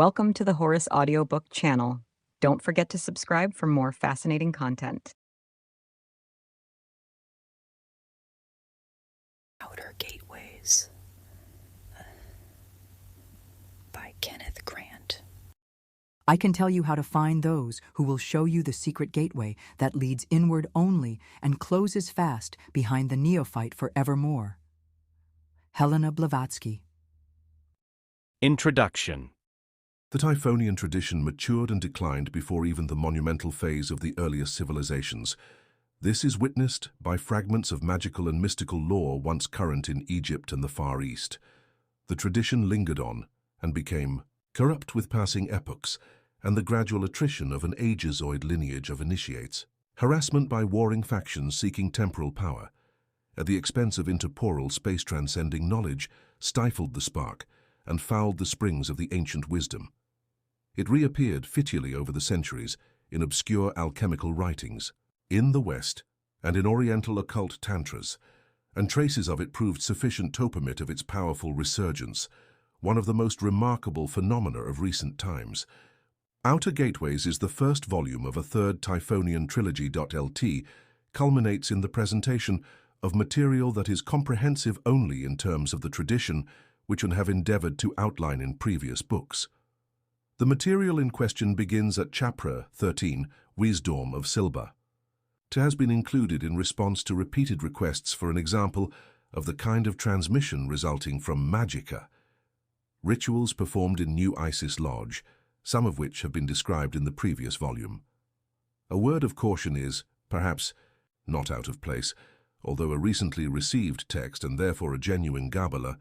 Welcome to the Horus Audiobook channel. Don't forget to subscribe for more fascinating content. Outer Gateways by Kenneth Grant. I can tell you how to find those who will show you the secret gateway that leads inward only and closes fast behind the neophyte forevermore. Helena Blavatsky. Introduction. The Typhonian tradition matured and declined before even the monumental phase of the earliest civilizations. This is witnessed by fragments of magical and mystical lore once current in Egypt and the Far East. The tradition lingered on and became corrupt with passing epochs and the gradual attrition of an agezoid lineage of initiates. Harassment by warring factions seeking temporal power, at the expense of interporal space-transcending knowledge, stifled the spark and fouled the springs of the ancient wisdom. It reappeared fitfully over the centuries in obscure alchemical writings, in the West and in Oriental occult tantras, and traces of it proved sufficient to permit of its powerful resurgence, one of the most remarkable phenomena of recent times. Outer Gateways is the first volume of a third Typhonian trilogy. LT culminates in the presentation of material that is comprehensive only in terms of the tradition which one have endeavored to outline in previous books. The material in question begins at Chapter 13, Wisdom of Silba. It has been included in response to repeated requests for an example of the kind of transmission resulting from magica, rituals performed in New Isis Lodge, some of which have been described in the previous volume. A word of caution is, perhaps, not out of place, although a recently received text and therefore a genuine Gabbala.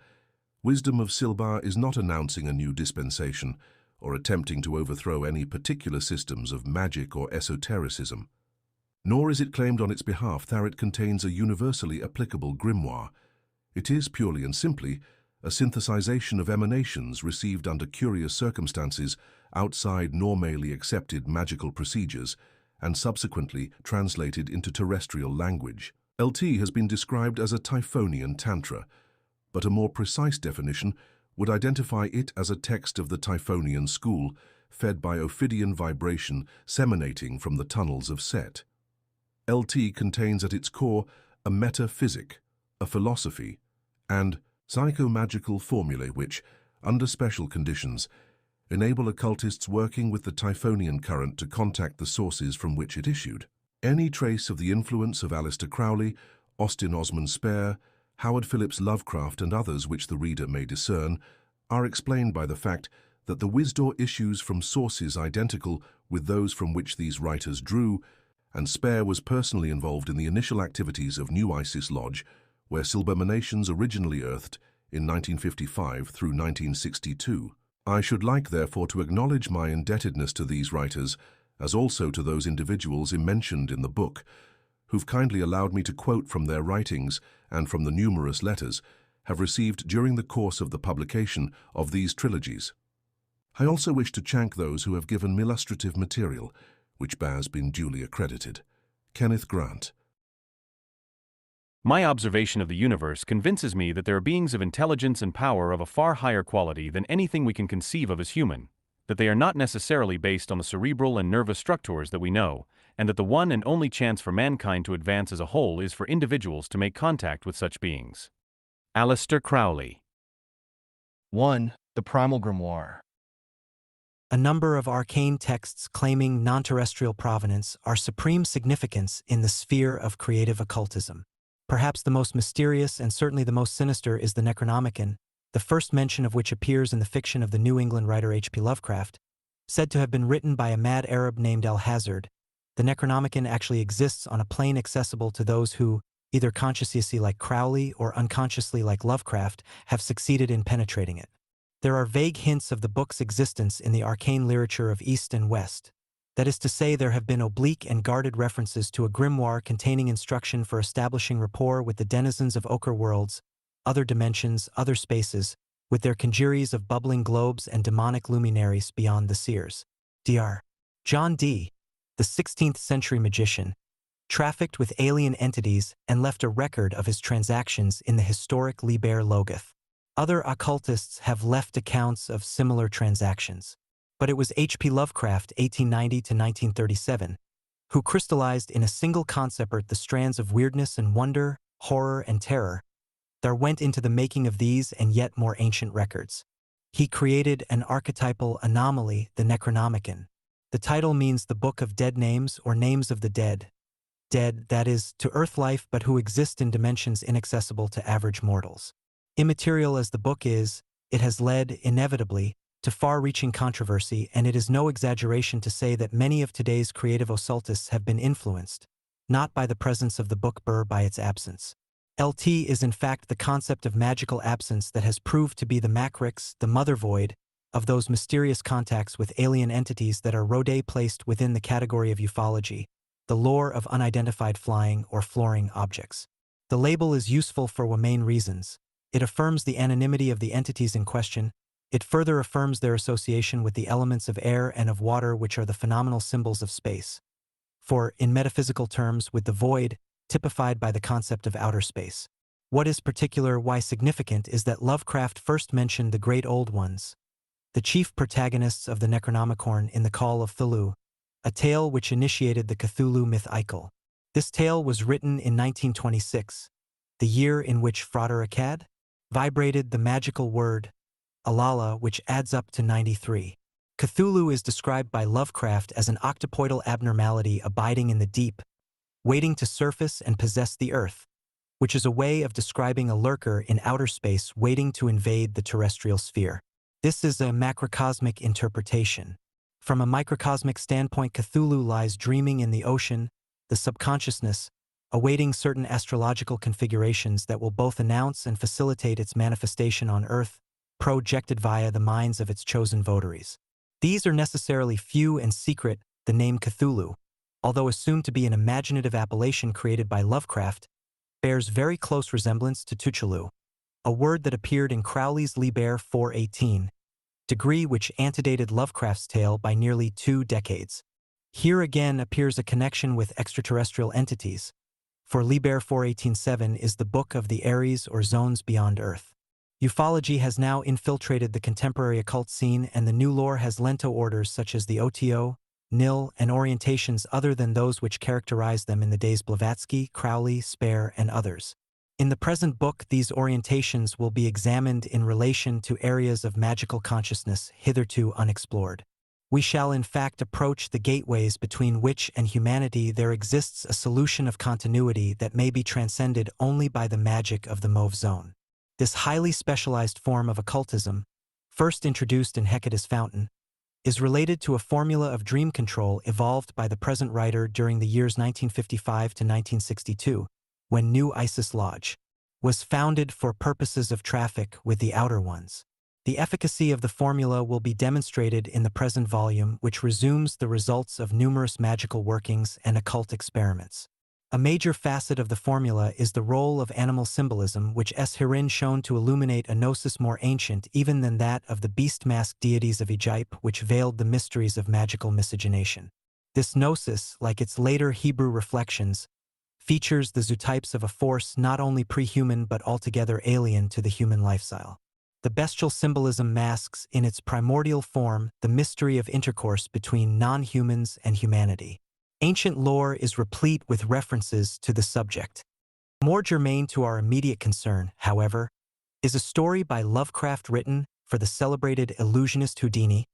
Wisdom of Silba is not announcing a new dispensation or attempting to overthrow any particular systems of magic or esotericism. Nor is it claimed on its behalf that it contains a universally applicable grimoire. It is purely and simply a synthesization of emanations received under curious circumstances outside normally accepted magical procedures and subsequently translated into terrestrial language. LT has been described as a Typhonian tantra, but a more precise definition would identify it as a text of the Typhonian school, fed by Ophidian vibration semanating from the tunnels of Set. LT contains at its core a metaphysic, a philosophy, and psychomagical formulae which, under special conditions, enable occultists working with the Typhonian current to contact the sources from which it issued. Any trace of the influence of Aleister Crowley, Austin Osman Spare, Howard Phillips Lovecraft and others which the reader may discern are explained by the fact that the Wisdom issues from sources identical with those from which these writers drew, and Spare was personally involved in the initial activities of New Isis Lodge, where Silba emanations originally earthed in 1955 through 1962. I should like therefore to acknowledge my indebtedness to these writers, as also to those individuals mentioned in the book, who've kindly allowed me to quote from their writings and from the numerous letters have received during the course of the publication of these trilogies. I also wish to thank those who have given me illustrative material, which has been duly accredited. Kenneth Grant. My observation of the universe convinces me that there are beings of intelligence and power of a far higher quality than anything we can conceive of as human, that they are not necessarily based on the cerebral and nervous structures that we know, and that the one and only chance for mankind to advance as a whole is for individuals to make contact with such beings. Aleister Crowley. 1. The Primal Grimoire. A number of arcane texts claiming non-terrestrial provenance are supreme significance in the sphere of creative occultism. Perhaps the most mysterious and certainly the most sinister is the Necronomicon, the first mention of which appears in the fiction of the New England writer H.P. Lovecraft, said to have been written by a mad Arab named El-Hazard. The Necronomicon actually exists on a plane accessible to those who, either consciously like Crowley or unconsciously like Lovecraft, have succeeded in penetrating it. There are vague hints of the book's existence in the arcane literature of East and West. That is to say, there have been oblique and guarded references to a grimoire containing instruction for establishing rapport with the denizens of ochre worlds, other dimensions, other spaces, with their conjuries of bubbling globes and demonic luminaries beyond the seers. Dr. John Dee, the 16th century magician, trafficked with alien entities and left a record of his transactions in the historic Liber Logoth. Other occultists have left accounts of similar transactions. but it was H.P. Lovecraft, 1890 to 1937, who crystallized in a single concept the strands of weirdness and wonder, horror and terror that went into the making of these and yet more ancient records. He created an archetypal anomaly, the Necronomicon. The title means the Book of Dead Names or Names of the Dead. Dead, that is, to earth life but who exist in dimensions inaccessible to average mortals. Immaterial as the book is, it has led, inevitably, to far-reaching controversy, and it is no exaggeration to say that many of today's creative occultists have been influenced, not by the presence of the book but by its absence. LT is in fact the concept of magical absence that has proved to be the matrix, the mother void, of those mysterious contacts with alien entities that are Rodé placed within the category of ufology, the lore of unidentified flying or flooring objects. The label is useful for one main reasons. It affirms the anonymity of the entities in question. It further affirms their association with the elements of air and of water, which are the phenomenal symbols of space. For, in metaphysical terms, with the void, typified by the concept of outer space. What is particular, why significant, is that Lovecraft first mentioned the Great Old Ones, the chief protagonists of the Necronomicon in The Call of Cthulhu, a tale which initiated the Cthulhu myth Eichel. This tale was written in 1926, the year in which Frater Akkad vibrated the magical word Alala, which adds up to 93. Cthulhu is described by Lovecraft as an octopoidal abnormality abiding in the deep, waiting to surface and possess the earth, which is a way of describing a lurker in outer space waiting to invade the terrestrial sphere. This is a macrocosmic interpretation. From a microcosmic standpoint, Cthulhu lies dreaming in the ocean, the subconsciousness, awaiting certain astrological configurations that will both announce and facilitate its manifestation on Earth, projected via the minds of its chosen votaries. These are necessarily few and secret. The name Cthulhu, although assumed to be an imaginative appellation created by Lovecraft, bears very close resemblance to Tuchulu, a word that appeared in Crowley's Liber 418, degree which antedated Lovecraft's tale by nearly 2 decades. Here again appears a connection with extraterrestrial entities, for Liber 418-7 is the book of the Ares or zones beyond Earth. Ufology has now infiltrated the contemporary occult scene, and the new lore has lento orders such as the OTO, NIL, and orientations other than those which characterized them in the days Blavatsky, Crowley, Spare, and others. In the present book, these orientations will be examined in relation to areas of magical consciousness hitherto unexplored. We shall in fact approach the gateways between which and humanity there exists a solution of continuity that may be transcended only by the magic of the Mauve Zone. This highly specialized form of occultism, first introduced in Hecate's Fountain, is related to a formula of dream control evolved by the present writer during the years 1955 to 1962, when New Isis Lodge was founded for purposes of traffic with the Outer Ones. The efficacy of the formula will be demonstrated in the present volume, which resumes the results of numerous magical workings and occult experiments. A major facet of the formula is the role of animal symbolism, which is herein shown to illuminate a gnosis more ancient even than that of the beast-masked deities of Egypt, which veiled the mysteries of magical miscegenation. This gnosis, like its later Hebrew reflections, features the zootypes of a force not only pre-human but altogether alien to the human lifestyle. The bestial symbolism masks, in its primordial form, the mystery of intercourse between non-humans and humanity. Ancient lore is replete with references to the subject. More germane to our immediate concern, however, is a story by Lovecraft written for the celebrated illusionist Houdini,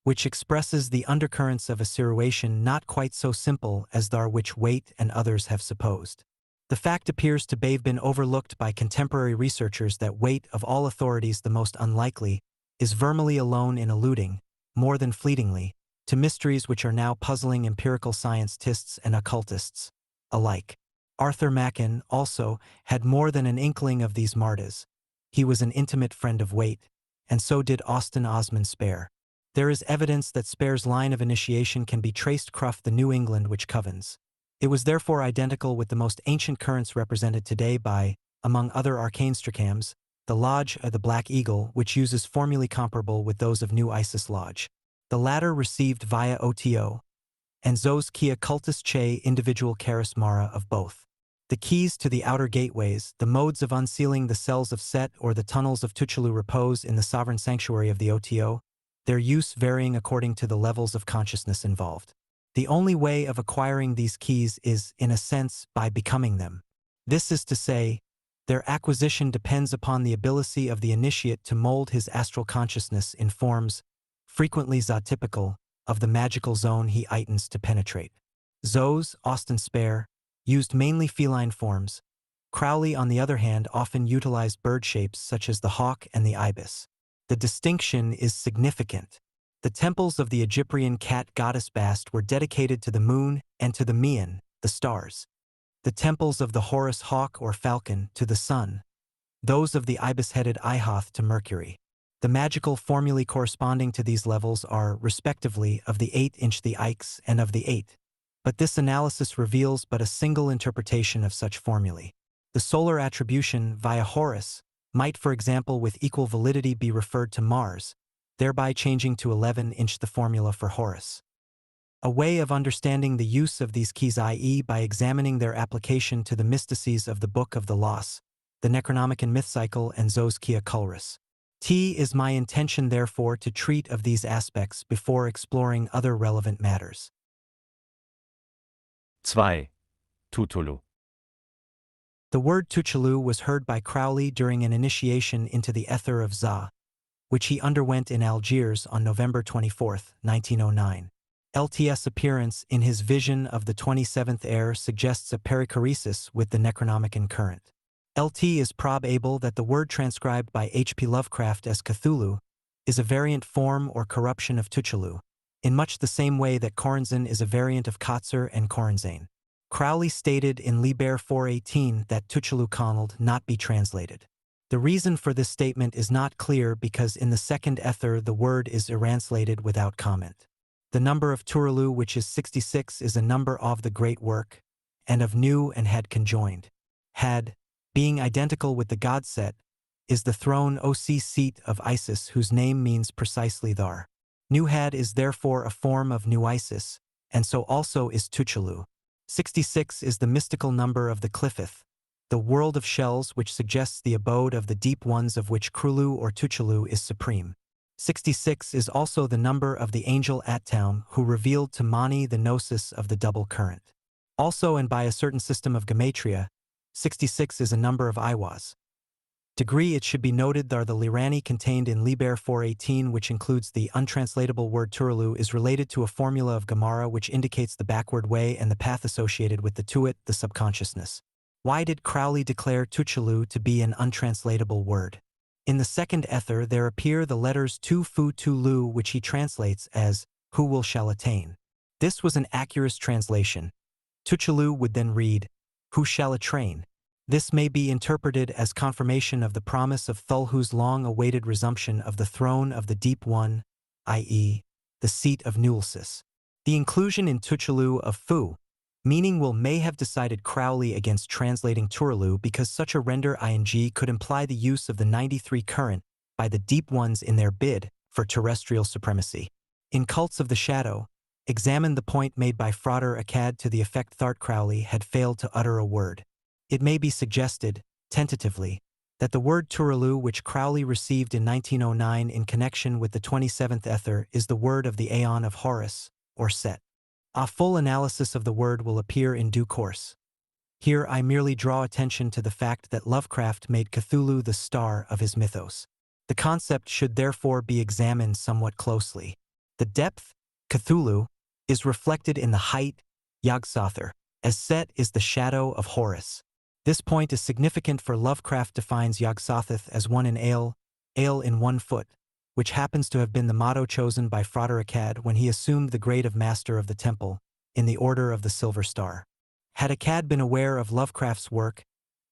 which expresses the undercurrents of a situation not quite so simple as that which Waite and others have supposed. The fact appears to have been overlooked by contemporary researchers that Waite, of all authorities the most unlikely, is vermily alone in alluding, more than fleetingly, to mysteries which are now puzzling empirical scientists and occultists alike. Arthur Machen, also, had more than an inkling of these martas. He was an intimate friend of Waite, and so did Austin Osman Spare. There is evidence that Spare's line of initiation can be traced Cruff the New England which covens. It was therefore identical with the most ancient currents represented today by, among other arcane stricams, the Lodge of the Black Eagle, which uses formulae comparable with those of New Isis Lodge. The latter received via OTO, and Zos Kia Cultus Che individual charismara of both. The keys to the outer gateways, the modes of unsealing the cells of Set or the tunnels of Tuchulu repose in the sovereign sanctuary of the OTO, their use varying according to the levels of consciousness involved. The only way of acquiring these keys is, in a sense, by becoming them. This is to say, their acquisition depends upon the ability of the initiate to mold his astral consciousness in forms, frequently zootypical, of the magical zone he intends to penetrate. Zoes, Austin Spare, used mainly feline forms. Crowley, on the other hand, often utilized bird shapes such as the hawk and the ibis. The distinction is significant. The temples of the Egyptian cat goddess Bast were dedicated to the moon and to the Mian, the stars. The temples of the Horus hawk or falcon to the sun. Those of the ibis-headed Ihoth to Mercury. The magical formulae corresponding to these levels are, respectively, of the 8-inch the Ikes and of the 8. But this analysis reveals but a single interpretation of such formulae. The solar attribution via Horus might, for example, with equal validity be referred to Mars, thereby changing to 11-inch the formula for Horus. A way of understanding the use of these keys, i.e. by examining their application to the mystices of the Book of the Loss, the Necronomicon myth cycle and Zoskia Culrus. Is my intention therefore to treat of these aspects before exploring other relevant matters. 2. Tutulu. The word Tuchulu was heard by Crowley during an initiation into the ether of Za, which he underwent in Algiers on November 24, 1909. LTS appearance in his vision of the 27th air suggests a perichoresis with the Necronomicon current. LT is probable that the word transcribed by H.P. Lovecraft as Cthulhu is a variant form or corruption of Tuchulu, in much the same way that Coranzan is a variant of Kotzer and Coranzane. Crowley stated in Liber 418 that Tuchulu Conneld not be translated. The reason for this statement is not clear because in the second ether the word is irranslated without comment. The number of Turulu, which is 66, is a number of the great work, and of new and had conjoined. Had, being identical with the god set, is the throne OC seat of Isis, whose name means precisely thar. Nuhad is therefore a form of New Isis, and so also is Tuchulu. 66 is the mystical number of the Cliffith, the world of shells which suggests the abode of the deep ones of which Krulu or Tuchulu is supreme. 66 is also the number of the angel Attaum who revealed to Mani the gnosis of the double current. Also, and by a certain system of gematria, 66 is a number of Iwas. Degree, it should be noted that the Lirani contained in Liber 418, which includes the untranslatable word Turulu, is related to a formula of Gemara which indicates the backward way and the path associated with the Tuat, the subconsciousness. Why did Crowley declare Tuchulu to be an untranslatable word? In the second ether there appear the letters Tu Fu Tu Lu, which he translates as, who will shall attain. This was an accurate translation. Tuchulu would then read, who shall attain. This may be interpreted as confirmation of the promise of Thulhu's long-awaited resumption of the throne of the Deep One, i.e., the seat of Nulsis. The inclusion in Tuchulu of Fu, meaning may have decided Crowley against translating Turulu because such a render ing could imply the use of the 93 current by the Deep Ones in their bid for terrestrial supremacy. In Cults of the Shadow, examine the point made by Frater Akkad to the effect Thart Crowley had failed to utter a word. It may be suggested, tentatively, that the word Turulu which Crowley received in 1909 in connection with the 27th ether is the word of the Aeon of Horus, or Set. A full analysis of the word will appear in due course. Here I merely draw attention to the fact that Lovecraft made Cthulhu the star of his mythos. The concept should therefore be examined somewhat closely. The depth, Cthulhu, is reflected in the height, Yog-Sothoth, as Set is the shadow of Horus. This point is significant for Lovecraft defines Yog-Sothoth as one in ale in 1 foot, which happens to have been the motto chosen by Frater Akkad when he assumed the grade of Master of the Temple, in the Order of the Silver Star. Had Akkad been aware of Lovecraft's work,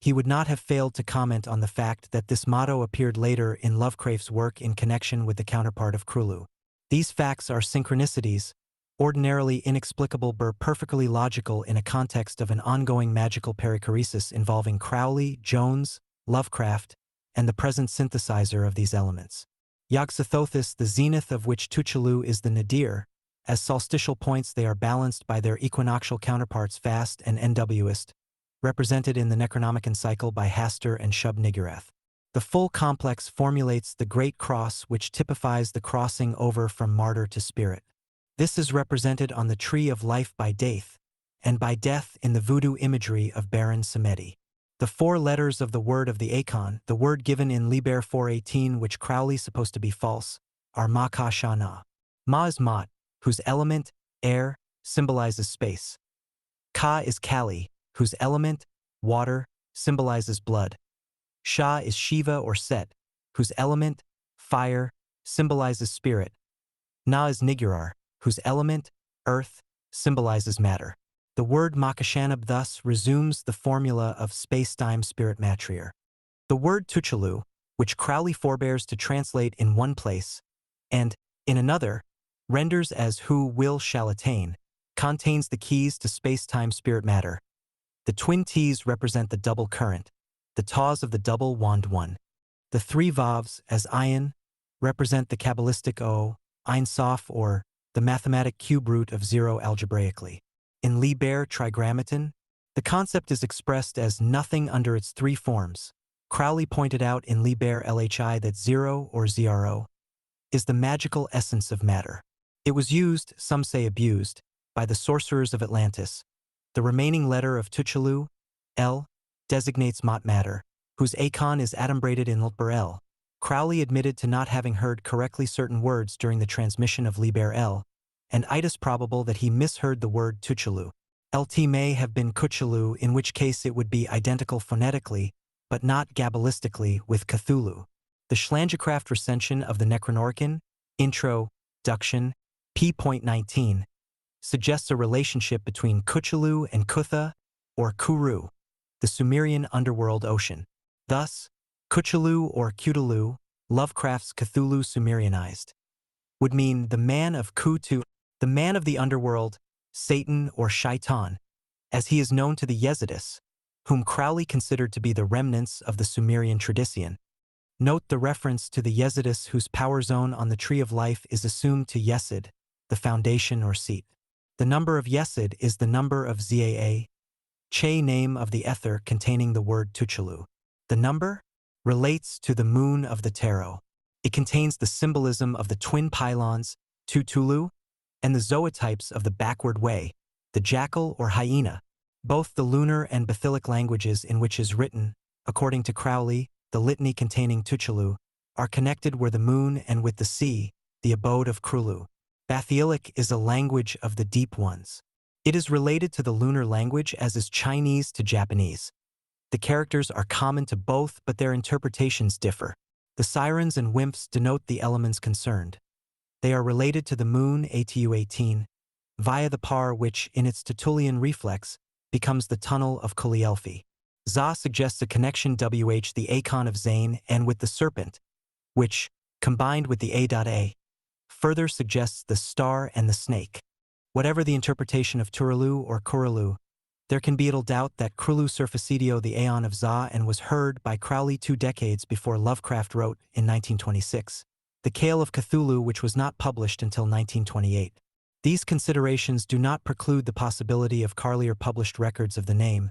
he would not have failed to comment on the fact that this motto appeared later in Lovecraft's work in connection with the counterpart of Krulu. These facts are synchronicities, ordinarily inexplicable but perfectly logical in a context of an ongoing magical perichoresis involving Crowley, Jones, Lovecraft, and the present synthesizer of these elements. Yog-Sothoth, the zenith of which Tuchulu is the nadir, as solstitial points they are balanced by their equinoctial counterparts Fast and Nwist, represented in the Necronomicon cycle by Hastur and Shub-Niggurath. The full complex formulates the Great Cross, which typifies the crossing over from martyr to spirit. This is represented on the tree of life by death, and by death in the voodoo imagery of Baron Samedi. The 4 letters of the word of the Akon, the word given in Liber 418 which Crowley's supposed to be false, are Ma Ka Sha Na. Ma is Mot, whose element, air, symbolizes space. Ka is Kali, whose element, water, symbolizes blood. Sha is Shiva or Set, whose element, fire, symbolizes spirit. Na is Nigurar, whose element, earth, symbolizes matter. The word Makashanab thus resumes the formula of space-time spirit matriarch. The word Tuchalu, which Crowley forbears to translate in one place, and, in another, renders as who will shall attain, contains the keys to space-time spirit matter. The twin T's represent the double current, the Taws of the double wand one. The 3 Vavs, as Ayin, represent the Kabbalistic O, Ein Sof, or the mathematic cube root of 0 algebraically. In Liber Trigrammaton, the concept is expressed as nothing under its 3 forms. Crowley pointed out in Liber Lhi that 0, or ZRO, is the magical essence of matter. It was used, some say abused, by the sorcerers of Atlantis. The remaining letter of Tuchalu, L, designates Mot matter, whose Akon is adumbrated in Liber L. Crowley admitted to not having heard correctly certain words during the transmission of Liber L, and it is probable that he misheard the word Tuchalu. LT may have been Kuchalu, in which case it would be identical phonetically, but not Kabbalistically, with Cthulhu. The Schlangekraft recension of the Necronorcan, Introduction, p.19, suggests a relationship between Kuchalu and Kutha, or Kuru, the Sumerian underworld ocean. Thus, Kuchalu or Kutalu, Lovecraft's Cthulhu Sumerianized, would mean the man of Kutu, the man of the underworld, Satan or Shaitan, as he is known to the Yezidis, whom Crowley considered to be the remnants of the Sumerian tradition. Note the reference to the Yezidis whose power zone on the Tree of Life is assumed to Yesid, the foundation or seat. The number of Yesid is the number of Zaa, Che name of the ether containing the word Tuchalu. The number relates to the moon of the tarot. It contains the symbolism of the twin pylons, Tutulu, and the zootypes of the backward way, the jackal or hyena. Both the lunar and Bathilic languages in which is written, according to Crowley, the litany containing Tuchalu, are connected where the moon and with the sea, the abode of Krulu. Bathilic is a language of the deep ones. It is related to the lunar language as is Chinese to Japanese. The characters are common to both, but their interpretations differ. The sirens and wymps denote the elements concerned. They are related to the moon Atu18, via the par which, in its Tertullian reflex, becomes the tunnel of Culielfi. Za suggests a connection WH the Akon of Zane and with the serpent, which, combined with the A.A, further suggests the star and the snake. Whatever the interpretation of Turalu or Kuralu, there can be little doubt that Krulu surfacidio the Aeon of Za and was heard by Crowley 2 decades before Lovecraft wrote, in 1926, The Cale of Cthulhu, which was not published until 1928. These considerations do not preclude the possibility of earlier published records of the name,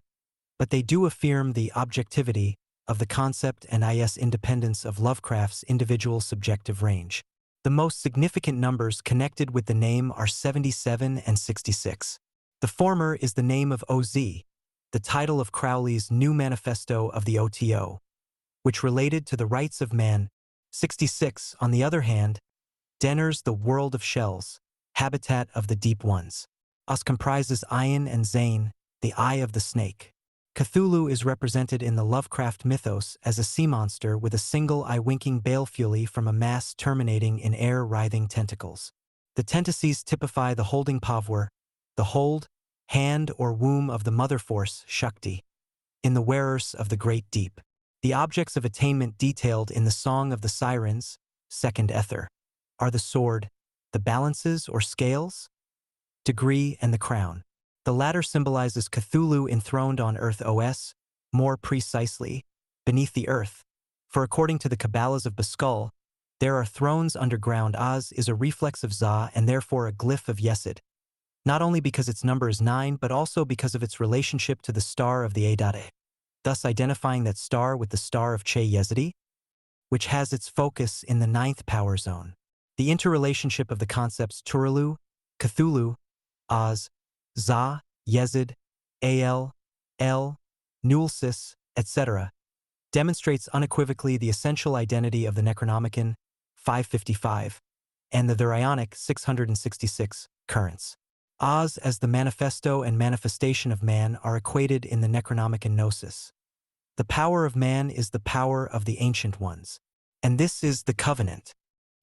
but they do affirm the objectivity of the concept and independence of Lovecraft's individual subjective range. The most significant numbers connected with the name are 77 and 66. The former is the name of OZ, the title of Crowley's new manifesto of the OTO, which related to the rights of man. 66, on the other hand, Denner's The World of Shells, Habitat of the Deep Ones. Us comprises Ayin and Zane, the Eye of the Snake. Cthulhu is represented in the Lovecraft mythos as a sea monster with a single eye-winking balefully from a mass terminating in air-writhing tentacles. The tentacies typify the holding pavwar, the hold, hand or womb of the mother force, Shakti, in the wearers of the great deep. The objects of attainment detailed in the Song of the Sirens, second ether, are the sword, the balances or scales, degree, and the crown. The latter symbolizes Cthulhu enthroned on Earth OS, more precisely, beneath the earth, for according to the Kabbalahs of Baskul, there are thrones underground. Oz is a reflex of Za and therefore a glyph of Yesid, not only because its number is 9 but also because of its relationship to the star of the A.A, thus identifying that star with the star of Che Yezidi. which has its focus in the ninth power zone. The interrelationship of the concepts Turalu, Cthulhu, Oz, Za, Yezid, Al, El, Nulsis, etc., demonstrates unequivocally the essential identity of the Necronomicon 555 and the Thurionic 666 currents. Oz as the manifesto and manifestation of man are equated in the Necronomicon gnosis. The power of man is the power of the Ancient Ones, and this is the covenant.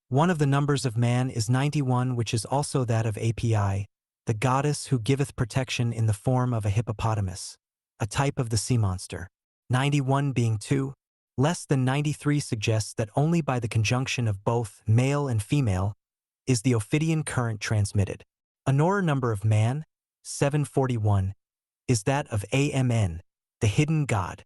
One of the numbers of man is 91, which is also that of Api, the goddess who giveth protection in the form of a hippopotamus, a type of the sea monster. 91 being 2, less than 93 suggests that only by the conjunction of both male and female is the Ophidian current transmitted. A Nora number of man, 741, is that of Amn, the hidden god.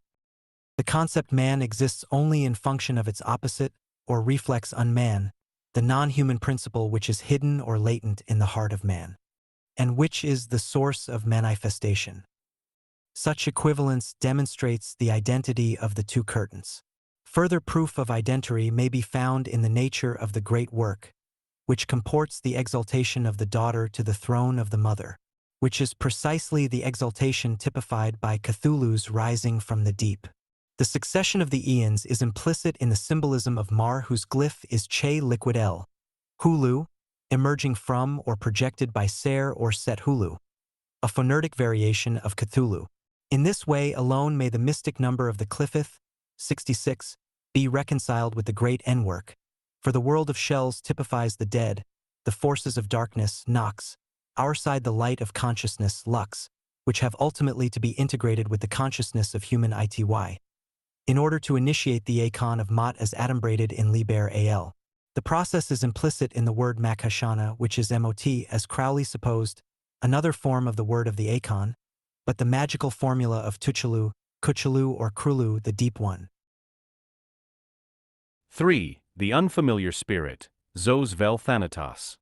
The concept man exists only in function of its opposite, or reflex unman, the non-human principle which is hidden or latent in the heart of man, and which is the source of manifestation. Such equivalence demonstrates the identity of the two curtains. Further proof of identity may be found in the nature of the great work, which comports the exaltation of the daughter to the throne of the mother, which is precisely the exaltation typified by Cthulhu's rising from the deep. The succession of the eons is implicit in the symbolism of Mar, whose glyph is Che liquid El, Hulu, emerging from or projected by Ser or Set Hulu, a phonetic variation of Cthulhu. In this way alone may the mystic number of the Cliffith, 66, be reconciled with the great N-work, for the world of shells typifies the dead, the forces of darkness, Nox, our side the light of consciousness, Lux, which have ultimately to be integrated with the consciousness of human ITY, in order to initiate the Akon of Mot as adumbrated in Liber Al. The process is implicit in the word Makhashana, which is Mot, as Crowley supposed, another form of the word of the Akon, but the magical formula of Tuchelu, Kuchelu or Krulu, the deep one. 3. The unfamiliar spirit, Zos vel Thanatos.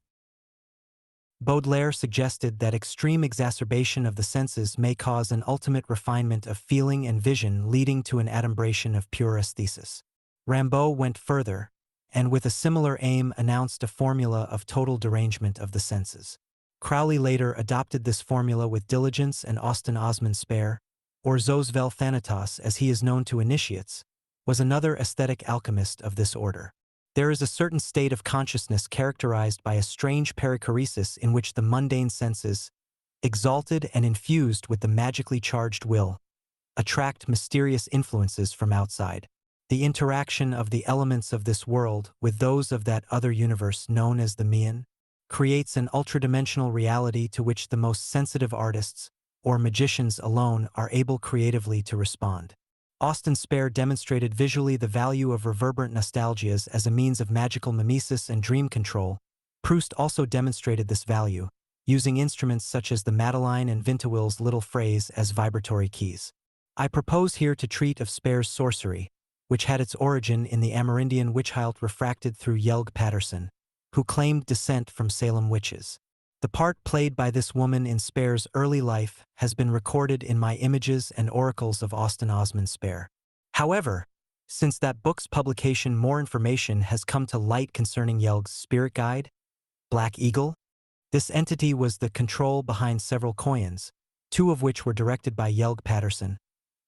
Baudelaire suggested that extreme exacerbation of the senses may cause an ultimate refinement of feeling and vision, leading to an adumbration of pure aesthesis. Rimbaud went further, and with a similar aim announced a formula of total derangement of the senses. Crowley later adopted this formula with diligence, and Austin Osman Spare, or Zos vel Thanatos as he is known to initiates, was another aesthetic alchemist of this order. There is a certain state of consciousness characterized by a strange perichoresis in which the mundane senses, exalted and infused with the magically charged will, attract mysterious influences from outside. The interaction of the elements of this world with those of that other universe known as the Mian creates an ultradimensional reality to which the most sensitive artists, or magicians alone, are able creatively to respond. Austin Spare demonstrated visually the value of reverberant nostalgias as a means of magical mimesis and dream control. Proust also demonstrated this value, using instruments such as the Madeleine and Vintewil's little phrase as vibratory keys. I propose here to treat of Spare's sorcery, which had its origin in the Amerindian witch-hilt refracted through Yelg Patterson, who claimed descent from Salem witches. The part played by this woman in Spare's early life has been recorded in my Images and Oracles of Austin Osman Spare. However, since that book's publication, more information has come to light concerning Yelg's spirit guide, Black Eagle. This entity was the control behind several coins, 2 of which were directed by Yelg Patterson.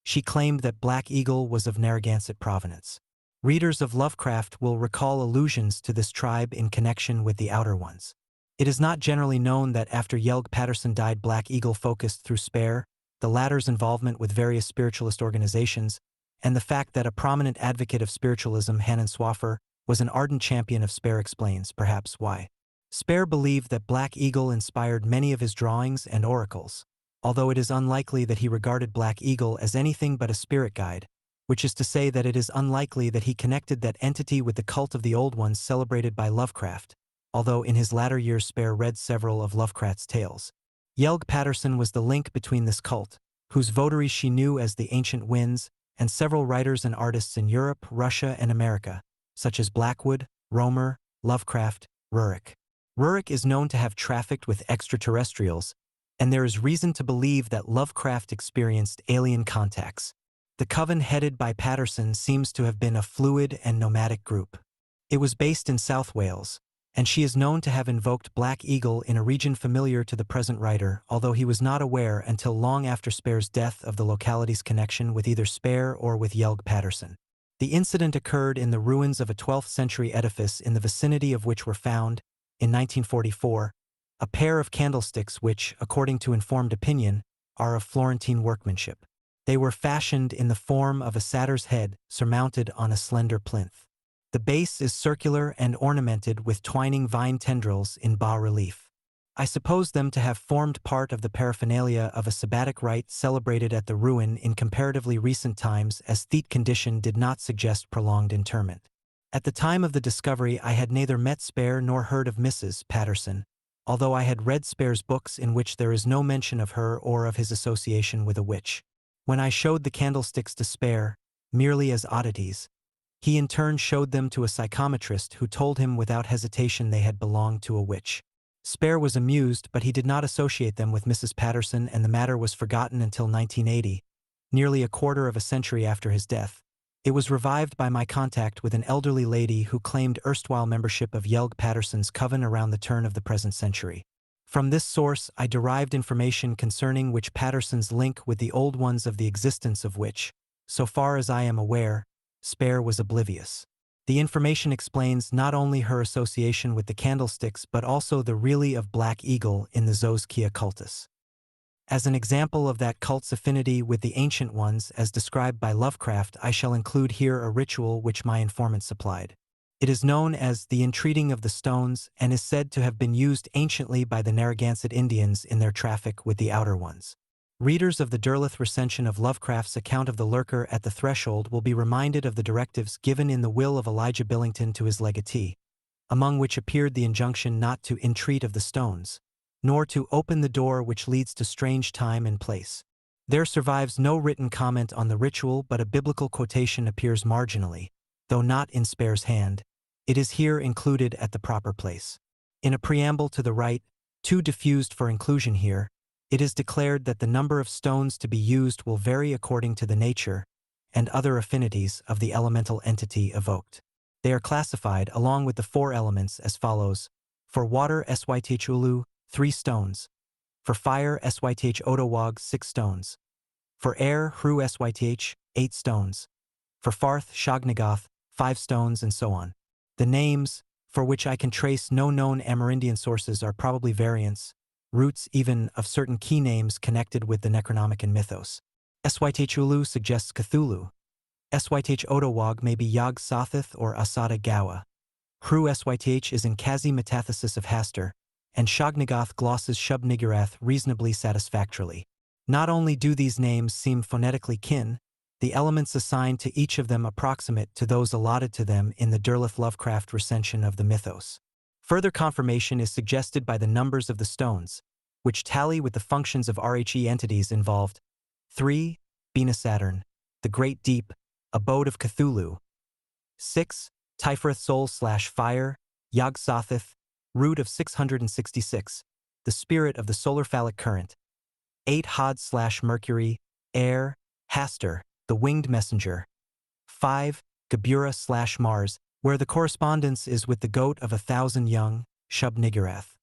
She claimed that Black Eagle was of Narragansett provenance. Readers of Lovecraft will recall allusions to this tribe in connection with the Outer Ones. It is not generally known that after Yelg Patterson died, Black Eagle focused through Spare, the latter's involvement with various spiritualist organizations, and the fact that a prominent advocate of spiritualism, Hannon Swaffer, was an ardent champion of Spare explains, perhaps, why. Spare believed that Black Eagle inspired many of his drawings and oracles, although it is unlikely that he regarded Black Eagle as anything but a spirit guide, which is to say that it is unlikely that he connected that entity with the cult of the Old Ones celebrated by Lovecraft, although in his latter years Spare read several of Lovecraft's tales. Yelg Patterson was the link between this cult, whose votaries she knew as the Ancient Winds, and several writers and artists in Europe, Russia, and America, such as Blackwood, Romer, Lovecraft, Rurik. Rurik is known to have trafficked with extraterrestrials, and there is reason to believe that Lovecraft experienced alien contacts. The coven headed by Patterson seems to have been a fluid and nomadic group. It was based in South Wales, and she is known to have invoked Black Eagle in a region familiar to the present writer, although he was not aware until long after Spare's death of the locality's connection with either Spare or with Yelg Patterson. The incident occurred in the ruins of a 12th century edifice in the vicinity of which were found, in 1944, a pair of candlesticks which, according to informed opinion, are of Florentine workmanship. They were fashioned in the form of a satyr's head surmounted on a slender plinth. The base is circular and ornamented with twining vine tendrils in bas-relief. I suppose them to have formed part of the paraphernalia of a sabbatic rite celebrated at the ruin in comparatively recent times, as Theat condition did not suggest prolonged interment. At the time of the discovery I had neither met Spare nor heard of Mrs. Patterson, although I had read Spare's books in which there is no mention of her or of his association with a witch. When I showed the candlesticks to Spare, merely as oddities, he in turn showed them to a psychometrist who told him without hesitation they had belonged to a witch. Spare was amused, but he did not associate them with Mrs. Patterson, and the matter was forgotten until 1980, nearly a quarter of a century after his death. It was revived by my contact with an elderly lady who claimed erstwhile membership of Yelg Patterson's coven around the turn of the present century. From this source I derived information concerning which Patterson's link with the old ones of the existence of which, so far as I am aware, Spare was oblivious. The information explains not only her association with the candlesticks but also the really of Black Eagle in the Zoskia cultus. As an example of that cult's affinity with the ancient ones as described by Lovecraft, I shall include here a ritual which my informant supplied. It is known as the entreating of the stones and is said to have been used anciently by the Narragansett Indians in their traffic with the outer ones. Readers of the Derleth recension of Lovecraft's account of the lurker at the threshold will be reminded of the directives given in the will of Elijah Billington to his legatee, among which appeared the injunction not to entreat of the stones, nor to open the door which leads to strange time and place. There survives no written comment on the ritual, but a biblical quotation appears marginally, though not in Spare's hand. It is here included at the proper place. In a preamble to the rite, too diffused for inclusion here, it is declared that the number of stones to be used will vary according to the nature and other affinities of the elemental entity evoked. They are classified, along with the 4 elements, as follows: for water Syth Ulu, 3 stones; for fire Syth Odowag, 6 stones; for air Hru Syth, 8 stones; for farth Shognagoth, 5 stones, and so on. The names, for which I can trace no known Amerindian sources, are probably variants, roots even, of certain key names connected with the Necronomicon mythos. Syth Ulu suggests Cthulhu. Syth Odowag may be Yog Sothoth or Asada Gawa. Hru Syth is in Kazi metathesis of Hastur, and Shognagoth glosses Shub Nigurath reasonably satisfactorily. Not only do these names seem phonetically kin, the elements assigned to each of them approximate to those allotted to them in the Derleth Lovecraft recension of the mythos. Further confirmation is suggested by the numbers of the stones, which tally with the functions of RHE entities involved: 3. Bina Saturn, the Great Deep, abode of Cthulhu; 6. Typhoreth Soul/Fire, Yog Sothoth, root of 666, the spirit of the solar phallic current; 8. Hod/Mercury, Air, Hastur, the winged messenger; 5. Gabura/Mars, where the correspondence is with the goat of 1,000 young, Shub Nigurath,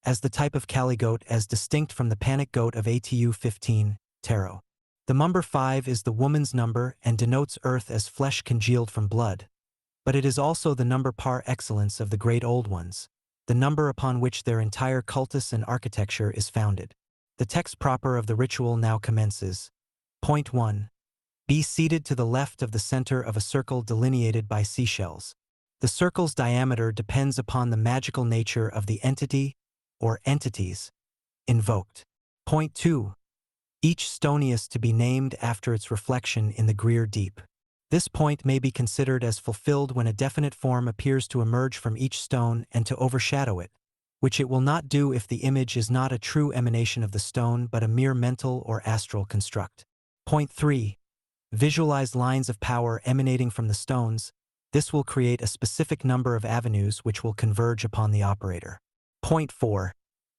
as the type of Kali goat as distinct from the panic goat of ATU 15, Tarot. The number 5 is the woman's number and denotes earth as flesh congealed from blood, but it is also the number par excellence of the great old ones, the number upon which their entire cultus and architecture is founded. The text proper of the ritual now commences. Point 1. Be seated to the left of the center of a circle delineated by seashells. The circle's diameter depends upon the magical nature of the entity, or entities, invoked. Point 2. Each stonius to be named after its reflection in the Greer Deep. This point may be considered as fulfilled when a definite form appears to emerge from each stone and to overshadow it, which it will not do if the image is not a true emanation of the stone but a mere mental or astral construct. Point 3. Visualize lines of power emanating from the stones. This will create a specific number of avenues which will converge upon the operator. Point 4.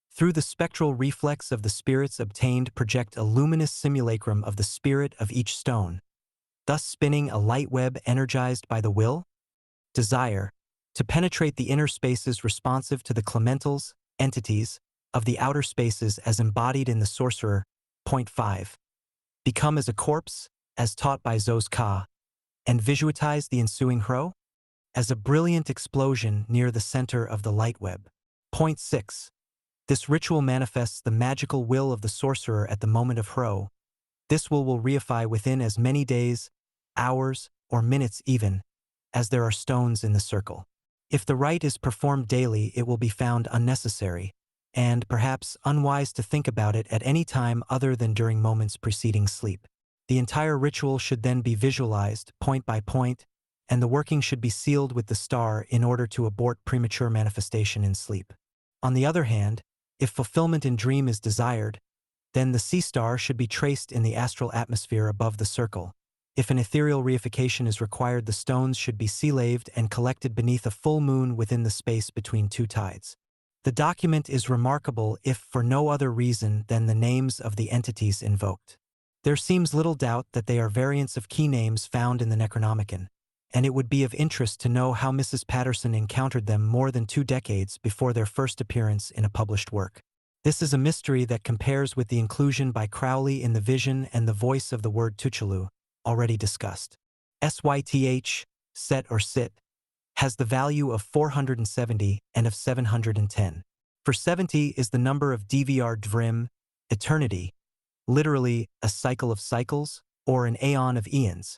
Through the spectral reflex of the spirits obtained, project a luminous simulacrum of the spirit of each stone, thus spinning a light web energized by the will, desire, to penetrate the inner spaces responsive to the clementals, entities, of the outer spaces as embodied in the sorcerer. Point 5. Become as a corpse, as taught by Zos Ka, and visualize the ensuing hro as a brilliant explosion near the center of the light web. Point 6. This ritual manifests the magical will of the sorcerer at the moment of hro. This will reify within as many days, hours, or minutes even, as there are stones in the circle. If the rite is performed daily, it will be found unnecessary, and perhaps unwise to think about it at any time other than during moments preceding sleep. The entire ritual should then be visualized, point by point, and the working should be sealed with the star in order to abort premature manifestation in sleep. On the other hand, if fulfillment in dream is desired, then the sea star should be traced in the astral atmosphere above the circle. If an ethereal reification is required, the stones should be sea-laved and collected beneath a full moon within the space between two tides. The document is remarkable if for no other reason than the names of the entities invoked. There seems little doubt that they are variants of key names found in the Necronomicon, and it would be of interest to know how Mrs. Patterson encountered them more than 2 decades before their first appearance in a published work. This is a mystery that compares with the inclusion by Crowley in the vision and the voice of the word Tuchalu, already discussed. Syth, set or sit, has the value of 470 and of 710. For 70 is the number of DVR Dvrim, eternity, literally a cycle of cycles, or an aeon of eons,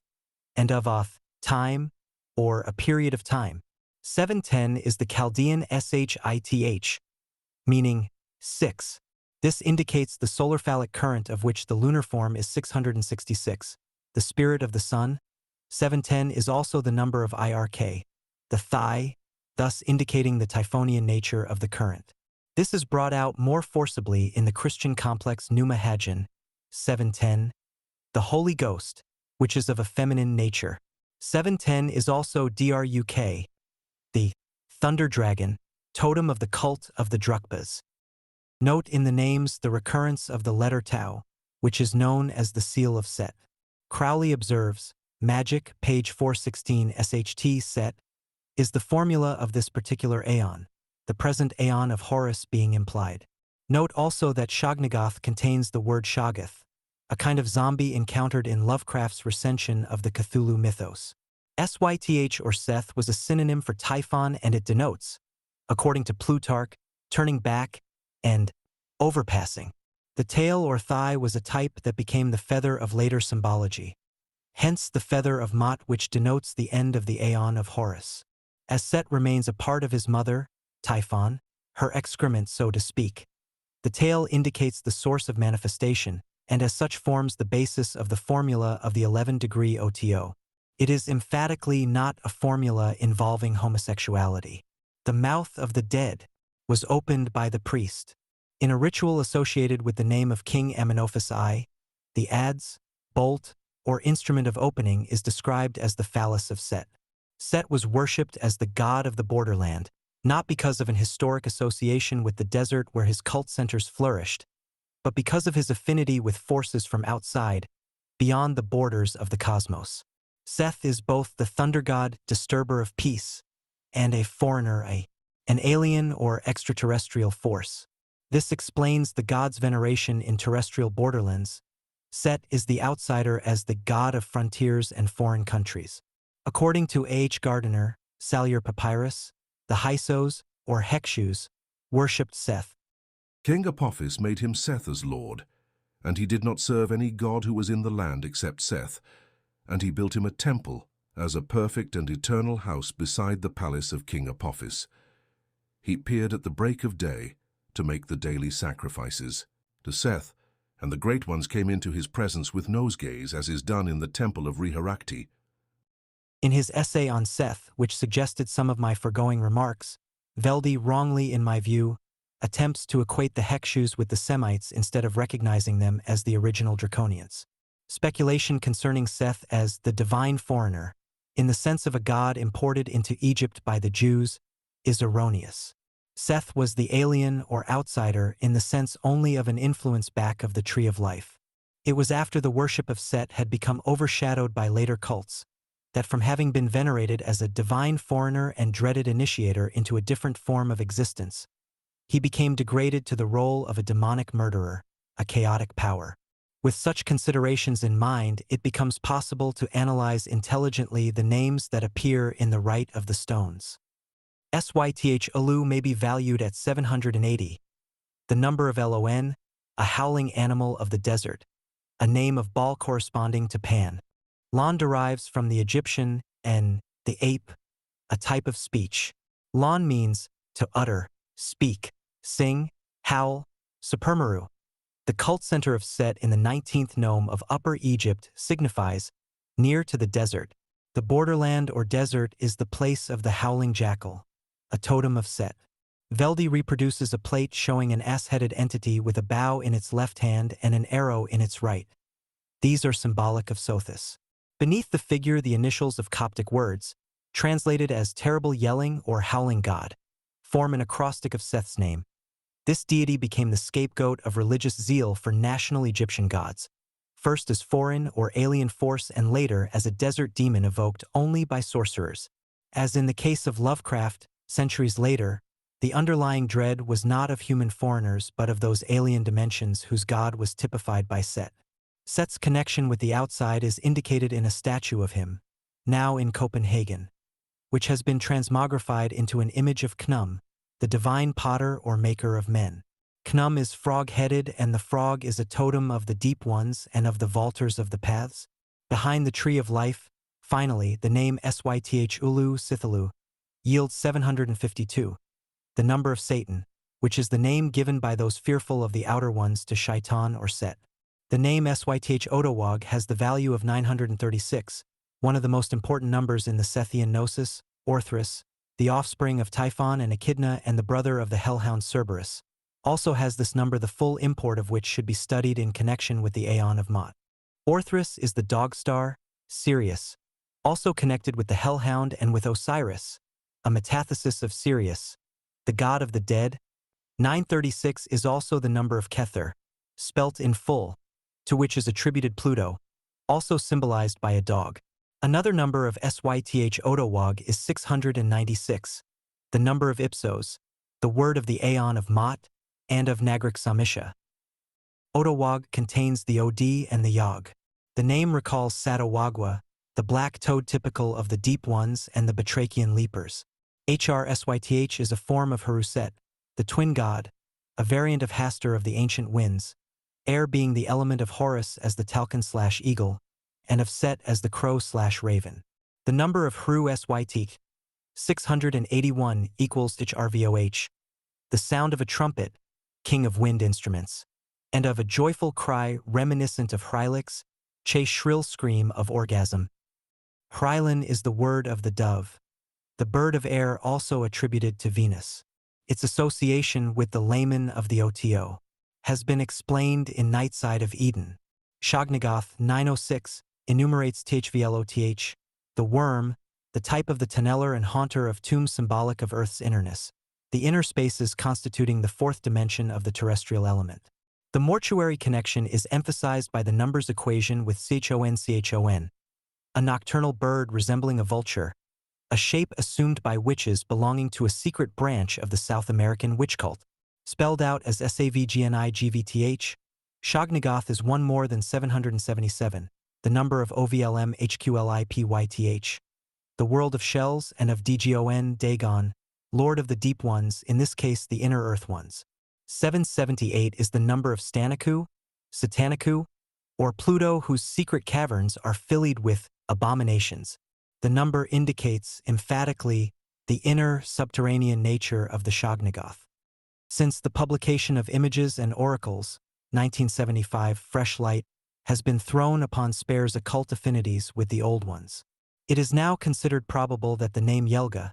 and of Oth, time, or a period of time. 710 is the Chaldean Shith, meaning 6. This indicates the solar phallic current of which the lunar form is 666. The spirit of the sun. 710 is also the number of IRK, the thigh, thus indicating the Typhonian nature of the current. This is brought out more forcibly in the Christian complex Pneuma Hagen, 710, the Holy Ghost, which is of a feminine nature. 710 is also Druk, the Thunder Dragon, totem of the cult of the Drukpas. Note in the names the recurrence of the letter Tau, which is known as the seal of Set. Crowley observes, Magic, page 416 SHT Set, is the formula of this particular aeon, the present aeon of Horus being implied. Note also that Shognagoth contains the word Shoggoth, a kind of zombie encountered in Lovecraft's recension of the Cthulhu mythos. Syth or Seth was a synonym for Typhon, and it denotes, according to Plutarch, turning back and overpassing. The tail or thigh was a type that became the feather of later symbology. Hence the feather of Mot, which denotes the end of the aeon of Horus. As Set remains a part of his mother, Typhon, her excrement so to speak. The tail indicates the source of manifestation, and as such forms the basis of the formula of the 11-degree OTO. It is emphatically not a formula involving homosexuality. The mouth of the dead was opened by the priest. In a ritual associated with the name of King Amenophis I, the adze, bolt, or instrument of opening is described as the phallus of Set. Set was worshipped as the god of the borderland, not because of an historic association with the desert where his cult centers flourished, but because of his affinity with forces from outside, beyond the borders of the cosmos. Seth is both the thunder god, disturber of peace, and a foreigner, an alien or extraterrestrial force. This explains the god's veneration in terrestrial borderlands. Set is the outsider as the god of frontiers and foreign countries. According to A.H. Gardiner, Salyer Papyrus, the Hysos, or Hekshus, worshipped Seth. King Apophis made him Seth as lord, and he did not serve any god who was in the land except Seth, and he built him a temple as a perfect and eternal house beside the palace of King Apophis. He appeared at the break of day to make the daily sacrifices to Seth, and the great ones came into his presence with nosegays, as is done in the temple of Reharakti. In his essay on Seth, which suggested some of my foregoing remarks, Velde, wrongly in my view, attempts to equate the Hekshus with the Semites instead of recognizing them as the original Draconians. Speculation concerning Seth as the divine foreigner, in the sense of a god imported into Egypt by the Jews, is erroneous. Seth was the alien or outsider in the sense only of an influence back of the Tree of Life. It was after the worship of Set had become overshadowed by later cults that from having been venerated as a divine foreigner and dreaded initiator into a different form of existence, he became degraded to the role of a demonic murderer, a chaotic power. With such considerations in mind, it becomes possible to analyze intelligently the names that appear in the Rite of the Stones. Syth Ulu may be valued at 780. The number of Lon, a howling animal of the desert, a name of Baal corresponding to Pan. Lon derives from the Egyptian en, the ape, a type of speech. Lon means to utter, speak, sing, howl, supermeru. The cult center of Set in the 19th nome of Upper Egypt signifies near to the desert. The borderland or desert is the place of the howling jackal, a totem of Set. Veldi reproduces a plate showing an ass-headed entity with a bow in its left hand and an arrow in its right. These are symbolic of Sothis. Beneath the figure, the initials of Coptic words, translated as terrible yelling or howling god, form an acrostic of Seth's name. This deity became the scapegoat of religious zeal for national Egyptian gods, first as foreign or alien force and later as a desert demon evoked only by sorcerers. As in the case of Lovecraft, centuries later, the underlying dread was not of human foreigners but of those alien dimensions whose god was typified by Set. Set's connection with the outside is indicated in a statue of him, now in Copenhagen, which has been transmogrified into an image of Knum, the divine potter or maker of men. Knum is frog-headed and the frog is a totem of the deep ones and of the vaulters of the paths. Behind the tree of life, finally, the name Syth Ulu Sithalu yields 752, the number of Satan, which is the name given by those fearful of the outer ones to Shaitan or Set. The name Syth Odawag has the value of 936, one of the most important numbers in the Sethian Gnosis, Orthris, the offspring of Typhon and Echidna and the brother of the hellhound Cerberus, also has this number, the full import of which should be studied in connection with the Aeon of Mot. Orthris is the dog star, Sirius, also connected with the hellhound and with Osiris, a metathesis of Sirius, the god of the dead. 936 is also the number of Kether, spelt in full, to which is attributed Pluto, also symbolized by a dog. Another number of Syth Odawag is 696, the number of Ipsos, the word of the Aeon of Mot, and of Nagrik Samisha. Odawag contains the Od and the Yog. The name recalls Satawagwa, the black toad typical of the deep ones and the Batrachian leapers. Syth is a form of Haruset, the twin god, a variant of Hastur of the ancient winds, air being the element of Horus as the Talcon/eagle, and of Set as the crow/raven. The number of Hru Syth, 681, equals HRVOH, the sound of a trumpet, king of wind instruments, and of a joyful cry reminiscent of Hrilix, chase shrill scream of orgasm. Hrilin is the word of the dove, the bird of air also attributed to Venus. Its association with the Laman of the OTO has been explained in Night Side of Eden. Shognagoth 906 enumerates Thvloth, the worm, the type of the tunneler and haunter of tombs symbolic of Earth's innerness, the inner spaces constituting the fourth dimension of the terrestrial element. The mortuary connection is emphasized by the numbers equation with Chon, a nocturnal bird resembling a vulture, a shape assumed by witches belonging to a secret branch of the South American witch cult. Spelled out as SAVGNIGVTH, Shognagoth is one more than 777, the number of OVLM HQLIPYTH, the world of shells and of DGON, Dagon, Lord of the Deep Ones, in this case the Inner Earth Ones. 778 is the number of Stanaku, Satanaku, or Pluto, whose secret caverns are filled with abominations. The number indicates emphatically the inner subterranean nature of the Shognagoth. Since the publication of Images and Oracles, 1975, fresh light has been thrown upon Spare's occult affinities with the old ones. It is now considered probable that the name Yelga,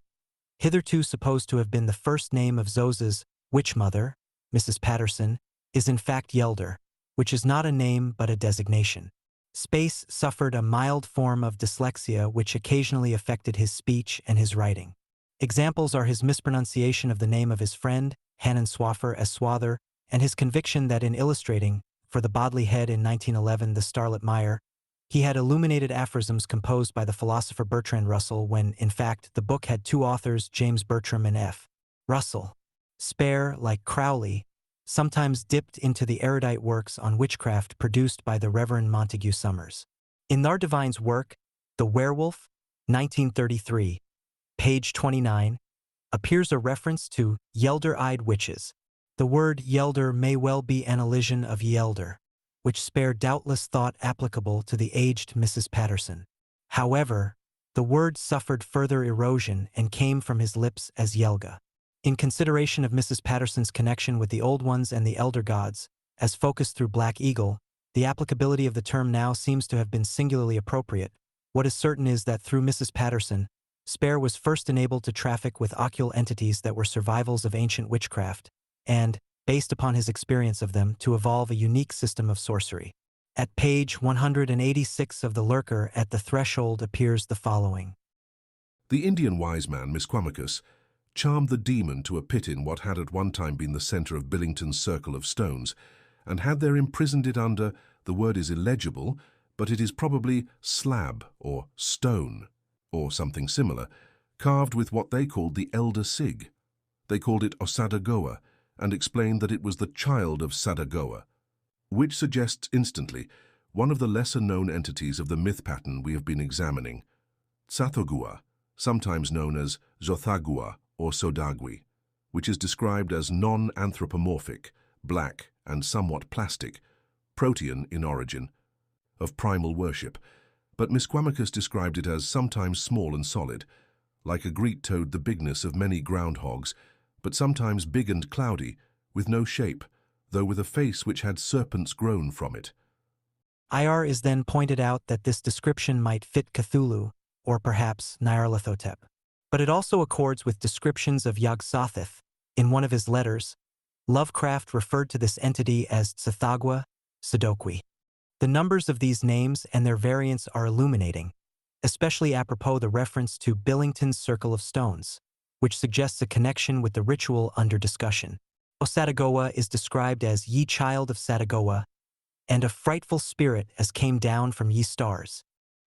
hitherto supposed to have been the first name of Zosa's witch mother, Mrs. Patterson, is in fact Yelder, which is not a name but a designation. Space suffered a mild form of dyslexia which occasionally affected his speech and his writing. Examples are his mispronunciation of the name of his friend, Hanan Swaffer, as Swather, and his conviction that in illustrating for the Bodley Head in 1911, The Starlit Mire, he had illuminated aphorisms composed by the philosopher Bertrand Russell when, in fact, the book had two authors, James Bertram and F. Russell. Spare, like Crowley, sometimes dipped into the erudite works on witchcraft produced by the Reverend Montague Summers. In Nardivine's work, The Werewolf, 1933, page 29, appears a reference to Yelder-eyed witches. The word Yelder may well be an elision of Yelder, which Spare doubtless thought applicable to the aged Mrs. Patterson. However, the word suffered further erosion and came from his lips as Yelga. In consideration of Mrs. Patterson's connection with the Old Ones and the Elder Gods, as focused through Black Eagle, the applicability of the term now seems to have been singularly appropriate. What is certain is that through Mrs. Patterson, Spare was first enabled to traffic with occult entities that were survivals of ancient witchcraft, and, based upon his experience of them, to evolve a unique system of sorcery. At page 186 of The Lurker at the Threshold appears the following. The Indian wise man, Misquamicus, charmed the demon to a pit in what had at one time been the centre of Billington's circle of stones, and had there imprisoned it under, the word is illegible, but it is probably slab or stone, or something similar, carved with what they called the Elder Sig. They called it Osadagoa, and explained that it was the child of Sadagoa, which suggests instantly one of the lesser-known entities of the myth pattern we have been examining, Tsathoggua, sometimes known as Zothagua or Sodagui, which is described as non-anthropomorphic, black and somewhat plastic, protean in origin, of primal worship, but Misquamicus described it as sometimes small and solid, like a great toad the bigness of many groundhogs, but sometimes big and cloudy, with no shape, though with a face which had serpents grown from it. IR is then pointed out that this description might fit Cthulhu, or perhaps Nyarlathotep. But it also accords with descriptions of Yog-Sothoth. In one of his letters, Lovecraft referred to this entity as Tsathoggua, Sodokwi. The numbers of these names and their variants are illuminating, especially apropos the reference to Billington's Circle of Stones, which suggests a connection with the ritual under discussion. Osadagoa is described as ye child of Sadagoa, and a frightful spirit as came down from ye stars.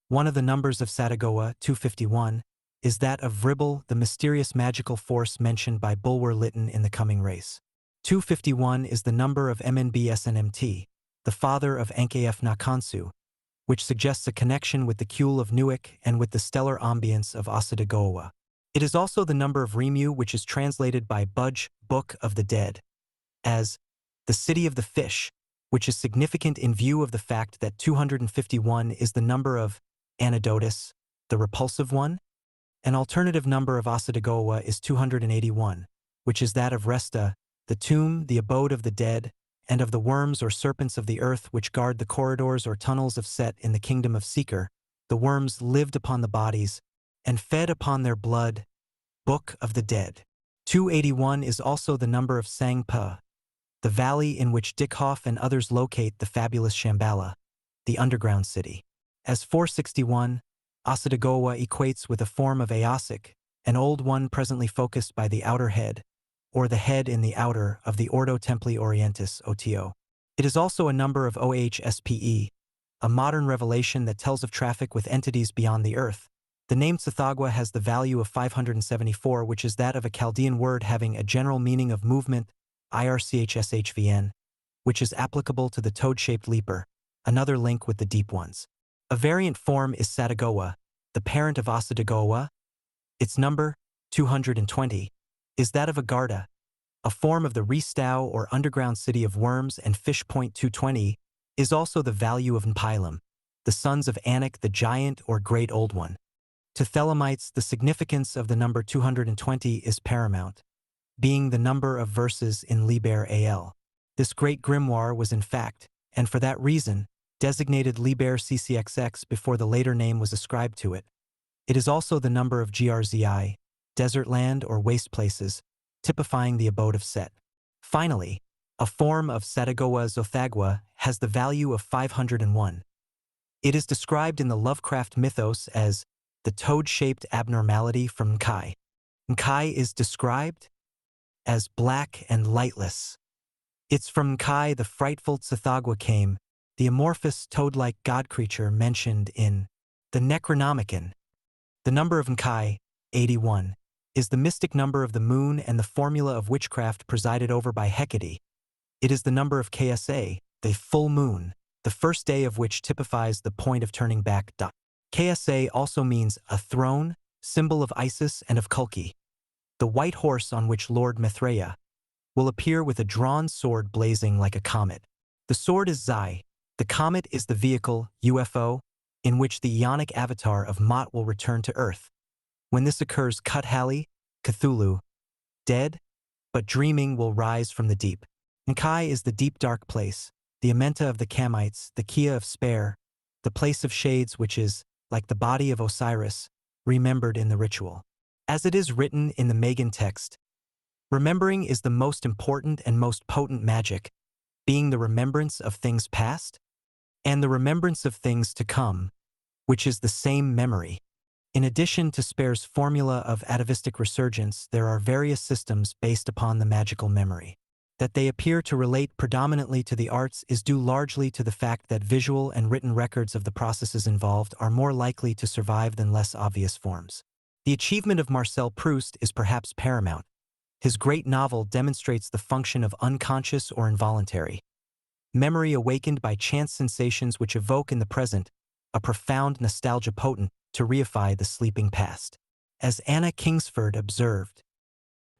One of the numbers of Sadagoa, 251, is that of Vribble, the mysterious magical force mentioned by Bulwer Lytton in The Coming Race. 251 is the number of MNBSNMT, the father of Ankh Nakansu, which suggests a connection with the Kuil of Newick and with the stellar ambience of Osadagoa. It is also the number of Rimu, which is translated by Budge, Book of the Dead, as the City of the Fish, which is significant in view of the fact that 251 is the number of Anadotus, the repulsive one. An alternative number of Osadagoa is 281, which is that of Resta, the tomb, the abode of the dead, and of the worms or serpents of the earth which guard the corridors or tunnels of Set in the kingdom of Seeker. The worms lived upon the bodies and fed upon their blood. Book of the Dead. 281 is also the number of Sangpa, the valley in which Dickhoff and others locate the fabulous Shambhala, the underground city. As 461, Osadagoa equates with a form of Aosic, an old one presently focused by the outer head, or the head in the outer of the Ordo Templi Orientis OTO. It is also a number of OHSPE, a modern revelation that tells of traffic with entities beyond the earth. The name Tsathoggua has the value of 574, which is that of a Chaldean word having a general meaning of movement, IRCHSHVN, which is applicable to the toad-shaped leaper, another link with the deep ones. A variant form is Sadagoa, the parent of Osadagoa. Its number, 220, is that of Agartha, a form of the Restau or underground city of worms, and fish. 220 is also the value of Mpilum, the sons of Anak the giant or great old one. To Thelemites, the significance of the number 220 is paramount, being the number of verses in Liber Al. This great grimoire was in fact, and for that reason, designated Liber CCXX before the later name was ascribed to it. It is also the number of GRZI, desert land or waste places, typifying the abode of Set. Finally, a form of Sadagoa Zothagua has the value of 501. It is described in the Lovecraft mythos as the toad-shaped abnormality from Nkai. Nkai is described as black and lightless, It's from Nkai the frightful Tsathoggua came, the amorphous toad-like god creature mentioned in the Necronomicon. The number of Nkai, 81, is the mystic number of the moon and the formula of witchcraft presided over by Hecate. It is the number of KSA, the full moon, the first day of which typifies the point of turning back. KSA also means a throne, symbol of Isis and of Kulki. The white horse on which Lord Mithraea will appear with a drawn sword blazing like a comet. The sword is Zai. The comet is the vehicle, UFO, in which the Ionic avatar of Mot will return to Earth. When this occurs, Cuthali, Cthulhu, dead, but dreaming, will rise from the deep. Nkai is the deep dark place, the Amenta of the Kamites, the Kia of Spare, the place of shades which is, like the body of Osiris, remembered in the ritual. As it is written in the Magan text, remembering is the most important and most potent magic, being the remembrance of things past, and the remembrance of things to come, which is the same memory. In addition to Spare's formula of atavistic resurgence, there are various systems based upon the magical memory. That they appear to relate predominantly to the arts is due largely to the fact that visual and written records of the processes involved are more likely to survive than less obvious forms. The achievement of Marcel Proust is perhaps paramount. His great novel demonstrates the function of unconscious or involuntary memory awakened by chance sensations which evoke in the present a profound nostalgia potent to reify the sleeping past. As Anna Kingsford observed,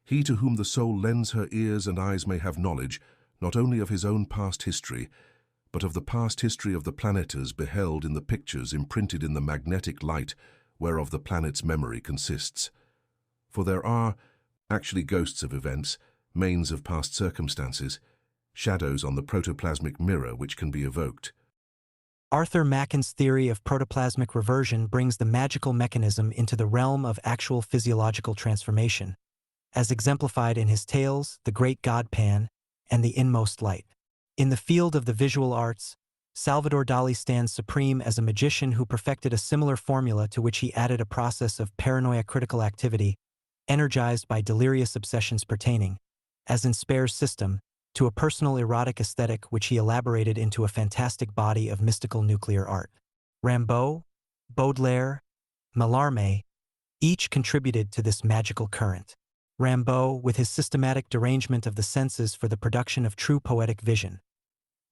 He to whom the soul lends her ears and eyes may have knowledge, not only of his own past history, but of the past history of the planetas beheld in the pictures imprinted in the magnetic light whereof the planet's memory consists. For there are actually ghosts of events, mains of past circumstances, shadows on the protoplasmic mirror which can be evoked. Arthur Machen's theory of protoplasmic reversion brings the magical mechanism into the realm of actual physiological transformation, as exemplified in his tales, The Great God Pan, and The Inmost Light. In the field of the visual arts, Salvador Dali stands supreme as a magician who perfected a similar formula to which he added a process of paranoia critical activity, energized by delirious obsessions pertaining, as in Spare's system, to a personal erotic aesthetic which he elaborated into a fantastic body of mystical nuclear art. Rimbaud, Baudelaire, Mallarmé, each contributed to this magical current. Rimbaud, with his systematic derangement of the senses for the production of true poetic vision.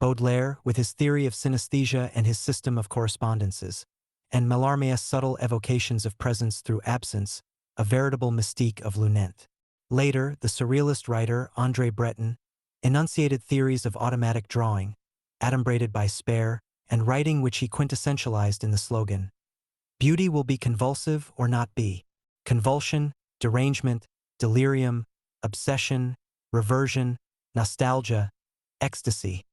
Baudelaire, with his theory of synesthesia and his system of correspondences. And Mallarmé's subtle evocations of presence through absence, a veritable mystique of Lunent. Later, the surrealist writer André Breton enunciated theories of automatic drawing, adumbrated by Spare, and writing which he quintessentialized in the slogan, "Beauty will be convulsive or not be. Convulsion, derangement, delirium, obsession, reversion, nostalgia, ecstasy."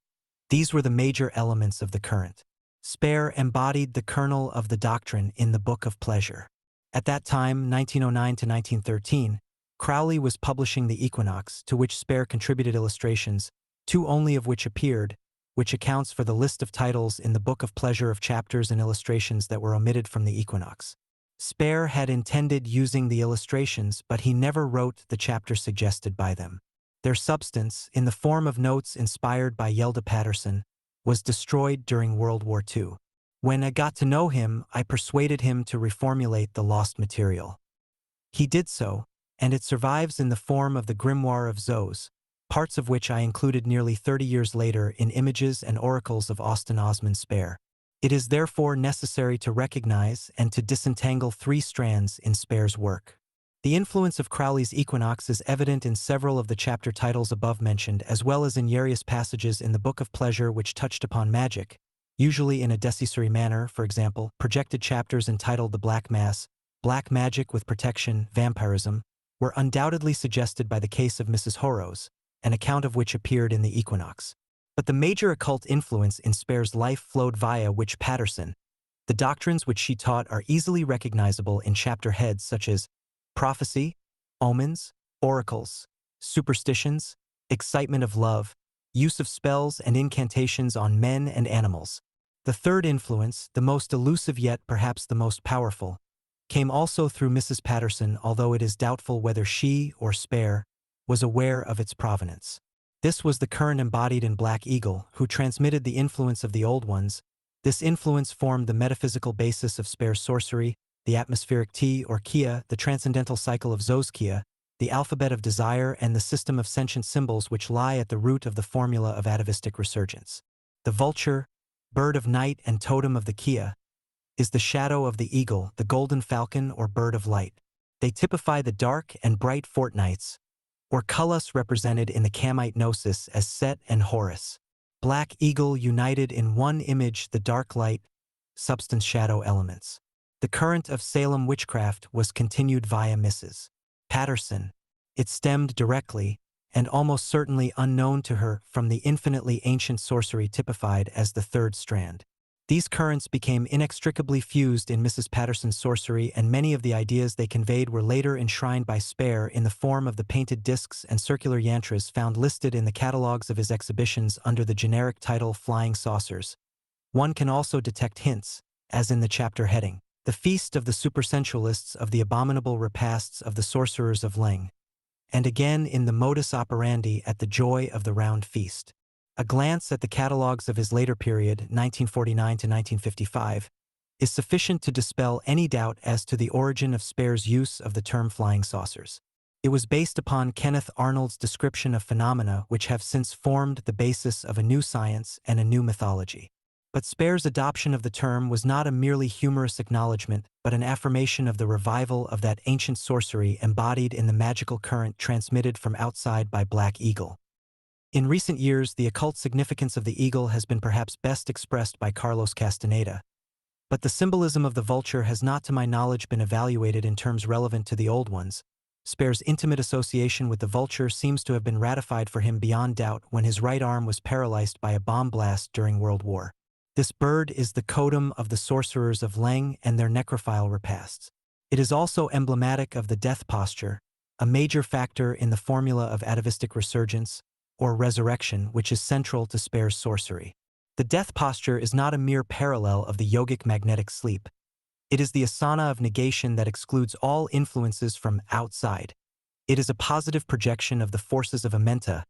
These were the major elements of the current. Spare embodied the kernel of the doctrine in the Book of Pleasure. At that time, 1909 to 1913, Crowley was publishing The Equinox, to which Spare contributed illustrations, two only of which appeared, which accounts for the list of titles in the Book of Pleasure of chapters and illustrations that were omitted from The Equinox. Spare had intended using the illustrations, but he never wrote the chapter suggested by them. Their substance, in the form of notes inspired by Yelda Patterson, was destroyed during World War II. When I got to know him, I persuaded him to reformulate the lost material. He did so, and it survives in the form of the Grimoire of Zos, parts of which I included nearly 30 years later in Images and Oracles of Austin Osman Spare. It is therefore necessary to recognize and to disentangle three strands in Spare's work. The influence of Crowley's Equinox is evident in several of the chapter titles above mentioned, as well as in various passages in the Book of Pleasure which touched upon magic, usually in a decissory manner. For example, projected chapters entitled The Black Mass, Black Magic with Protection, Vampirism, were undoubtedly suggested by the case of Mrs. Horrocks, an account of which appeared in the Equinox. But the major occult influence in Spare's life flowed via Witch Patterson. The doctrines which she taught are easily recognizable in chapter heads such as prophecy, omens, oracles, superstitions, excitement of love, use of spells and incantations on men and animals. The third influence, the most elusive yet perhaps the most powerful, came also through Mrs. Patterson, although it is doubtful whether she or Spare was aware of its provenance. This was the current embodied in Black Eagle, who transmitted the influence of the Old Ones. This influence formed the metaphysical basis of Spare's sorcery, the atmospheric tea or Kia, the transcendental cycle of Zoskia, the alphabet of desire, and the system of sentient symbols which lie at the root of the formula of atavistic resurgence. The vulture, bird of night and totem of the Kia, is the shadow of the eagle, the golden falcon or bird of light. They typify the dark and bright fortnights, or Cullis represented in the Kamite Gnosis as Set and Horus. Black Eagle united in one image the dark light, substance shadow elements. The current of Salem witchcraft was continued via Mrs. Patterson. It stemmed directly, and almost certainly unknown to her, from the infinitely ancient sorcery typified as the third strand. These currents became inextricably fused in Mrs. Patterson's sorcery, and many of the ideas they conveyed were later enshrined by Spare in the form of the painted discs and circular yantras found listed in the catalogues of his exhibitions under the generic title Flying Saucers. One can also detect hints, as in the chapter heading, The Feast of the Supersensualists of the Abominable Repasts of the Sorcerers of Leng, and again in the modus operandi at the Joy of the Round Feast. A glance at the catalogues of his later period, 1949 to 1955, is sufficient to dispel any doubt as to the origin of Spare's use of the term flying saucers. It was based upon Kenneth Arnold's description of phenomena which have since formed the basis of a new science and a new mythology. But Spare's adoption of the term was not a merely humorous acknowledgement, but an affirmation of the revival of that ancient sorcery embodied in the magical current transmitted from outside by Black Eagle. In recent years, the occult significance of the eagle has been perhaps best expressed by Carlos Castaneda. But the symbolism of the vulture has not, to my knowledge, been evaluated in terms relevant to the old ones. Spare's intimate association with the vulture seems to have been ratified for him beyond doubt when his right arm was paralyzed by a bomb blast during World War. This bird is the totem of the sorcerers of Leng and their necrophile repasts. It is also emblematic of the death posture, a major factor in the formula of atavistic resurgence, or resurrection, which is central to Spare's sorcery. The death posture is not a mere parallel of the yogic magnetic sleep. It is the asana of negation that excludes all influences from outside. It is a positive projection of the forces of Amenta,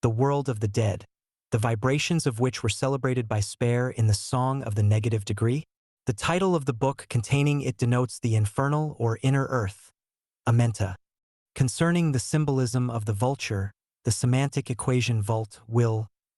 the world of the dead, the vibrations of which were celebrated by Spare in the Song of the Negative Degree. The title of the book containing it denotes the infernal or inner earth, Amenta. Concerning the symbolism of the vulture, the semantic equation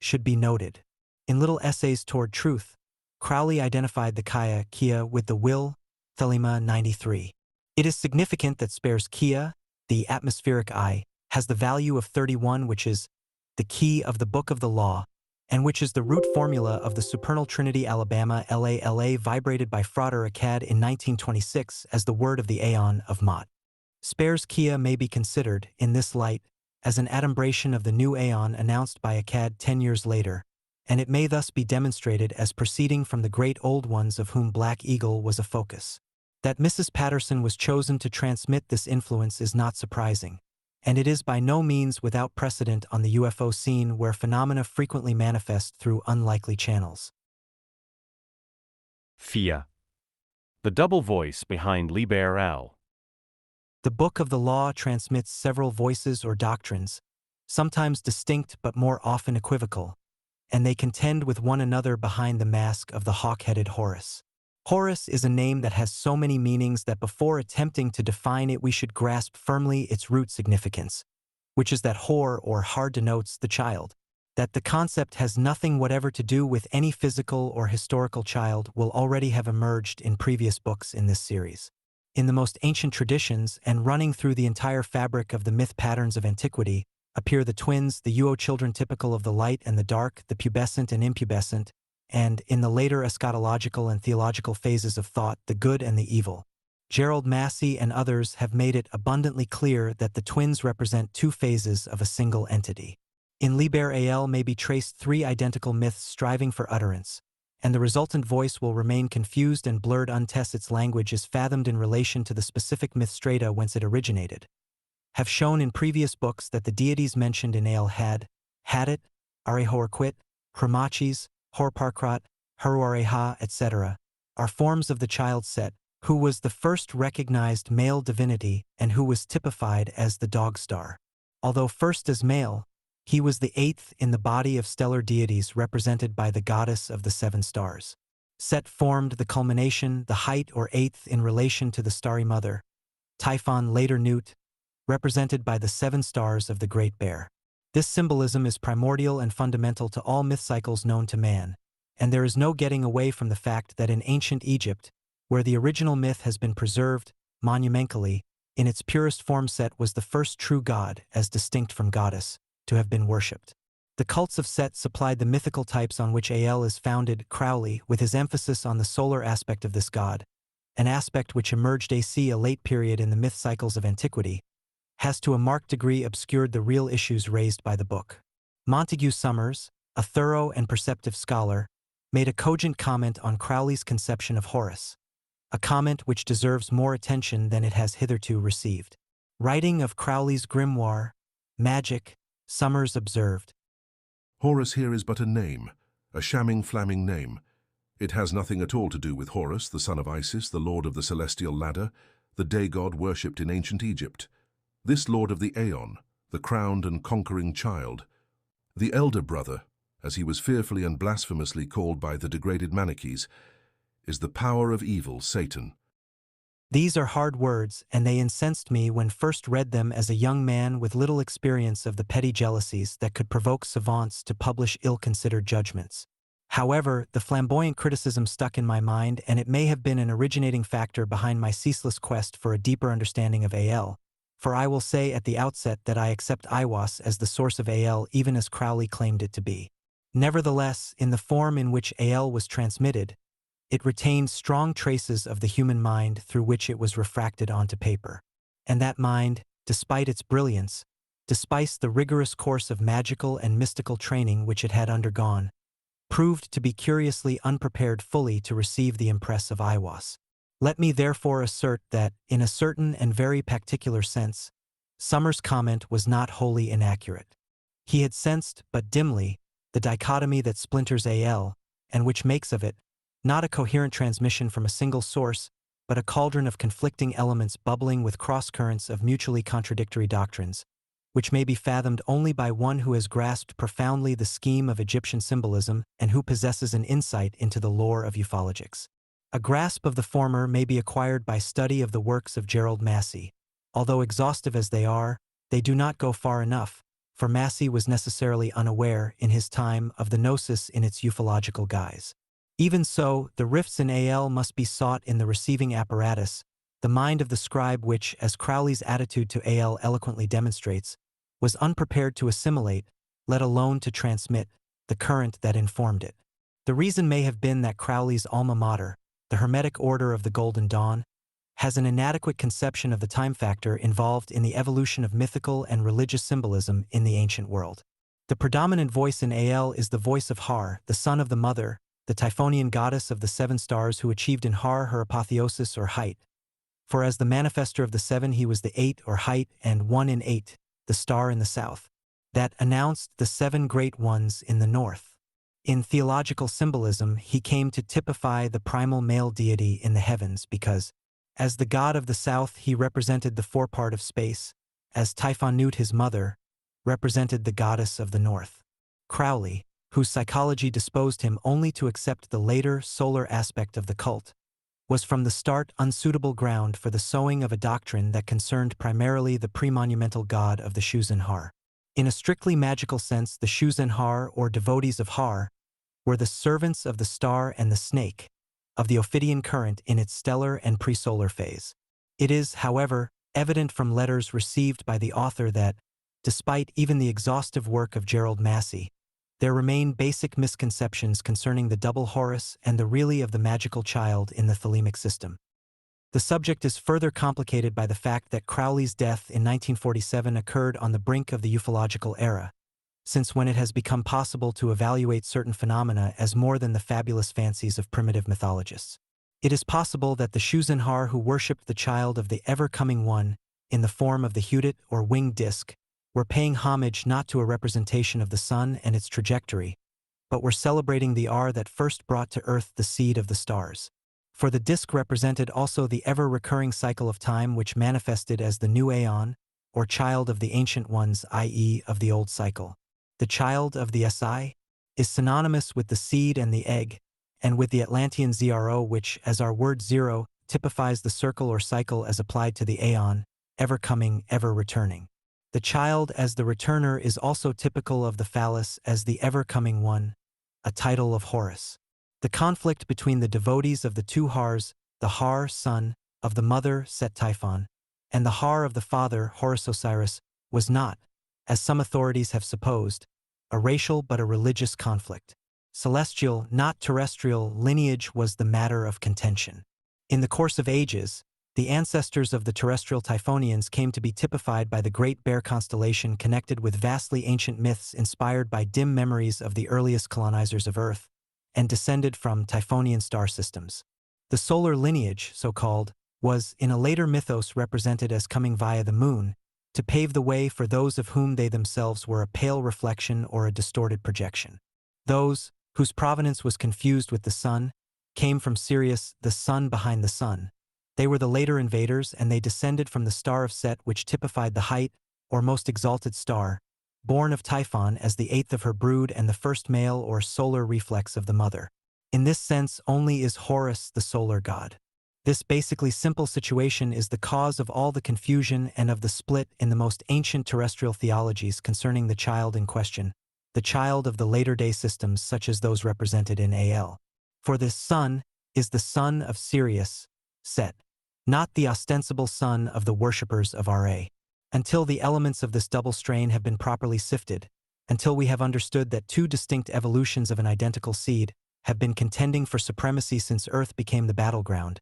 should be noted. In Little Essays Toward Truth, Crowley identified the Kia with the will, Thelema 93. It is significant that Spare's Kia, the atmospheric eye, has the value of 31, which is the key of the Book of the Law, and which is the root formula of the Supernal Trinity Alabama LALA vibrated by Frater Akkad in 1926 as the word of the Aeon of Mot. Spare's Kia may be considered, in this light, as an adumbration of the new Aeon announced by Akkad 10 years later, and it may thus be demonstrated as proceeding from the great old ones of whom Black Eagle was a focus. That Mrs. Patterson was chosen to transmit this influence is not surprising, and it is by no means without precedent on the UFO scene where phenomena frequently manifest through unlikely channels. Fia. The double voice behind Liber Al. The Book of the Law transmits several voices or doctrines, sometimes distinct but more often equivocal, and they contend with one another behind the mask of the hawk-headed Horus. Horus is a name that has so many meanings that before attempting to define it we should grasp firmly its root significance, which is that Hor or Har denotes the child. That the concept has nothing whatever to do with any physical or historical child will already have emerged in previous books in this series. In the most ancient traditions, and running through the entire fabric of the myth patterns of antiquity, appear the twins, the Uo children typical of the light and the dark, the pubescent and impubescent, and, in the later eschatological and theological phases of thought, the good and the evil. Gerald Massey and others have made it abundantly clear that the twins represent two phases of a single entity. In Liber Al may be traced three identical myths striving for utterance, and the resultant voice will remain confused and blurred unless its language is fathomed in relation to the specific myth strata whence it originated. Have shown in previous books that the deities mentioned in Al had it, Arehorquit, Hermachis, Horparkrat, Haruareha, etc., are forms of the child Set, who was the first recognized male divinity and who was typified as the dog star. Although first as male, He was the eighth in the body of stellar deities represented by the goddess of the seven stars. Set formed the culmination, the height or eighth in relation to the starry mother. Typhon, later Nut, represented by the seven stars of the Great Bear. This symbolism is primordial and fundamental to all myth cycles known to man, and there is no getting away from the fact that in ancient Egypt, where the original myth has been preserved, monumentally, in its purest form, Set was the first true god, as distinct from goddess, to have been worshipped. The cults of Set supplied the mythical types on which Al is founded. Crowley, with his emphasis on the solar aspect of this god, an aspect which emerged a late period in the myth cycles of antiquity, has to a marked degree obscured the real issues raised by the book. Montague Summers, a thorough and perceptive scholar, made a cogent comment on Crowley's conception of Horus, a comment which deserves more attention than it has hitherto received. Writing of Crowley's grimoire, Magic, Summers observed, Horus here is but a name, a shamming, flamming name. It has nothing at all to do with Horus, the son of Isis, the lord of the celestial ladder, the day god worshipped in ancient Egypt. This lord of the Aeon, the crowned and conquering child, the elder brother, as he was fearfully and blasphemously called by the degraded Manichees, is the power of evil, Satan. These are hard words, and they incensed me when first read them as a young man with little experience of the petty jealousies that could provoke savants to publish ill-considered judgments. However, the flamboyant criticism stuck in my mind, and it may have been an originating factor behind my ceaseless quest for a deeper understanding of Al. For I will say at the outset that I accept Aiwass as the source of Al even as Crowley claimed it to be. Nevertheless, in the form in which Al was transmitted, it retained strong traces of the human mind through which it was refracted onto paper. And that mind, despite its brilliance, despite the rigorous course of magical and mystical training which it had undergone, proved to be curiously unprepared fully to receive the impress of Aiwass. Let me therefore assert that, in a certain and very particular sense, Summers' comment was not wholly inaccurate. He had sensed, but dimly, the dichotomy that splinters Al, and which makes of it, not a coherent transmission from a single source, but a cauldron of conflicting elements bubbling with cross-currents of mutually contradictory doctrines, which may be fathomed only by one who has grasped profoundly the scheme of Egyptian symbolism and who possesses an insight into the lore of ufologics. A grasp of the former may be acquired by study of the works of Gerald Massey. Although exhaustive as they are, they do not go far enough, for Massey was necessarily unaware, in his time, of the gnosis in its ufological guise. Even so, the rifts in Al must be sought in the receiving apparatus, the mind of the scribe which, as Crowley's attitude to Al eloquently demonstrates, was unprepared to assimilate, let alone to transmit, the current that informed it. The reason may have been that Crowley's alma mater, the Hermetic Order of the Golden Dawn, has an inadequate conception of the time factor involved in the evolution of mythical and religious symbolism in the ancient world. The predominant voice in Al is the voice of Har, the son of the mother, the Typhonian goddess of the seven stars who achieved in Har her apotheosis or height. For as the manifester of the seven he was the eight or height and one in eight, the star in the south, that announced the seven great ones in the north. In theological symbolism, he came to typify the primal male deity in the heavens because, as the god of the south, he represented the forepart of space, as Typhonut, his mother, represented the goddess of the north. Crowley, whose psychology disposed him only to accept the later solar aspect of the cult, was from the start unsuitable ground for the sowing of a doctrine that concerned primarily the pre-monumental god of the Shuzen-Har. In a strictly magical sense, the Shuzen-Har, or devotees of Har, were the servants of the star and the snake, of the Ophidian current in its stellar and pre-solar phase. It is, however, evident from letters received by the author that, despite even the exhaustive work of Gerald Massey, there remain basic misconceptions concerning the double Horus and the really of the magical child in the thelemic system. The subject is further complicated by the fact that Crowley's death in 1947 occurred on the brink of the ufological era, since when it has become possible to evaluate certain phenomena as more than the fabulous fancies of primitive mythologists. It is possible that the Shuzen-Har who worshipped the child of the ever-coming one, in the form of the Hudit or winged disk, were paying homage not to a representation of the sun and its trajectory, but were celebrating the hour that first brought to earth the seed of the stars. For the disk represented also the ever-recurring cycle of time which manifested as the new Aeon, or child of the ancient ones, i.e. of the old cycle. the child of the Si, is synonymous with the seed and the egg, and with the Atlantean ZRO, which, as our word zero, typifies the circle or cycle as applied to the aeon, ever coming, ever returning. The child as the returner is also typical of the phallus as the ever-coming one, a title of Horus. The conflict between the devotees of the two Hars, the Har, son, of the mother, Set Typhon, and the Har of the father, Horus Osiris, was not, as some authorities have supposed, a racial but a religious conflict. Celestial, not terrestrial, lineage was the matter of contention. In the course of ages, the ancestors of the terrestrial Typhonians came to be typified by the Great Bear constellation connected with vastly ancient myths inspired by dim memories of the earliest colonizers of Earth, and descended from Typhonian star systems. The solar lineage, so-called, was in a later mythos represented as coming via the moon, to pave the way for those of whom they themselves were a pale reflection or a distorted projection. Those, whose provenance was confused with the sun, came from Sirius, the sun behind the sun. They were the later invaders, and they descended from the star of Set, which typified the height, or most exalted star, born of Typhon as the eighth of her brood and the first male or solar reflex of the mother. In this sense only is Horus the solar god. This basically simple situation is the cause of all the confusion and of the split in the most ancient terrestrial theologies concerning the child in question, the child of the later-day systems such as those represented in Al. For this son is the son of Sirius, Set, not the ostensible son of the worshippers of Ra. Until the elements of this double strain have been properly sifted, until we have understood that two distinct evolutions of an identical seed have been contending for supremacy since Earth became the battleground,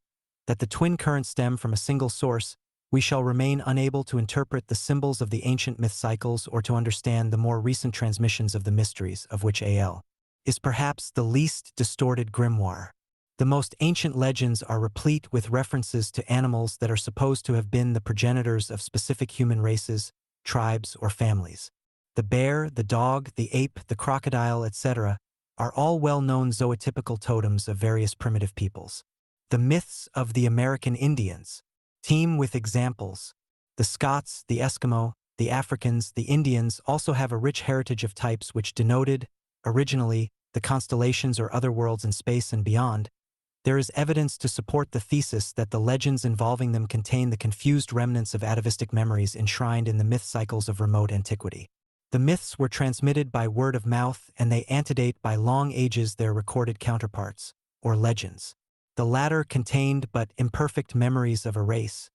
that the twin currents stem from a single source, we shall remain unable to interpret the symbols of the ancient myth cycles or to understand the more recent transmissions of the mysteries, of which Al is perhaps the least distorted grimoire. The most ancient legends are replete with references to animals that are supposed to have been the progenitors of specific human races, tribes, or families. The bear, the dog, the ape, the crocodile, etc., are all well-known zootypical totems of various primitive peoples. The myths of the American Indians teem with examples. The Scots, the Eskimo, the Africans, the Indians also have a rich heritage of types which denoted, originally, the constellations or other worlds in space and beyond. There is evidence to support the thesis that the legends involving them contain the confused remnants of atavistic memories enshrined in the myth cycles of remote antiquity. The myths were transmitted by word of mouth, and they antedate by long ages their recorded counterparts, or legends. The latter contained but imperfect memories of a race,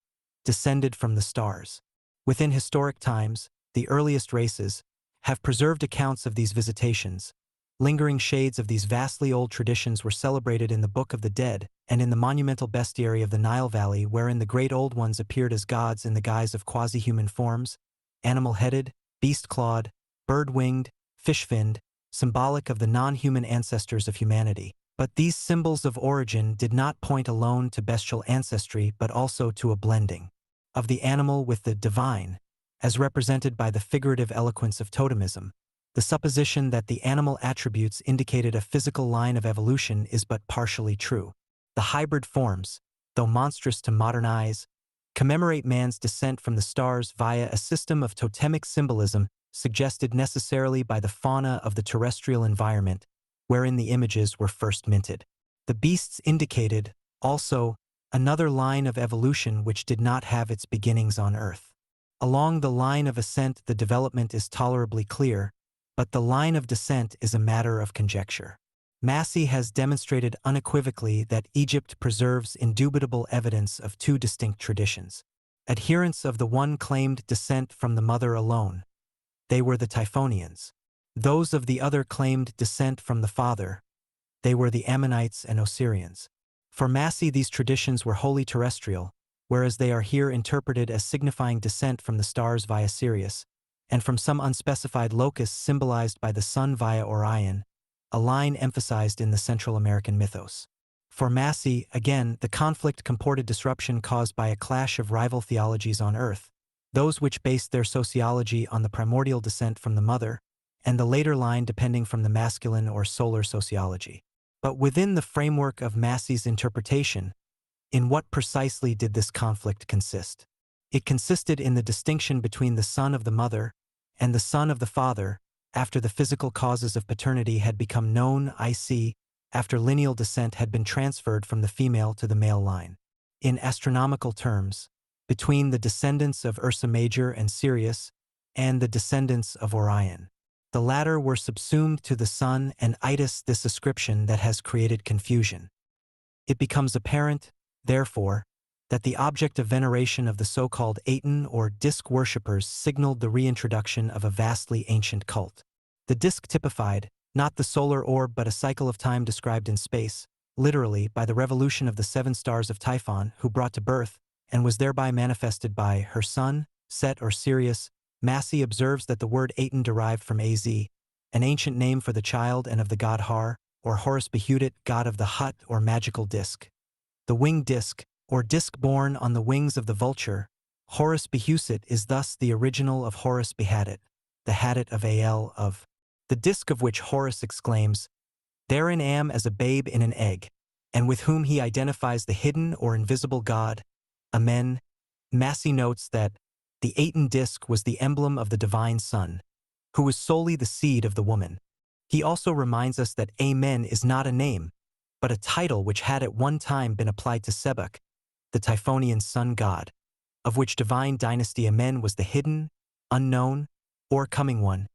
descended from the stars. Within historic times, the earliest races have preserved accounts of these visitations. Lingering shades of these vastly old traditions were celebrated in the Book of the Dead and in the monumental bestiary of the Nile Valley, wherein the great old ones appeared as gods in the guise of quasi-human forms, animal-headed, beast-clawed, bird-winged, fish-finned, symbolic of the non-human ancestors of humanity. But these symbols of origin did not point alone to bestial ancestry but also to a blending of the animal with the divine, as represented by the figurative eloquence of totemism. The supposition that the animal attributes indicated a physical line of evolution is but partially true. The hybrid forms, though monstrous to modern eyes, commemorate man's descent from the stars via a system of totemic symbolism suggested necessarily by the fauna of the terrestrial environment wherein the images were first minted. The beasts indicated, also, another line of evolution which did not have its beginnings on Earth. Along the line of ascent the development is tolerably clear, but the line of descent is a matter of conjecture. Massey has demonstrated unequivocally that Egypt preserves indubitable evidence of two distinct traditions. Adherents of the one claimed descent from the mother alone. They were the Typhonians. Those of the other claimed descent from the father. They were the Ammonites and Osirians. For Massey these traditions were wholly terrestrial, whereas they are here interpreted as signifying descent from the stars via Sirius, and from some unspecified locus symbolized by the sun via Orion, a line emphasized in the Central American mythos. For Massey, again, the conflict comported disruption caused by a clash of rival theologies on Earth, those which based their sociology on the primordial descent from the mother, and the later line depending from the masculine or solar sociology. But within the framework of Massey's interpretation, in what precisely did this conflict consist? It consisted in the distinction between the son of the mother and the son of the father, after the physical causes of paternity had become known, i.c., after lineal descent had been transferred from the female to the male line. In astronomical terms, between the descendants of Ursa Major and Sirius and the descendants of Orion. The latter were subsumed to the Sun, and itis this ascription that has created confusion. It becomes apparent, therefore, that the object of veneration of the so-called Aten or disk worshippers signaled the reintroduction of a vastly ancient cult. The disk typified, not the solar orb but a cycle of time described in space, literally by the revolution of the 7 stars of Typhon, who brought to birth, and was thereby manifested by her son, Set or Sirius. Massey observes that the word Aten derived from Az, an ancient name for the child and of the god Har, or Horus Behudit, god of the hut or magical disk. The winged disk, or disk borne on the wings of the vulture, Horus Behusit, is thus the original of Horus Behadit, the hadit of Al of, the disk of which Horus exclaims, "Therein am as a babe in an egg," and with whom he identifies the hidden or invisible god. Amen. Massey notes that the Aten disk was the emblem of the divine son, who was solely the seed of the woman. He also reminds us that Amen is not a name, but a title which had at one time been applied to Sebek, the Typhonian sun god, of which divine dynasty Amen was the hidden, unknown, or coming one.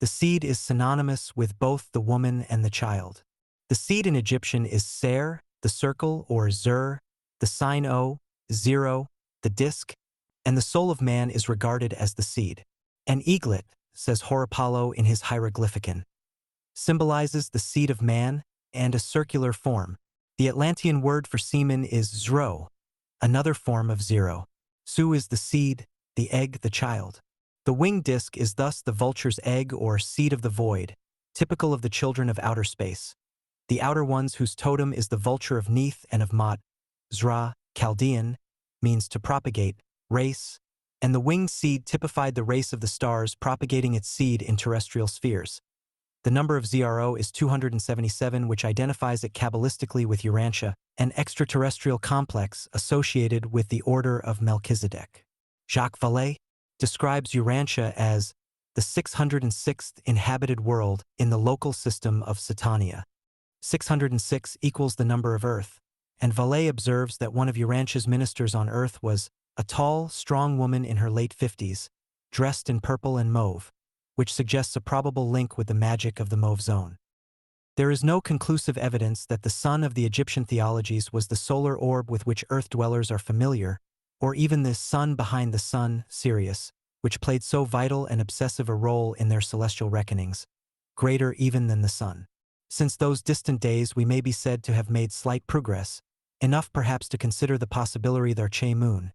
The seed is synonymous with both the woman and the child. The seed in Egyptian is Ser, the circle, or Zur, the sign O, 0, the disk, and the soul of man is regarded as the seed. An eaglet, says Horapollo in his Hieroglyphicon, symbolizes the seed of man and a circular form. The Atlantean word for semen is Zro, another form of 0. Su is the seed, the egg, the child. The winged disk is thus the vulture's egg or seed of the void, typical of the children of outer space. The outer ones whose totem is the vulture of Neith and of Mot, Zra, Chaldean, means to propagate, race, and the winged seed typified the race of the stars propagating its seed in terrestrial spheres. The number of Zro is 277, which identifies it Kabbalistically with Urantia, an extraterrestrial complex associated with the order of Melchizedek. Jacques Vallée describes Urantia as the 606th inhabited world in the local system of Satania. 606 equals the number of Earth, and Vallée observes that one of Urantia's ministers on Earth was a tall, strong woman in her late 50s, dressed in purple and mauve, which suggests a probable link with the magic of the mauve zone. There is no conclusive evidence that the sun of the Egyptian theologies was the solar orb with which Earth dwellers are familiar, or even the sun behind the sun, Sirius, which played so vital and obsessive a role in their celestial reckonings, greater even than the sun. Since those distant days we may be said to have made slight progress, enough perhaps to consider the possibility their Che moon,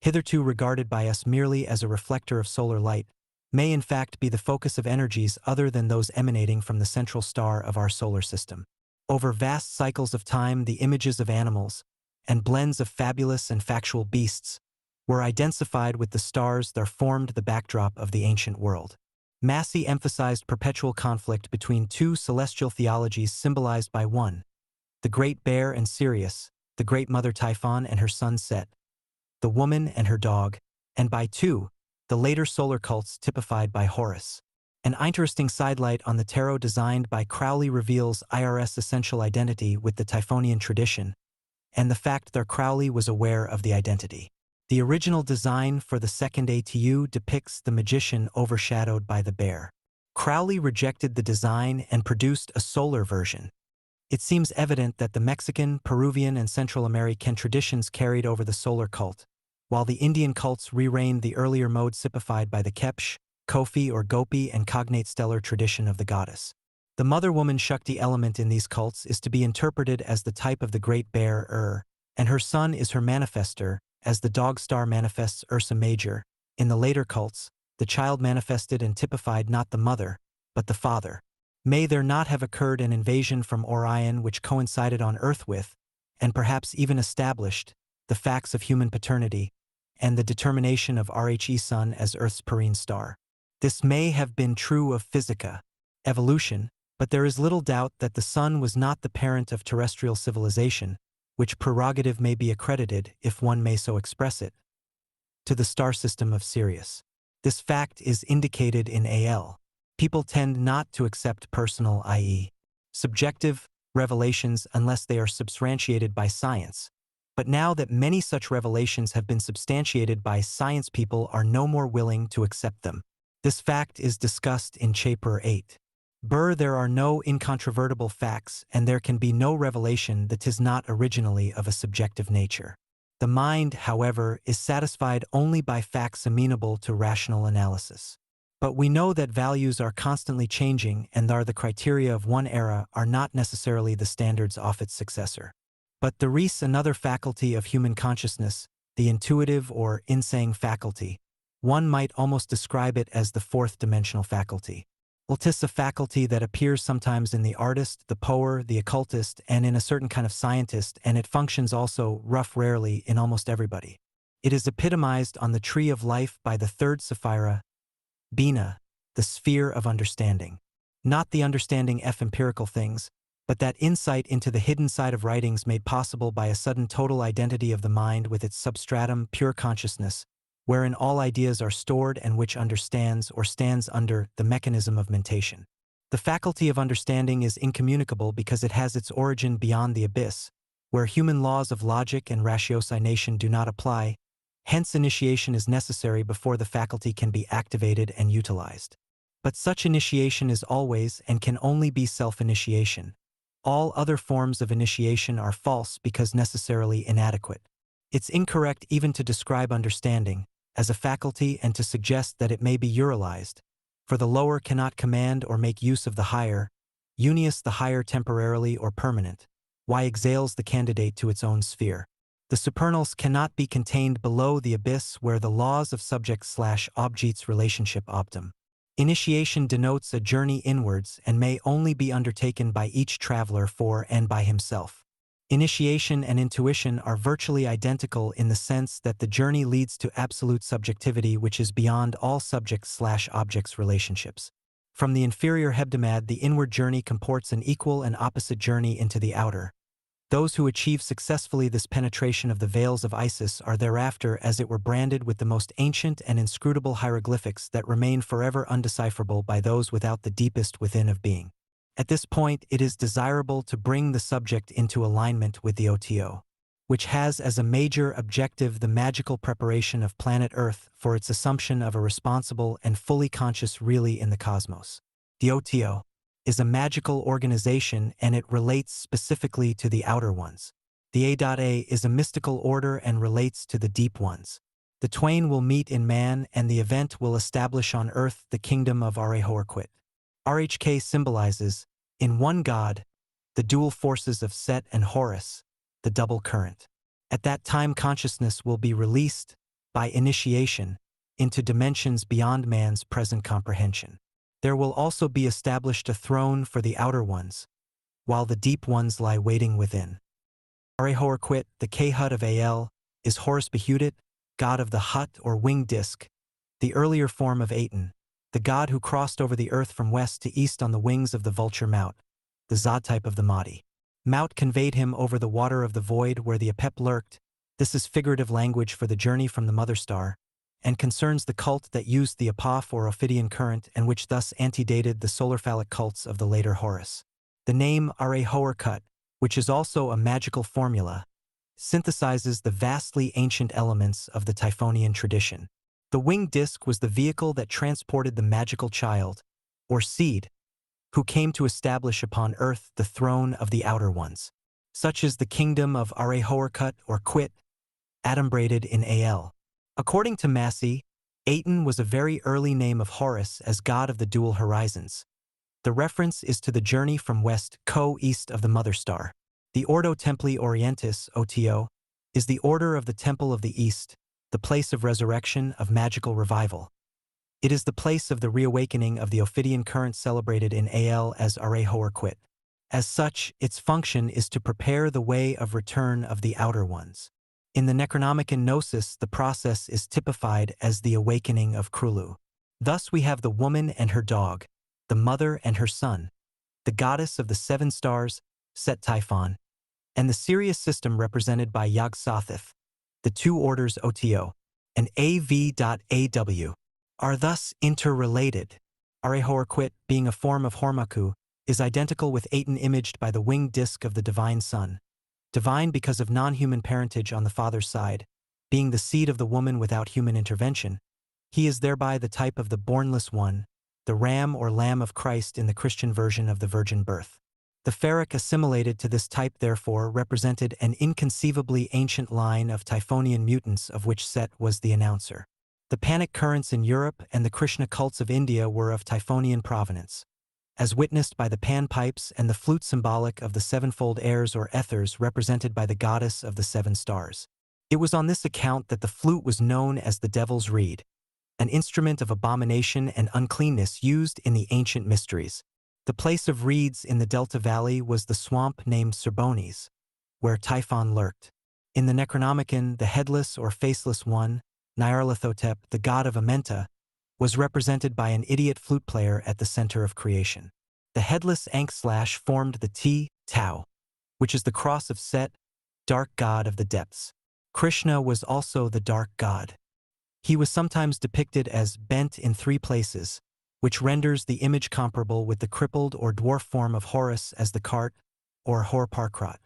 hitherto regarded by us merely as a reflector of solar light, may in fact be the focus of energies other than those emanating from the central star of our solar system. Over vast cycles of time, the images of animals, and blends of fabulous and factual beasts, were identified with the stars that formed the backdrop of the ancient world. Massey emphasized perpetual conflict between two celestial theologies symbolized by one, the Great Bear and Sirius, the Great Mother Typhon and her son Set, the woman and her dog, and by two, the later solar cults typified by Horus. An interesting sidelight on the tarot designed by Crowley reveals IRS essential identity with the Typhonian tradition, and the fact that Crowley was aware of the identity. The original design for the second ATU depicts the magician overshadowed by the bear. Crowley rejected the design and produced a solar version. It seems evident that the Mexican, Peruvian, and Central American traditions carried over the solar cult, while the Indian cults re-reigned the earlier mode typified by the Kepsh, Kofi or Gopi and cognate stellar tradition of the goddess. The mother-woman Shakti element in these cults is to be interpreted as the type of the Great Bear, and her son is her manifester, as the dog star manifests Ursa Major. In the later cults, the child manifested and typified not the mother, but the father. May there not have occurred an invasion from Orion which coincided on Earth with, and perhaps even established, the facts of human paternity, and the determination of Rhe Sun as Earth's perine star. This may have been true of Physica, evolution, but there is little doubt that the sun was not the parent of terrestrial civilization, which prerogative may be accredited, if one may so express it, to the star system of Sirius. This fact is indicated in Al. People tend not to accept personal, i.e., subjective, revelations unless they are substantiated by science. But now that many such revelations have been substantiated by science, people are no more willing to accept them. This fact is discussed in Chapter 8. There are no incontrovertible facts, and there can be no revelation that is not originally of a subjective nature. The mind, however, is satisfied only by facts amenable to rational analysis. But we know that values are constantly changing, and the criteria of one era are not necessarily the standards of its successor. But there is another faculty of human consciousness, the intuitive or insane faculty. One might almost describe it as the fourth dimensional faculty. It is a faculty that appears sometimes in the artist, the poet, the occultist, and in a certain kind of scientist, and it functions also, rarely, in almost everybody. It is epitomized on the tree of life by the third Sephira, Bina, the sphere of understanding. Not the understanding of empirical things, but that insight into the hidden side of writings made possible by a sudden total identity of the mind with its substratum, pure consciousness, wherein all ideas are stored and which understands or stands under the mechanism of mentation. The faculty of understanding is incommunicable because it has its origin beyond the abyss, where human laws of logic and ratiocination do not apply. Hence, initiation is necessary before the faculty can be activated and utilized. But such initiation is always and can only be self-initiation. All other forms of initiation are false because necessarily inadequate. It's incorrect even to describe understanding as a faculty and to suggest that it may be utilized, for the lower cannot command or make use of the higher, unius the higher temporarily or permanent, why exhales the candidate to its own sphere. The supernals cannot be contained below the abyss where the laws of subject/objects relationship optum. Initiation denotes a journey inwards and may only be undertaken by each traveler for and by himself. Initiation and intuition are virtually identical in the sense that the journey leads to absolute subjectivity which is beyond all subject/objects relationships. From the inferior hebdomad, the inward journey comports an equal and opposite journey into the outer. Those who achieve successfully this penetration of the veils of Isis are thereafter as it were branded with the most ancient and inscrutable hieroglyphics that remain forever undecipherable by those without the deepest within of being. At this point, it is desirable to bring the subject into alignment with the OTO, which has as a major objective the magical preparation of planet Earth for its assumption of a responsible and fully conscious really in the cosmos. The OTO is a magical organization and it relates specifically to the outer ones. The A.A is a mystical order and relates to the deep ones. The twain will meet in man and the event will establish on Earth the kingdom of Arahorquit. RHK symbolizes, in one God, the dual forces of Set and Horus, the double current. At that time consciousness will be released, by initiation, into dimensions beyond man's present comprehension. There will also be established a throne for the outer ones, while the deep ones lie waiting within. Arahorquit, the Khut of Al, is Horus Behudit, god of the Hut or winged disc, the earlier form of Aten, the god who crossed over the earth from west to east on the wings of the vulture Maut, the Zod type of the Mahdi. Maut conveyed him over the water of the void where the Apep lurked. This is figurative language for the journey from the mother star, and concerns the cult that used the Apoph or Ophidian current and which thus antedated the solar-phallic cults of the later Horus. The name Arahorquit, which is also a magical formula, synthesizes the vastly ancient elements of the Typhonian tradition. The winged disc was the vehicle that transported the magical child, or seed, who came to establish upon earth the throne of the outer ones. Such is the kingdom of Arahorquit or Quit, adumbrated in Al. According to Massey, Aten was a very early name of Horus as god of the dual horizons. The reference is to the journey from west, east of the mother star. The Ordo Templi Orientis, OTO, is the order of the Temple of the East, the place of resurrection, of magical revival. It is the place of the reawakening of the Ophidian current celebrated in Al as Arahorquit. As such, its function is to prepare the way of return of the outer ones. In the Necronomicon Gnosis, the process is typified as the awakening of Krulu. Thus we have the woman and her dog, the mother and her son, the goddess of the seven stars, Set Typhon, and the Sirius system represented by Yog-Sothoth. The two orders OTO and AV.AW are thus interrelated. Arehoarquit, being a form of Hormaku, is identical with Aten imaged by the winged disk of the divine son. Divine because of non-human parentage on the father's side, being the seed of the woman without human intervention, he is thereby the type of the bornless one, the ram or lamb of Christ in the Christian version of the virgin birth. The Pharaoh assimilated to this type therefore represented an inconceivably ancient line of Typhonian mutants of which Set was the announcer. The panic currents in Europe and the Krishna cults of India were of Typhonian provenance, as witnessed by the panpipes and the flute symbolic of the sevenfold airs or ethers represented by the goddess of the seven stars. It was on this account that the flute was known as the devil's reed, an instrument of abomination and uncleanness used in the ancient mysteries. The place of reeds in the Delta Valley was the swamp named Serbones, where Typhon lurked. In the Necronomicon, the headless or faceless one, Nyarlathotep, the god of Amenta, was represented by an idiot flute player at the center of creation. The headless Ankh/ formed the Tau, which is the cross of Set, dark god of the depths. Krishna was also the dark god. He was sometimes depicted as bent in three places, which renders the image comparable with the crippled or dwarf form of Horus as the cart, or Horparkrat.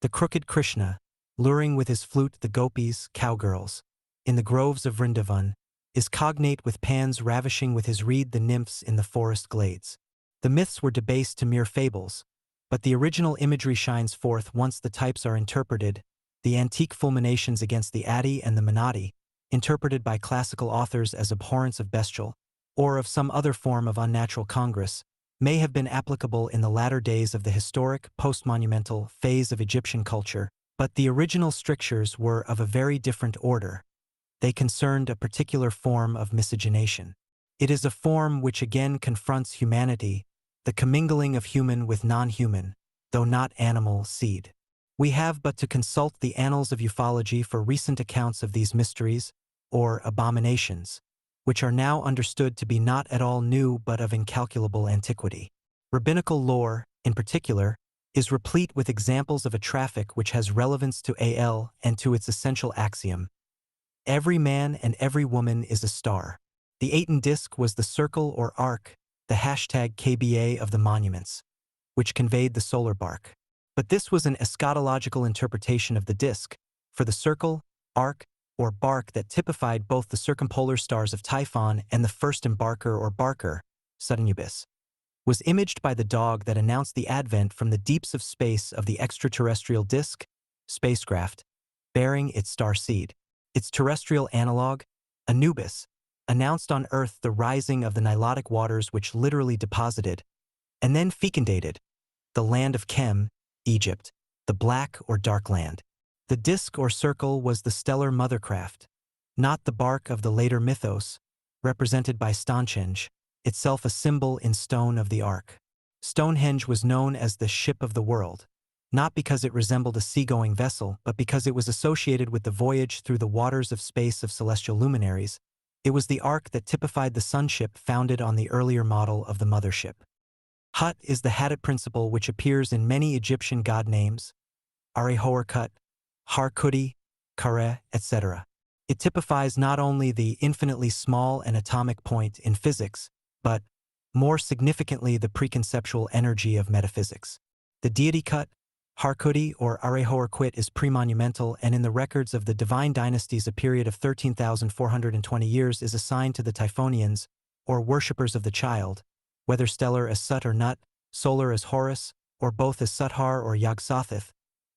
The crooked Krishna, luring with his flute the gopis, cowgirls, in the groves of Vrindavan, is cognate with Pan's ravishing with his reed the nymphs in the forest glades. The myths were debased to mere fables, but the original imagery shines forth once the types are interpreted. The antique fulminations against the Adi and the Manati, interpreted by classical authors as abhorrence of bestial, or of some other form of unnatural congress, may have been applicable in the latter days of the historic, post-monumental phase of Egyptian culture, but the original strictures were of a very different order. They concerned a particular form of miscegenation. It is a form which again confronts humanity, the commingling of human with non-human, though not animal, seed. We have but to consult the annals of ufology for recent accounts of these mysteries, or abominations, which are now understood to be not at all new but of incalculable antiquity. Rabbinical lore, in particular, is replete with examples of a traffic which has relevance to AL and to its essential axiom. Every man and every woman is a star. The Aten disk was the circle or arc, the hashtag KBA of the monuments, which conveyed the solar bark. But this was an eschatological interpretation of the disk, for the circle, arc, or bark that typified both the circumpolar stars of Typhon and the first embarker or barker, Sudanubis, was imaged by the dog that announced the advent from the deeps of space of the extraterrestrial disk, spacecraft, bearing its star seed. Its terrestrial analog, Anubis, announced on Earth the rising of the Nilotic waters which literally deposited, and then fecundated, the land of Chem, Egypt, the black or dark land. The disk or circle was the stellar mothercraft, not the bark of the later mythos, represented by Stonehenge, itself a symbol in stone of the ark. Stonehenge was known as the ship of the world, not because it resembled a seagoing vessel, but because it was associated with the voyage through the waters of space of celestial luminaries. It was the ark that typified the sunship founded on the earlier model of the mothership. Hut is the Hadit principle which appears in many Egyptian god names, Arehoarkut, Harkuti, Kare, etc. It typifies not only the infinitely small and atomic point in physics, but, more significantly, the preconceptual energy of metaphysics. The deity Kut, Harkuti or Arehoarquit is premonumental, and in the records of the divine dynasties a period of 13,420 years is assigned to the Typhonians, or worshippers of the child, whether stellar as Sut or Nut, solar as Horus, or both as Suthar or Yog-Sothoth.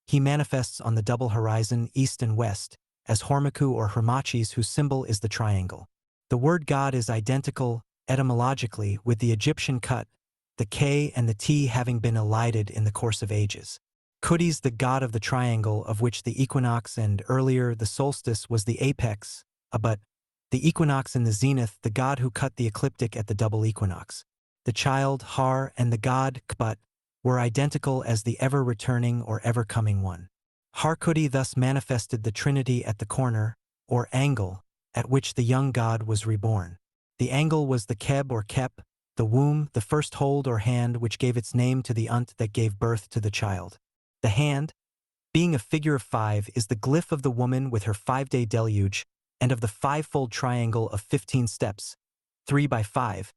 He manifests on the double horizon, east and west, as Hormaku or Hermachis, whose symbol is the triangle. The word God is identical, etymologically, with the Egyptian Kut, the K and the T having been elided in the course of ages. Kutis, the god of the triangle, of which the equinox and, earlier, the solstice was the apex, but the equinox in the zenith, the god who cut the ecliptic at the double equinox. The child, Har, and the god, Kput, were identical as the ever-returning or ever-coming one. Harkuti thus manifested the Trinity at the corner, or angle, at which the young god was reborn. The angle was the Keb or Kep, the womb, the first hold or hand which gave its name to the unt that gave birth to the child. The hand, being a figure of 5, is the glyph of the woman with her 5-day deluge, and of the fivefold triangle of 15 steps, 3 by 5,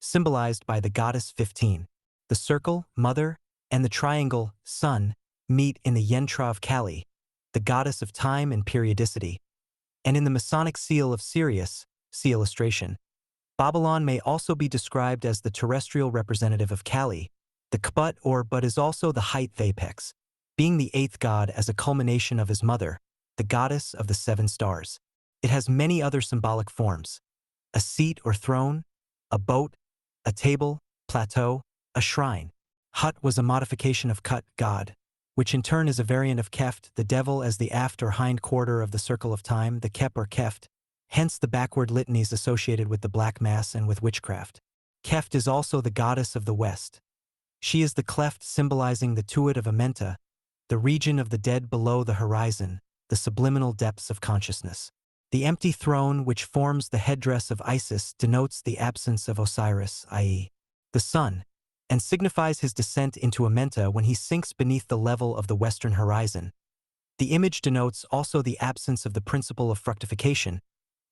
symbolized by the goddess 15. The circle, mother, and the triangle, sun, meet in the Yentra of Kali, the goddess of time and periodicity. And in the Masonic seal of Sirius, see illustration, Babylon may also be described as the terrestrial representative of Kali. The Kbut or But is also the height apex, being the eighth god as a culmination of his mother, the goddess of the seven stars. It has many other symbolic forms: a seat or throne, a boat, a table, plateau, a shrine. Hut was a modification of Kut, god, which in turn is a variant of Keft, the devil, as the aft or hind quarter of the circle of time, the Kep or Keft, hence the backward litanies associated with the Black Mass and with witchcraft. Keft is also the goddess of the West. She is the cleft symbolizing the Tuat of Amenta, the region of the dead below the horizon, the subliminal depths of consciousness. The empty throne, which forms the headdress of Isis, denotes the absence of Osiris, i.e., the sun, and signifies his descent into Amenta when he sinks beneath the level of the western horizon. The image denotes also the absence of the principle of fructification.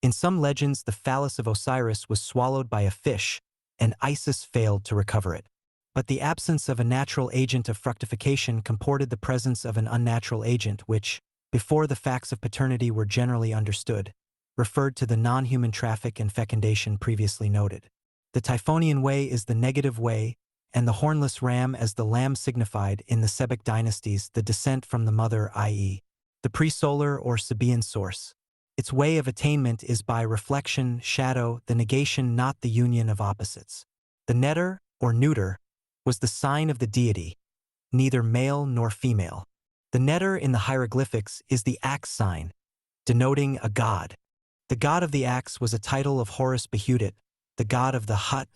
In some legends, the phallus of Osiris was swallowed by a fish, and Isis failed to recover it. But the absence of a natural agent of fructification comported the presence of an unnatural agent which, before the facts of paternity were generally understood, referred to the non-human traffic and fecundation previously noted. The Typhonian way is the negative way, and the hornless ram as the lamb signified in the Sebek dynasties the descent from the mother, i.e., the pre-solar or Sabaean source. Its way of attainment is by reflection, shadow, the negation, not the union of opposites. The neter, or neuter, was the sign of the deity, neither male nor female. The neter in the hieroglyphics is the axe sign, denoting a god. The god of the axe was a title of Horus Behudit, the god of the hut,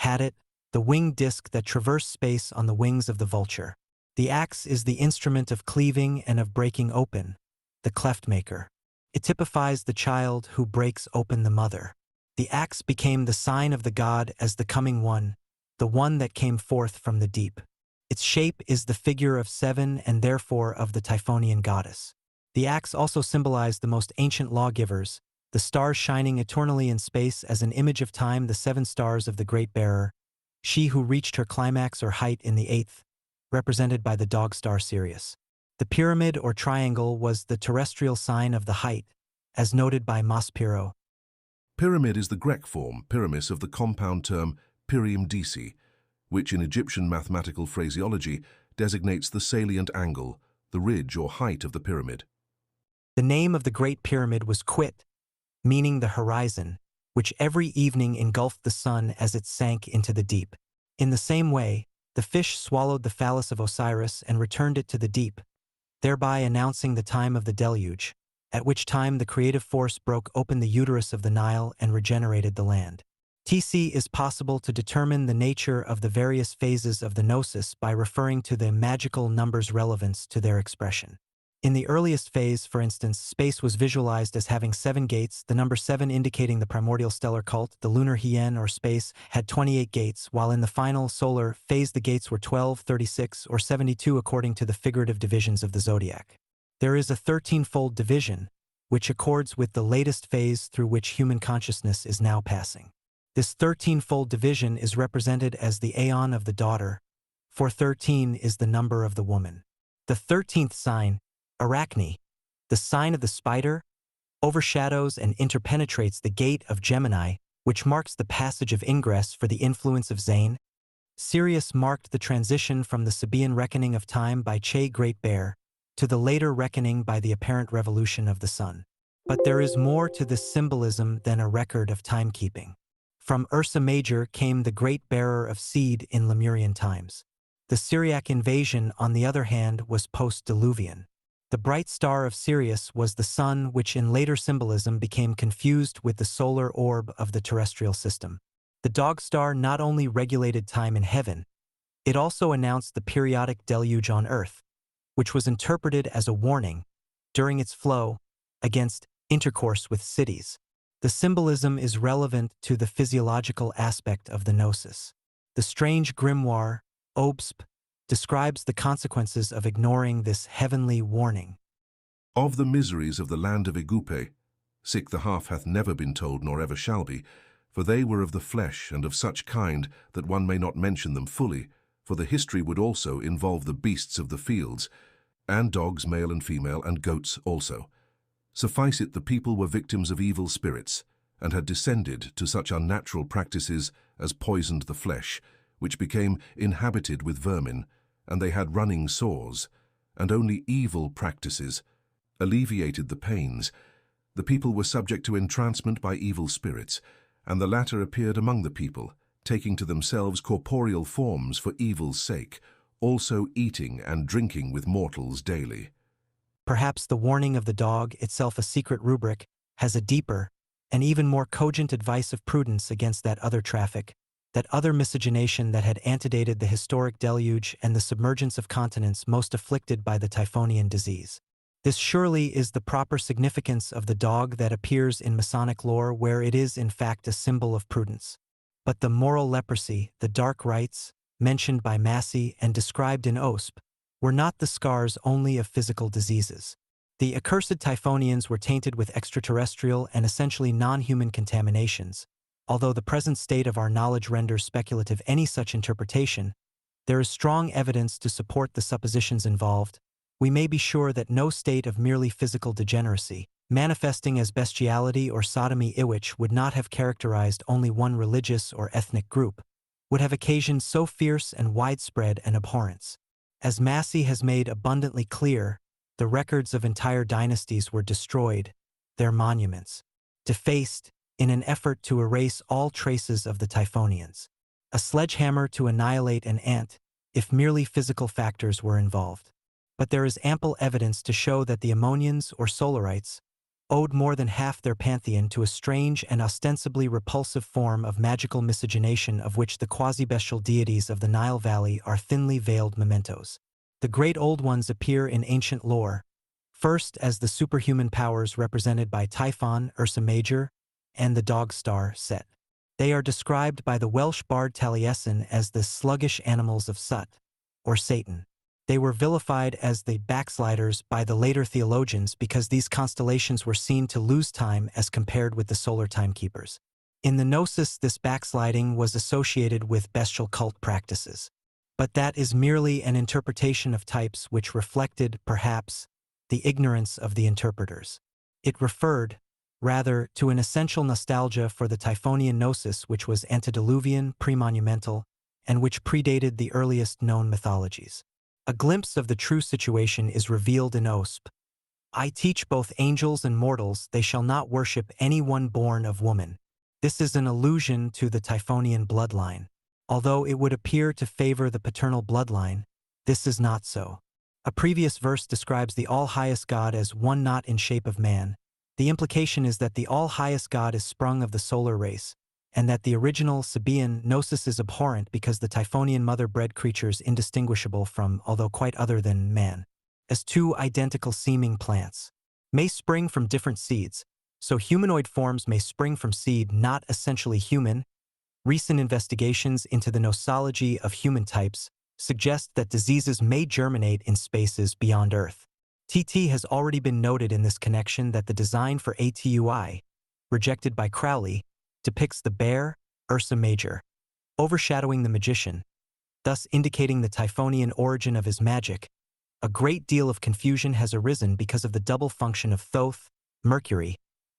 hadit, the winged disc that traversed space on the wings of the vulture. The axe is the instrument of cleaving and of breaking open, the cleft maker. It typifies the child who breaks open the mother. The axe became the sign of the god as the coming one, the one that came forth from the deep. Its shape is the figure of seven and therefore of the Typhonian goddess. The axe also symbolized the most ancient lawgivers, the stars shining eternally in space as an image of time, the seven stars of the Great Bearer, she who reached her climax or height in the eighth, represented by the dog star Sirius. The pyramid or triangle was the terrestrial sign of the height, as noted by Maspero. Pyramid is the Greek form, pyramis, of the compound term pyrium disi, which in Egyptian mathematical phraseology designates the salient angle, the ridge or height of the pyramid. The name of the Great Pyramid was Quit, meaning the horizon, which every evening engulfed the sun as it sank into the deep. In the same way, the fish swallowed the phallus of Osiris and returned it to the deep, thereby announcing the time of the deluge, at which time the creative force broke open the uterus of the Nile and regenerated the land. TC is possible to determine the nature of the various phases of the gnosis by referring to the magical numbers' relevance to their expression. In the earliest phase, for instance, space was visualized as having 7 gates, the number 7 indicating the primordial stellar cult. The lunar hien or space had 28 gates, while in the final solar phase the gates were 12, 36, or 72 according to the figurative divisions of the zodiac. There is a 13-fold division, which accords with the latest phase through which human consciousness is now passing. This 13-fold division is represented as the aeon of the daughter, for 13 is the number of the woman. The 13th sign, Arachne, the sign of the spider, overshadows and interpenetrates the gate of Gemini, which marks the passage of ingress for the influence of Zane. Sirius marked the transition from the Sabaean reckoning of time by Che Great Bear to the later reckoning by the apparent revolution of the sun. But there is more to this symbolism than a record of timekeeping. From Ursa Major came the great bearer of seed in Lemurian times. The Syriac invasion, on the other hand, was post-Diluvian. The bright star of Sirius was the sun, which in later symbolism became confused with the solar orb of the terrestrial system. The dog star not only regulated time in heaven, it also announced the periodic deluge on Earth, which was interpreted as a warning, during its flow, against intercourse with cities. The symbolism is relevant to the physiological aspect of the gnosis. The strange grimoire, Obsp, describes the consequences of ignoring this heavenly warning. Of the miseries of the land of Igupe, sick the half hath never been told nor ever shall be, for they were of the flesh and of such kind that one may not mention them fully, for the history would also involve the beasts of the fields, and dogs male and female, and goats also. Suffice it, the people were victims of evil spirits, and had descended to such unnatural practices as poisoned the flesh, which became inhabited with vermin, and they had running sores, and only evil practices alleviated the pains. The people were subject to entrancement by evil spirits, and the latter appeared among the people, taking to themselves corporeal forms for evil's sake, also eating and drinking with mortals daily. Perhaps the warning of the dog, itself a secret rubric, has a deeper and even more cogent advice of prudence against that other traffic, that other miscegenation that had antedated the historic deluge and the submergence of continents most afflicted by the Typhonian disease. This surely is the proper significance of the dog that appears in Masonic lore, where it is in fact a symbol of prudence. But the moral leprosy, the dark rites, mentioned by Massey and described in OSP, were not the scars only of physical diseases. The accursed Typhonians were tainted with extraterrestrial and essentially non-human contaminations. Although the present state of our knowledge renders speculative any such interpretation, there is strong evidence to support the suppositions involved. We may be sure that no state of merely physical degeneracy, manifesting as bestiality or sodomy which would not have characterized only one religious or ethnic group, would have occasioned so fierce and widespread an abhorrence. As Massey has made abundantly clear, the records of entire dynasties were destroyed, their monuments defaced, in an effort to erase all traces of the Typhonians. A sledgehammer to annihilate an ant, if merely physical factors were involved. But there is ample evidence to show that the Ammonians or Solarites owed more than half their pantheon to a strange and ostensibly repulsive form of magical miscegenation of which the quasi-bestial deities of the Nile Valley are thinly veiled mementos. The great old ones appear in ancient lore, first as the superhuman powers represented by Typhon, Ursa Major, and the dog star, Set. They are described by the Welsh bard Taliesin as the sluggish animals of Sut, or Satan. They were vilified as the backsliders by the later theologians because these constellations were seen to lose time as compared with the solar timekeepers. In the Gnosis, this backsliding was associated with bestial cult practices. But that is merely an interpretation of types which reflected, perhaps, the ignorance of the interpreters. It referred, rather, to an essential nostalgia for the Typhonian Gnosis, which was antediluvian, pre-monumental, and which predated the earliest known mythologies. A glimpse of the true situation is revealed in OSP. I teach both angels and mortals they shall not worship any one born of woman. This is an allusion to the Typhonian bloodline. Although it would appear to favor the paternal bloodline, this is not so. A previous verse describes the all-highest God as one not in shape of man. The implication is that the all-highest God is sprung of the solar race, and that the original Sabaean Gnosis is abhorrent because the Typhonian mother bred creatures indistinguishable from, although quite other than, man, as two identical seeming plants, may spring from different seeds, so humanoid forms may spring from seed not essentially human. Recent investigations into the nosology of human types suggest that diseases may germinate in spaces beyond Earth. TT has already been noted in this connection that the design for ATUI, rejected by Crowley, depicts the bear, Ursa Major, overshadowing the magician, thus indicating the Typhonian origin of his magic. A great deal of confusion has arisen because of the double function of Thoth, Mercury,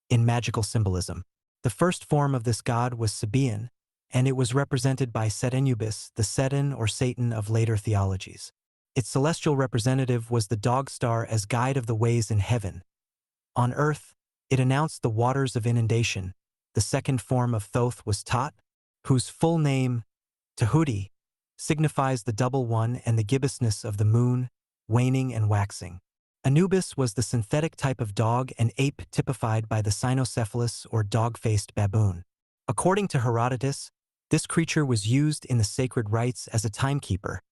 in magical symbolism. The first form of this god was Sabaean, and it was represented by Setenubis, the Seten or Satan of later theologies. Its celestial representative was the dog star as guide of the ways in heaven. On earth, it announced the waters of inundation. The second form of Thoth was Tot, whose full name, Tahuti, signifies the double one and the gibbousness of the moon, waning and waxing. Anubis was the synthetic type of dog and ape typified by the cynocephalus or dog-faced baboon. According to Herodotus, this creature was used in the sacred rites as a timekeeper,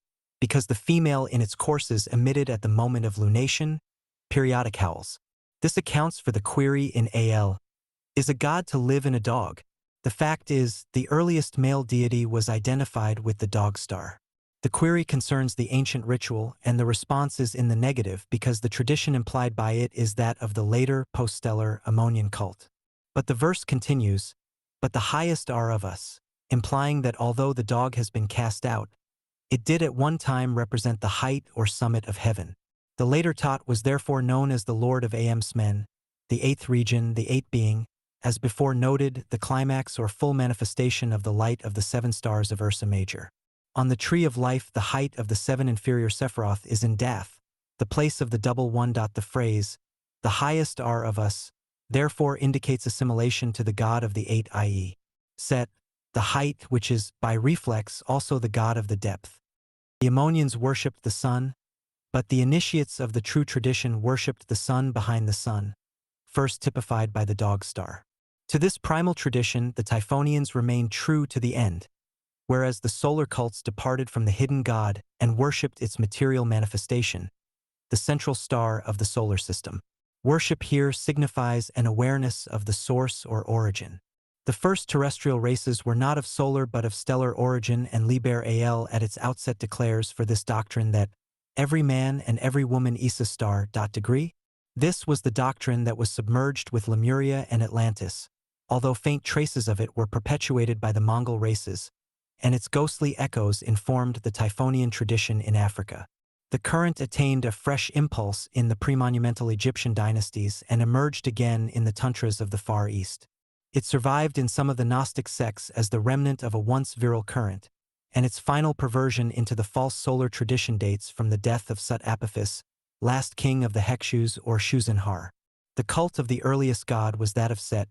because the female in its courses emitted at the moment of lunation periodic howls. This accounts for the query in AL. Is a god to live in a dog? The fact is, the earliest male deity was identified with the dog star. The query concerns the ancient ritual, and the response is in the negative because the tradition implied by it is that of the later, post-stellar Ammonian cult. But the verse continues, but the highest are of us, implying that although the dog has been cast out, it did at one time represent the height or summit of heaven. The later Tot was therefore known as the Lord of Amsmen, the eighth region, the eighth being, as before noted, the climax or full manifestation of the light of the seven stars of Ursa Major. On the tree of life, the height of the seven inferior Sephiroth is in Dath, the place of the double one. The phrase, the highest are of us, therefore indicates assimilation to the god of the eight, i.e., Set, the height, which is, by reflex, also the god of the depth. The Ammonians worshipped the sun, but the initiates of the true tradition worshipped the sun behind the sun, first typified by the dog star. To this primal tradition, the Typhonians remained true to the end, whereas the solar cults departed from the hidden god and worshipped its material manifestation, the central star of the solar system. Worship here signifies an awareness of the source or origin. The first terrestrial races were not of solar but of stellar origin, and Liber Al at its outset declares for this doctrine that every man and every woman is a star. Degree? This was the doctrine that was submerged with Lemuria and Atlantis, although faint traces of it were perpetuated by the Mongol races, and its ghostly echoes informed the Typhonian tradition in Africa. The current attained a fresh impulse in the pre-monumental Egyptian dynasties and emerged again in the tundras of the Far East. It survived in some of the Gnostic sects as the remnant of a once virile current, and its final perversion into the false solar tradition dates from the death of Sut Apophis, last king of the Hekshus or Shuzenhar. The cult of the earliest god was that of Set.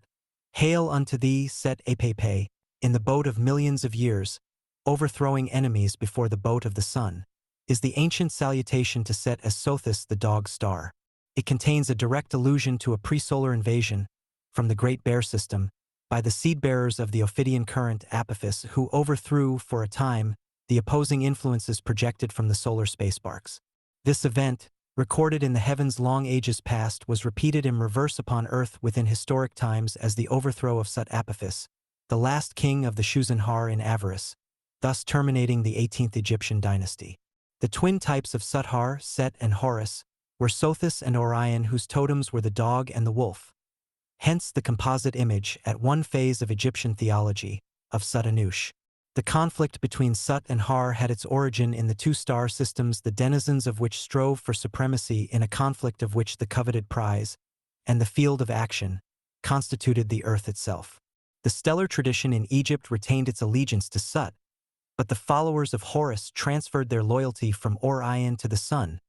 Hail unto thee, Set Apepe, in the boat of millions of years, overthrowing enemies before the boat of the sun, is the ancient salutation to Set as Sothis, the dog star. It contains a direct allusion to a pre-solar invasion from the Great Bear System by the seed-bearers of the Ophidian current Apophis, who overthrew, for a time, the opposing influences projected from the solar spacebarks. This event, recorded in the heavens long ages past, was repeated in reverse upon Earth within historic times as the overthrow of Sut Apophis, the last king of the Shuzenhar in Avaris, thus terminating the 18th Egyptian dynasty. The twin types of Suthar, Set, and Horus were Sothis and Orion, whose totems were the dog and the wolf. Hence the composite image, at one phase of Egyptian theology, of Sut Anush. The conflict between Sut and Har had its origin in the two star systems, the denizens of which strove for supremacy in a conflict of which the coveted prize, and the field of action, constituted the earth itself. The stellar tradition in Egypt retained its allegiance to Sut, but the followers of Horus transferred their loyalty from Orion to the sun,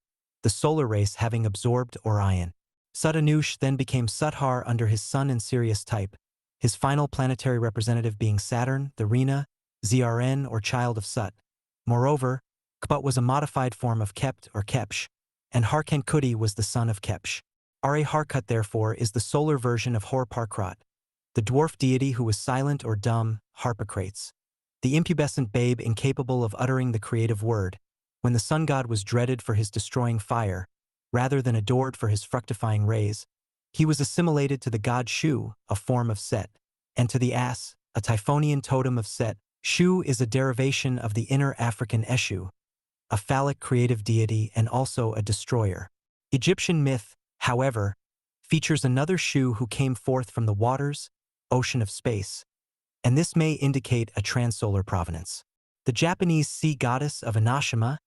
the solar race having absorbed Orion. Sut Anush then became Suthar under his sun and Sirius type, his final planetary representative being Saturn, the Rena, Zrn or child of Sut. Moreover, Kput was a modified form of Kept or Kepsh, and Harkenkudi was the son of Kepsh. Are Harkut therefore is the solar version of Hor Parkrat, the dwarf deity who was silent or dumb, Harpocrates. The impubescent babe incapable of uttering the creative word, when the sun god was dreaded for his destroying fire, rather than adored for his fructifying rays, he was assimilated to the god Shu, a form of Set, and to the ass, a Typhonian totem of Set. Shu is a derivation of the inner African Eshu, a phallic creative deity and also a destroyer. Egyptian myth, however, features another Shu who came forth from the waters, ocean of space, and this may indicate a transsolar provenance. The Japanese sea goddess of Enoshima,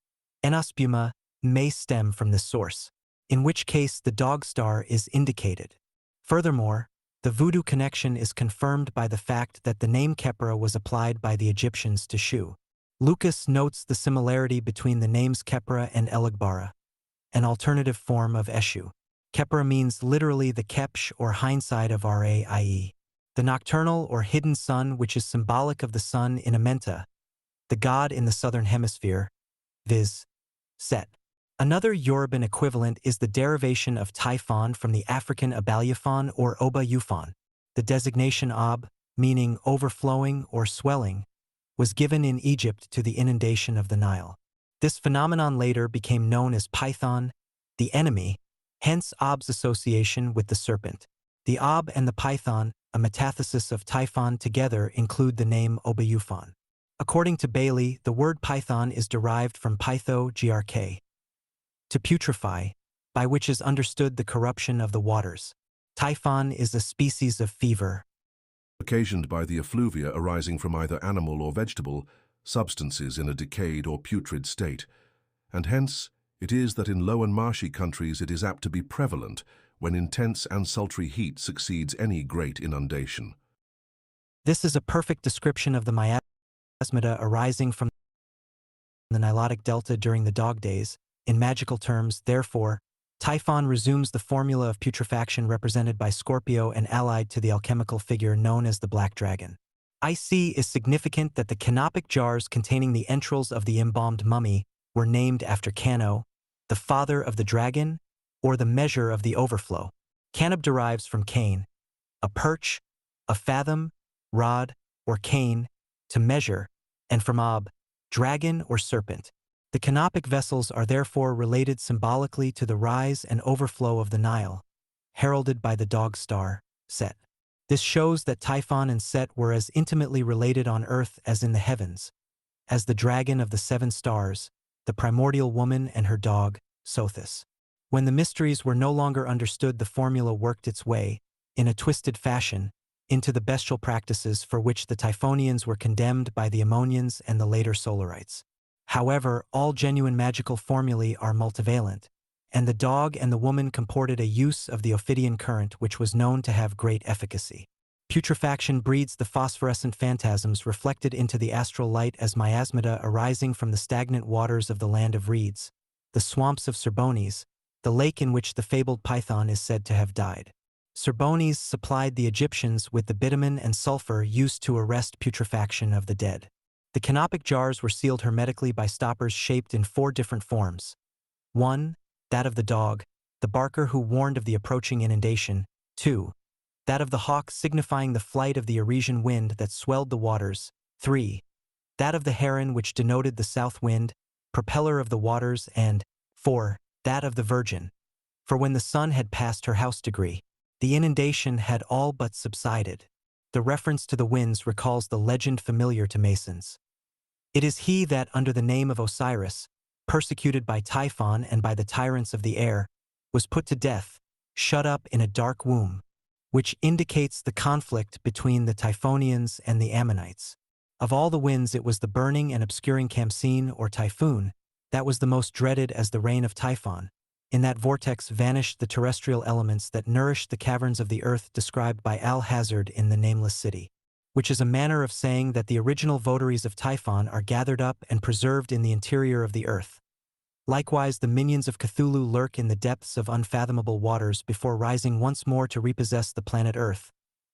Enospuma, may stem from this source, in which case the dog star is indicated. Furthermore, the voodoo connection is confirmed by the fact that the name Khepra was applied by the Egyptians to Shu. Lucas notes the similarity between the names Khepra and Elagbara, an alternative form of Eshu. Khepra means literally the Kepsh or hindside of Ra, i.e., the nocturnal or hidden sun, which is symbolic of the sun in Amenta, the god in the southern hemisphere, viz. Set. Another Yoruban equivalent is the derivation of Typhon from the African Abalyafon or Oba Yufon. The designation Ab, meaning overflowing or swelling, was given in Egypt to the inundation of the Nile. This phenomenon later became known as Python, the enemy, hence Ab's association with the serpent. The Ab and the Python, a metathesis of Typhon, together include the name Obayufon. According to Bailey, the word Python is derived from Pytho grk, to putrefy, by which is understood the corruption of the waters. Typhon is a species of fever. occasioned by the effluvia arising from either animal or vegetable substances in a decayed or putrid state, and hence it is that in low and marshy countries it is apt to be prevalent when intense and sultry heat succeeds any great inundation. This is a perfect description of the miasmata arising from the Nilotic Delta during the dog days. In magical terms, therefore, Typhon resumes the formula of putrefaction represented by Scorpio and allied to the alchemical figure known as the Black Dragon. IC is significant that the canopic jars containing the entrails of the embalmed mummy were named after Cano, the father of the dragon, or the measure of the overflow. Canob derives from cane, a perch, a fathom, rod, or cane, to measure, and from ob, dragon or serpent. The canopic vessels are therefore related symbolically to the rise and overflow of the Nile, heralded by the dog star, Set. This shows that Typhon and Set were as intimately related on earth as in the heavens, as the dragon of the 7 stars, the primordial woman and her dog, Sothis. When the mysteries were no longer understood, the formula worked its way, in a twisted fashion, into the bestial practices for which the Typhonians were condemned by the Ammonians and the later Solarites. However, all genuine magical formulae are multivalent, and the dog and the woman comported a use of the Ophidian current which was known to have great efficacy. Putrefaction breeds the phosphorescent phantasms reflected into the astral light as miasmata arising from the stagnant waters of the land of reeds, the swamps of Serbones, the lake in which the fabled Python is said to have died. Serbones supplied the Egyptians with the bitumen and sulfur used to arrest putrefaction of the dead. The canopic jars were sealed hermetically by stoppers shaped in 4 different forms. 1. That of the dog, the barker who warned of the approaching inundation. 2. That of the hawk signifying the flight of the Aresian wind that swelled the waters. 3. That of the heron which denoted the south wind, propeller of the waters, and 4. That of the virgin. For when the sun had passed her house degree, the inundation had all but subsided. The reference to the winds recalls the legend familiar to Masons. It is he that, under the name of Osiris, persecuted by Typhon and by the tyrants of the air, was put to death, shut up in a dark womb, which indicates the conflict between the Typhonians and the Ammonites. Of all the winds, it was the burning and obscuring Khamsin or typhoon that was the most dreaded as the reign of Typhon. In that vortex vanished the terrestrial elements that nourished the caverns of the earth described by Al-Hazard in The Nameless City, which is a manner of saying that the original votaries of Typhon are gathered up and preserved in the interior of the earth. Likewise, the minions of Cthulhu lurk in the depths of unfathomable waters before rising once more to repossess the planet Earth.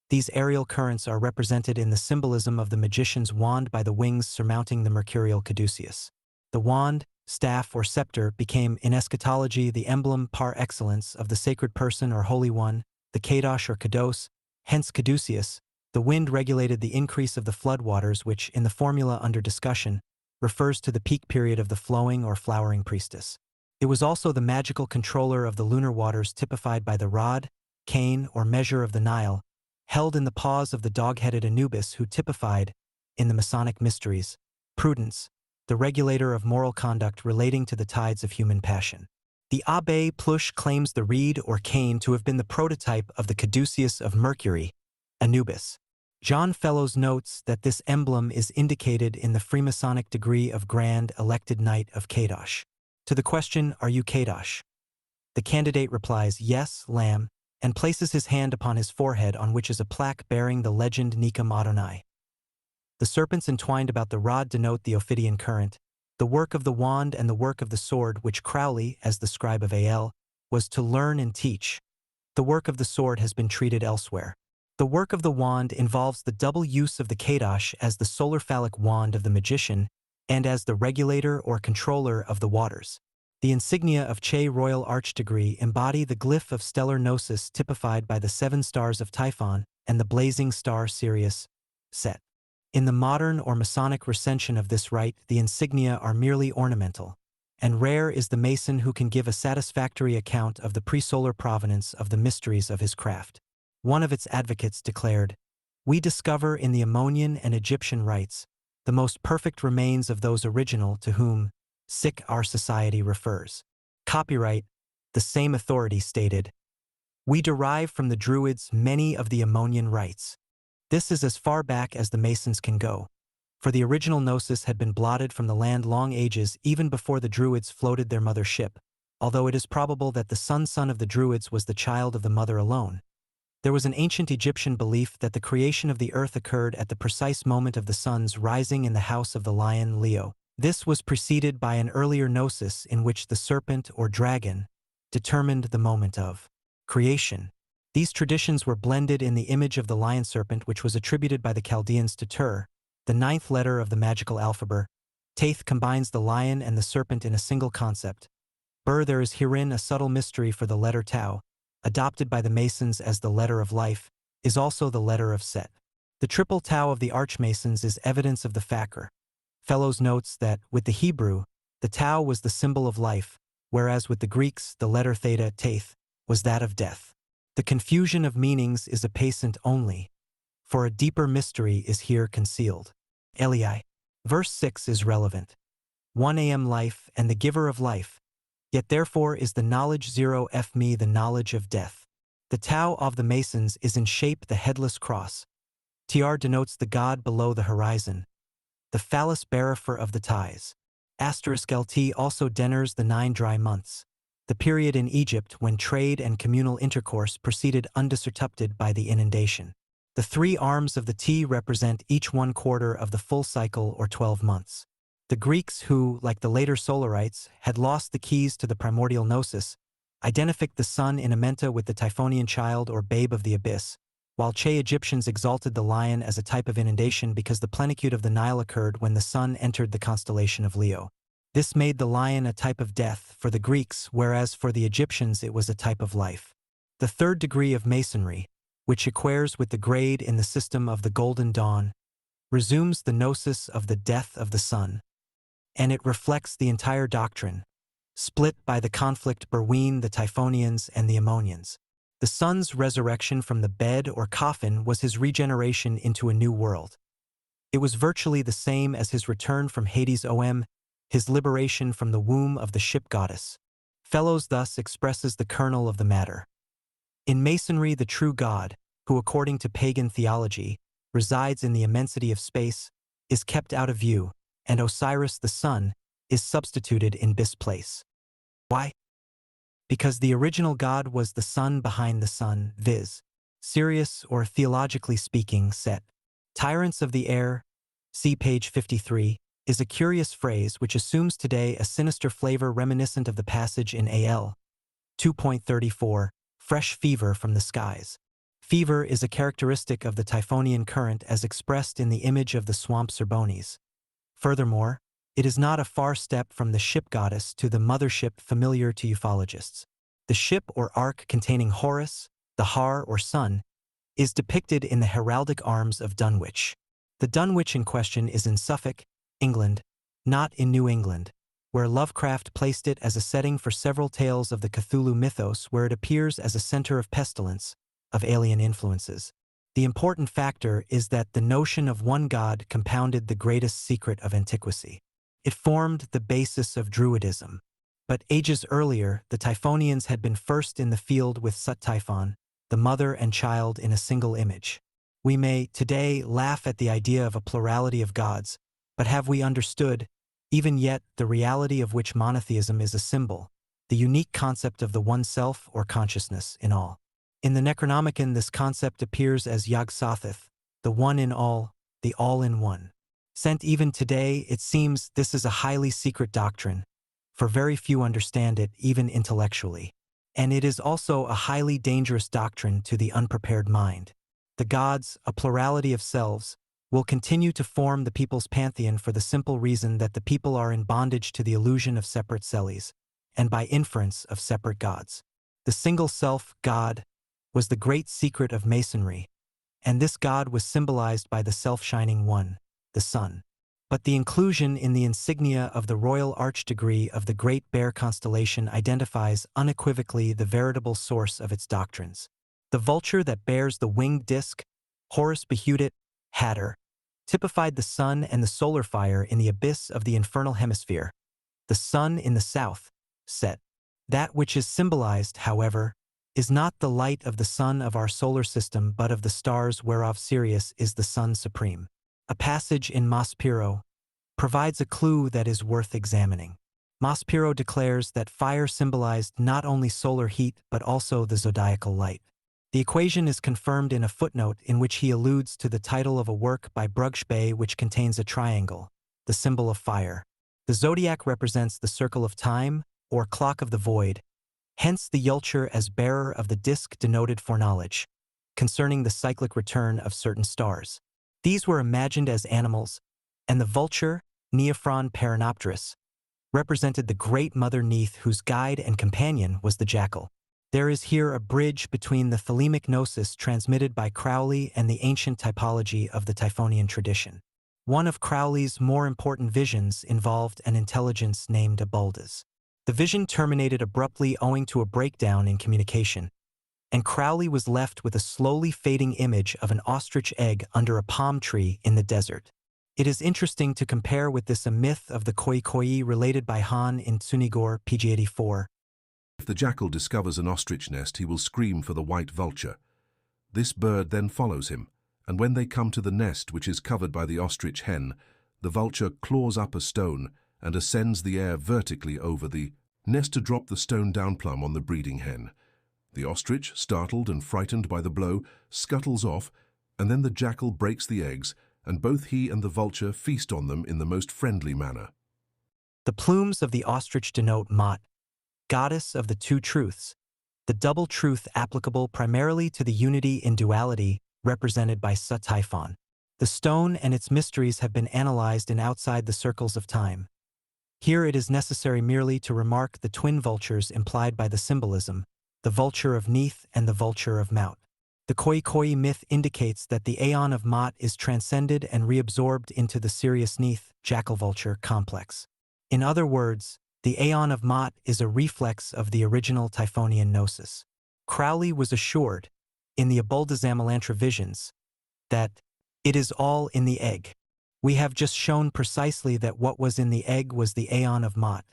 These aerial currents are represented in the symbolism of the magician's wand by the wings surmounting the mercurial caduceus. The wand, staff, or scepter became, in eschatology, the emblem par excellence of the sacred person or holy one, the kadosh or kados, hence caduceus. The wind regulated the increase of the floodwaters which, in the formula under discussion, refers to the peak period of the flowing or flowering priestess. It was also the magical controller of the lunar waters typified by the rod, cane, or measure of the Nile, held in the paws of the dog-headed Anubis who typified, in the Masonic mysteries, prudence, the regulator of moral conduct relating to the tides of human passion. The Abbé Plush claims the reed or cane to have been the prototype of the caduceus of Mercury, Anubis. John Fellows notes that this emblem is indicated in the Freemasonic degree of Grand Elected Knight of Kadosh. To the question, "Are you Kadosh?" the candidate replies, "Yes, Lamb," and places his hand upon his forehead on which is a plaque bearing the legend Nikum Adonai. The serpents entwined about the rod denote the Ophidian current, the work of the wand and the work of the sword which Crowley, as the scribe of Ael, was to learn and teach. The work of the sword has been treated elsewhere. The work of the wand involves the double use of the kadosh as the solar phallic wand of the magician and as the regulator or controller of the waters. The insignia of Che Royal Archdegree embody the glyph of stellar gnosis typified by the 7 stars of Typhon and the blazing star Sirius, Set. In the modern or Masonic recension of this rite, the insignia are merely ornamental, and rare is the Mason who can give a satisfactory account of the pre-solar provenance of the mysteries of his craft. One of its advocates declared, "We discover in the Ammonian and Egyptian rites the most perfect remains of those original to whom our society refers." Copyright, the same authority stated, "We derive from the Druids many of the Ammonian rites. This is as far back as the Masons can go, for the original gnosis had been blotted from the land long ages even before the Druids floated their mother ship, although it is probable that the son of the Druids was the child of the mother alone. There was an ancient Egyptian belief that the creation of the earth occurred at the precise moment of the sun's rising in the house of the lion Leo. This was preceded by an earlier gnosis in which the serpent or dragon determined the moment of creation. These traditions were blended in the image of the lion serpent, which was attributed by the Chaldeans to Tur, the ninth letter of the magical alphabet. Taith combines the lion and the serpent in a single concept. There is herein a subtle mystery, for the letter Tau, adopted by the Masons as the letter of life, is also the letter of Set. The triple Tau of the Archmasons is evidence of the Fakir. Fellows notes that, with the Hebrew, the Tau was the symbol of life, whereas with the Greeks the letter Theta, Taith, was that of death. The confusion of meanings is apacent only, for a deeper mystery is here concealed. Elii. Verse 6 is relevant. 1 am life and the giver of life. Yet therefore is the knowledge 0 f me the knowledge of death. The Tau of the Masons is in shape the headless cross. Tr denotes the god below the horizon, the phallus bearer of the ties. *LT also denotes the 9 dry months, the period in Egypt when trade and communal intercourse proceeded undisrupted by the inundation. The 3 arms of the T represent each 1/4 of the full cycle or 12 months. The Greeks who, like the later Solarites, had lost the keys to the primordial gnosis, identified the sun in Amenta with the Typhonian child or babe of the abyss, while Che Egyptians exalted the lion as a type of inundation because the plenitude of the Nile occurred when the sun entered the constellation of Leo. This made the lion a type of death for the Greeks, whereas for the Egyptians it was a type of life. The 3rd degree of Masonry, which acquires with the grade in the system of the Golden Dawn, resumes the gnosis of the death of the sun, and it reflects the entire doctrine, split by the conflict between the Typhonians and the Ammonians. The sun's resurrection from the bed or coffin was his regeneration into a new world. It was virtually the same as his return from Hades, his liberation from the womb of the ship goddess. Fellows thus expresses the kernel of the matter. In Masonry, the true God, who according to pagan theology resides in the immensity of space, is kept out of view, and Osiris the sun is substituted in this place. Why? Because the original God was the sun behind the sun, viz. Sirius, or theologically speaking, Set. Tyrants of the air, see page 53, is a curious phrase which assumes today a sinister flavor reminiscent of the passage in AL 2.34, fresh fever from the skies. Fever is a characteristic of the Typhonian current as expressed in the image of the swamp Serbones. Furthermore, it is not a far step from the ship goddess to the mothership familiar to ufologists. The ship or ark containing Horus, the Har or sun, is depicted in the heraldic arms of Dunwich. The Dunwich in question is in Suffolk, England, not in New England, where Lovecraft placed it as a setting for several tales of the Cthulhu mythos, where it appears as a center of pestilence, of alien influences. The important factor is that the notion of one god compounded the greatest secret of antiquity. It formed the basis of Druidism. But ages earlier, the Typhonians had been first in the field with Sut Typhon, the mother and child in a single image. We may, today, laugh at the idea of a plurality of gods, but have we understood, even yet, the reality of which monotheism is a symbol, the unique concept of the one self or consciousness in all? In the Necronomicon, this concept appears as Yog-Sothoth, the one in all, the all-in-one. Sent even today, it seems this is a highly secret doctrine, for very few understand it, even intellectually. And it is also a highly dangerous doctrine to the unprepared mind. The gods, a plurality of selves, will continue to form the people's pantheon for the simple reason that the people are in bondage to the illusion of separate selves, and by inference of separate gods. The single self, God, was the great secret of Masonry, and this God was symbolized by the self-shining one, the sun. But the inclusion in the insignia of the royal archdegree of the Great Bear constellation identifies unequivocally the veritable source of its doctrines. The vulture that bears the winged disk, Horus Behutit, Hatter, typified the sun and the solar fire in the abyss of the infernal hemisphere. The sun in the south, Set. That which is symbolized, however, is not the light of the sun of our solar system but of the stars whereof Sirius is the sun supreme. A passage in Maspero provides a clue that is worth examining. Maspero declares that fire symbolized not only solar heat but also the zodiacal light. The equation is confirmed in a footnote in which he alludes to the title of a work by Brugsbay which contains a triangle, the symbol of fire. The zodiac represents the circle of time, or clock of the void, hence the Yulcher as bearer of the disk denoted foreknowledge, concerning the cyclic return of certain stars. These were imagined as animals, and the vulture, Neophron Paranopterus, represented the great mother Neith whose guide and companion was the jackal. There is here a bridge between the thelemic gnosis transmitted by Crowley and the ancient typology of the Typhonian tradition. One of Crowley's more important visions involved an intelligence named Abuldas. The vision terminated abruptly owing to a breakdown in communication, and Crowley was left with a slowly fading image of an ostrich egg under a palm tree in the desert. It is interesting to compare with this a myth of the Koi Koi related by Hahn in Tsunigor, pg 84. If the jackal discovers an ostrich nest, he will scream for the white vulture. This bird then follows him, and when they come to the nest which is covered by the ostrich hen, the vulture claws up a stone and ascends the air vertically over the nest to drop the stone down plumb on the breeding hen. The ostrich, startled and frightened by the blow, scuttles off, and then the jackal breaks the eggs, and both he and the vulture feast on them in the most friendly manner. The plumes of the ostrich denote Maat, goddess of the two truths, the double truth applicable primarily to the unity in duality represented by Typhon. The stone and its mysteries have been analyzed in outside the circles of time. Here it is necessary merely to remark the twin vultures implied by the symbolism, the vulture of Neith and the vulture of Maut. The Koi Koi myth indicates that the aeon of Maat is transcended and reabsorbed into the Sirius Neith, jackal-vulture complex. In other words, the aeon of Maat is a reflex of the original Typhonian gnosis. Crowley was assured, in the Abuldazamalantra visions, that it is all in the egg. We have just shown precisely that what was in the egg was the aeon of Maat,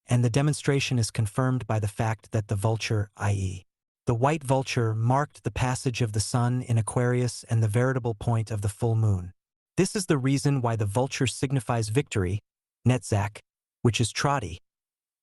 and the demonstration is confirmed by the fact that the vulture, i.e., the white vulture, marked the passage of the sun in Aquarius and the veritable point of the full moon. This is the reason why the vulture signifies victory, Netzach, which is Trotty,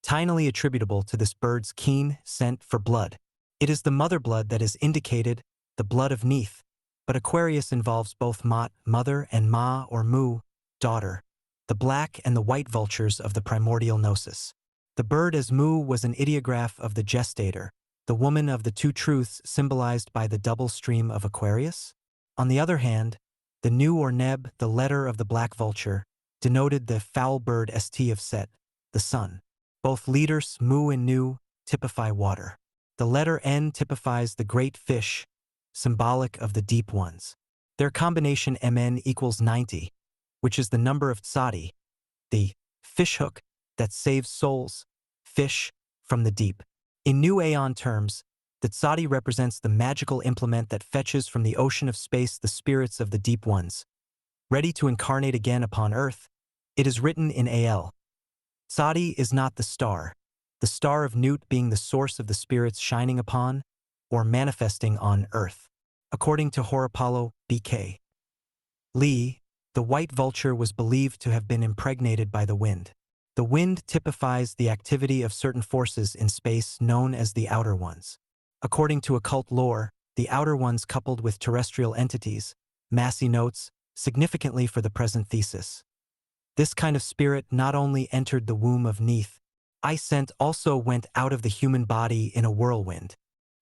tinily attributable to this bird's keen scent for blood. It is the mother blood that is indicated, the blood of Neith, but Aquarius involves both Maat, mother, and Ma or Mu, daughter, the black and the white vultures of the primordial gnosis. The bird as Mu was an ideograph of the gestator, the woman of the two truths symbolized by the double stream of Aquarius. On the other hand, the Nu or Neb, the letter of the black vulture, denoted the foul bird St of Set, the sun. Both leaders, Mu and Nu, typify water. The letter N typifies the great fish, symbolic of the deep ones. Their combination Mn equals 90, which is the number of Tsadi, the fishhook that saves souls, fish, from the deep. In New Aeon terms, the Tsadi represents the magical implement that fetches from the ocean of space the spirits of the deep ones. Ready to incarnate again upon earth, it is written in Al. Tsadi is not the star of Newt being the source of the spirits shining upon, or manifesting on earth. According to Horapollo, B.K. Lee, the white vulture was believed to have been impregnated by the wind. The wind typifies the activity of certain forces in space known as the outer ones. According to occult lore, the outer ones coupled with terrestrial entities, Massey notes, significantly for the present thesis. This kind of spirit not only entered the womb of Neith, Icent also went out of the human body in a whirlwind.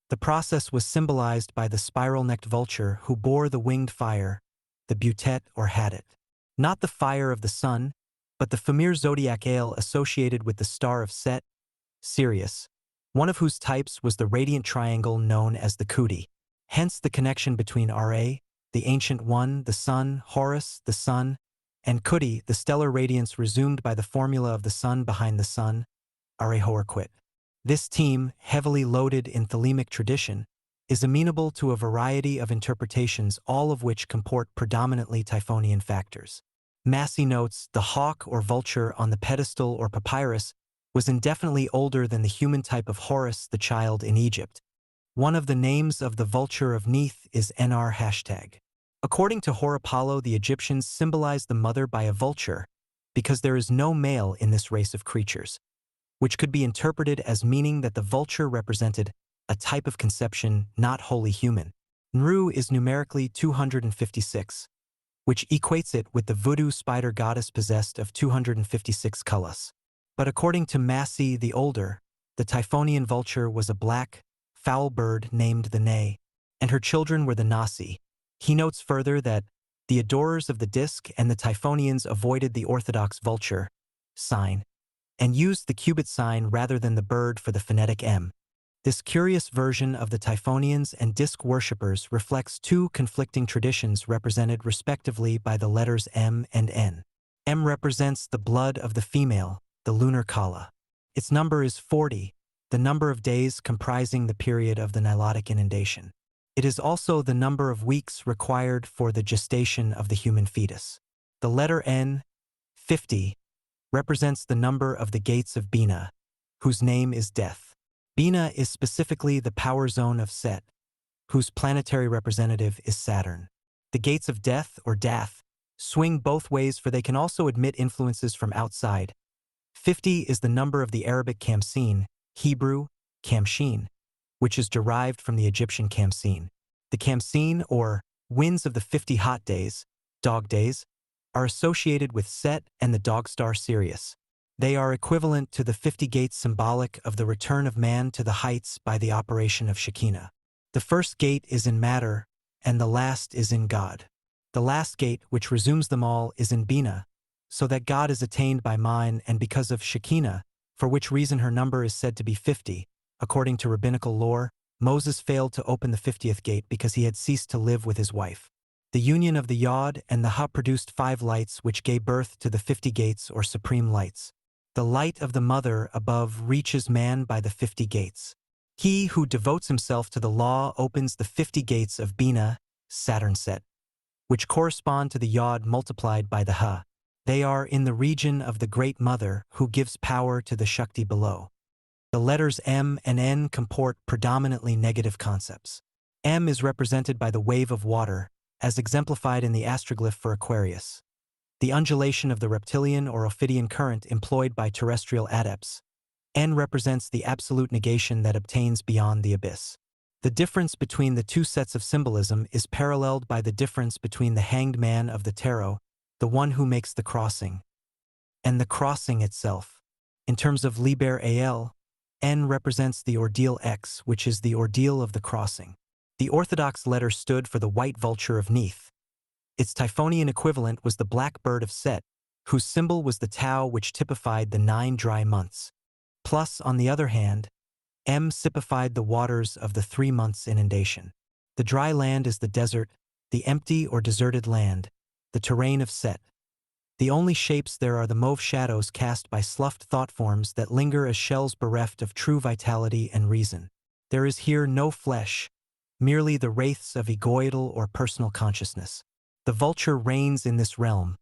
The process was symbolized by the spiral-necked vulture who bore the winged fire, the butet or hadit. Not the fire of the sun, but the Famir zodiac ale associated with the star of Set, Sirius, one of whose types was the radiant triangle known as the Kuti. Hence the connection between Ra, the ancient one, the sun, Horus, the sun, and Kuti, the stellar radiance resumed by the formula of the sun behind the sun, Arehorquit. This team, heavily loaded in thelemic tradition, is amenable to a variety of interpretations, all of which comport predominantly Typhonian factors. Massey notes the hawk or vulture on the pedestal or papyrus was indefinitely older than the human type of Horus, the child in Egypt. One of the names of the vulture of Neith is NR hashtag. According to Horapollo, the Egyptians symbolized the mother by a vulture because there is no male in this race of creatures, which could be interpreted as meaning that the vulture represented a type of conception not wholly human. Nru is numerically 256, which equates it with the voodoo spider goddess possessed of 256 culus. But according to Massey the Older, the Typhonian vulture was a black, foul bird named the Ney, and her children were the Nasi. He notes further that the adorers of the disk and the Typhonians avoided the orthodox vulture sign and used the cubit sign rather than the bird for the phonetic M. This curious version of the Typhonians and disk worshippers reflects two conflicting traditions represented respectively by the letters M and N. M represents the blood of the female, the lunar kala. Its number is 40, the number of days comprising the period of the Nilotic inundation. It is also the number of weeks required for the gestation of the human fetus. The letter N, 50, represents the number of the gates of Bina, whose name is death. Bina is specifically the power zone of Set, whose planetary representative is Saturn. The gates of death, or Dath, swing both ways, for they can also admit influences from outside. 50 is the number of the Arabic Khamsin, Hebrew, Kamshin, which is derived from the Egyptian Khamsin. The Khamsin, or winds of the 50 hot days, dog days, are associated with Set and the dog star Sirius. They are equivalent to the 50 gates symbolic of the return of man to the heights by the operation of Shekinah. The first gate is in matter, and the last is in God. The last gate, which resumes them all, is in Bina, so that God is attained by mine and because of Shekinah, for which reason her number is said to be 50. According to rabbinical lore, Moses failed to open the 50th gate because he had ceased to live with his wife. The union of the Yod and the Ha produced 5 lights which gave birth to the 50 gates or supreme lights. The light of the mother above reaches man by the 50 gates. He who devotes himself to the law opens the 50 gates of Bina, Saturn Set, which correspond to the Yod multiplied by the Ha. They are in the region of the Great Mother who gives power to the Shakti below. The letters M and N comport predominantly negative concepts. M is represented by the wave of water, as exemplified in the astroglyph for Aquarius. The undulation of the reptilian or Ophidian current employed by terrestrial adepts. N represents the absolute negation that obtains beyond the abyss. The difference between the two sets of symbolism is paralleled by the difference between the hanged man of the tarot, the one who makes the crossing, and the crossing itself. In terms of Liber Al, N represents the ordeal X, which is the ordeal of the crossing. The orthodox letter stood for the white vulture of Neith. Its Typhonian equivalent was the black bird of Set, whose symbol was the Tau, which typified the 9 dry months. Plus, on the other hand, M typified the waters of the 3 months inundation. The dry land is the desert, the empty or deserted land, the terrain of Set. The only shapes there are the mauve shadows cast by sloughed thought forms that linger as shells bereft of true vitality and reason. There is here no flesh, merely the wraiths of egoidal or personal consciousness. The vulture reigns in this realm,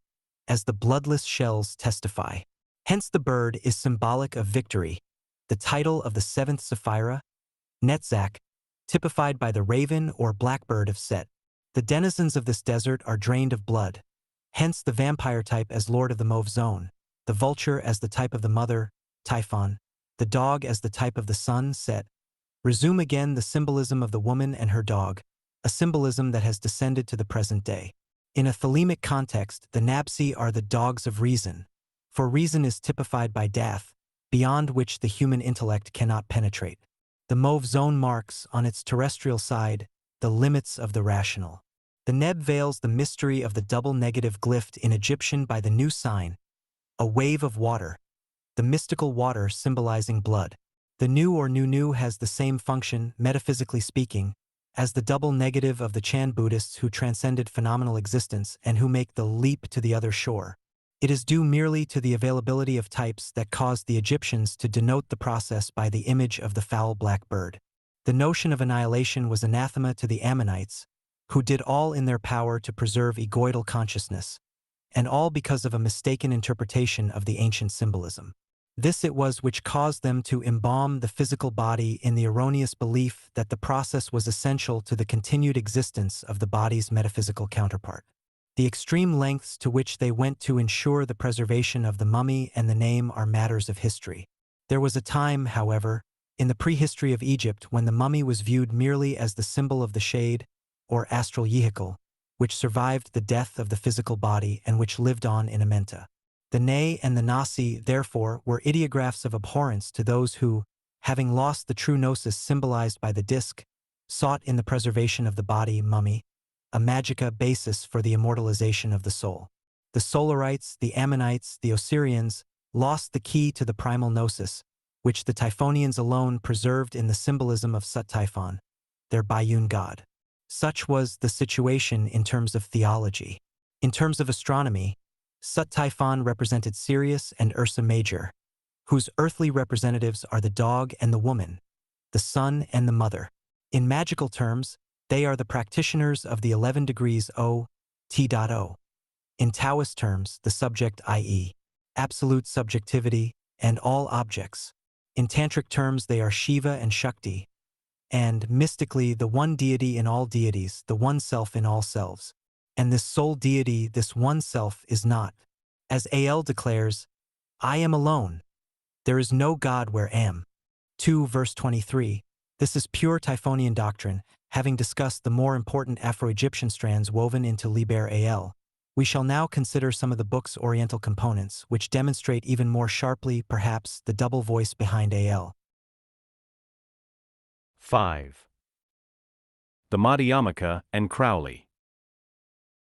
as the bloodless shells testify. Hence the bird is symbolic of victory, the title of the 7th Sephira, Netzach, typified by the raven or blackbird of Set. The denizens of this desert are drained of blood, hence the vampire type as lord of the mauve zone, the vulture as the type of the mother, Typhon, the dog as the type of the sun, Set. Resume again the symbolism of the woman and her dog, a symbolism that has descended to the present day. In a thelemic context, the Nabsi are the dogs of reason, for reason is typified by Dath, beyond which the human intellect cannot penetrate. The mauve zone marks, on its terrestrial side, the limits of the rational. The Neb veils the mystery of the double negative glyph in Egyptian by the new sign, a wave of water, the mystical water symbolizing blood. The Nu or Nu has the same function, metaphysically speaking, as the double negative of the Chan Buddhists who transcended phenomenal existence and who make the leap to the other shore. It is due merely to the availability of types that caused the Egyptians to denote the process by the image of the foul black bird. The notion of annihilation was anathema to the Ammonites, who did all in their power to preserve egoidal consciousness, and all because of a mistaken interpretation of the ancient symbolism. This it was which caused them to embalm the physical body in the erroneous belief that the process was essential to the continued existence of the body's metaphysical counterpart. The extreme lengths to which they went to ensure the preservation of the mummy and the name are matters of history. There was a time, however, in the prehistory of Egypt when the mummy was viewed merely as the symbol of the shade, or astral vehicle, which survived the death of the physical body and which lived on in Amenta. The Ne and the Nasi, therefore, were ideographs of abhorrence to those who, having lost the true gnosis symbolized by the disk, sought in the preservation of the body mummy, a magica basis for the immortalization of the soul. The Solarites, the Ammonites, the Osirians lost the key to the primal gnosis, which the Typhonians alone preserved in the symbolism of Sut Typhon, their Bayun god. Such was the situation in terms of theology. In terms of astronomy, Sut Typhon represented Sirius and Ursa Major, whose earthly representatives are the dog and the woman, the son and the mother. In magical terms, they are the practitioners of the 11 degrees O, T.O. In Taoist terms, the subject, i.e., absolute subjectivity, and all objects. In Tantric terms, they are Shiva and Shakti, and, mystically, the one deity in all deities, the one self in all selves. And this sole deity, this one self, is not. As A.L. declares, I am alone. There is no God where am. 2 verse 23. This is pure Typhonian doctrine, having discussed the more important Afro-Egyptian strands woven into Liber A.L. We shall now consider some of the book's Oriental components, which demonstrate even more sharply, perhaps, the double voice behind A.L. 5. The Madhyamaka and Crowley.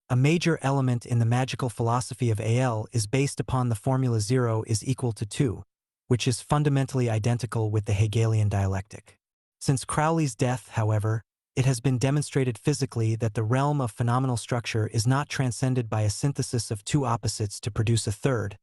A major element in the magical philosophy of A.L. is based upon the formula 0 is equal to 2, which is fundamentally identical with the Hegelian dialectic. Since Crowley's death, however, it has been demonstrated physically that the realm of phenomenal structure is not transcended by a synthesis of two opposites to produce a third,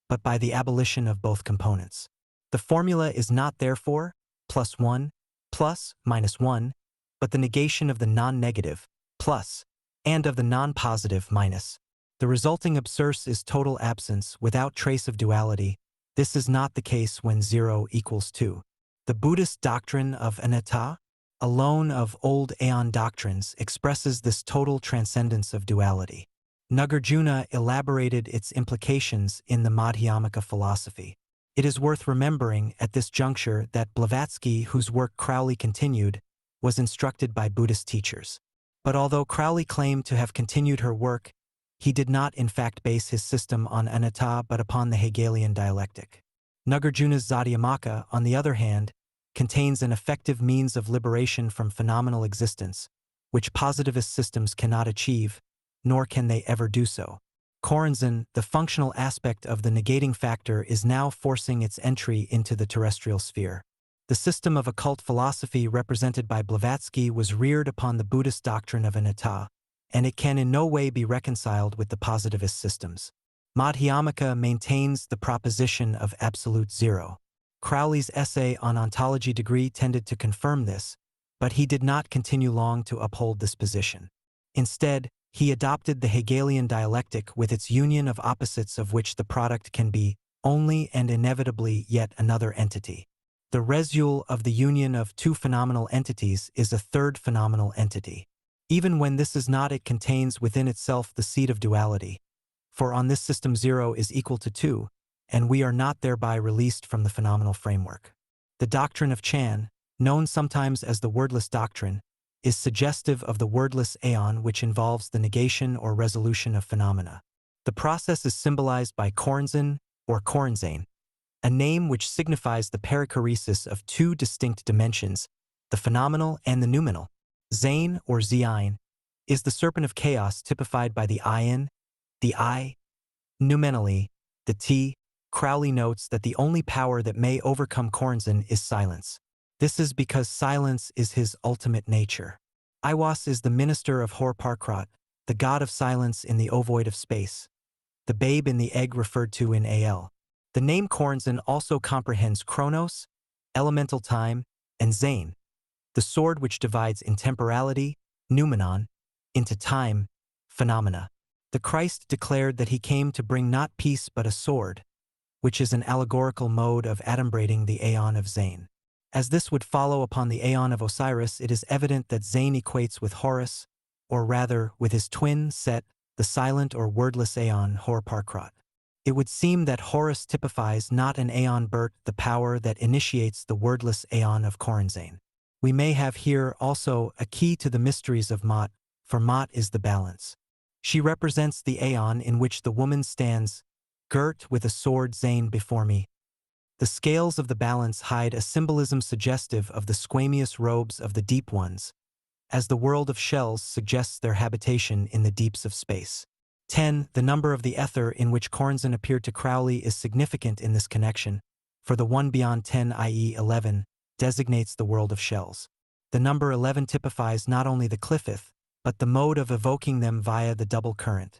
but by the abolition of both components. The formula is not, therefore, +1, plus, -1, but the negation of the non-negative, plus, and of the non-positive, minus. The resulting absurdity is total absence without trace of duality. This is not the case when 0 equals 2. The Buddhist doctrine of anatta, alone of old Aeon doctrines, expresses this total transcendence of duality. Nagarjuna elaborated its implications in the Madhyamaka philosophy. It is worth remembering at this juncture that Blavatsky, whose work Crowley continued, was instructed by Buddhist teachers. But although Crowley claimed to have continued her work, he did not in fact base his system on anatta but upon the Hegelian dialectic. Nagarjuna's Madhyamaka, on the other hand, contains an effective means of liberation from phenomenal existence, which positivist systems cannot achieve, nor can they ever do so. Koranzan, the functional aspect of the negating factor, is now forcing its entry into the terrestrial sphere. The system of occult philosophy represented by Blavatsky was reared upon the Buddhist doctrine of anatta, and it can in no way be reconciled with the positivist systems. Madhyamaka maintains the proposition of absolute 0. Crowley's essay on ontology degree tended to confirm this, but he did not continue long to uphold this position. Instead, he adopted the Hegelian dialectic with its union of opposites of which the product can be only and inevitably yet another entity. The result of the union of two phenomenal entities is a third phenomenal entity. Even when this is not, it contains within itself the seed of duality. For on this system 0 is equal to 2, and we are not thereby released from the phenomenal framework. The doctrine of Chan, known sometimes as the wordless doctrine, is suggestive of the wordless aeon, which involves the negation or resolution of phenomena. The process is symbolized by Koranzan or Koranzane, a name which signifies the perichoresis of two distinct dimensions, the phenomenal and the noumenal. Zain, or Zein, is the serpent of chaos typified by the ayin, the I. Noumenally, the T. Crowley notes that the only power that may overcome Koranzan is silence. This is because silence is his ultimate nature. Iwas is the minister of Horparkrat, the god of silence in the ovoid of space, the babe in the egg referred to in AL. The name Koranzan also comprehends Chronos, elemental time, and Zain, the sword which divides intemporality, noumenon, into time, phenomena. The Christ declared that he came to bring not peace but a sword. which is an allegorical mode of adumbrating the Aeon of Zain. As this would follow upon the Aeon of Osiris, it is evident that Zain equates with Horus, or rather with his twin Set, the silent or wordless Aeon Hor-Parkrat. It would seem that Horus typifies not an Aeon Bert, the power that initiates the wordless Aeon of Khoranzane. We may have here also a key to the mysteries of Mot, for Mot is the balance. She represents the Aeon in which the woman stands, girt with a sword Zain before me. The scales of the balance hide a symbolism suggestive of the squamous robes of the deep ones, as the world of shells suggests their habitation in the deeps of space. 10. The number of the ether in which Khoranzane appeared to Crowley is significant in this connection, for the one beyond 10, i.e. 11, designates the world of shells. The number 11 typifies not only the Cliffith, but the mode of evoking them via the double current.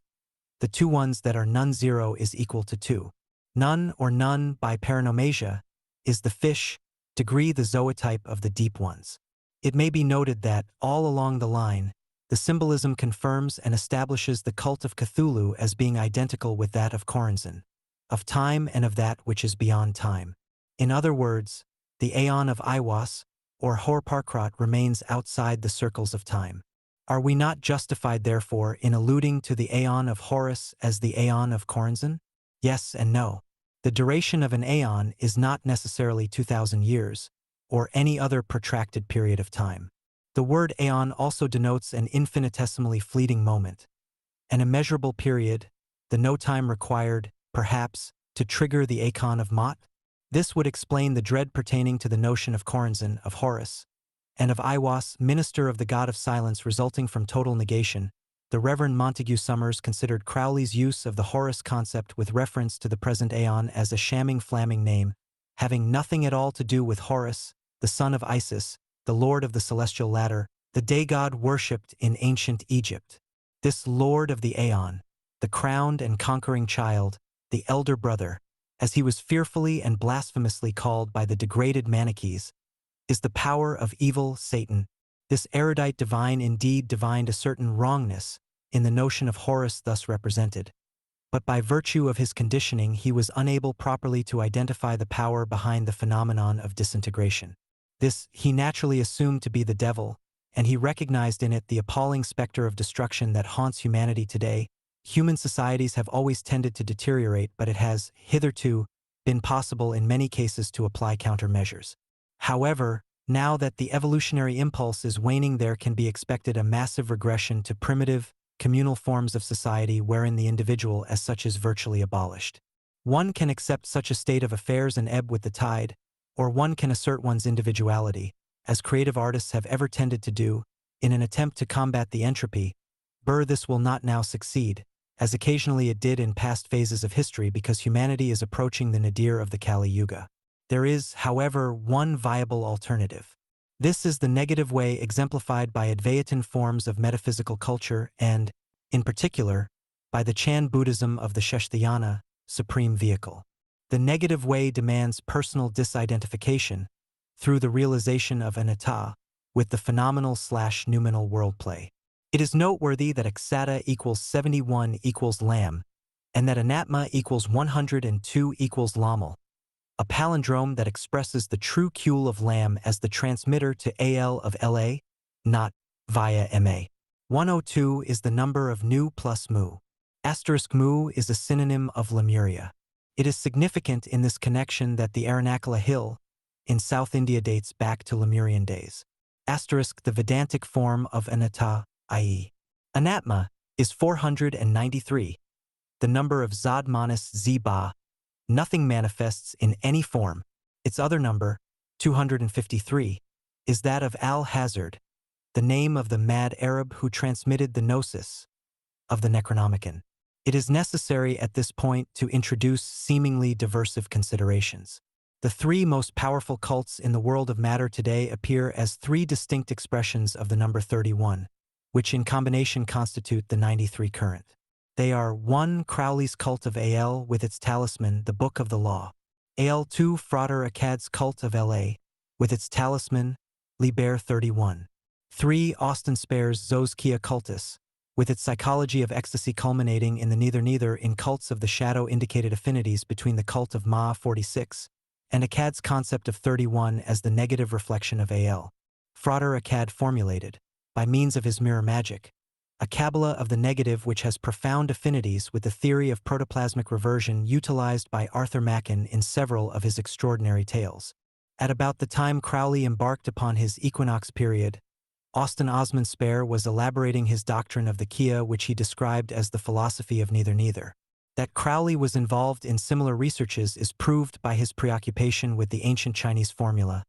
The two ones that are none-zero is equal to 2. None or none by paranomasia is the fish, degree the zootype of the deep ones. It may be noted that, all along the line, the symbolism confirms and establishes the cult of Cthulhu as being identical with that of Khoranzane, of time and of that which is beyond time. In other words, the Aeon of Aiwass, or Hor-Parkrat, remains outside the circles of time. Are we not justified, therefore, in alluding to the Aeon of Horus as the Aeon of Khoranzane? Yes and no. The duration of an aeon is not necessarily 2,000 years, or any other protracted period of time. The word aeon also denotes an infinitesimally fleeting moment, an immeasurable period, the no time required, perhaps, to trigger the Acon of Mot. This would explain the dread pertaining to the notion of Khoranzane, of Horus, and of Aiwass, minister of the god of silence, resulting from total negation. The Reverend Montague Summers considered Crowley's use of the Horus concept with reference to the present Aeon as a shamming flaming name, having nothing at all to do with Horus, the son of Isis, the lord of the celestial ladder, the day god worshipped in ancient Egypt. This lord of the Aeon, the crowned and conquering child, the elder brother, as he was fearfully and blasphemously called by the degraded Manichees, is the power of evil Satan. This erudite divine indeed divined a certain wrongness in the notion of Horus thus represented, but by virtue of his conditioning he was unable properly to identify the power behind the phenomenon of disintegration. This he naturally assumed to be the devil, and he recognized in it the appalling specter of destruction that haunts humanity today. Human societies have always tended to deteriorate, but it has, hitherto, been possible in many cases to apply countermeasures. However, now that the evolutionary impulse is waning, there can be expected a massive regression to primitive, communal forms of society wherein the individual as such is virtually abolished. One can accept such a state of affairs and ebb with the tide, or one can assert one's individuality, as creative artists have ever tended to do, in an attempt to combat the entropy. This will not now succeed, as occasionally it did in past phases of history, because humanity is approaching the nadir of the Kali Yuga. There is, however, one viable alternative. This is the negative way exemplified by Advaitin forms of metaphysical culture and, in particular, by the Chan Buddhism of the Sheshtayana, supreme vehicle. The negative way demands personal disidentification through the realization of anatta with the phenomenal/noumenal worldplay. It is noteworthy that Aksata equals 71 equals Lam, and that Anatma equals 102 equals Lamal, a palindrome that expresses the true Qul of Lam as the transmitter to Al of La, not via Ma. 102 is the number of Nu plus Mu. Asterisk Mu is a synonym of Lemuria. It is significant in this connection that the Aranakula hill in South India dates back to Lemurian days. Asterisk the Vedantic form of Anatta, i.e. Anatma, is 493. The number of Zadmanis Ziba, nothing manifests in any form. Its other number, 253, is that of Al-Hazard, the name of the mad Arab who transmitted the gnosis of the Necronomicon. It is necessary at this point to introduce seemingly diversive considerations. The three most powerful cults in the world of matter today appear as three distinct expressions of the number 31, which in combination constitute the 93 current. They are 1. Crowley's cult of Al with its talisman, the Book of the Law. Al 2. Frater Akkad's cult of La, with its talisman, Liber 31. 3. Austin Spare's Zoskia cultus, with its psychology of ecstasy culminating in the neither-neither in cults of the shadow indicated affinities between the cult of Ma 46 and Akkad's concept of 31 as the negative reflection of Al. Frater Akkad formulated, by means of his mirror magic, a Kabbalah of the negative which has profound affinities with the theory of protoplasmic reversion utilized by Arthur Machen in several of his extraordinary tales. At about the time Crowley embarked upon his equinox period, Austin Osman Spare was elaborating his doctrine of the Kia, which he described as the philosophy of neither-neither. That Crowley was involved in similar researches is proved by his preoccupation with the ancient Chinese formula,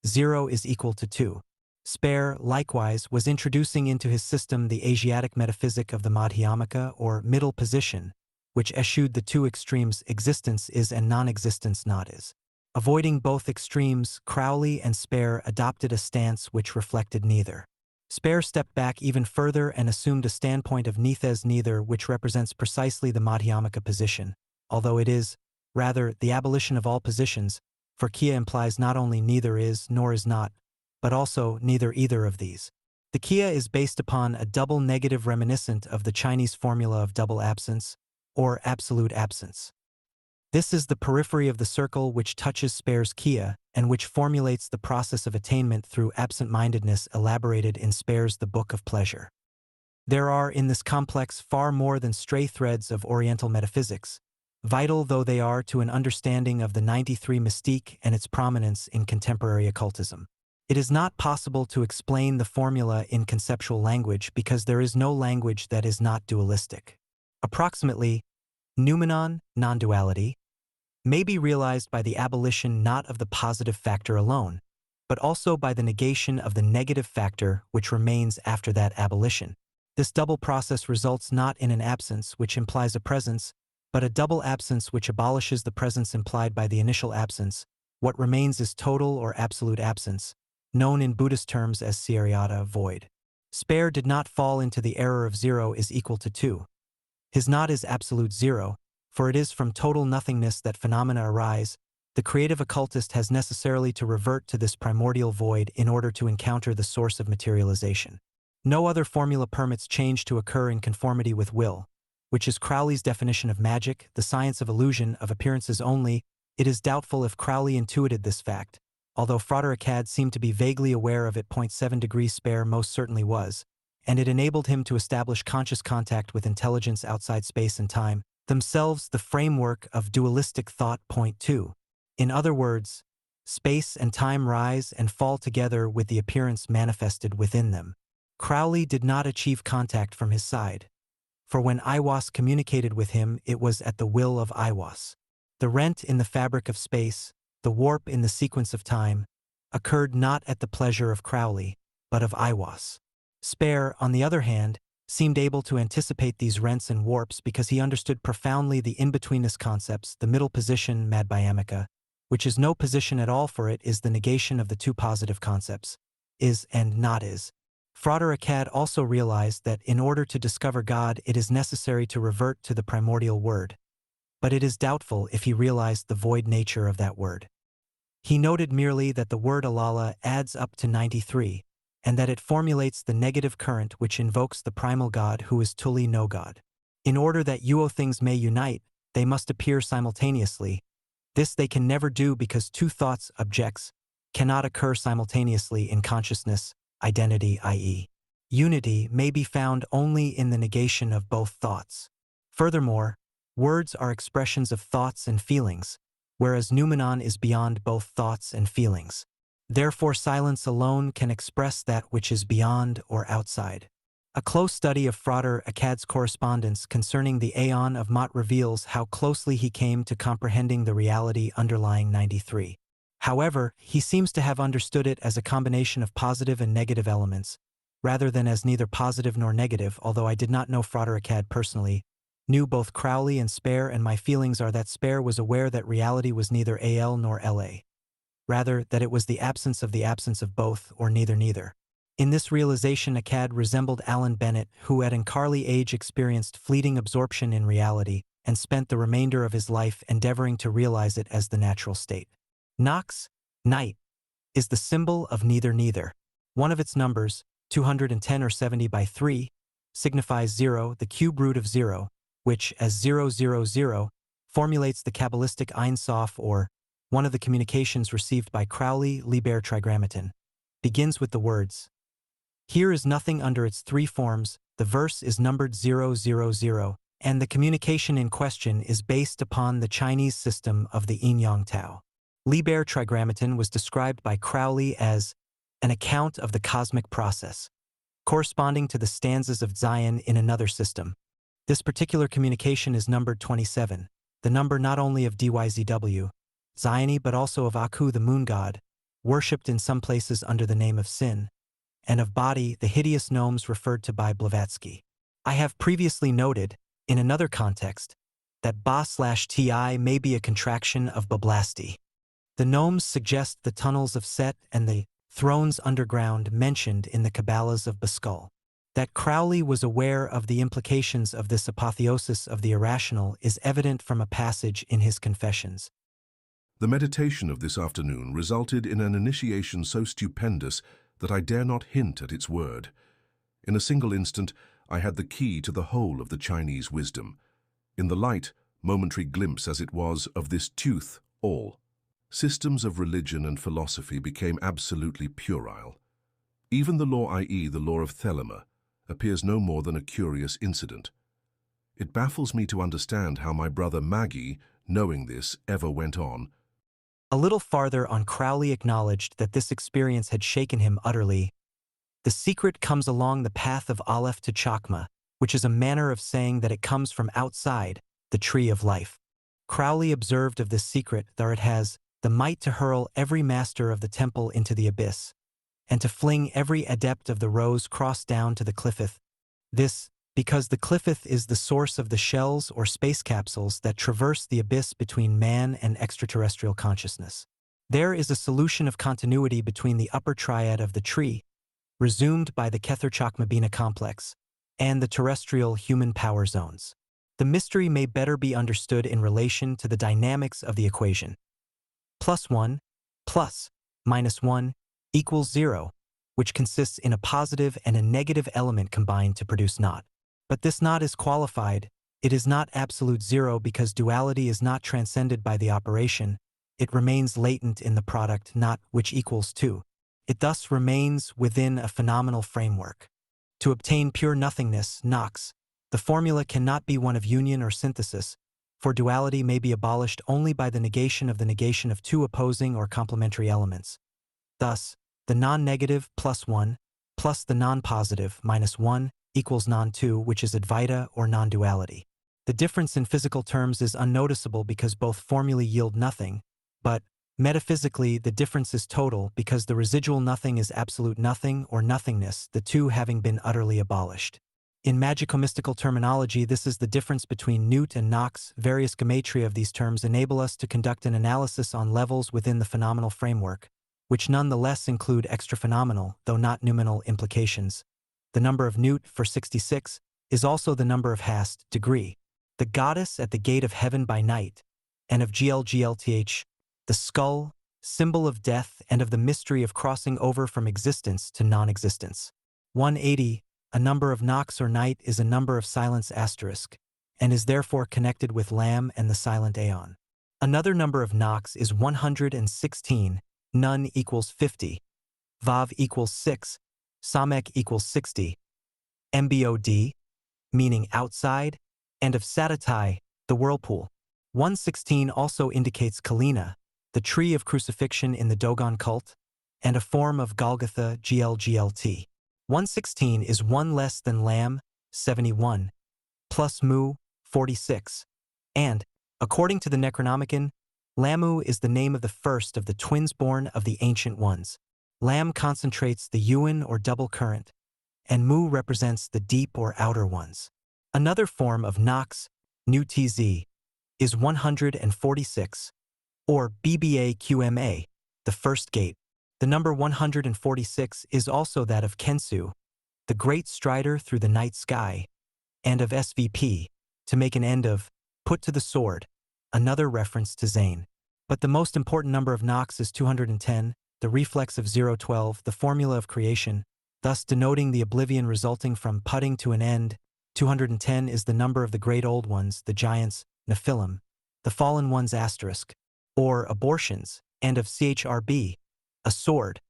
0 is equal to 2. Spare, likewise, was introducing into his system the Asiatic metaphysic of the Madhyamaka, or middle position, which eschewed the two extremes existence is and non-existence not is. Avoiding both extremes, Crowley and Spare adopted a stance which reflected neither. Spare stepped back even further and assumed a standpoint of neithes neither, which represents precisely the Madhyamaka position, although it is, rather, the abolition of all positions, for Kia implies not only neither is nor is not, but also neither either of these. The Kia is based upon a double negative reminiscent of the Chinese formula of double absence, or absolute absence. This is the periphery of the circle which touches Spare's Kia, and which formulates the process of attainment through absent-mindedness elaborated in Spare's The Book of Pleasure. There are in this complex far more than stray threads of Oriental metaphysics, vital though they are to an understanding of the 93 mystique and its prominence in contemporary occultism. It is not possible to explain the formula in conceptual language because there is no language that is not dualistic. Approximately, noumenon, non-duality, may be realized by the abolition not of the positive factor alone, but also by the negation of the negative factor which remains after that abolition. This double process results not in an absence which implies a presence, but a double absence which abolishes the presence implied by the initial absence. What remains is total or absolute absence, known in Buddhist terms as Syariata, void. Spare did not fall into the error of 0 is equal to 2. His not is absolute 0, for it is from total nothingness that phenomena arise. The creative occultist has necessarily to revert to this primordial void in order to encounter the source of materialization. No other formula permits change to occur in conformity with will, which is Crowley's definition of magic, the science of illusion of appearances only. It is doubtful if Crowley intuited this fact, although Frater Akkad seemed to be vaguely aware of it. 7 degrees Spare most certainly was, and it enabled him to establish conscious contact with intelligence outside space and time, themselves the framework of dualistic thought. 2. In other words, space and time rise and fall together with the appearance manifested within them. Crowley did not achieve contact from his side, for when Aiwass communicated with him it was at the will of Aiwass. The rent in the fabric of space, the warp in the sequence of time, occurred not at the pleasure of Crowley, but of Aiwass. Spare, on the other hand, seemed able to anticipate these rents and warps because he understood profoundly the in-betweenness concepts, the middle position, Madhyamaka, which is no position at all, for it is the negation of the two positive concepts, is and not is. Frater Akkad also realized that in order to discover God it is necessary to revert to the primordial word, but it is doubtful if he realized the void nature of that word. He noted merely that the word Alala adds up to 93, and that it formulates the negative current which invokes the primal God who is Tuli no God. In order that things may unite, they must appear simultaneously. This they can never do because two thoughts, objects, cannot occur simultaneously in consciousness. Identity, i.e., unity, may be found only in the negation of both thoughts. Furthermore, words are expressions of thoughts and feelings, whereas noumenon is beyond both thoughts and feelings. Therefore, silence alone can express that which is beyond or outside. A close study of Frater Akkad's correspondence concerning the Aeon of Mott reveals how closely he came to comprehending the reality underlying 93. However, he seems to have understood it as a combination of positive and negative elements, rather than as neither positive nor negative. Although I did not know Frater Akkad personally, knew both Crowley and Spare, and my feelings are that Spare was aware that reality was neither AL nor LA. Rather, that it was the absence of both, or neither. In this realization Akkad resembled Alan Bennett, who at an early age experienced fleeting absorption in reality, and spent the remainder of his life endeavoring to realize it as the natural state. Nox, night, is the symbol of neither. One of its numbers, 210 or 70 by 3, signifies 0, the cube root of 0, which, as 000, formulates the Kabbalistic Ein Sof, or one of the communications received by Crowley Liber Trigrammaton, begins with the words, "Here is nothing under its three forms." The verse is numbered 000, and the communication in question is based upon the Chinese system of the Yin-Yang Tao. Liber Trigrammaton was described by Crowley as an account of the cosmic process, corresponding to the stanzas of Zion in another system. This particular communication is numbered 27, the number not only of DYZW, Zioni, but also of Aku, the moon god, worshipped in some places under the name of Sin, and of Body, the hideous gnomes referred to by Blavatsky. I have previously noted, in another context, that Ba/Ti may be a contraction of Bablasti. The gnomes suggest the tunnels of Set and the thrones underground mentioned in the Kabbalahs of Baskul. That Crowley was aware of the implications of this apotheosis of the irrational is evident from a passage in his Confessions. The meditation of this afternoon resulted in an initiation so stupendous that I dare not hint at its word. In a single instant, I had the key to the whole of the Chinese wisdom. In the light, momentary glimpse as it was, of this tooth, all. Systems of religion and philosophy became absolutely puerile. Even the law, i.e. the law of Thelema, appears no more than a curious incident. It baffles me to understand how my brother Maggie, knowing this, ever went on. A little farther on, Crowley acknowledged that this experience had shaken him utterly. The secret comes along the path of Aleph to Chakma, which is a manner of saying that it comes from outside, the tree of life. Crowley observed of this secret that it has the might to hurl every master of the temple into the abyss, and to fling every adept of the rose cross down to the cliffeth. This, because the cliffeth is the source of the shells or space capsules that traverse the abyss between man and extraterrestrial consciousness. There is a solution of continuity between the upper triad of the tree, resumed by the Kether-Chakma-Bina complex, and the terrestrial human power zones. The mystery may better be understood in relation to the dynamics of the equation. +1 plus -1 equals 0, which consists in a positive and a negative element combined to produce naught. But this naught is qualified. It is not absolute zero because duality is not transcended by the operation. It remains latent in the product naught, which equals 2. It thus remains within a phenomenal framework. To obtain pure nothingness, Knox, the formula cannot be one of union or synthesis, for duality may be abolished only by the negation of two opposing or complementary elements. Thus, the non-negative +1 plus the non-positive -1 equals non-2, which is Advaita or non-duality. The difference in physical terms is unnoticeable because both formulae yield nothing, but metaphysically the difference is total because the residual nothing is absolute nothing or nothingness, the two having been utterly abolished. In magico-mystical terminology, this is the difference between Newt and Knox. Various gematria of these terms enable us to conduct an analysis on levels within the phenomenal framework, which nonetheless include extra-phenomenal, though not noumenal, implications. The number of Newt for 66 is also the number of Hast, degree, the goddess at the gate of heaven by night, and of GLGLTH, the skull, symbol of death and of the mystery of crossing over from existence to non-existence. 180, a number of Nox or night, is a number of silence asterisk, and is therefore connected with Lam and the silent aeon. Another number of Nox is 116, Nun equals 50, Vav equals 6, Samek equals 60, MBOD, meaning outside, and of Sadatai, the whirlpool. 116 also indicates Kalina, the tree of crucifixion in the Dogon cult, and a form of Golgotha, GLGLT. 116 is one less than Lam, 71, plus Mu, 46, and, according to the Necronomicon, Lamu is the name of the first of the twins born of the Ancient Ones. Lam concentrates the Yuan or double current, and Mu represents the deep or outer ones. Another form of Nox, Nu TZ, is 146, or BBA-QMA, the first gate. The number 146 is also that of Kensu, the great strider through the night sky, and of SVP, to make an end of, put to the sword, another reference to Zane. But the most important number of Nox is 210, the reflex of 012, the formula of creation, thus denoting the oblivion resulting from putting to an end. 210 is the number of the great old ones, the giants, Nephilim, the fallen ones asterisk, or abortions, and of CHRB, a sword.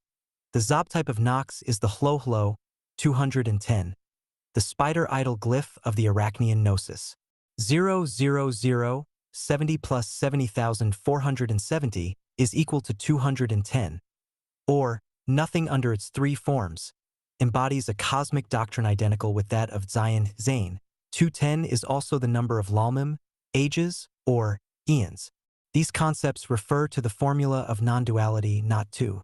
The Zob type of Nox is the Hlohlo, 210. The spider idol glyph of the Arachnean Gnosis. 000, 70 plus 70,470 is equal to 210. Or, nothing under its three forms, embodies a cosmic doctrine identical with that of Zion Zane. 210 is also the number of Lalmim, ages, or eons. These concepts refer to the formula of non-duality, not two.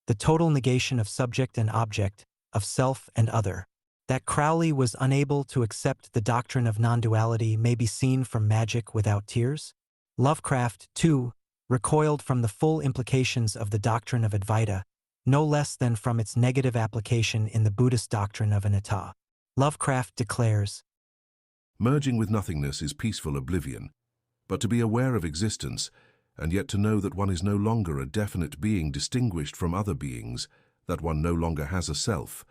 The total negation of subject and object, of self and other. That Crowley was unable to accept the doctrine of non-duality may be seen from Magic Without Tears. Lovecraft, too, recoiled from the full implications of the doctrine of Advaita, no less than from its negative application in the Buddhist doctrine of anatta. Lovecraft declares, Merging with nothingness is peaceful oblivion, but to be aware of existence, and yet to know that one is no longer a definite being distinguished from other beings, that one no longer has a self,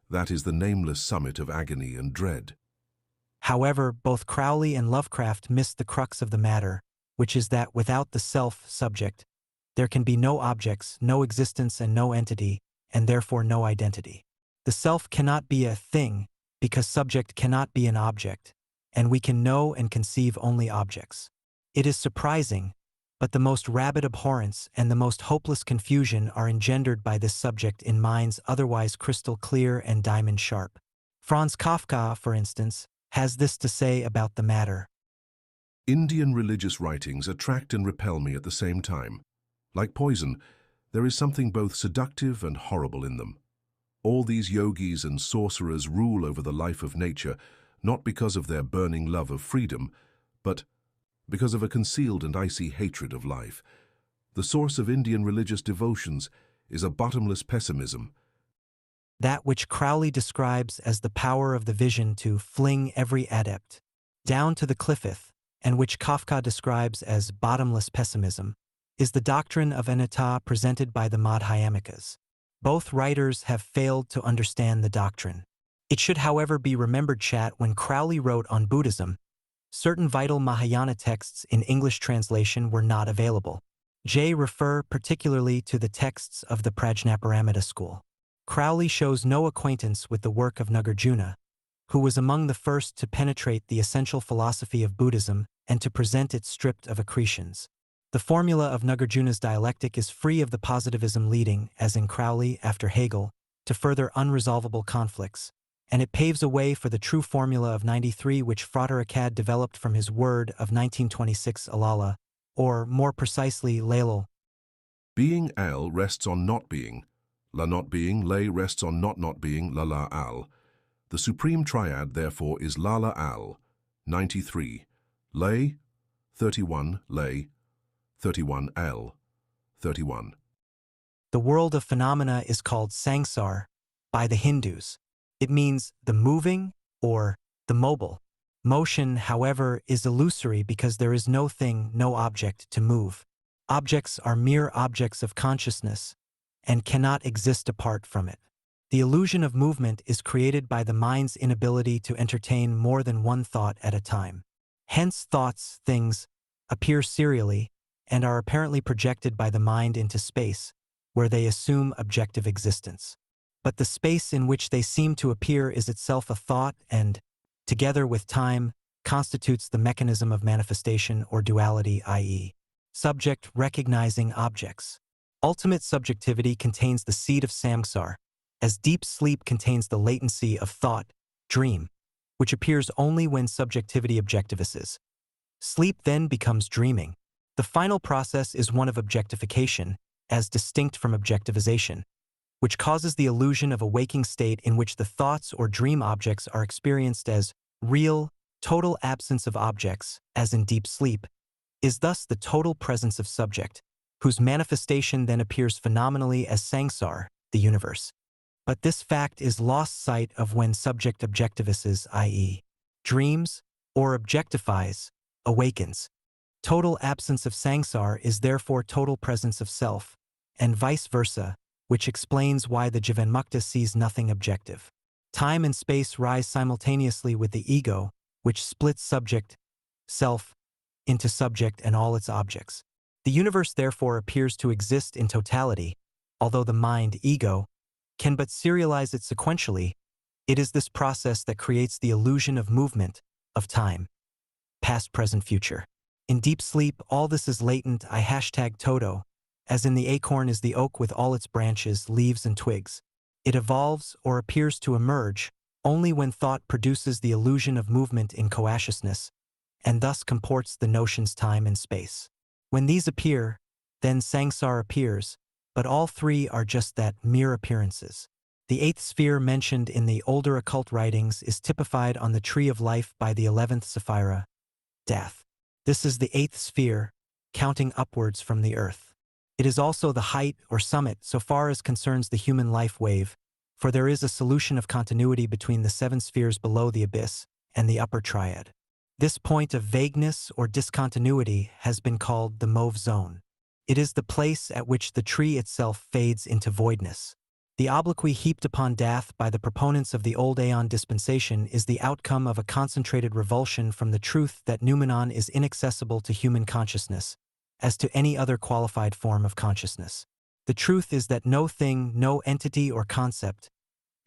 that is the nameless summit of agony and dread. However, both Crowley and Lovecraft missed the crux of the matter, which is that without the self-subject, there can be no objects, no existence, and no entity, and therefore no identity. The self cannot be a thing, because subject cannot be an object, and we can know and conceive only objects. It is surprising, but the most rabid abhorrence and the most hopeless confusion are engendered by this subject in minds otherwise crystal clear and diamond sharp. Franz Kafka, for instance, has this to say about the matter. Indian religious writings attract and repel me at the same time. Like poison, there is something both seductive and horrible in them. All these yogis and sorcerers rule over the life of nature, not because of their burning love of freedom, but because of a concealed and icy hatred of life. The source of Indian religious devotions is a bottomless pessimism. That which Crowley describes as the power of the vision to fling every adept down to the cliffeth, and which Kafka describes as bottomless pessimism, is the doctrine of anatta presented by the Madhyamikas. Both writers have failed to understand the doctrine. It should, however, be remembered, chat, when Crowley wrote on Buddhism, certain vital Mahayana texts in English translation were not available. J. refer particularly to the texts of the Prajnaparamita school. Crowley shows no acquaintance with the work of Nagarjuna, who was among the first to penetrate the essential philosophy of Buddhism and to present it stripped of accretions. The formula of Nagarjuna's dialectic is free of the positivism leading, as in Crowley after Hegel, to further unresolvable conflicts, and it paves a way for the true formula of 93 which Frater Akkad developed from his word of 1926 Alala, or more precisely Lalal. Being al rests on not being. La not being, lay rests on not being, la la al. The supreme triad, therefore, is la la al, 93, lay, 31, lay, 31 al, 31. The world of phenomena is called sangsar by the Hindus. It means the moving or the mobile. Motion, however, is illusory because there is no thing, no object to move. Objects are mere objects of consciousness and cannot exist apart from it. The illusion of movement is created by the mind's inability to entertain more than one thought at a time. Hence, thoughts, things, appear serially and are apparently projected by the mind into space, where they assume objective existence. But the space in which they seem to appear is itself a thought and, together with time, constitutes the mechanism of manifestation or duality, i.e., subject recognizing objects. Ultimate subjectivity contains the seed of samsara, as deep sleep contains the latency of thought, dream, which appears only when subjectivity objectivizes. Sleep then becomes dreaming. The final process is one of objectification, as distinct from objectivization, which causes the illusion of a waking state in which the thoughts or dream objects are experienced as real, total absence of objects, as in deep sleep, is thus the total presence of subject, whose manifestation then appears phenomenally as sangsar, the universe. But this fact is lost sight of when subject objectivizes, i.e., dreams, or objectifies, awakens. Total absence of sangsar is therefore total presence of self, and vice versa, which explains why the Jivanmukta sees nothing objective. Time and space rise simultaneously with the ego, which splits subject, self, into subject and all its objects. The universe therefore appears to exist in totality, although the mind, ego, can but serialize it sequentially. It is this process that creates the illusion of movement, of time, past, present, future. In deep sleep, all this is latent. I hashtag Toto, as in the acorn is the oak with all its branches, leaves and twigs. It evolves or appears to emerge only when thought produces the illusion of movement in coasciousness, and thus comports the notions time and space. When these appear, then Sangsar appears, but all three are just that, mere appearances. The eighth sphere mentioned in the older occult writings is typified on the tree of life by the 11th Sapphira, death. This is the eighth sphere, counting upwards from the earth. It is also the height or summit so far as concerns the human life wave, for there is a solution of continuity between the 7 spheres below the abyss and the upper triad. This point of vagueness or discontinuity has been called the mauve zone. It is the place at which the tree itself fades into voidness. The obloquy heaped upon death by the proponents of the old Aeon dispensation is the outcome of a concentrated revulsion from the truth that noumenon is inaccessible to human consciousness, as to any other qualified form of consciousness. The truth is that no thing, no entity or concept,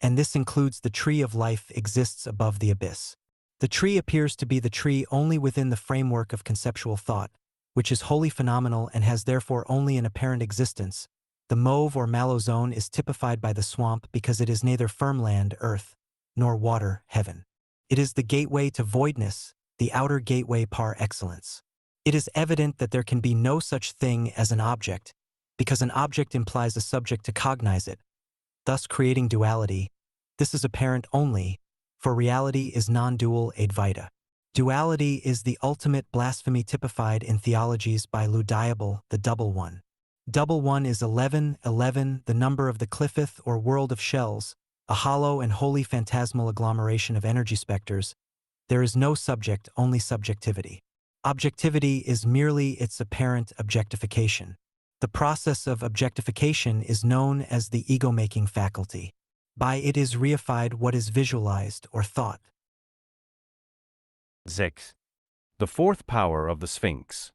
and this includes the tree of life, exists above the abyss. The tree appears to be the tree only within the framework of conceptual thought, which is wholly phenomenal and has therefore only an apparent existence. The mauve or mallow zone is typified by the swamp because it is neither firm land, earth, nor water, heaven. It is the gateway to voidness, the outer gateway par excellence. It is evident that there can be no such thing as an object, because an object implies a subject to cognize it, thus creating duality. This is apparent only, for reality is non-dual Advaita. Duality is the ultimate blasphemy typified in theologies by Lou Diable, the double one. Double one is 11, the number of the cliffith or world of shells, a hollow and wholly phantasmal agglomeration of energy specters. There is no subject, only subjectivity. Objectivity is merely its apparent objectification. The process of objectification is known as the ego-making faculty. By it is reified what is visualized or thought. 6. The fourth power of the Sphinx.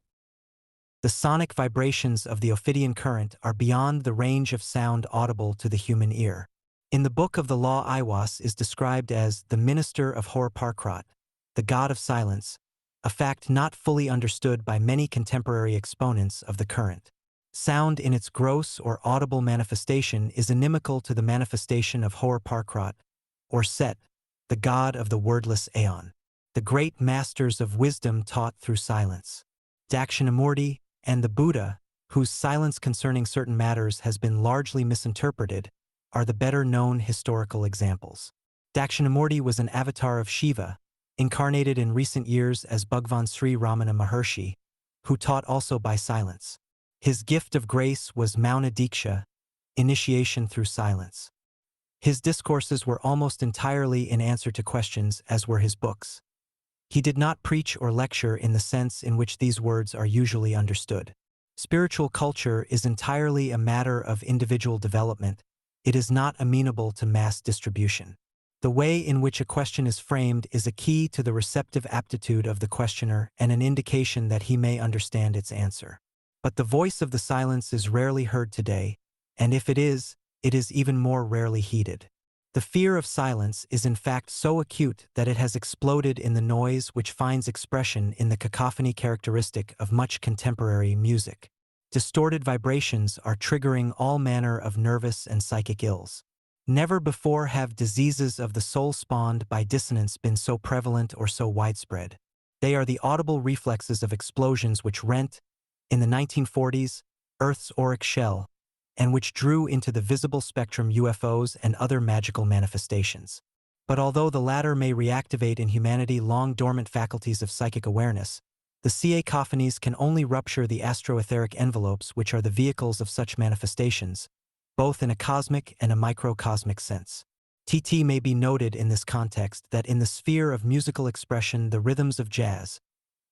The sonic vibrations of the Ophidian current are beyond the range of sound audible to the human ear. In the Book of the Law, Aiwas is described as the minister of Hor-Parkrat, the god of silence, a fact not fully understood by many contemporary exponents of the current. Sound in its gross or audible manifestation is inimical to the manifestation of Hor-Parkrat, or Set, the god of the wordless aeon. The great masters of wisdom taught through silence. Dakshinamurti and the Buddha, whose silence concerning certain matters has been largely misinterpreted, are the better-known historical examples. Dakshinamurti was an avatar of Shiva, incarnated in recent years as Bhagwan Sri Ramana Maharshi, who taught also by silence. His gift of grace was Mauna Diksha, initiation through silence. His discourses were almost entirely in answer to questions, as were his books. He did not preach or lecture in the sense in which these words are usually understood. Spiritual culture is entirely a matter of individual development. It is not amenable to mass distribution. The way in which a question is framed is a key to the receptive aptitude of the questioner and an indication that he may understand its answer. But the voice of the silence is rarely heard today, and if it is even more rarely heeded. The fear of silence is in fact so acute that it has exploded in the noise which finds expression in the cacophony characteristic of much contemporary music. Distorted vibrations are triggering all manner of nervous and psychic ills. Never before have diseases of the soul spawned by dissonance been so prevalent or so widespread. They are the audible reflexes of explosions which rent, in the 1940s, Earth's auric shell, and which drew into the visible spectrum UFOs and other magical manifestations. But although the latter may reactivate in humanity long-dormant faculties of psychic awareness, the cacophonies can only rupture the astroetheric envelopes which are the vehicles of such manifestations, both in a cosmic and a microcosmic sense. TT may be noted in this context that in the sphere of musical expression the rhythms of jazz,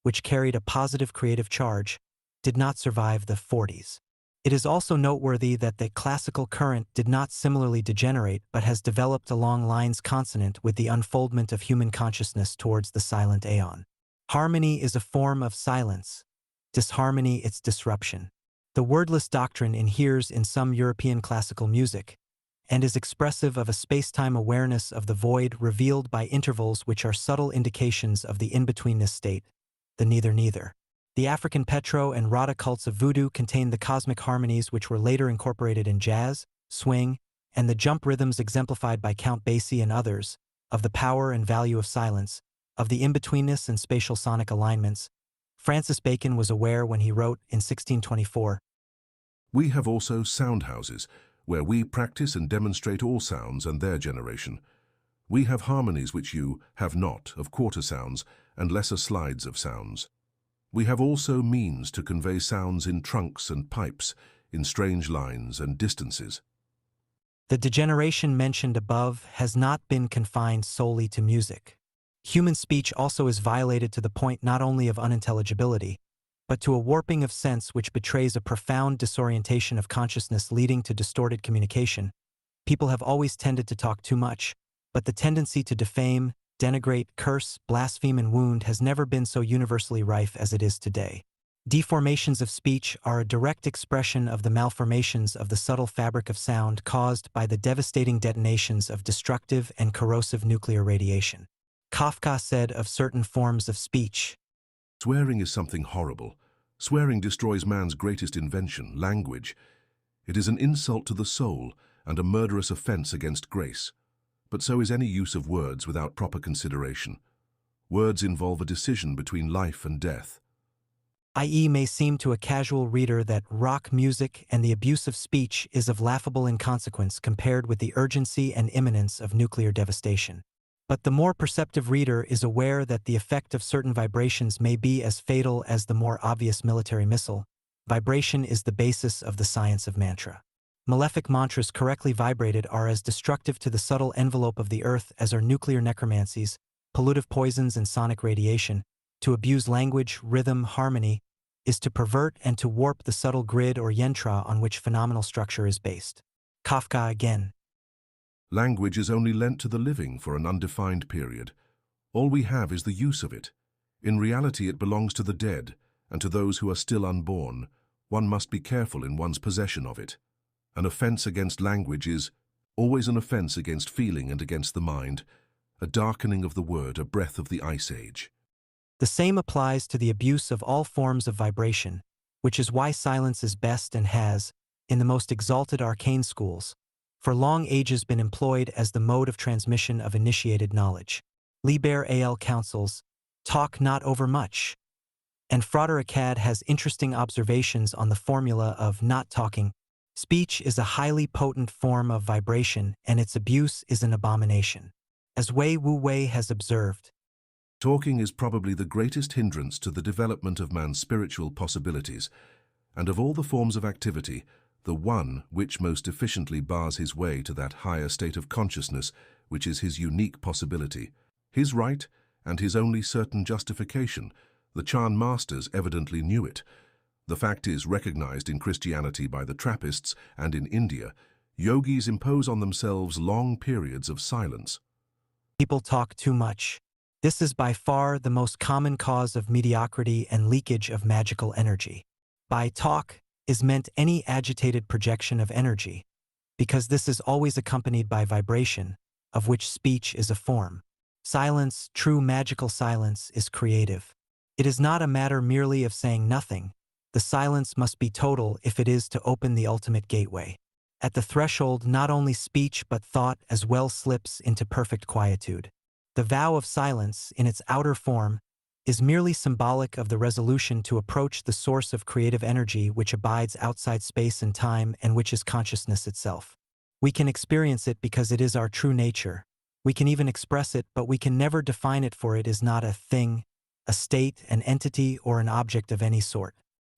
which carried a positive creative charge, did not survive the 40s. It is also noteworthy that the classical current did not similarly degenerate but has developed along lines consonant with the unfoldment of human consciousness towards the silent aeon. Harmony is a form of silence, disharmony its disruption. The wordless doctrine inheres in some European classical music, and is expressive of a space-time awareness of the void revealed by intervals which are subtle indications of the in-betweenness state, the neither-neither. The African Petro and Rada cults of voodoo contained the cosmic harmonies which were later incorporated in jazz, swing, and the jump rhythms exemplified by Count Basie and others, of the power and value of silence, of the in-betweenness and spatial sonic alignments. Francis Bacon was aware when he wrote in 1624, We have also sound houses, where we practice and demonstrate all sounds and their generation. We have harmonies which you have not, of quarter sounds and lesser slides of sounds. We have also means to convey sounds in trunks and pipes, in strange lines and distances. The degeneration mentioned above has not been confined solely to music. Human speech also is violated to the point not only of unintelligibility, but to a warping of sense which betrays a profound disorientation of consciousness leading to distorted communication. People have always tended to talk too much, but the tendency to defame, denigrate, curse, blaspheme, and wound has never been so universally rife as it is today. Deformations of speech are a direct expression of the malformations of the subtle fabric of sound caused by the devastating detonations of destructive and corrosive nuclear radiation. Kafka said of certain forms of speech, Swearing is something horrible. Swearing destroys man's greatest invention, language. It is an insult to the soul and a murderous offense against grace. But so is any use of words without proper consideration. Words involve a decision between life and death. i.e. may seem to a casual reader that rock music and the abuse of speech is of laughable inconsequence compared with the urgency and imminence of nuclear devastation. But the more perceptive reader is aware that the effect of certain vibrations may be as fatal as the more obvious military missile. Vibration is the basis of the science of mantra. Malefic mantras correctly vibrated are as destructive to the subtle envelope of the earth as are nuclear necromancies, pollutive poisons, and sonic radiation. To abuse language, rhythm, harmony, is to pervert and to warp the subtle grid or yantra on which phenomenal structure is based. Kafka again. Language is only lent to the living for an undefined period. All we have is the use of it. In reality, it belongs to the dead, and to those who are still unborn. One must be careful in one's possession of it. An offense against language is always an offense against feeling and against the mind, a darkening of the word, a breath of the ice age. The same applies to the abuse of all forms of vibration, which is why silence is best and has, in the most exalted arcane schools, for long ages been employed as the mode of transmission of initiated knowledge. Liber al counsels, talk not overmuch. And Frater Acad has interesting observations on the formula of not talking. Speech is a highly potent form of vibration, and its abuse is an abomination. As Wei Wu Wei has observed, Talking is probably the greatest hindrance to the development of man's spiritual possibilities, and of all the forms of activity, the one which most efficiently bars his way to that higher state of consciousness which is his unique possibility, his right and his only certain justification. The Chan masters evidently knew it. The fact is recognized in Christianity by the Trappists, and in India, yogis impose on themselves long periods of silence. people talk too much. This is by far the most common cause of mediocrity and leakage of magical energy. By talk is meant any agitated projection of energy, because this is always accompanied by vibration, of which speech is a form. Silence, true magical silence, is creative. It is not a matter merely of saying nothing. The silence must be total if it is to open the ultimate gateway. At the threshold, not only speech but thought as well slips into perfect quietude. The vow of silence, in its outer form, is merely symbolic of the resolution to approach the source of creative energy which abides outside space and time and which is consciousness itself. We can experience it because it is our true nature. We can even express it, but we can never define it, for it is not a thing, a state, an entity, or an object of any sort.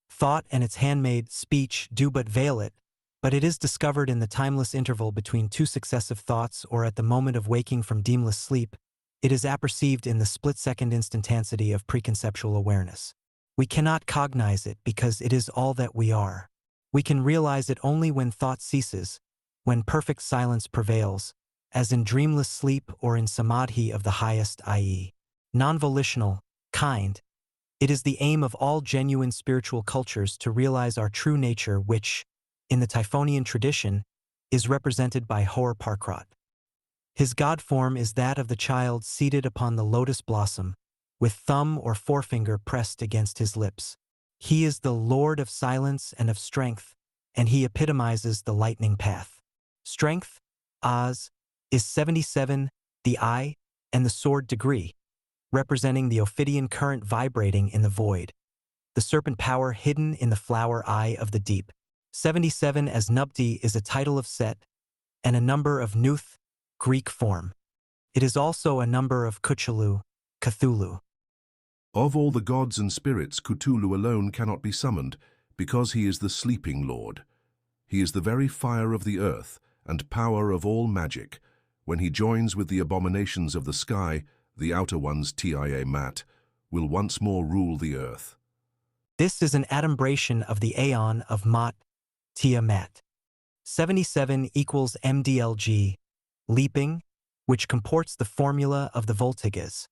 Thought and its handmaid, speech, do but veil it, but it is discovered in the timeless interval between two successive thoughts or at the moment of waking from dreamless sleep. It is apperceived in the split-second instantaneity of preconceptual awareness. We cannot cognize it because it is all that we are. We can realize it only when thought ceases, when perfect silence prevails, as in dreamless sleep or in samadhi of the highest, i.e., non-volitional, kind. It is the aim of all genuine spiritual cultures to realize our true nature which, in the Typhonian tradition, is represented by Hor Parkrat. His god form is that of the child seated upon the lotus blossom, with thumb or forefinger pressed against his lips. He is the Lord of silence and of strength, and he epitomizes the lightning path. Strength, Oz, is 77, the eye, and the sword degree, representing the Ophidian current vibrating in the void. The serpent power hidden in the flower eye of the deep. 77 as Nubti is a title of Set, and a number of Nuth, Greek form. It is also a number of Cthulhu, Cthulhu. Of all the gods and spirits, Cthulhu alone cannot be summoned, because he is the sleeping lord. He is the very fire of the earth, and power of all magic. When he joins with the abominations of the sky, the outer ones, Tia Mat, will once more rule the earth. This is an adumbration of the aeon of Mat, Tiamat. 77 equals MDLG, leaping, which comports the formula of the Voltigas.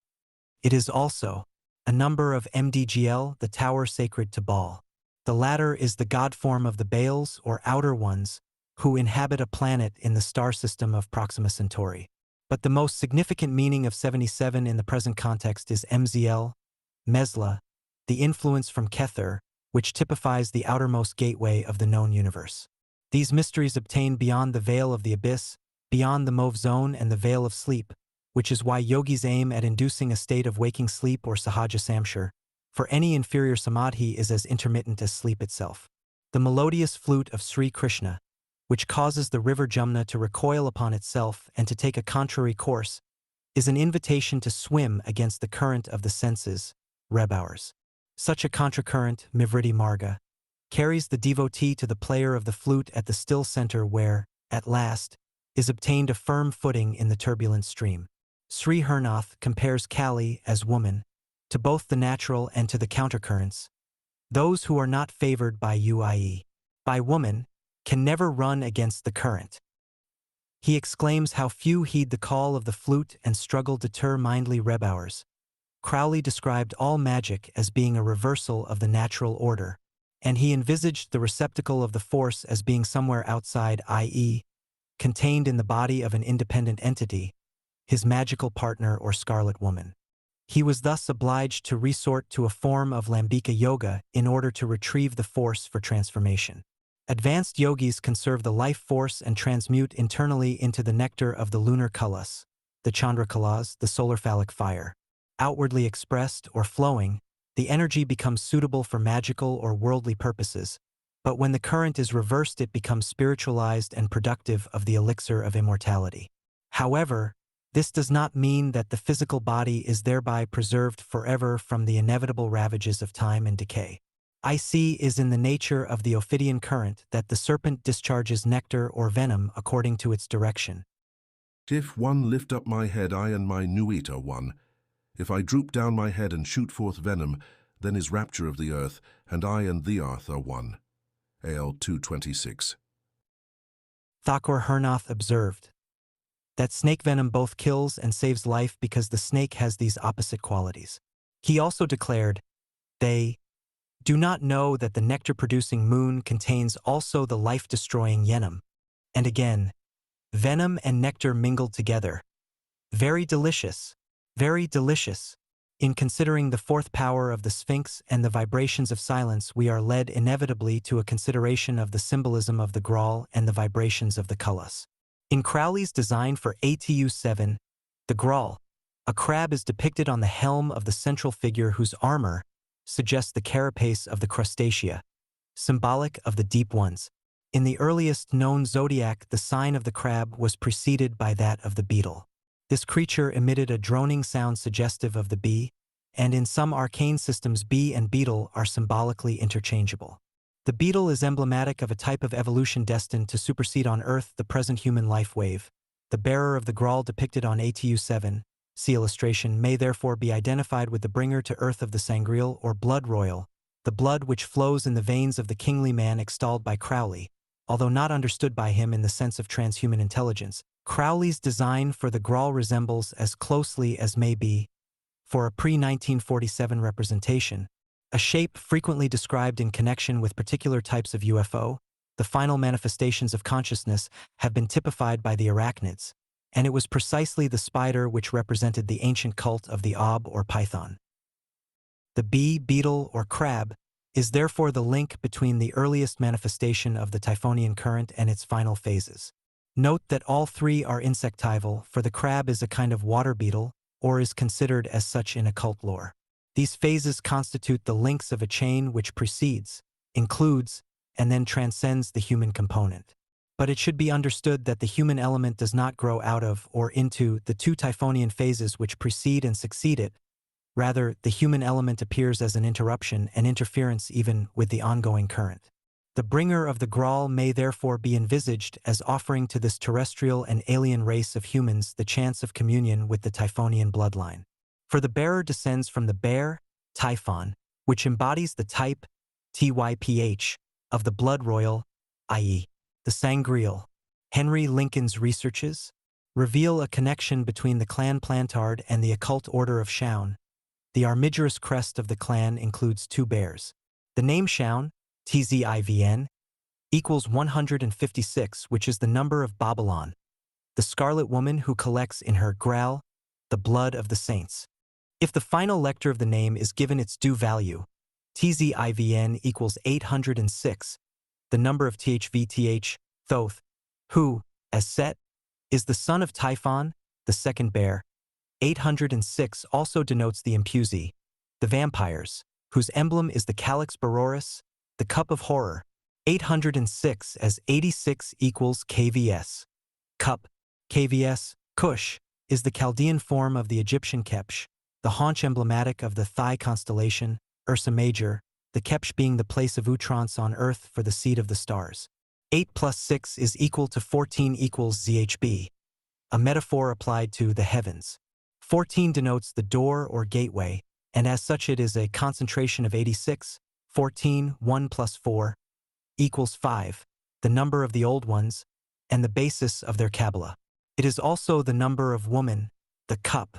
It is also a number of MDGL, the tower sacred to Baal. The latter is the god form of the Baals or outer ones, who inhabit a planet in the star system of Proxima Centauri. But the most significant meaning of 77 in the present context is MZL, Mesla, the influence from Kether, which typifies the outermost gateway of the known universe. These mysteries obtain beyond the veil of the abyss, beyond the mauve zone and the veil of sleep, which is why yogis aim at inducing a state of waking sleep or sahaja samshar, for any inferior samadhi is as intermittent as sleep itself. The melodious flute of Sri Krishna, which causes the river Jamna to recoil upon itself and to take a contrary course, is an invitation to swim against the current of the senses, Rebhours. Such a contracurrent, Mivriti Marga, carries the devotee to the player of the flute at the still center where, at last, is obtained a firm footing in the turbulent stream. Sri Hernath compares Kali as woman, to both the natural and to the countercurrents. Those who are not favored by UIE, by woman, can never run against the current. He exclaims how few heed the call of the flute and struggle deter mindly Rebhours. Crowley described all magic as being a reversal of the natural order, and he envisaged the receptacle of the force as being somewhere outside, i.e., contained in the body of an independent entity, his magical partner or scarlet woman. He was thus obliged to resort to a form of Lambika yoga in order to retrieve the force for transformation. Advanced yogis conserve the life force and transmute internally into the nectar of the lunar kalas, the chandra kalas, the solar phallic fire. Outwardly expressed or flowing, the energy becomes suitable for magical or worldly purposes, but when the current is reversed it becomes spiritualized and productive of the elixir of immortality. However, this does not mean that the physical body is thereby preserved forever from the inevitable ravages of time and decay. IC is in the nature of the Ophidian current that the serpent discharges nectar or venom according to its direction. If one lift up my head, I and my Nuit are one. If I droop down my head and shoot forth venom, then is rapture of the earth, and I and the earth are one. AL 226. Thakur Hernath observed that snake venom both kills and saves life because the snake has these opposite qualities. He also declared, they do not know that the nectar-producing moon contains also the life-destroying yenim. And again, venom and nectar mingled together. Very delicious, very delicious. In considering the fourth power of the Sphinx and the vibrations of silence, we are led inevitably to a consideration of the symbolism of the Graal and the vibrations of the Kullas. In Crowley's design for ATU 7, the Graal, a crab is depicted on the helm of the central figure whose armor suggests the carapace of the crustacea, symbolic of the deep ones. In the earliest known zodiac, the sign of the crab was preceded by that of the beetle. This creature emitted a droning sound suggestive of the bee, and in some arcane systems bee and beetle are symbolically interchangeable. The beetle is emblematic of a type of evolution destined to supersede on Earth the present human life wave. The bearer of the Graal depicted on ATU 7, see illustration, may therefore be identified with the bringer to Earth of the Sangreal or blood royal, the blood which flows in the veins of the kingly man extolled by Crowley, although not understood by him in the sense of transhuman intelligence. Crowley's design for the Graal resembles as closely as may be, for a pre-1947 representation, a shape frequently described in connection with particular types of UFO. The final manifestations of consciousness have been typified by the arachnids, and it was precisely the spider which represented the ancient cult of the ob or python. The bee, beetle, or crab is therefore the link between the earliest manifestation of the Typhonian current and its final phases. Note that all three are insectival, for the crab is a kind of water beetle, or is considered as such in occult lore. These phases constitute the links of a chain which precedes, includes, and then transcends the human component. But it should be understood that the human element does not grow out of or into the two Typhonian phases which precede and succeed it. Rather, the human element appears as an interruption and interference even with the ongoing current. The bringer of the Graal may therefore be envisaged as offering to this terrestrial and alien race of humans the chance of communion with the Typhonian bloodline. For the bearer descends from the bear, Typhon, which embodies the type, typh, of the blood royal, i.e., the sangreal. Henry Lincoln's researches reveal a connection between the clan Plantard and the occult order of Shaun. The armigerous crest of the clan includes two bears. The name Shaun, tzivn, equals 156, which is the number of Babylon, the scarlet woman who collects in her Graal the blood of the saints. If the final lecture of the name is given its due value, tzivn equals 806, the number of thvth, Thoth, who, as Set, is the son of Typhon, the second bear. 806 also denotes the Impuzi, the vampires, whose emblem is the Calyx Baroris, the cup of horror. 806 as 86 equals KVS. Cup, KVS, Kush, is the Chaldean form of the Egyptian Kepsh, the haunch emblematic of the Thigh constellation, Ursa Major, the Kepsh being the place of outrance on Earth for the seed of the stars. 8 plus 6 is equal to 14 equals ZHB, a metaphor applied to the heavens. 14 denotes the door or gateway, and as such it is a concentration of 86. 14, 1 plus 4, equals 5, the number of the old ones, and the basis of their Kabbalah. It is also the number of woman, the cup.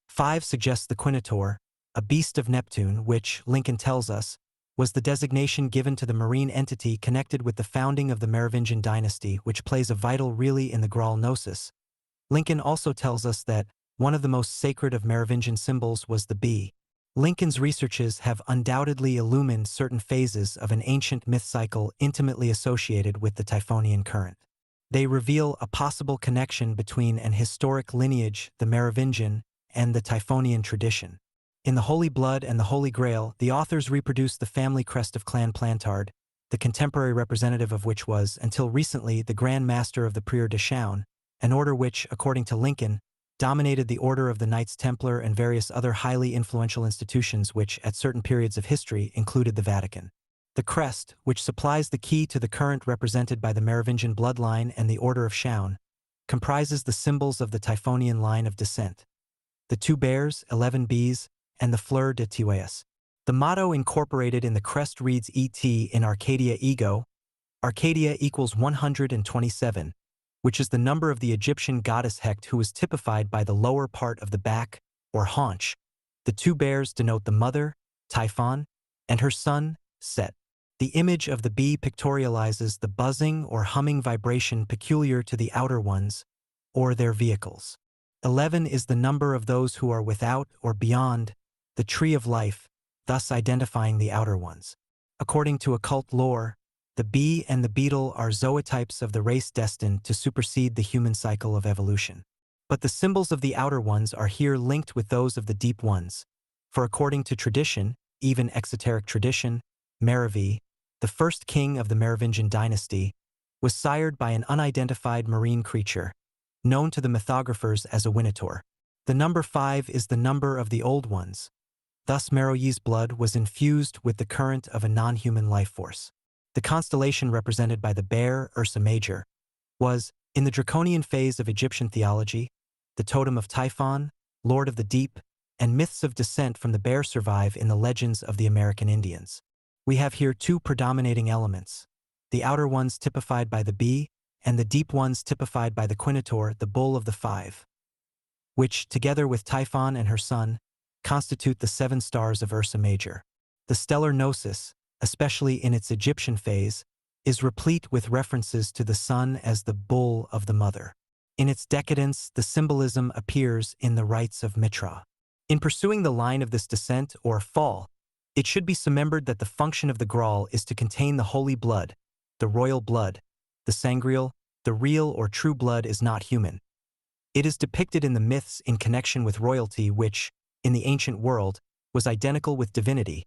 5 suggests the Quinator, a beast of Neptune, which, Lincoln tells us, was the designation given to the marine entity connected with the founding of the Merovingian dynasty, which plays a vital role in the Graal Gnosis. Lincoln also tells us that one of the most sacred of Merovingian symbols was the bee. Lincoln's researches have undoubtedly illumined certain phases of an ancient myth cycle intimately associated with the Typhonian current. They reveal a possible connection between an historic lineage, the Merovingian, and the Typhonian tradition. In The Holy Blood and the Holy Grail, the authors reproduced the family crest of Clan Plantard, the contemporary representative of which was, until recently, the Grand Master of the Prieur de Chaun, an order which, according to Lincoln, dominated the Order of the Knights Templar and various other highly influential institutions which, at certain periods of history, included the Vatican. The crest, which supplies the key to the current represented by the Merovingian bloodline and the Order of Shaun, comprises the symbols of the Typhonian line of descent: the 2 bears, 11 bees, and the fleur de Tiwais. The motto incorporated in the crest reads ET in Arcadia Ego. Arcadia equals 127, which is the number of the Egyptian goddess Hecht, who is typified by the lower part of the back, or haunch. The 2 bears denote the mother, Typhon, and her son, Set. The image of the bee pictorializes the buzzing or humming vibration peculiar to the outer ones, or their vehicles. 11 is the number of those who are without or beyond the tree of life, thus identifying the outer ones. According to occult lore, the bee and the beetle are zootypes of the race destined to supersede the human cycle of evolution. But the symbols of the outer ones are here linked with those of the deep ones, for according to tradition, even exoteric tradition, Meravi, the first king of the Merovingian dynasty, was sired by an unidentified marine creature, known to the mythographers as a Winator. The number 5 is the number of the old ones. Thus Meroyi's blood was infused with the current of a non-human life force. The constellation represented by the bear, Ursa Major, was, in the draconian phase of Egyptian theology, the totem of Typhon, Lord of the Deep, and myths of descent from the bear survive in the legends of the American Indians. We have here two predominating elements, the outer ones typified by the bee, and the deep ones typified by the quinator, the bull of the five, which, together with Typhon and her son, constitute the 7 stars of Ursa Major. The stellar gnosis, especially in its Egyptian phase, is replete with references to the sun as the bull of the mother. In its decadence, the symbolism appears in the rites of Mitra. In pursuing the line of this descent, or fall, it should be remembered that the function of the Graal is to contain the holy blood, the royal blood, the sangreal. The real or true blood is not human. It is depicted in the myths in connection with royalty which, in the ancient world, was identical with divinity.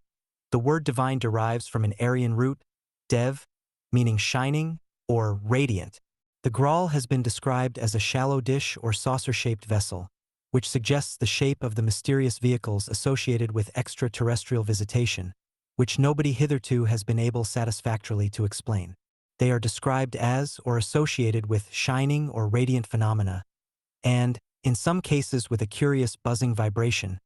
The word divine derives from an Aryan root, dev, meaning shining or radiant. The Graal has been described as a shallow dish or saucer-shaped vessel, which suggests the shape of the mysterious vehicles associated with extraterrestrial visitation, which nobody hitherto has been able satisfactorily to explain. They are described as or associated with shining or radiant phenomena, and, in some cases with a curious buzzing vibration,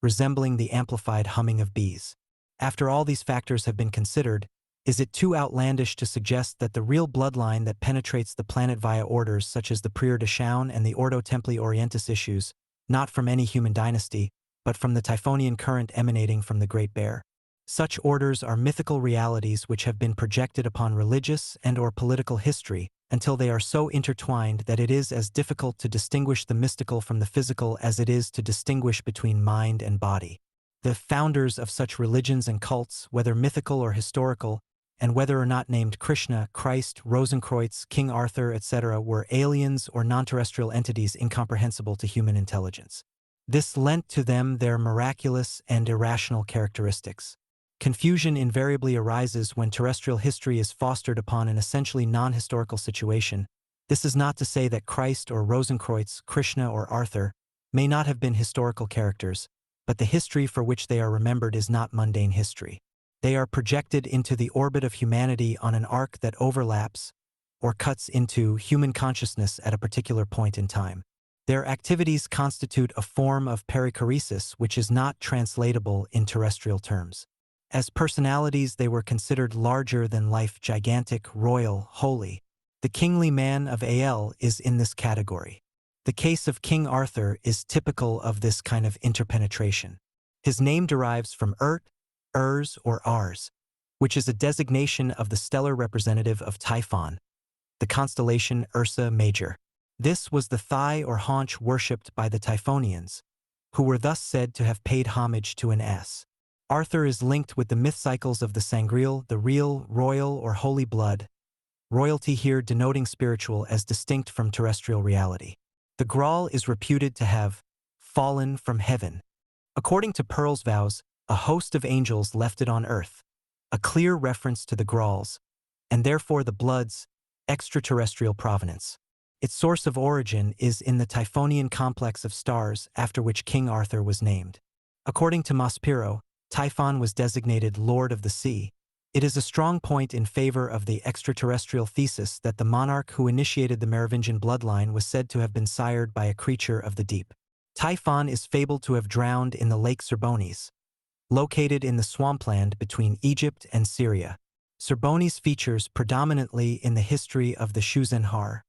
resembling the amplified humming of bees. After all these factors have been considered, is it too outlandish to suggest that the real bloodline that penetrates the planet via orders such as the Prior de Chaun and the Ordo Templi Orientis issues, not from any human dynasty, but from the Typhonian current emanating from the Great Bear? Such orders are mythical realities which have been projected upon religious and/or political history until they are so intertwined that it is as difficult to distinguish the mystical from the physical as it is to distinguish between mind and body. The founders of such religions and cults, whether mythical or historical, and whether or not named Krishna, Christ, Rosenkreuz, King Arthur, etc., were aliens or non-terrestrial entities incomprehensible to human intelligence. This lent to them their miraculous and irrational characteristics. Confusion invariably arises when terrestrial history is fostered upon an essentially non-historical situation. This is not to say that Christ or Rosenkreuz, Krishna or Arthur may not have been historical characters, but the history for which they are remembered is not mundane history. They are projected into the orbit of humanity on an arc that overlaps or cuts into human consciousness at a particular point in time. Their activities constitute a form of perichoresis which is not translatable in terrestrial terms. As personalities, they were considered larger than life, gigantic, royal, holy. The kingly man of Al is in this category. The case of King Arthur is typical of this kind of interpenetration. His name derives from Urt, Urs, or Ars, which is a designation of the stellar representative of Typhon, the constellation Ursa Major. This was the thigh or haunch worshipped by the Typhonians, who were thus said to have paid homage to an ass. Arthur is linked with the myth cycles of the sangreal, the real, royal, or holy blood, royalty here denoting spiritual as distinct from terrestrial reality. The Graal is reputed to have fallen from heaven. According to Pearl's vows, a host of angels left it on earth, a clear reference to the Graals, and therefore the blood's extraterrestrial provenance. Its source of origin is in the Typhonian complex of stars after which King Arthur was named. According to Maspero, Typhon was designated Lord of the Sea. It is a strong point in favor of the extraterrestrial thesis that the monarch who initiated the Merovingian bloodline was said to have been sired by a creature of the deep. Typhon is fabled to have drowned in the Lake Serbones, located in the swampland between Egypt and Syria. Serbones features predominantly in the history of the Shuzenhar,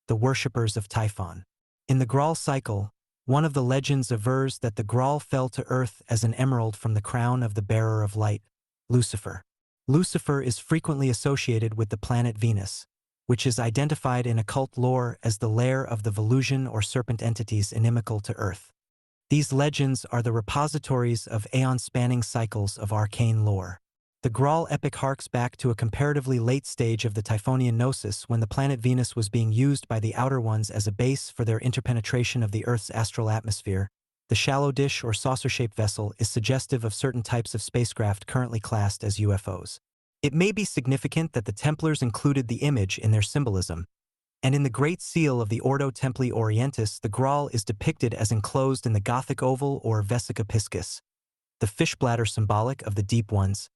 the worshippers of Typhon. In the Graal cycle, one of the legends avers that the Graal fell to earth as an emerald from the crown of the bearer of light, Lucifer. Lucifer is frequently associated with the planet Venus, which is identified in occult lore as the lair of the Velusian or serpent entities inimical to Earth. These legends are the repositories of aeon-spanning cycles of arcane lore. The Graal epic harks back to a comparatively late stage of the Typhonian gnosis when the planet Venus was being used by the Outer Ones as a base for their interpenetration of the Earth's astral atmosphere. The shallow dish or saucer-shaped vessel is suggestive of certain types of spacecraft currently classed as UFOs. It may be significant that the Templars included the image in their symbolism, and in the Great Seal of the Ordo Templi Orientis, the Graal is depicted as enclosed in the Gothic oval or vesica piscis, the fish bladder symbolic of the deep ones.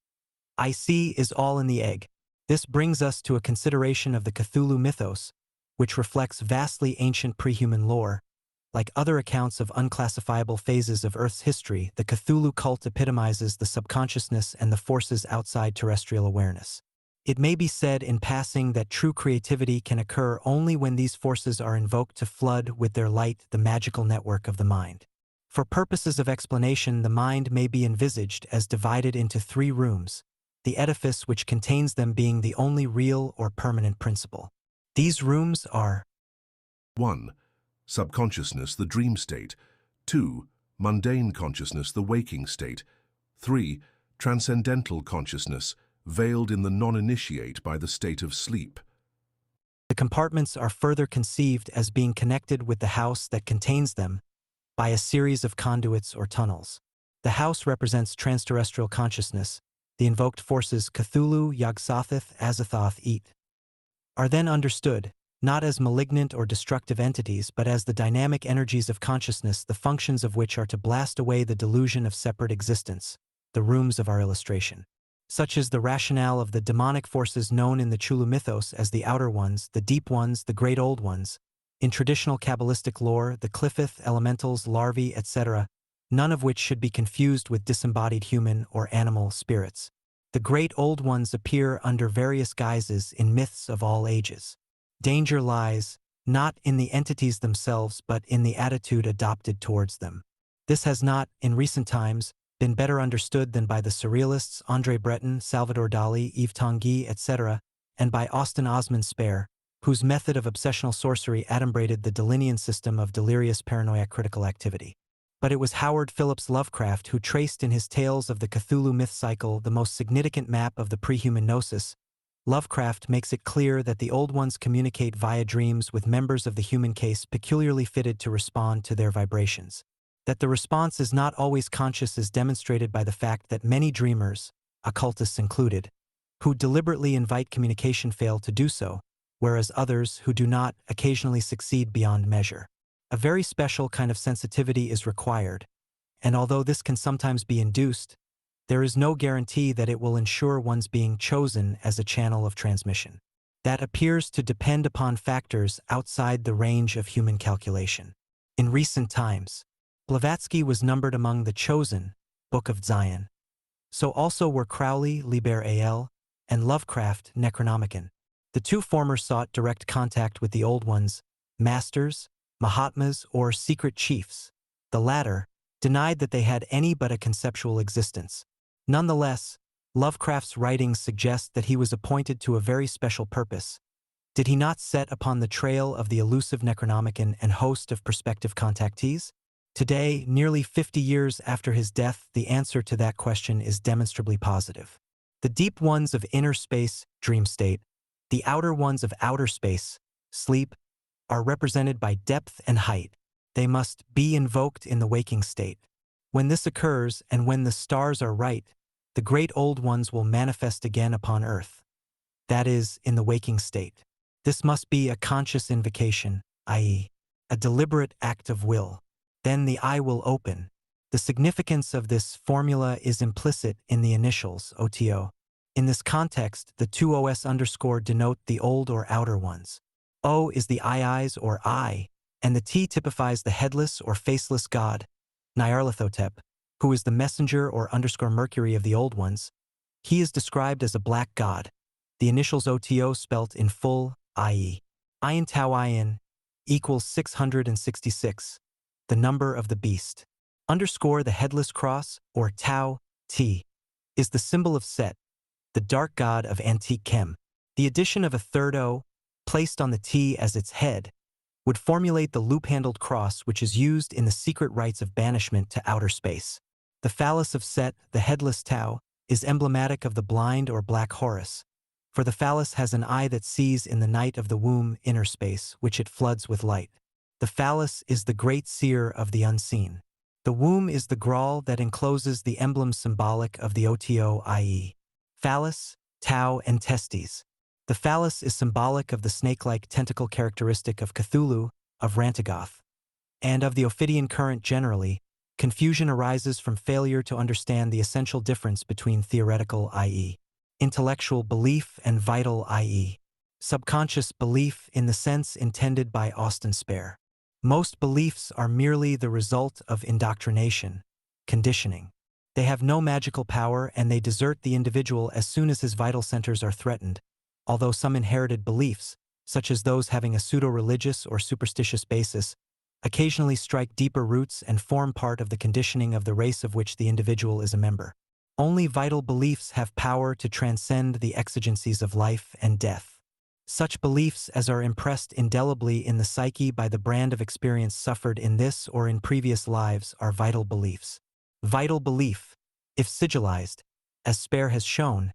IC is all in the egg. This brings us to a consideration of the Cthulhu mythos, which reflects vastly ancient prehuman lore, like other accounts of unclassifiable phases of Earth's history, the Cthulhu cult epitomizes the subconsciousness and the forces outside terrestrial awareness. It may be said in passing that true creativity can occur only when these forces are invoked to flood with their light the magical network of the mind. For purposes of explanation, the mind may be envisaged as divided into 3 rooms, the edifice which contains them being the only real or permanent principle. These rooms are 1. Subconsciousness, the dream state. 2. Mundane consciousness, the waking state. 3. Transcendental consciousness, veiled in the non-initiate by the state of sleep. the compartments are further conceived as being connected with the house that contains them by a series of conduits or tunnels. The house represents transterrestrial consciousness. The invoked forces Cthulhu, Yog-Sothoth, Azathoth, Et are then understood, not as malignant or destructive entities but as the dynamic energies of consciousness, the functions of which are to blast away the delusion of separate existence, the rooms of our illustration. Such is the rationale of the demonic forces known in the Chulu mythos as the Outer Ones, the Deep Ones, the Great Old Ones. In traditional Kabbalistic lore, the Qliphoth, elementals, larvae, etc., none of which should be confused with disembodied human or animal spirits. The Great Old Ones appear under various guises in myths of all ages. Danger lies, not in the entities themselves but in the attitude adopted towards them. This has not, in recent times, been better understood than by the Surrealists André Breton, Salvador Dali, Yves Tanguy, etc., and by Austin Osman Spare, whose method of obsessional sorcery adumbrated the Dalinian system of delirious paranoia critical activity. But it was Howard Phillips Lovecraft who traced in his Tales of the Cthulhu myth cycle the most significant map of the pre-human gnosis. Lovecraft makes it clear that the Old Ones communicate via dreams with members of the human case peculiarly fitted to respond to their vibrations. That the response is not always conscious is demonstrated by the fact that many dreamers, occultists included, who deliberately invite communication fail to do so, whereas others who do not occasionally succeed beyond measure. A very special kind of sensitivity is required, and although this can sometimes be induced, there is no guarantee that it will ensure one's being chosen as a channel of transmission. That appears to depend upon factors outside the range of human calculation. In recent times, Blavatsky was numbered among the chosen, Book of Zion. So also were Crowley, Liber al., and Lovecraft, Necronomicon. The two former sought direct contact with the Old Ones, masters, Mahatmas, or secret chiefs. The latter denied that they had any but a conceptual existence. Nonetheless, Lovecraft's writings suggest that he was appointed to a very special purpose. Did he not set upon the trail of the elusive Necronomicon and host of prospective contactees? Today, nearly 50 years after his death, the answer to that question is demonstrably positive. The deep ones of inner space, dream state, the outer ones of outer space, sleep, are represented by depth and height. They must be invoked in the waking state. When this occurs, and when the stars are right, the great old ones will manifest again upon earth. That is, in the waking state. This must be a conscious invocation, i.e., a deliberate act of will. Then the eye will open. The significance of this formula is implicit in the initials, OTO. In this context, the two OS underscore denote the old or outer ones. O is the eyes or eye, and the T typifies the headless or faceless god, Nyarlathotep, who is the messenger or underscore Mercury of the old ones. He is described as a black god. The initials OTO spelt in full, i.e., Ayin Tau Ayin, equals 666, the number of the beast. Underscore the headless cross, or Tau, T, is the symbol of Set, the dark god of antique chem. The addition of a third O, placed on the T as its head, would formulate the loop-handled cross which is used in the secret rites of banishment to outer space. The phallus of Set, the headless Tau, is emblematic of the blind or black Horus, for the phallus has an eye that sees in the night of the womb inner space, which it floods with light. The phallus is the great seer of the unseen. The womb is the grawl that encloses the emblem symbolic of the OTO, i.e., phallus, Tau, and testes. The phallus is symbolic of the snake-like tentacle characteristic of Cthulhu, of Rantagoth, and of the Ophidian current generally. Confusion arises from failure to understand the essential difference between theoretical, i.e., intellectual belief, and vital, i.e., subconscious belief in the sense intended by Austin Spare. Most beliefs are merely the result of indoctrination, conditioning. They have no magical power and they desert the individual as soon as his vital centers are threatened, although some inherited beliefs, such as those having a pseudo-religious or superstitious basis, occasionally strike deeper roots and form part of the conditioning of the race of which the individual is a member. Only vital beliefs have power to transcend the exigencies of life and death. Such beliefs as are impressed indelibly in the psyche by the brand of experience suffered in this or in previous lives are vital beliefs. Vital belief, if sigillized, as Spare has shown,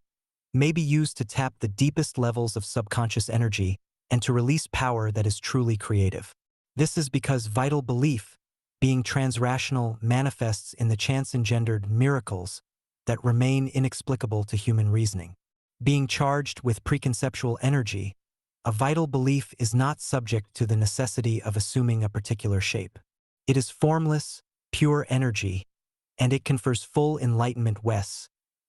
may be used to tap the deepest levels of subconscious energy and to release power that is truly creative. This is because vital belief, being transrational, manifests in the chance-engendered miracles that remain inexplicable to human reasoning. Being charged with preconceptual energy, a vital belief is not subject to the necessity of assuming a particular shape. It is formless, pure energy, and it confers full enlightenment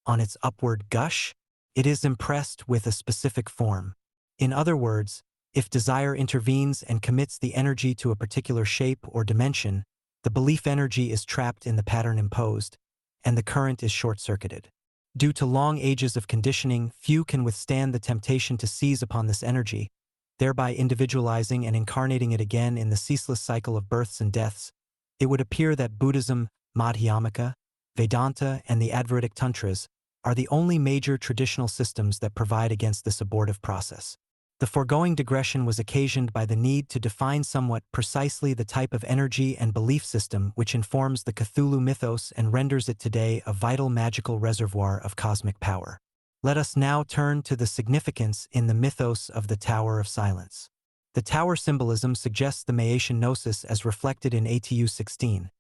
on its upward gush. It is impressed with a specific form. In other words, if desire intervenes and commits the energy to a particular shape or dimension, the belief energy is trapped in the pattern imposed, and the current is short-circuited. Due to long ages of conditioning, few can withstand the temptation to seize upon this energy, thereby individualizing and incarnating it again in the ceaseless cycle of births and deaths. It would appear that Buddhism, Madhyamaka, Vedanta, and the Advaitic Tantras are the only major traditional systems that provide against this abortive process. The foregoing digression was occasioned by the need to define somewhat precisely the type of energy and belief system which informs the Cthulhu mythos and renders it today a vital magical reservoir of cosmic power. Let us now turn to the significance in the mythos of the Tower of Silence. The tower symbolism suggests the Mayacian gnosis as reflected in ATU 16.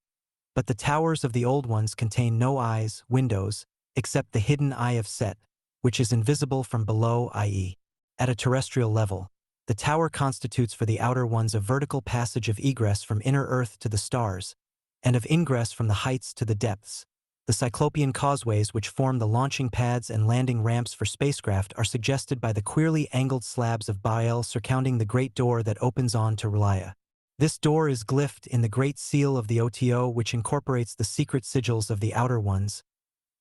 But the towers of the old ones contain no eyes, windows, except the hidden eye of Set, which is invisible from below, i.e., at a terrestrial level. The tower constitutes for the outer ones a vertical passage of egress from inner Earth to the stars, and of ingress from the heights to the depths. The Cyclopean causeways which form the launching pads and landing ramps for spacecraft are suggested by the queerly angled slabs of Baal surrounding the great door that opens on to Relaya. This door is glyphed in the Great Seal of the OTO, which incorporates the secret sigils of the outer ones.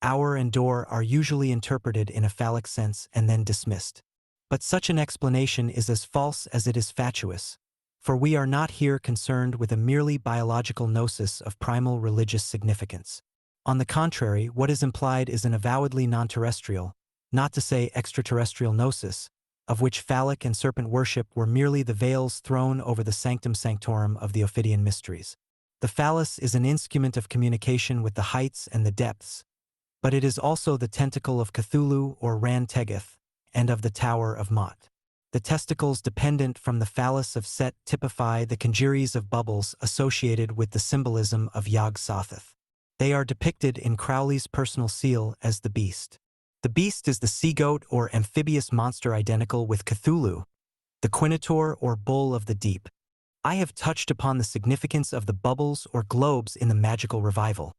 Hour and door are usually interpreted in a phallic sense and then dismissed. But such an explanation is as false as it is fatuous, for we are not here concerned with a merely biological gnosis of primal religious significance. On the contrary, what is implied is an avowedly non-terrestrial, not to say extraterrestrial gnosis, of which phallic and serpent worship were merely the veils thrown over the sanctum sanctorum of the Ophidian mysteries. The phallus is an instrument of communication with the heights and the depths, but it is also the tentacle of Cthulhu or Ran Tegeth, and of the Tower of Mot. The testicles dependent from the phallus of Set typify the congeries of bubbles associated with the symbolism of Yog-Sothoth. They are depicted in Crowley's personal seal as the beast. The beast is the sea-goat or amphibious monster identical with Cthulhu, the quinator or bull of the deep. I have touched upon the significance of the bubbles or globes in the magical revival.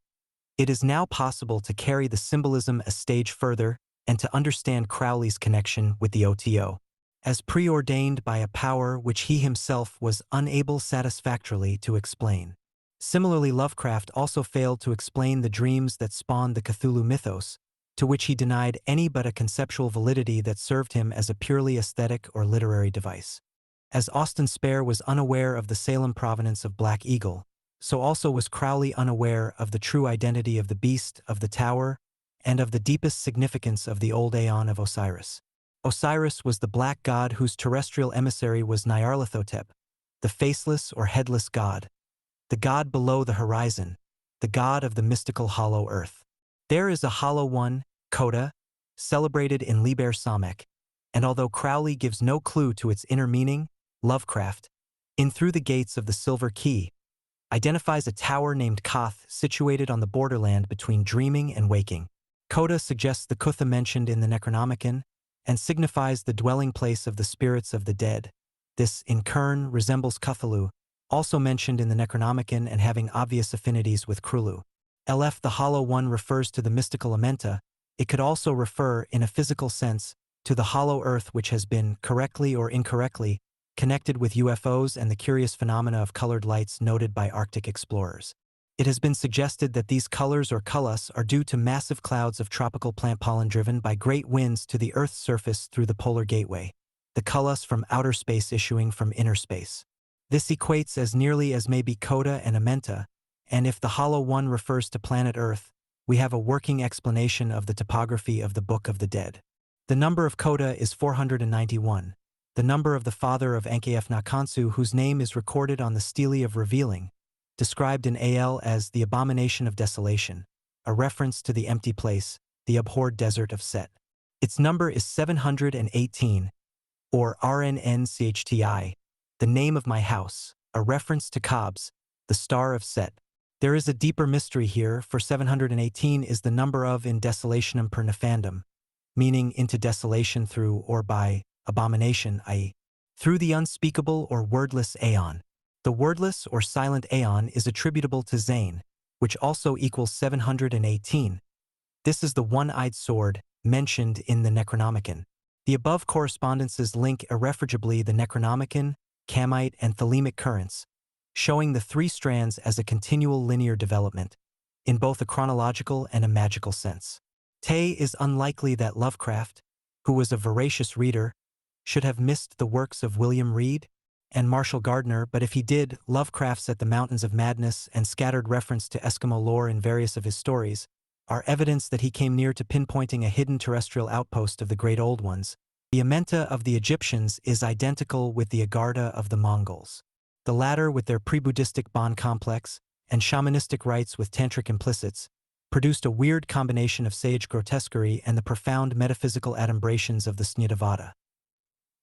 It is now possible to carry the symbolism a stage further and to understand Crowley's connection with the OTO, as preordained by a power which he himself was unable satisfactorily to explain. Similarly, Lovecraft also failed to explain the dreams that spawned the Cthulhu mythos, to which he denied any but a conceptual validity that served him as a purely aesthetic or literary device. As Austin Spare was unaware of the Salem provenance of Black Eagle, so also was Crowley unaware of the true identity of the beast of the tower and of the deepest significance of the old aeon of Osiris. Osiris was the black god whose terrestrial emissary was Nyarlathotep, the faceless or headless god, the god below the horizon, the god of the mystical hollow earth. There is a hollow one, Coda, celebrated in Liber Samek, and although Crowley gives no clue to its inner meaning, Lovecraft, in Through the Gates of the Silver Key, identifies a tower named Koth situated on the borderland between dreaming and waking. Coda suggests the Kutha mentioned in the Necronomicon and signifies the dwelling place of the spirits of the dead. This, in Kern, resembles Cthulhu, also mentioned in the Necronomicon and having obvious affinities with Krulu. LF, the Hollow One, refers to the mystical Amenta. It could also refer, in a physical sense, to the hollow earth which has been, correctly or incorrectly, connected with UFOs and the curious phenomena of colored lights noted by Arctic explorers. It has been suggested that these colors or culus are due to massive clouds of tropical plant pollen driven by great winds to the Earth's surface through the polar gateway, the culus from outer space issuing from inner space. This equates as nearly as may be coda and amenta, and if the hollow one refers to planet Earth, we have a working explanation of the topography of the Book of the Dead. The number of coda is 491, the number of the father of Ankef Nakansu, whose name is recorded on the Stele of Revealing, described in Al as the abomination of desolation, a reference to the empty place, the abhorred desert of Set. Its number is 718, or RNNCHTI, the name of my house, a reference to Kobs, the star of Set. There is a deeper mystery here, for 718 is the number of in desolationum per nefandum, meaning into desolation through or by abomination, i.e., through the unspeakable or wordless aeon. The wordless or silent aeon is attributable to Zain, which also equals 718. This is the one-eyed sword mentioned in the Necronomicon. The above correspondences link irrefragably the Necronomicon, Kamite, and Thelemic currents, showing the three strands as a continual linear development, in both a chronological and a magical sense. Tay is unlikely that Lovecraft, who was a voracious reader, should have missed the works of William Reed and Marshall Gardner, but if he did, Lovecraft's At the Mountains of Madness and scattered reference to Eskimo lore in various of his stories are evidence that he came near to pinpointing a hidden terrestrial outpost of the Great Old Ones. The Amenta of the Egyptians is identical with the Agartha of the Mongols. The latter, with their pre-Buddhistic Bon complex and shamanistic rites with tantric implicits, produced a weird combination of sage grotesquerie and the profound metaphysical adumbrations of the Snyadavada.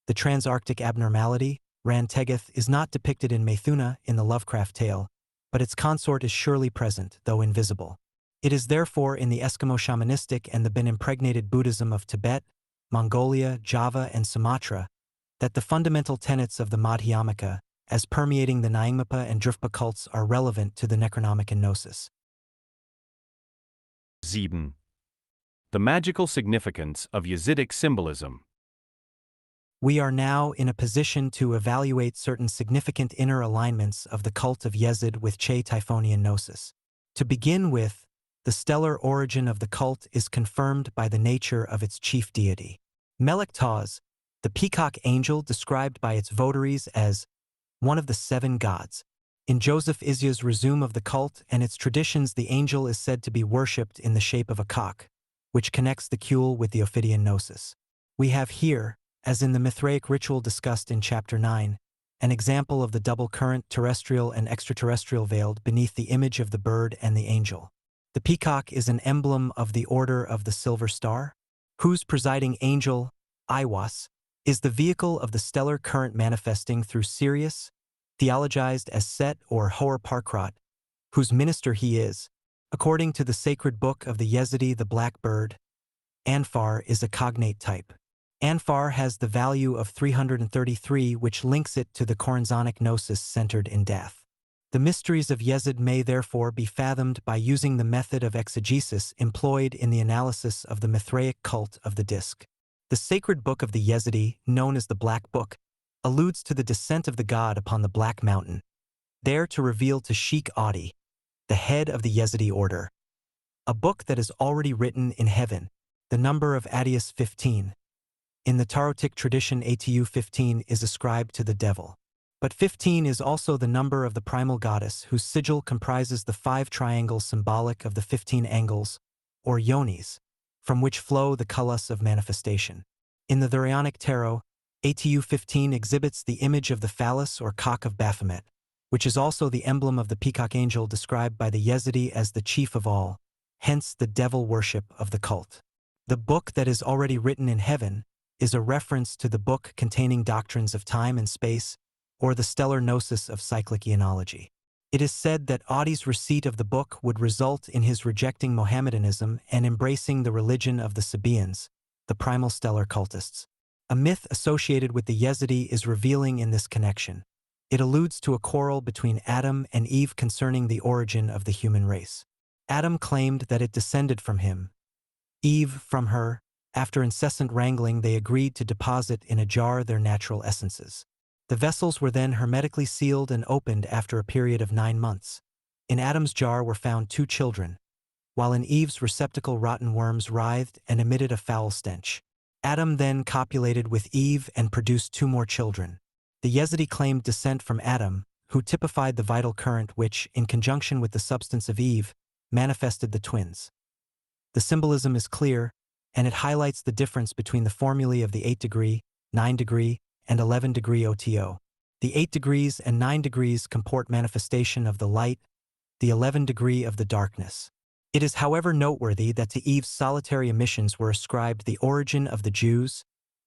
The transarctic abnormality, Ran-Tegeth, is not depicted in Methuna in the Lovecraft tale, but its consort is surely present, though invisible. It is therefore in the Eskimo shamanistic and the Ben-impregnated Buddhism of Tibet, Mongolia, Java, and Sumatra that the fundamental tenets of the Madhyamaka, as permeating the Nyingmapa and Drifpa cults, are relevant to the Necronomicon gnosis. 7. The magical significance of Yazidic symbolism. We are now in a position to evaluate certain significant inner alignments of the cult of Yezid with Che Typhonian gnosis. To begin with, the stellar origin of the cult is confirmed by the nature of its chief deity. Melek Taz, the peacock angel described by its votaries as one of the seven gods. In Joseph Izya's Resume of the Cult and its traditions, the angel is said to be worshipped in the shape of a cock, which connects the Cule with the Ophidian gnosis. We have here, as in the Mithraic ritual discussed in Chapter 9, an example of the double current terrestrial and extraterrestrial veiled beneath the image of the bird and the angel. The peacock is an emblem of the Order of the Silver Star, whose presiding angel, Iwas, is the vehicle of the stellar current manifesting through Sirius, theologized as Set or Hor Parkrat, whose minister he is. According to the sacred book of the Yezidi, the black bird, Anfar is a cognate type. Anfar has the value of 333, which links it to the Coranzonic gnosis centered in death. The mysteries of Yezid may therefore be fathomed by using the method of exegesis employed in the analysis of the Mithraic cult of the disc. The sacred book of the Yezidi, known as the Black Book, alludes to the descent of the god upon the Black Mountain, there to reveal to Sheikh Adi, the head of the Yezidi order, a book that is already written in heaven, the number of Adius 15. In the Tarotic tradition, Atu 15 is ascribed to the devil. But 15 is also the number of the primal goddess, whose sigil comprises the 5 triangles symbolic of the 15 angles, or yonis, from which flow the culus of manifestation. In the Thurionic tarot, Atu 15 exhibits the image of the phallus or cock of Baphomet, which is also the emblem of the peacock angel described by the Yezidi as the chief of all, hence the devil worship of the cult. The book that is already written in heaven is a reference to the book containing doctrines of time and space, or the stellar gnosis of cyclic eonology. It is said that Adi's receipt of the book would result in his rejecting Mohammedanism and embracing the religion of the Sabaeans, the primal stellar cultists. A myth associated with the Yezidi is revealing in this connection. It alludes to a quarrel between Adam and Eve concerning the origin of the human race. Adam claimed that it descended from him, Eve from her. After incessant wrangling, they agreed to deposit in a jar their natural essences. The vessels were then hermetically sealed and opened after a period of 9 months. In Adam's jar were found 2 children, while in Eve's receptacle rotten worms writhed and emitted a foul stench. Adam then copulated with Eve and produced 2 more children. The Yazidi claimed descent from Adam, who typified the vital current which, in conjunction with the substance of Eve, manifested the twins. The symbolism is clear, and it highlights the difference between the formulae of the 8-degree, 9-degree, and 11-degree OTO. The 8 degrees and 9 degrees comport manifestation of the light, the 11-degree of the darkness. It is however noteworthy that to Eve's solitary emissions were ascribed the origin of the Jews,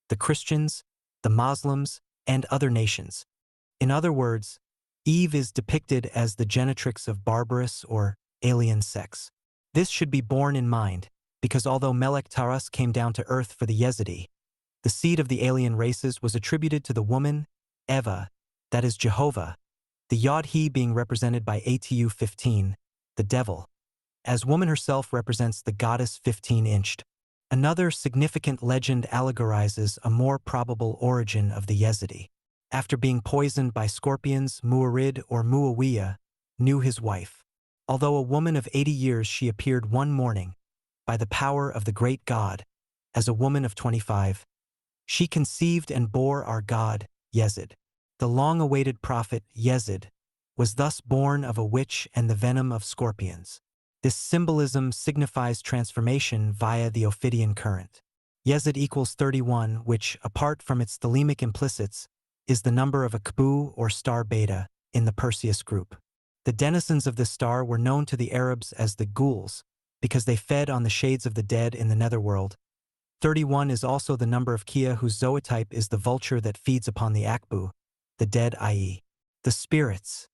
the Christians, the Muslims, and other nations. In other words, Eve is depicted as the genitrix of barbarous or alien sex. This should be borne in mind, because although Melech Taras came down to earth for the Yazidi, the seed of the alien races was attributed to the woman, Eva, that is Jehovah, the Yod-He being represented by Atu 15, the devil, as woman herself represents the goddess 15-inched. Another significant legend allegorizes a more probable origin of the Yazidi. After being poisoned by scorpions, Mu'arid or Muawiyah knew his wife. Although a woman of 80 years, she appeared one morning, by the power of the great God, as a woman of 25. She conceived and bore our God, Yezid. The long-awaited prophet, Yezid, was thus born of a witch and the venom of scorpions. This symbolism signifies transformation via the Ophidian current. Yezid equals 31, which, apart from its thelemic implicits, is the number of a Kbu or star beta in the Perseus group. The denizens of this star were known to the Arabs as the ghouls because they fed on the shades of the dead in the netherworld. 31 is also the number of Kia, whose zootype is the vulture that feeds upon the Akbu, the dead, i.e., the spirits.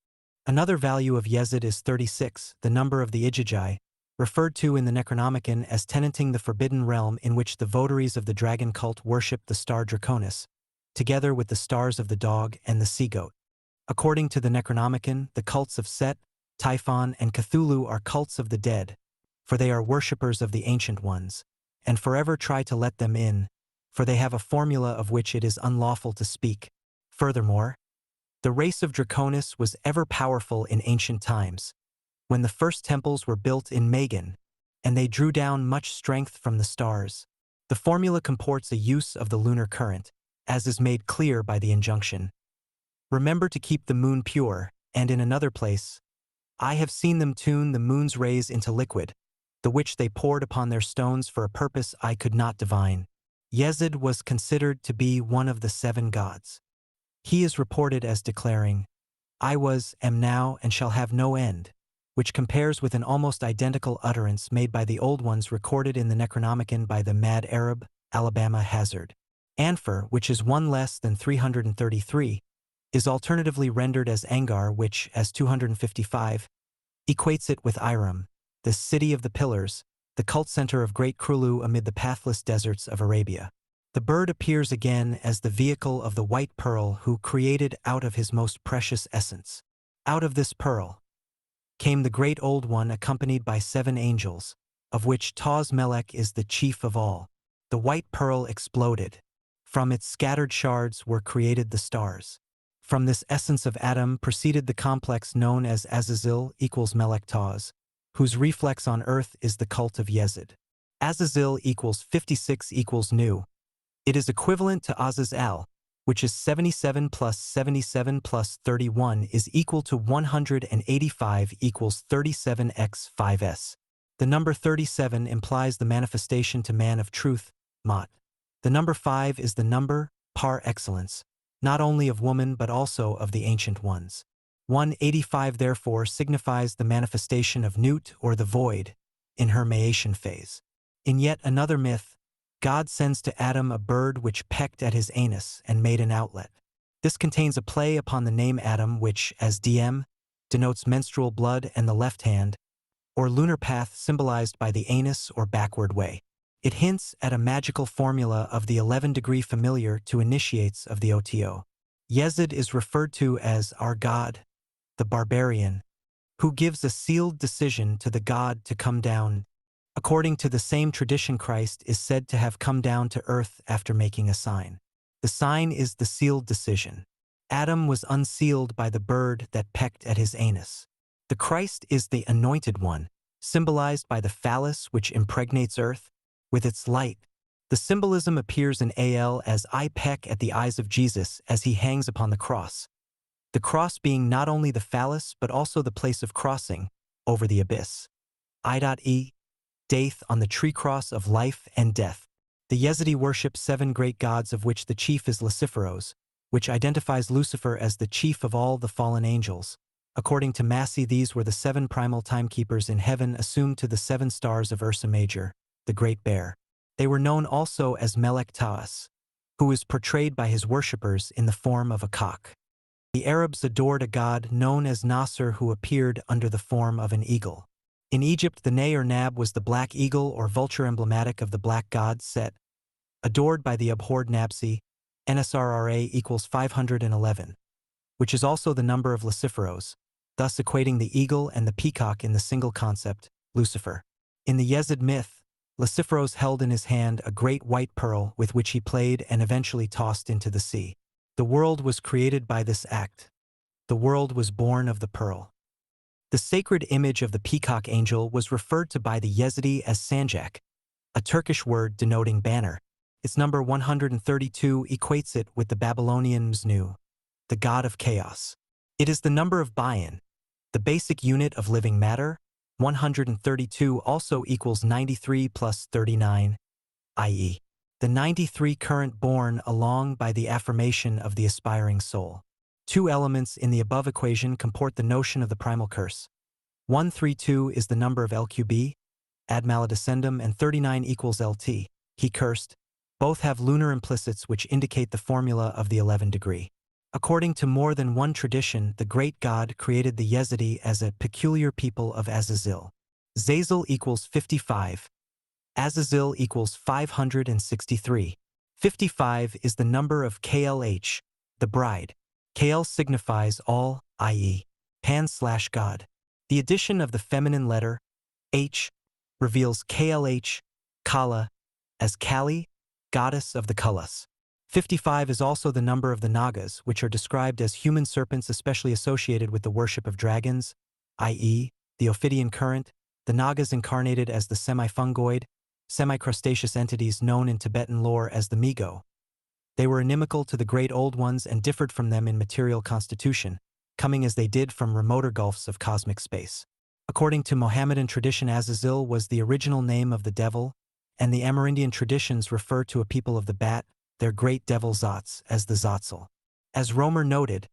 Another value of Yezid is 36, the number of the Ijajai, referred to in the Necronomicon as tenanting the forbidden realm in which the votaries of the dragon cult worship the star Draconis, together with the stars of the dog and the sea-goat. According to the Necronomicon, the cults of Set, Typhon, and Cthulhu are cults of the dead, for they are worshippers of the Ancient Ones, and forever try to let them in, for they have a formula of which it is unlawful to speak. Furthermore, the race of Draconis was ever powerful in ancient times, when the first temples were built in Magan, and they drew down much strength from the stars. The formula comports a use of the lunar current, as is made clear by the injunction. Remember to keep the moon pure, and in another place, I have seen them tune the moon's rays into liquid, the which they poured upon their stones for a purpose I could not divine. Yezid was considered to be one of the 7 gods. He is reported as declaring, I was, am now, and shall have no end, which compares with an almost identical utterance made by the old ones recorded in the Necronomicon by the mad Arab, Alabama Hazard. Anfer, which is 1 less than 333, is alternatively rendered as Angar, which, as 255, equates it with Iram, the city of the pillars, the cult center of Great Krulu amid the pathless deserts of Arabia. The bird appears again as the vehicle of the white pearl who created out of his most precious essence. Out of this pearl came the great old one accompanied by 7 angels, of which Taz Melech is the chief of all. The white pearl exploded. From its scattered shards were created the stars. From this essence of Adam proceeded the complex known as Azazel equals Melech Taz, whose reflex on earth is the cult of Yezid. Azazel equals 56 equals Nu. It is equivalent to Azazel, which is 77 plus 77 plus 31 is equal to 185 equals 37x 5s. The number 37 implies the manifestation to man of truth, Mot. The number 5 is the number, par excellence, not only of woman but also of the ancient ones. 185 therefore signifies the manifestation of Nut or the void in her Maation phase. In yet another myth, God sends to Adam a bird which pecked at his anus and made an outlet. This contains a play upon the name Adam which, as DM, denotes menstrual blood and the left hand, or lunar path symbolized by the anus or backward way. It hints at a magical formula of the 11-degree familiar to initiates of the OTO. Yezid is referred to as our God, the barbarian, who gives a sealed decision to the God to come down. According to the same tradition, Christ is said to have come down to earth after making a sign. The sign is the sealed decision. Adam was unsealed by the bird that pecked at his anus. The Christ is the Anointed One, symbolized by the phallus which impregnates earth with its light. The symbolism appears in AL as I peck at the eyes of Jesus as he hangs upon the cross. The cross being not only the phallus but also the place of crossing over the abyss. I.E. Death on the tree cross of life and death. The Yezidi worship 7 great gods of which the chief is Luciferos, which identifies Lucifer as the chief of all the fallen angels. According to Massey, these were the 7 primal timekeepers in heaven assumed to the 7 stars of Ursa Major, the Great Bear. They were known also as Melek Taus, who is portrayed by his worshippers in the form of a cock. The Arabs adored a god known as Nasr who appeared under the form of an eagle. In Egypt, the Nay or Nab was the black eagle or vulture emblematic of the black god Set. Adored by the abhorred Nabsi, NSRRA equals 511, which is also the number of Luciferos, thus equating the eagle and the peacock in the single concept, Lucifer. In the Yezid myth, Luciferos held in his hand a great white pearl with which he played and eventually tossed into the sea. The world was created by this act. The world was born of the pearl. The sacred image of the peacock angel was referred to by the Yezidi as Sanjak, a Turkish word denoting banner. Its number 132 equates it with the Babylonian Mznu, the god of chaos. It is the number of Bayan, the basic unit of living matter. 132 also equals 93 plus 39, i.e., the 93 current born along by the affirmation of the aspiring soul. 2 elements in the above equation comport the notion of the primal curse. 132 is the number of LQB, ad maledicendum, and 39 equals LT, he cursed. Both have lunar implicits which indicate the formula of the 11 degree. According to more than one tradition, the great god created the Yezidi as a peculiar people of Azazel. Zazel equals 55. Azazel equals 563. 55 is the number of KLH, the bride. KL signifies all, i.e., pan/God. The addition of the feminine letter, H, reveals KLH, Kala, as Kali, goddess of the Kalas. 55 is also the number of the Nagas, which are described as human serpents especially associated with the worship of dragons, i.e., the Ophidian current, the Nagas incarnated as the semi-fungoid, semi-crustaceous entities known in Tibetan lore as the Migo. They were inimical to the Great Old Ones and differed from them in material constitution, coming as they did from remoter gulfs of cosmic space. According to Mohammedan tradition, Azazel was the original name of the devil, and the Amerindian traditions refer to a people of the bat, their great devil Zats, as the Zatzal. As Romer noted,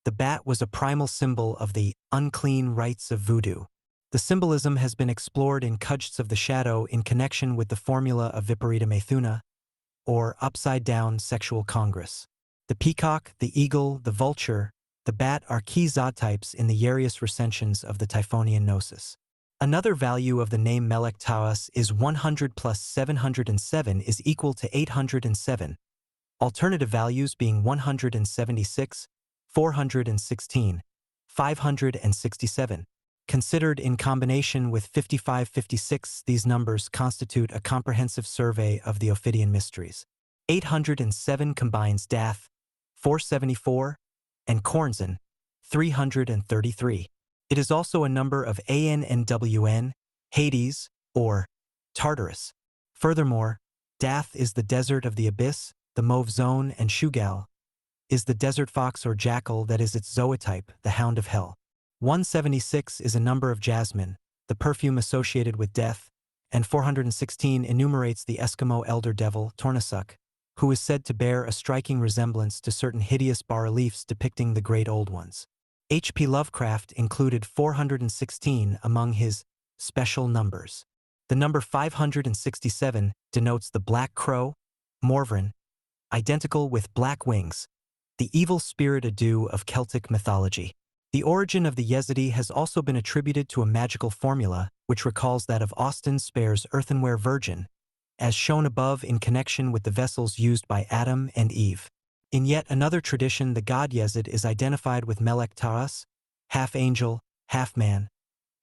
the bat was a primal symbol of the unclean rites of voodoo. The symbolism has been explored in Kujts of the Shadow in connection with the formula of Viparita Maithuna, or upside-down sexual congress. The peacock, the eagle, the vulture, the bat are key Zod types in the Yarius recensions of the Typhonian Gnosis. Another value of the name Melek Taus is 100 plus 707 is equal to 807, alternative values being 176, 416, 567. Considered in combination with 5556, these numbers constitute a comprehensive survey of the Ophidian mysteries. 807 combines Dath, 474, and Kornzan, 333. It is also a number of An and Wn, Hades, or Tartarus. Furthermore, Dath is the desert of the abyss, the Mauve zone, and Shugal is the desert fox or jackal that is its zootype, the hound of hell. 176 is a number of jasmine, the perfume associated with death, and 416 enumerates the Eskimo elder devil, Tornasuk, who is said to bear a striking resemblance to certain hideous bas-reliefs depicting the Great Old Ones. H.P. Lovecraft included 416 among his special numbers. The number 567 denotes the black crow, Morvran, identical with black wings, the evil spirit Adu of Celtic mythology. The origin of the Yezidi has also been attributed to a magical formula which recalls that of Austin Spare's earthenware virgin, as shown above in connection with the vessels used by Adam and Eve. In yet another tradition, the god Yezid is identified with Melek Taus, half angel, half man,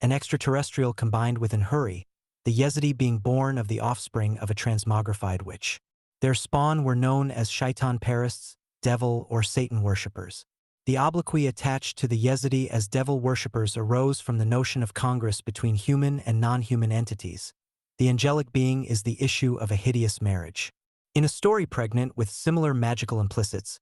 an extraterrestrial combined with Enhuri, the Yezidi being born of the offspring of a transmogrified witch. Their spawn were known as Shaitan Perists, devil or Satan worshippers. The obloquy attached to the Yezidi as devil worshippers arose from the notion of congress between human and non-human entities. The angelic being is the issue of a hideous marriage. In a story pregnant with similar magical implicits,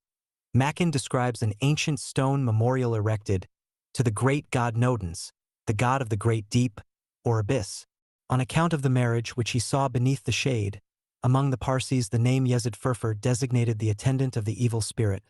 Mackin describes an ancient stone memorial erected to the great god Nodens, the god of the great deep, or abyss, on account of the marriage which he saw beneath the shade. Among the Parsis, the name Yezid Furfur designated the attendant of the evil spirit,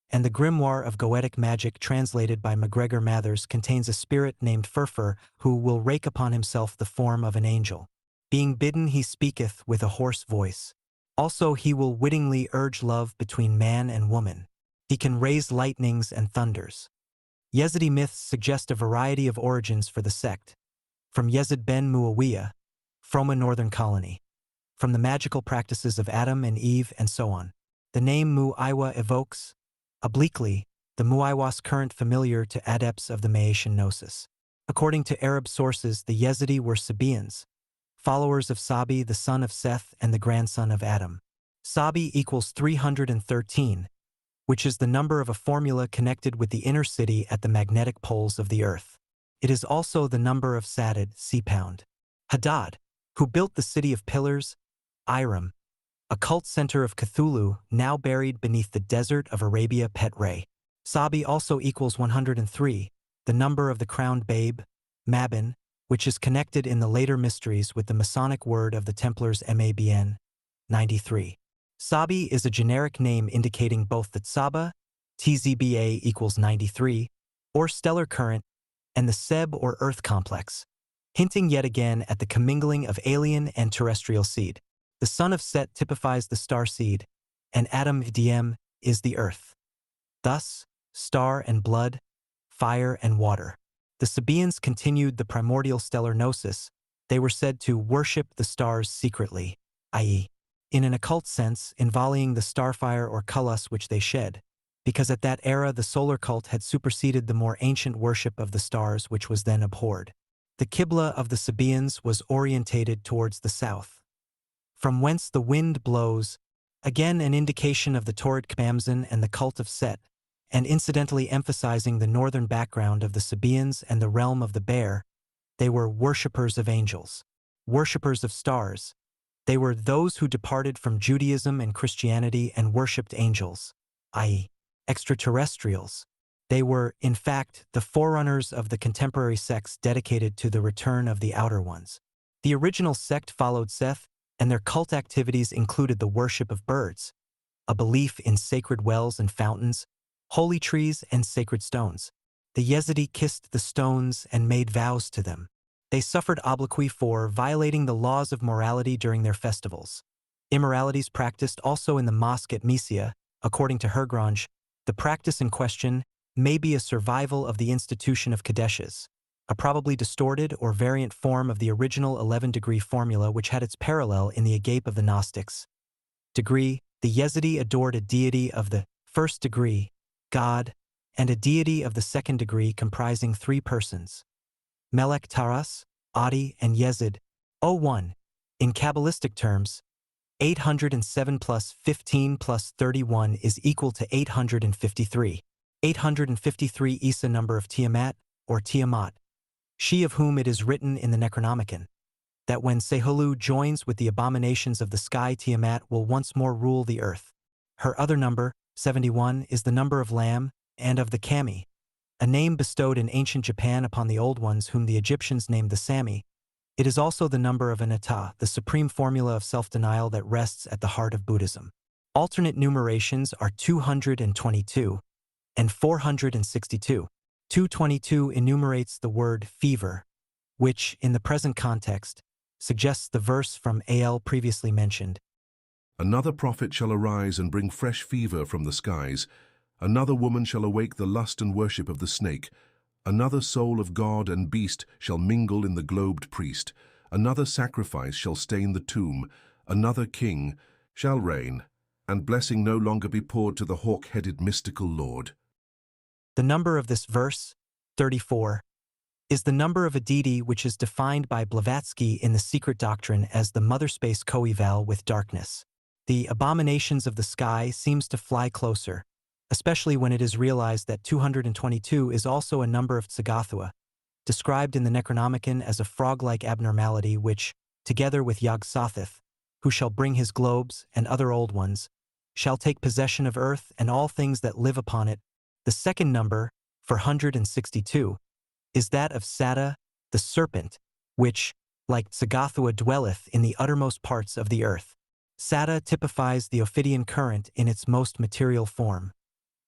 and the grimoire of Goetic magic translated by MacGregor Mathers contains a spirit named Furfur who will rake upon himself the form of an angel. Being bidden, he speaketh with a hoarse voice. Also he will wittingly urge love between man and woman. He can raise lightnings and thunders. Yezidi myths suggest a variety of origins for the sect. From Yezid ben Muawiyah, from a northern colony. From the magical practices of Adam and Eve and so on. The name Mu'aywa evokes, obliquely, the Mu'aywas current familiar to adepts of the Maatian Gnosis. According to Arab sources, the Yezidi were Sabaeans, followers of Sabi, the son of Seth and the grandson of Adam. Sabi equals 313, which is the number of a formula connected with the inner city at the magnetic poles of the earth. It is also the number of Sadid, sea-pound. Hadad, who built the city of pillars, Iram, a cult center of Cthulhu now buried beneath the desert of Arabia Petrae. Sabi also equals 103, the number of the crowned babe, Mabin, which is connected in the later mysteries with the Masonic word of the Templars Mabn, 93. Sabi is a generic name indicating both the Tsaba, Tzba equals 93, or stellar current, and the Seb or Earth complex, hinting yet again at the commingling of alien and terrestrial seed. The son of Set typifies the star seed, and Adam Diem is the earth. Thus, star and blood, fire and water. The Sabaeans continued the primordial stellar gnosis. They were said to worship the stars secretly, i.e., in an occult sense, in volleying the starfire or kulus which they shed, because at that era the solar cult had superseded the more ancient worship of the stars which was then abhorred. The Qibla of the Sabaeans was orientated towards the south, from whence the wind blows, again an indication of the Torrid Kbamzin and the cult of Set, and incidentally emphasizing the northern background of the Sabaeans and the realm of the bear. They were worshippers of angels, worshippers of stars. They were those who departed from Judaism and Christianity and worshipped angels, i.e., extraterrestrials. They were, in fact, the forerunners of the contemporary sects dedicated to the return of the outer ones. The original sect followed Seth, and their cult activities included the worship of birds, a belief in sacred wells and fountains, holy trees and sacred stones. The Yezidi kissed the stones and made vows to them. They suffered obloquy for violating the laws of morality during their festivals. Immoralities practiced also in the mosque at Mysia, according to Hergrange, the practice in question may be a survival of the institution of Kadeshes, a probably distorted or variant form of the original 11-degree formula which had its parallel in the agape of the Gnostics. Degree, the Yezidi adored a deity of the first degree, God, and a deity of the second degree comprising 3 persons. Melech Taras, Adi, and Yezid, 01. In Kabbalistic terms, 807 plus 15 plus 31 is equal to 853. 853 is a number of Tiamat, or Tiamat, she of whom it is written in the Necronomicon, that when Sehulu joins with the abominations of the sky, Tiamat will once more rule the earth. Her other number, 71, is the number of Lam, and of the Kami, a name bestowed in ancient Japan upon the old ones whom the Egyptians named the Sami. It is also the number of Anatta, the supreme formula of self-denial that rests at the heart of Buddhism. Alternate numerations are 222 and 462. 222 enumerates the word fever, which, in the present context, suggests the verse from Al previously mentioned. Another prophet shall arise and bring fresh fever from the skies. Another woman shall awake the lust and worship of the snake. Another soul of God and beast shall mingle in the globed priest. Another sacrifice shall stain the tomb. Another king shall reign, and blessing no longer be poured to the hawk-headed mystical lord. The number of this verse, 34, is the number of a deity which is defined by Blavatsky in The Secret Doctrine as the mother space coeval with darkness. The abominations of the sky seems to fly closer, especially when it is realized that 222 is also a number of Tsagathua, described in the Necronomicon as a frog-like abnormality which, together with Yog-Sothoth, who shall bring his globes and other old ones, shall take possession of earth and all things that live upon it. The second number, for 162, is that of Sada, the serpent, which, like Tsagathua, dwelleth in the uttermost parts of the earth. Sada typifies the Ophidian current in its most material form,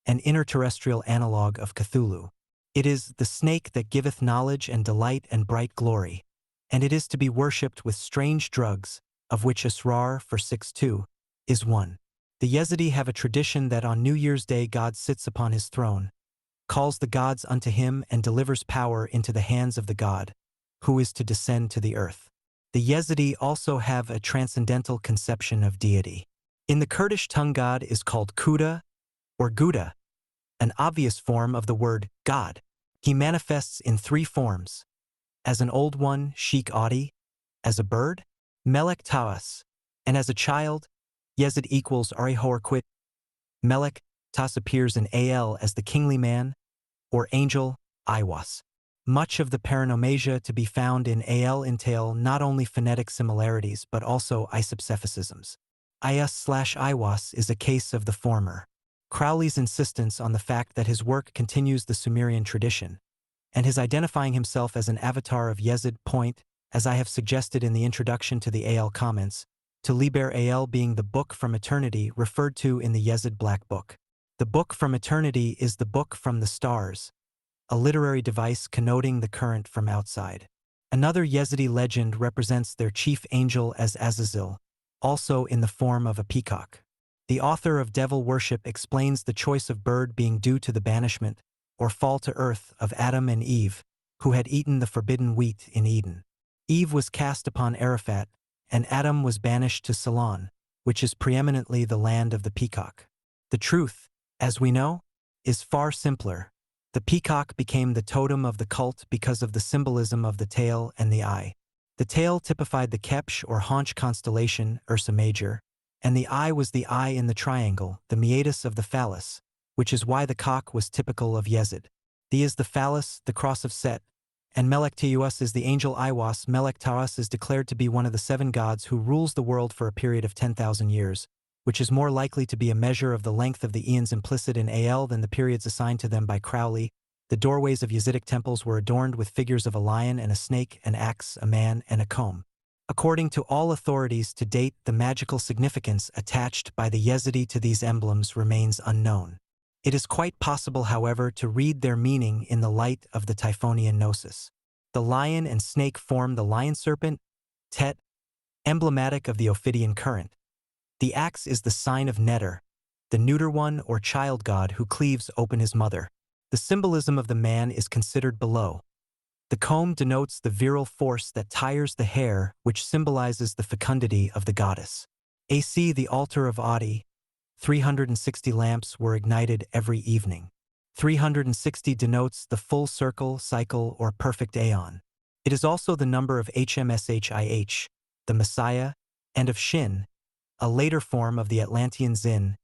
an interterrestrial analogue of Cthulhu. It is the snake that giveth knowledge and delight and bright glory, and it is to be worshipped with strange drugs, of which Israr for 6-2 is one. The Yezidi have a tradition that on New Year's Day God sits upon his throne, calls the gods unto him and delivers power into the hands of the God, who is to descend to the earth. The Yezidi also have a transcendental conception of deity. In the Kurdish tongue, God is called Kuda or Gouda, an obvious form of the word God. He manifests in three forms: as an old one, Sheikh Adi, as a bird, Melek Tawas, and as a child, Yezid equals Arihorquit. Melek Tas appears in Al as the kingly man, or angel, Iwas. Much of the paronomasia to be found in Al entail not only phonetic similarities but also isopsephisms. Iwas is a case of the former. Crowley's insistence on the fact that his work continues the Sumerian tradition, and his identifying himself as an avatar of Yezid point, as I have suggested in the introduction to the Al comments, to Liber Al being the book from eternity referred to in the Yezid Black Book. The book from eternity is the book from the stars, a literary device connoting the current from outside. Another Yezidi legend represents their chief angel as Azazel, also in the form of a peacock. The author of Devil Worship explains the choice of bird being due to the banishment, or fall to earth, of Adam and Eve, who had eaten the forbidden wheat in Eden. Eve was cast upon Arafat, and Adam was banished to Ceylon, which is preeminently the land of the peacock. The truth, as we know, is far simpler. The peacock became the totem of the cult because of the symbolism of the tail and the eye. The tail typified the Kepsh or haunch constellation, Ursa Major, and the eye was the eye in the triangle, the meatus of the phallus, which is why the cock was typical of Yezid. The is the phallus, the cross of Set, and Melek Tawas is the angel Iwas. Melek Tawas is declared to be one of the 7 gods who rules the world for a period of 10,000 years, which is more likely to be a measure of the length of the eons implicit in Al than the periods assigned to them by Crowley. The doorways of Yazidic temples were adorned with figures of a lion and a snake, an axe, a man, and a comb. According to all authorities to date, the magical significance attached by the Yezidi to these emblems remains unknown. It is quite possible, however, to read their meaning in the light of the Typhonian gnosis. The lion and snake form the lion serpent, Tet, emblematic of the Ophidian current. The axe is the sign of Neter, the neuter one or child god who cleaves open his mother. The symbolism of the man is considered below. The comb denotes the virile force that tires the hair, which symbolizes the fecundity of the goddess. AC, the altar of Adi, 360 lamps were ignited every evening. 360 denotes the full circle, cycle, or perfect aeon. It is also the number of HMSHIH, the Messiah, and of Shin, a later form of the Atlantean Zin,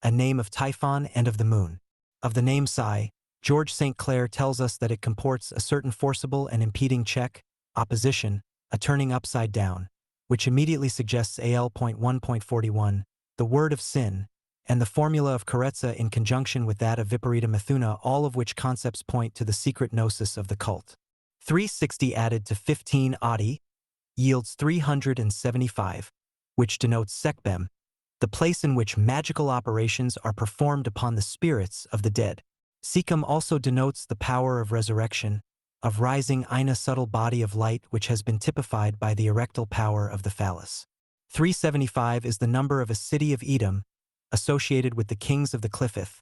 a name of Typhon and of the moon. Of the name Psi, George St. Clair tells us that it comports a certain forcible and impeding check, opposition, a turning upside down, which immediately suggests AL.1.41, the word of sin, and the formula of Karetza in conjunction with that of Viparita Mithuna, all of which concepts point to the secret gnosis of the cult. 360 added to 15 Adi yields 375, which denotes Sekbem, the place in which magical operations are performed upon the spirits of the dead. Sikkim also denotes the power of resurrection, of rising in a subtle body of light which has been typified by the erectile power of the phallus. 375 is the number of a city of Edom, associated with the kings of the Cliffith,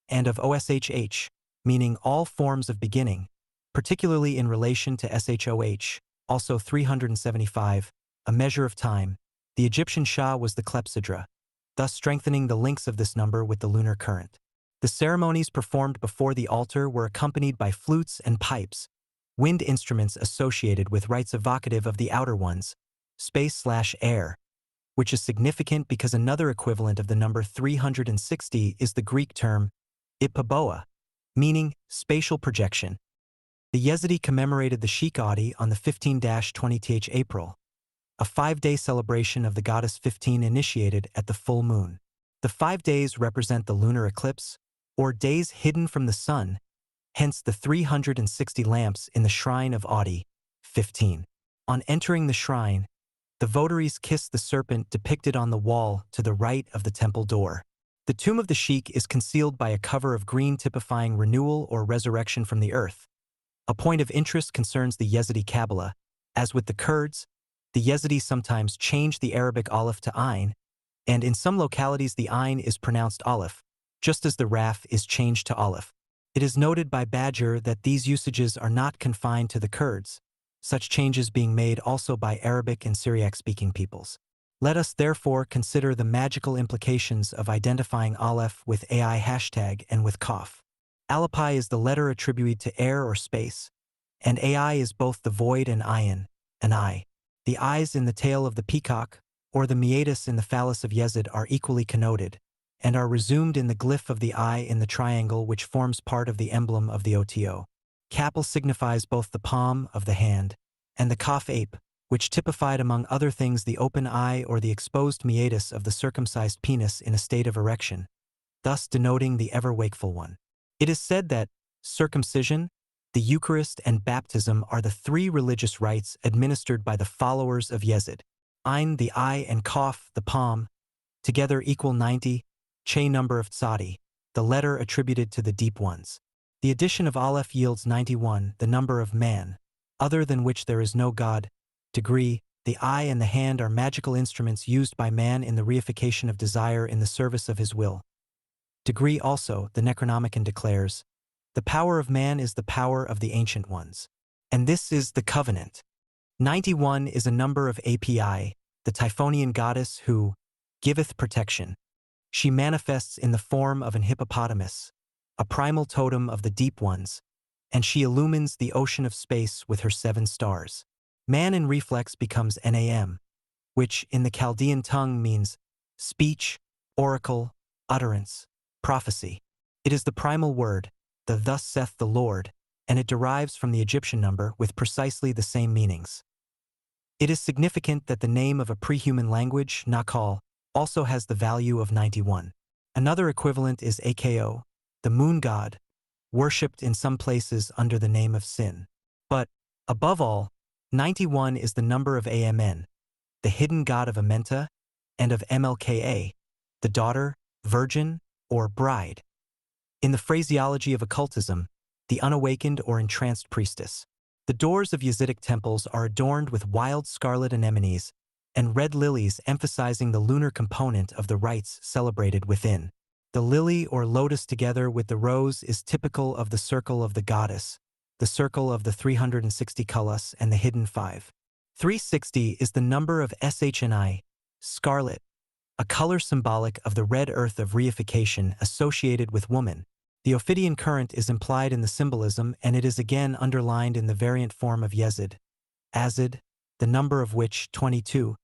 and of Oshh, meaning all forms of beginning, particularly in relation to Shoh, also 375, a measure of time. The Egyptian Shah was the clepsydra, thus strengthening the links of this number with the lunar current. The ceremonies performed before the altar were accompanied by flutes and pipes, wind instruments associated with rites evocative of the outer ones, space/air, which is significant because another equivalent of the number 360 is the Greek term Ipaboa, meaning spatial projection. The Yezidi commemorated the Sheikh Adi on the 15-20th April, a 5-day celebration of the goddess 15 initiated at the full moon. The 5 days represent the lunar eclipse, or days hidden from the sun, hence the 360 lamps in the shrine of Adi, 15. On entering the shrine, the votaries kiss the serpent depicted on the wall to the right of the temple door. The tomb of the sheikh is concealed by a cover of green typifying renewal or resurrection from the earth. A point of interest concerns the Yezidi Kabbalah. As with the Kurds, the Yezidis sometimes change the Arabic aleph to ayn, and in some localities the ayn is pronounced aleph, just as the raf is changed to aleph. It is noted by Badger that these usages are not confined to the Kurds, such changes being made also by Arabic and Syriac-speaking peoples. Let us therefore consider the magical implications of identifying aleph with AI hashtag and with Qaf. Alapai is the letter attributed to air or space, and AI is both the void and ayin, an eye. The eyes in the tail of the peacock, or the meatus in the phallus of Yezid are equally connoted, and are resumed in the glyph of the eye in the triangle which forms part of the emblem of the OTO. Kapil signifies both the palm of the hand and the Qaf ape, which typified among other things the open eye or the exposed meatus of the circumcised penis in a state of erection, thus denoting the ever-wakeful one. It is said that circumcision, the Eucharist, and baptism are the 3 religious rites administered by the followers of Yezid. Ayn, the eye, and Qaf, the palm, together equal 90, Che number of Tzadi, the letter attributed to the deep ones. The addition of Aleph yields 91, the number of man, other than which there is no God. Degree, the eye and the hand are magical instruments used by man in the reification of desire in the service of his will. Degree also, the Necronomicon declares, the power of man is the power of the ancient ones. And this is the covenant. 91 is a number of Api, the Typhonian goddess who giveth protection. She manifests in the form of an hippopotamus, a primal totem of the deep ones, and she illumines the ocean of space with her 7 stars. Man in reflex becomes Nam, which in the Chaldean tongue means speech, oracle, utterance, prophecy. It is the primal word, the thus saith the Lord, and it derives from the Egyptian number with precisely the same meanings. It is significant that the name of a pre-human language, Nakal, also has the value of 91. Another equivalent is Ako, the moon god, worshipped in some places under the name of Sin. But, above all, 91 is the number of Amen, the hidden god of Amenta, and of Mlka, the daughter, virgin, or bride. In the phraseology of occultism, the unawakened or entranced priestess. The doors of Yazidic temples are adorned with wild scarlet anemones and red lilies, emphasizing the lunar component of the rites celebrated within. The lily or lotus together with the rose is typical of the circle of the goddess, the circle of the 360 kalas and the hidden 5. 360 is the number of Shni, scarlet, a color symbolic of the red earth of reification associated with woman. The Ophidian current is implied in the symbolism, and it is again underlined in the variant form of Yezid. Azid, the number of which, 22,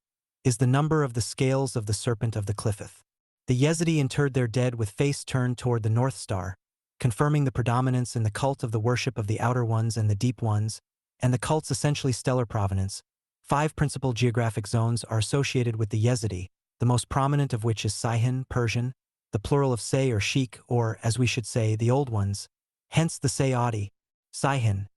is the number of the scales of the serpent of the Cliffeth. The Yezidi interred their dead with face turned toward the North Star, confirming the predominance in the cult of the worship of the outer ones and the deep ones, and the cult's essentially stellar provenance. 5 principal geographic zones are associated with the Yezidi, the most prominent of which is Sihon, Persian, the plural of Say or Sheik, or, as we should say, the Old Ones, hence the Say-Adi. Sihon,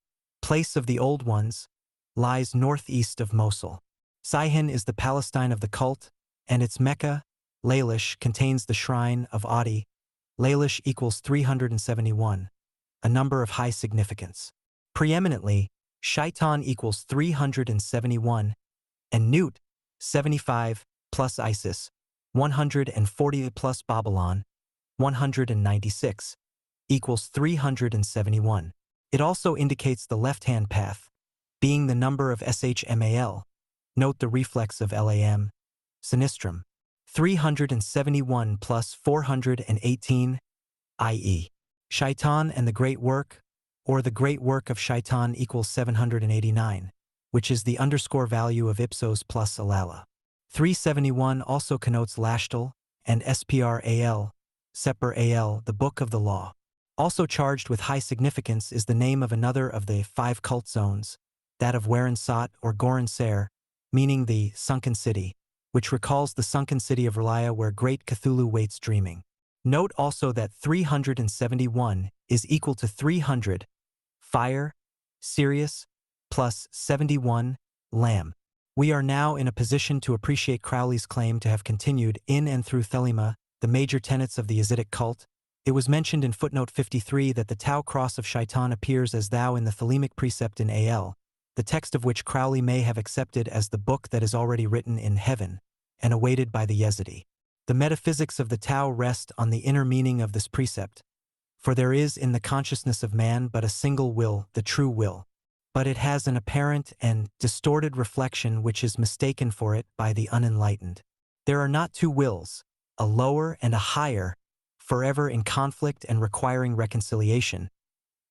place of the Old Ones, lies northeast of Mosul. Sihon is the Palestine of the cult, and its Mecca, Lailish, contains the shrine of Adi. Lailish equals 371, a number of high significance. Preeminently, Shaitan equals 371, and Nut, 75, plus Isis, 140 plus Babylon, 196, equals 371. It also indicates the left-hand path, being the number of Shmal. Note the reflex of Lam, Sinistrum, 371 plus 418, i.e. Shaitan and the Great Work, or the Great Work of Shaitan equals 789, which is the underscore value of Ipsos plus Alala. 371 also connotes Lashtal and Spral, Seper Al, the Book of the Law. Also charged with high significance is the name of another of the 5 cult zones, that of Warinsat or Gorin Ser, meaning the sunken city, which recalls the sunken city of Relia where great Cthulhu waits dreaming. Note also that 371 is equal to 300, fire, Sirius, plus 71, lamb. We are now in a position to appreciate Crowley's claim to have continued in and through Thelema, the major tenets of the Yzidic cult. It was mentioned in footnote 53 that the Tau cross of Shaitan appears as thou in the Thelemic precept in Al, the text of which Crowley may have accepted as the book that is already written in heaven and awaited by the Yezidi. The metaphysics of the Tau rest on the inner meaning of this precept, for there is in the consciousness of man but a single will, the true will, but it has an apparent and distorted reflection which is mistaken for it by the unenlightened. There are not two wills, a lower and a higher, forever in conflict and requiring reconciliation,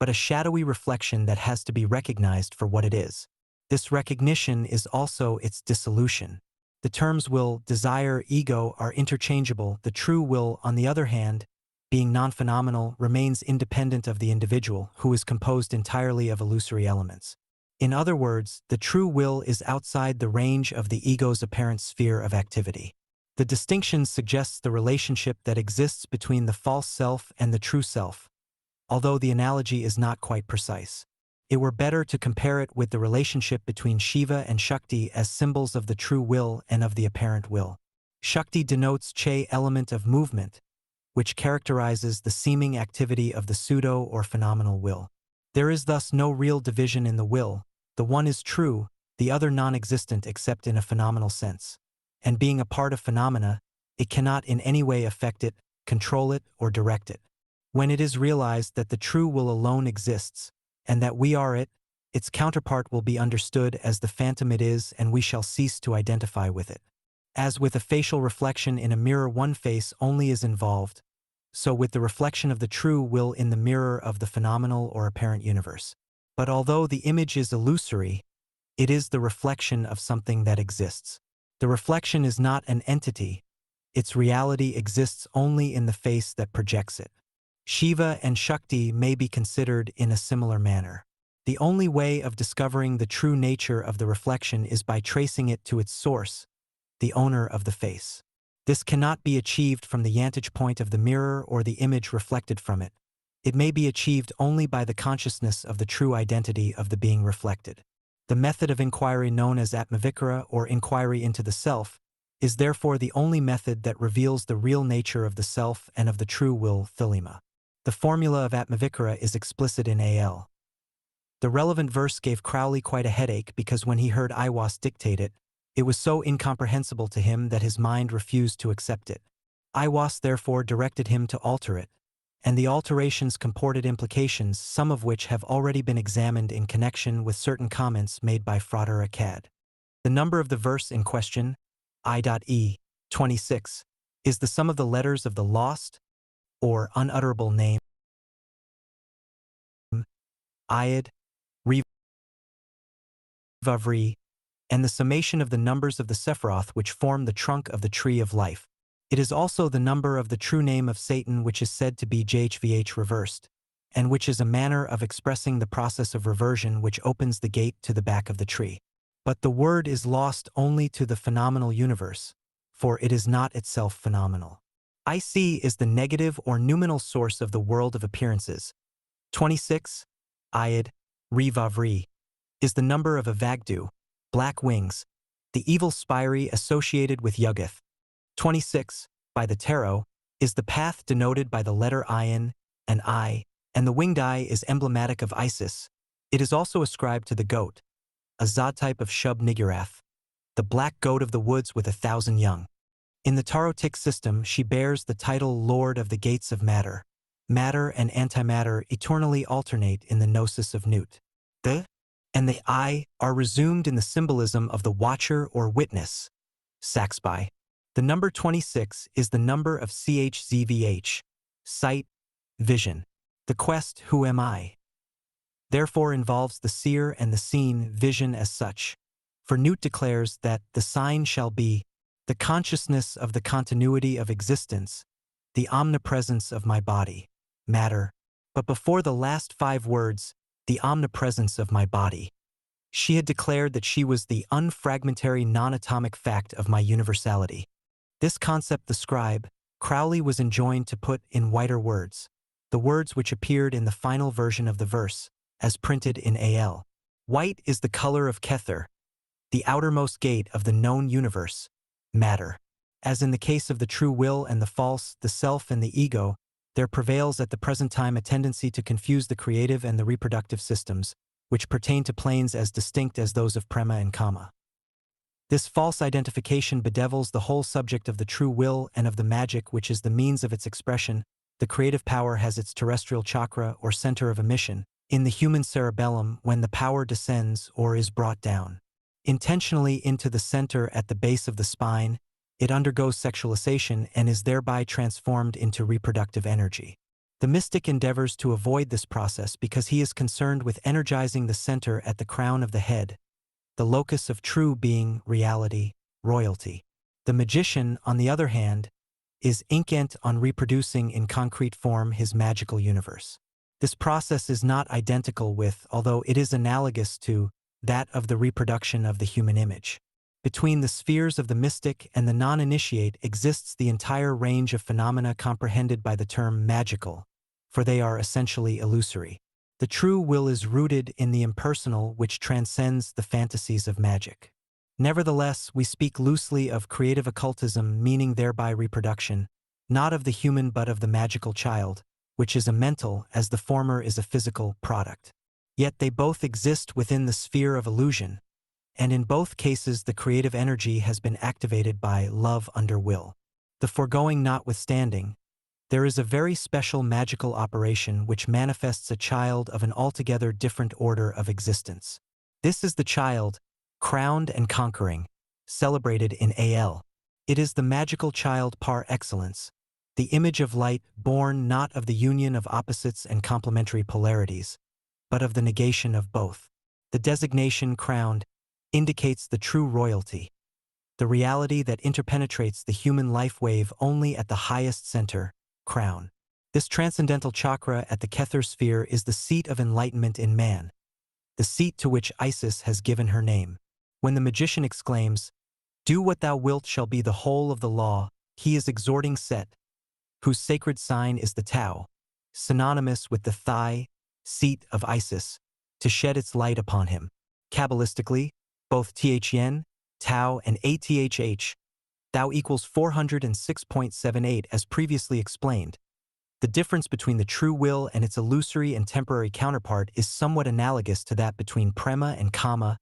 but a shadowy reflection that has to be recognized for what it is. This recognition is also its dissolution. The terms will, desire, ego are interchangeable. The true will, on the other hand, being non-phenomenal, remains independent of the individual, who is composed entirely of illusory elements. In other words, the true will is outside the range of the ego's apparent sphere of activity. The distinction suggests the relationship that exists between the false self and the true self, although the analogy is not quite precise. It were better to compare it with the relationship between Shiva and Shakti as symbols of the true will and of the apparent will. Shakti denotes Che element of movement, which characterizes the seeming activity of the pseudo or phenomenal will. There is thus no real division in the will. The one is true, the other non-existent except in a phenomenal sense. And being a part of phenomena, it cannot in any way affect it, control it, or direct it. When it is realized that the true will alone exists, and that we are it, its counterpart will be understood as the phantom it is, and we shall cease to identify with it. As with a facial reflection in a mirror one face only is involved, so with the reflection of the true will in the mirror of the phenomenal or apparent universe. But although the image is illusory, it is the reflection of something that exists. The reflection is not an entity. Its reality exists only in the face that projects it. Shiva and Shakti may be considered in a similar manner. The only way of discovering the true nature of the reflection is by tracing it to its source, the owner of the face. This cannot be achieved from the vantage point of the mirror or the image reflected from it. It may be achieved only by the consciousness of the true identity of the being reflected. The method of inquiry known as Atmavikara or inquiry into the self is therefore the only method that reveals the real nature of the self and of the true will, Thelema. The formula of Atmavikara is explicit in Al. The relevant verse gave Crowley quite a headache because when he heard Aiwass dictate it, it was so incomprehensible to him that his mind refused to accept it. Aiwass therefore directed him to alter it, and the alterations comported implications, some of which have already been examined in connection with certain comments made by Frater Akkad. The number of the verse in question, I.E. 26, is the sum of the letters of the lost, or unutterable name, Ayad, Vavri, and the summation of the numbers of the Sephiroth which form the trunk of the tree of life. It is also the number of the true name of Satan which is said to be JHVH reversed, and which is a manner of expressing the process of reversion which opens the gate to the back of the tree. But the word is lost only to the phenomenal universe, for it is not itself phenomenal. IC is the negative or noumenal source of the world of appearances. 26, Ayad, Rivavri, is the number of Avagdu, black wings, the evil spire associated with Yugath. 26, by the tarot, is the path denoted by the letter Ayin and I, and the winged eye is emblematic of Isis. It is also ascribed to the goat, a Zod type of Shub Niggurath, the black goat of the woods with 1,000 young. In the Tarotic system, she bears the title Lord of the Gates of Matter. Matter and antimatter eternally alternate in the gnosis of Newt. The and the I are resumed in the symbolism of the watcher or witness, Saxby. The number 26 is the number of CHZVH, sight, vision. The quest, who am I, therefore involves the seer and the seen vision as such. For Newt declares that the sign shall be the consciousness of the continuity of existence, the omnipresence of my body, matter, But before the last 5 words, the omnipresence of my body, she had declared that she was the unfragmentary non-atomic fact of my universality. This concept the scribe, Crowley, was enjoined to put in whiter words, the words which appeared in the final version of the verse, as printed in A.L. White is the color of Kether, the outermost gate of the known universe, matter. As in the case of the true will and the false, the self and the ego, there prevails at the present time a tendency to confuse the creative and the reproductive systems, which pertain to planes as distinct as those of Prema and Kama. This false identification bedevils the whole subject of the true will and of the magic which is the means of its expression. The creative power has its terrestrial chakra or center of emission in the human cerebellum when the power descends or is brought down intentionally into the center at the base of the spine. It undergoes sexualization and is thereby transformed into reproductive energy. The mystic endeavors to avoid this process because he is concerned with energizing the center at the crown of the head, the locus of true being, reality, royalty. The magician, on the other hand, is intent on reproducing in concrete form his magical universe. This process is not identical with, although it is analogous to, that of the reproduction of the human image. Between the spheres of the mystic and the non-initiate exists the entire range of phenomena comprehended by the term magical, for they are essentially illusory. The true will is rooted in the impersonal which transcends the fantasies of magic. Nevertheless, we speak loosely of creative occultism, meaning thereby reproduction, not of the human but of the magical child, which is a mental as the former is a physical product. Yet they both exist within the sphere of illusion, and in both cases the creative energy has been activated by love under will. The foregoing notwithstanding, there is a very special magical operation which manifests a child of an altogether different order of existence. This is the child, crowned and conquering, celebrated in A.L. It is the magical child par excellence, the image of light born not of the union of opposites and complementary polarities, but of the negation of both. The designation crowned indicates the true royalty, the reality that interpenetrates the human life wave only at the highest center, crown. This transcendental chakra at the Kether sphere is the seat of enlightenment in man, the seat to which Isis has given her name. When the magician exclaims, "Do what thou wilt shall be the whole of the law," he is exhorting Set, whose sacred sign is the Tau, synonymous with the thigh, seat of Isis, to shed its light upon him. Kabbalistically, both Thn, Tau, and Athh, thou equals 406.78 as previously explained. The difference between the true will and its illusory and temporary counterpart is somewhat analogous to that between Prema and Kama,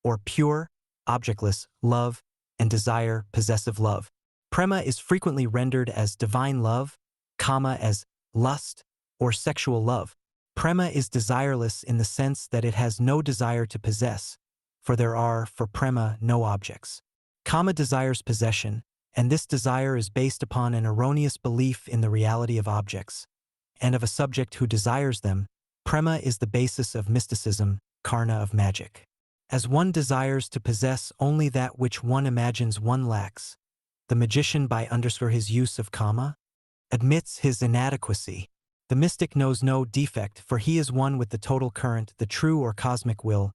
or pure, objectless, love, and desire, possessive love. Prema is frequently rendered as divine love, Kama as lust, or sexual love. Prema is desireless in the sense that it has no desire to possess, for there are, for Prema, no objects. Kama desires possession, and this desire is based upon an erroneous belief in the reality of objects, and of a subject who desires them. Prema is the basis of mysticism, karna of magic. As one desires to possess only that which one imagines one lacks, the magician, by his use of Kama, admits his inadequacy. The mystic knows no defect, for he is one with the total current, the true or cosmic will.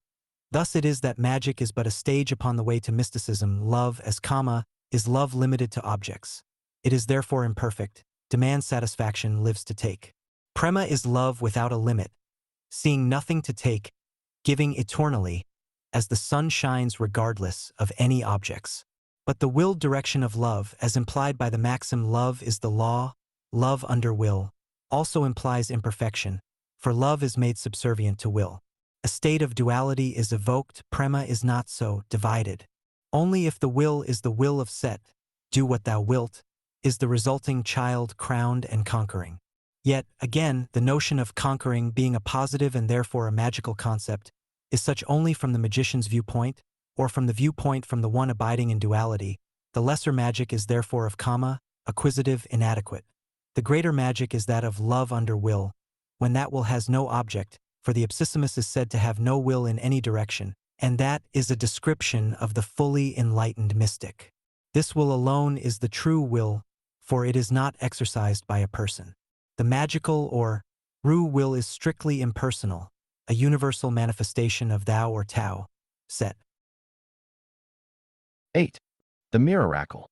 Thus it is that magic is but a stage upon the way to mysticism. Love, as Kama, is love limited to objects. It is therefore imperfect, demands satisfaction, lives to take. Prema is love without a limit, seeing nothing to take, giving eternally, as the sun shines regardless of any objects. But the willed direction of love, as implied by the maxim love is the law, love under will, also implies imperfection, for love is made subservient to will. A state of duality is evoked. Prema is not so, divided. Only if the will is the will of Set, do what thou wilt, is the resulting child crowned and conquering. Yet, again, the notion of conquering being a positive and therefore a magical concept is such only from the magician's viewpoint, or from the viewpoint from the one abiding in duality. The lesser magic is therefore of Kama, acquisitive, inadequate. The greater magic is that of love under will, when that will has no object, for the Ipsissimus is said to have no will in any direction, and that is a description of the fully enlightened mystic. This will alone is the true will, for it is not exercised by a person. The magical or Ru will is strictly impersonal, a universal manifestation of thou or Tao. Set. 8. The miracle.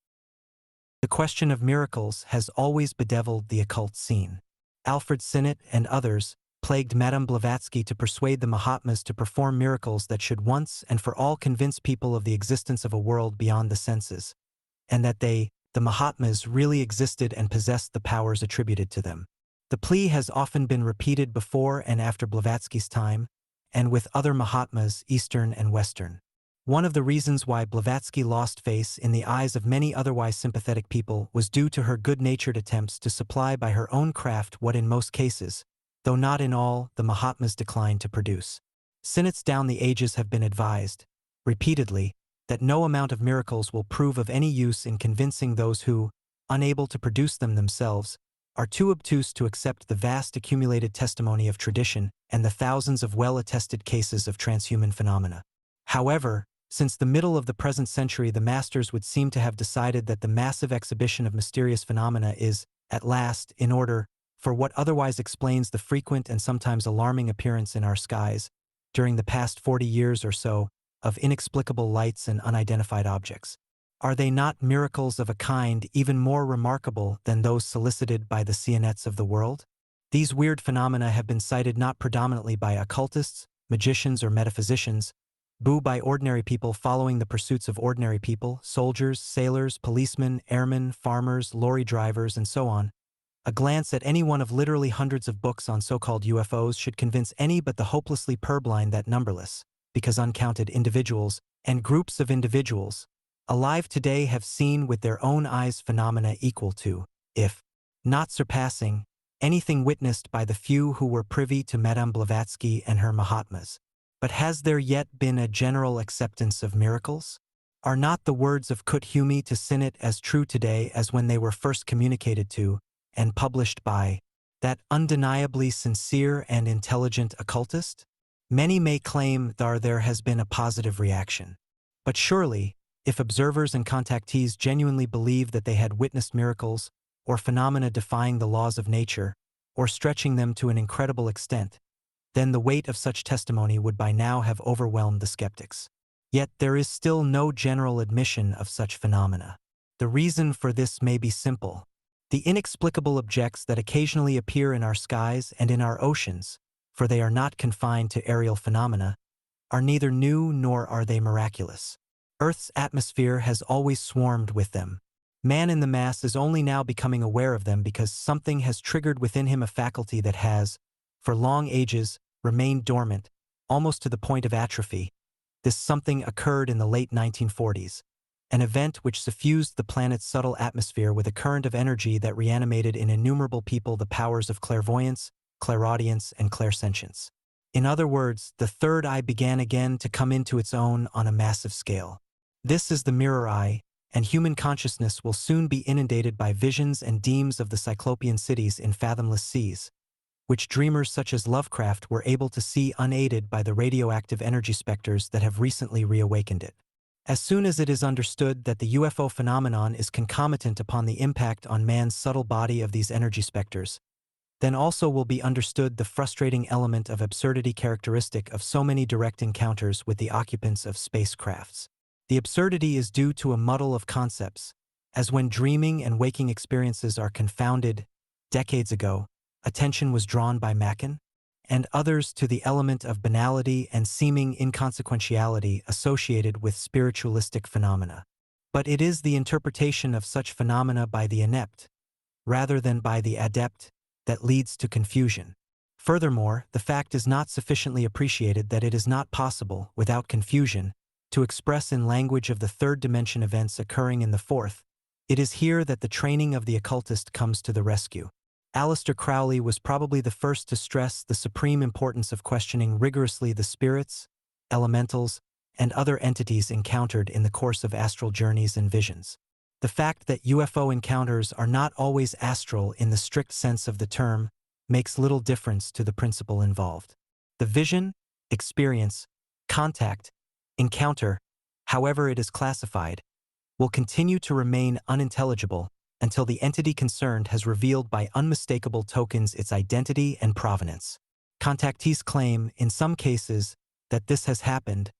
The question of miracles has always bedeviled the occult scene. Alfred Sinnett and others plagued Madame Blavatsky to persuade the Mahatmas to perform miracles that should once and for all convince people of the existence of a world beyond the senses, and that they, the Mahatmas, really existed and possessed the powers attributed to them. The plea has often been repeated before and after Blavatsky's time, and with other Mahatmas, Eastern and Western. One of the reasons why Blavatsky lost face in the eyes of many otherwise sympathetic people was due to her good-natured attempts to supply by her own craft what in most cases, though not in all, the Mahatmas declined to produce. Sinnots down the ages have been advised, repeatedly, that no amount of miracles will prove of any use in convincing those who, unable to produce them themselves, are too obtuse to accept the vast accumulated testimony of tradition and the thousands of well-attested cases of transhuman phenomena. However, since the middle of the present century, the masters would seem to have decided that the massive exhibition of mysterious phenomena is, at last, in order for what otherwise explains the frequent and sometimes alarming appearance in our skies, during the past 40 years or so, of inexplicable lights and unidentified objects. Are they not miracles of a kind even more remarkable than those solicited by the Siennets of the world? These weird phenomena have been cited not predominantly by occultists, magicians, or metaphysicians, but by ordinary people following the pursuits of ordinary people, soldiers, sailors, policemen, airmen, farmers, lorry drivers, and so on. A glance at any one of literally hundreds of books on so-called UFOs should convince any but the hopelessly purblind that numberless, because uncounted individuals and groups of individuals alive today have seen with their own eyes phenomena equal to, if not surpassing, anything witnessed by the few who were privy to Madame Blavatsky and her Mahatmas. But has there yet been a general acceptance of miracles? Are not the words of Kut Humi to Sinnett as true today as when they were first communicated to and published by that undeniably sincere and intelligent occultist? Many may claim that there has been a positive reaction. But surely, if observers and contactees genuinely believed that they had witnessed miracles, or phenomena defying the laws of nature, or stretching them to an incredible extent, then the weight of such testimony would by now have overwhelmed the skeptics. Yet there is still no general admission of such phenomena. The reason for this may be simple. The inexplicable objects that occasionally appear in our skies and in our oceans, for they are not confined to aerial phenomena, are neither new nor are they miraculous. Earth's atmosphere has always swarmed with them. Man in the mass is only now becoming aware of them because something has triggered within him a faculty that has, for long ages, remained dormant, almost to the point of atrophy. This something occurred in the late 1940s, an event which suffused the planet's subtle atmosphere with a current of energy that reanimated in innumerable people the powers of clairvoyance, clairaudience, and clairsentience. In other words, the third eye began again to come into its own on a massive scale. This is the mirror eye, and human consciousness will soon be inundated by visions and deems of the cyclopean cities in fathomless seas, which dreamers such as Lovecraft were able to see unaided by the radioactive energy specters that have recently reawakened it. As soon as it is understood that the UFO phenomenon is concomitant upon the impact on man's subtle body of these energy specters, then also will be understood the frustrating element of absurdity characteristic of so many direct encounters with the occupants of spacecrafts. The absurdity is due to a muddle of concepts, as when dreaming and waking experiences are confounded. Decades ago, attention was drawn by Mackin, and others to the element of banality and seeming inconsequentiality associated with spiritualistic phenomena. But it is the interpretation of such phenomena by the inept, rather than by the adept, that leads to confusion. Furthermore, the fact is not sufficiently appreciated that it is not possible, without confusion, to express in language of the third dimension events occurring in the fourth. It is here that the training of the occultist comes to the rescue. Aleister Crowley was probably the first to stress the supreme importance of questioning rigorously the spirits, elementals, and other entities encountered in the course of astral journeys and visions. The fact that UFO encounters are not always astral in the strict sense of the term makes little difference to the principle involved. The vision, experience, contact, encounter, however it is classified, will continue to remain unintelligible until the entity concerned has revealed by unmistakable tokens its identity and provenance. Contactees claim, in some cases, that this has happened,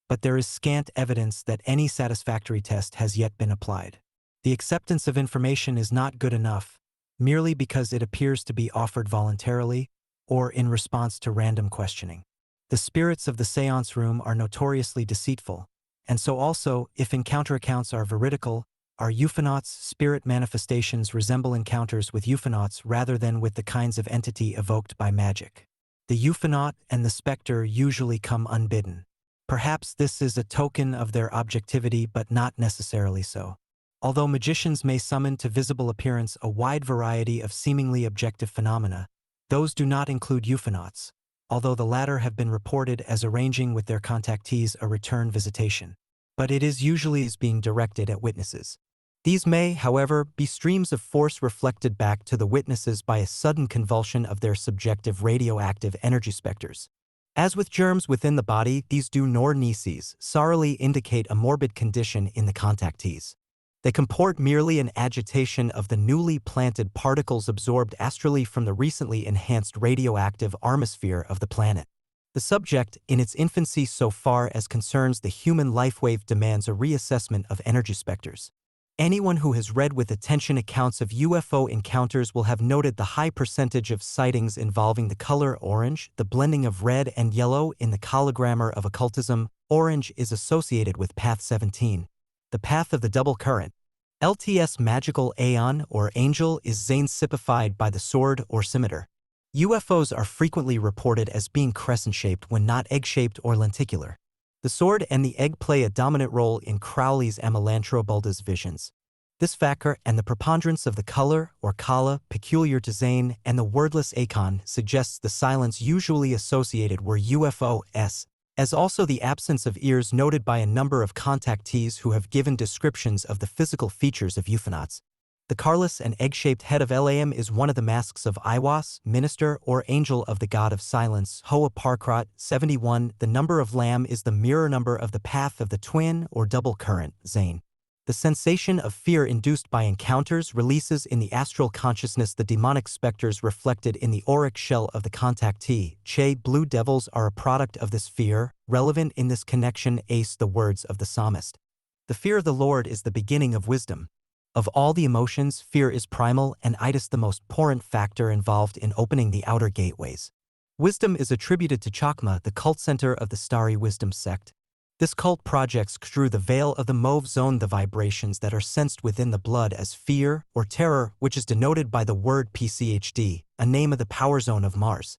but there is scant evidence that any satisfactory test has yet been applied. The acceptance of information is not good enough, merely because it appears to be offered voluntarily or in response to random questioning. The spirits of the seance room are notoriously deceitful, and so also, if encounter accounts are veridical, our euphonauts' spirit manifestations resemble encounters with euphonauts rather than with the kinds of entity evoked by magic. The euphonaut and the specter usually come unbidden. Perhaps this is a token of their objectivity, but not necessarily so. Although magicians may summon to visible appearance a wide variety of seemingly objective phenomena, those do not include euphonauts, although the latter have been reported as arranging with their contactees a return visitation. But it is usually being directed at witnesses. These may, however, be streams of force reflected back to the witnesses by a sudden convulsion of their subjective radioactive energy specters. As with germs within the body, these do nor neces sorrily indicate a morbid condition in the contactees. They comport merely an agitation of the newly planted particles absorbed astrally from the recently enhanced radioactive atmosphere of the planet. The subject, in its infancy so far as concerns the human lifewave, demands a reassessment of energy specters. Anyone who has read with attention accounts of UFO encounters will have noted the high percentage of sightings involving the color orange, the blending of red and yellow in the cologrammer of occultism. Orange is associated with Path 17, the path of the double current. LTS magical aeon or angel is zane-sipified by the sword or scimitar. UFOs are frequently reported as being crescent-shaped when not egg-shaped or lenticular. The sword and the egg play a dominant role in Crowley's Amelantrobulda's visions. This factor and the preponderance of the color or kala peculiar to Zane and the wordless acon suggests the silence usually associated were UFOs, as also the absence of ears noted by a number of contactees who have given descriptions of the physical features of euphonauts. The carless and egg-shaped head of Lam is one of the masks of Iwas, minister or angel of the god of silence, Hoa Parkrot, 71. The number of Lam is the mirror number of the path of the twin or double current, Zane. The sensation of fear induced by encounters releases in the astral consciousness the demonic specters reflected in the auric shell of the contactee. Che blue devils are a product of this fear, relevant in this connection ace the words of the psalmist. The fear of the Lord is the beginning of wisdom. Of all the emotions, fear is primal and itis the most important factor involved in opening the outer gateways. Wisdom is attributed to Chakma, the cult center of the Starry Wisdom sect. This cult projects through the veil of the mauve zone the vibrations that are sensed within the blood as fear or terror, which is denoted by the word PCHD, a name of the power zone of Mars.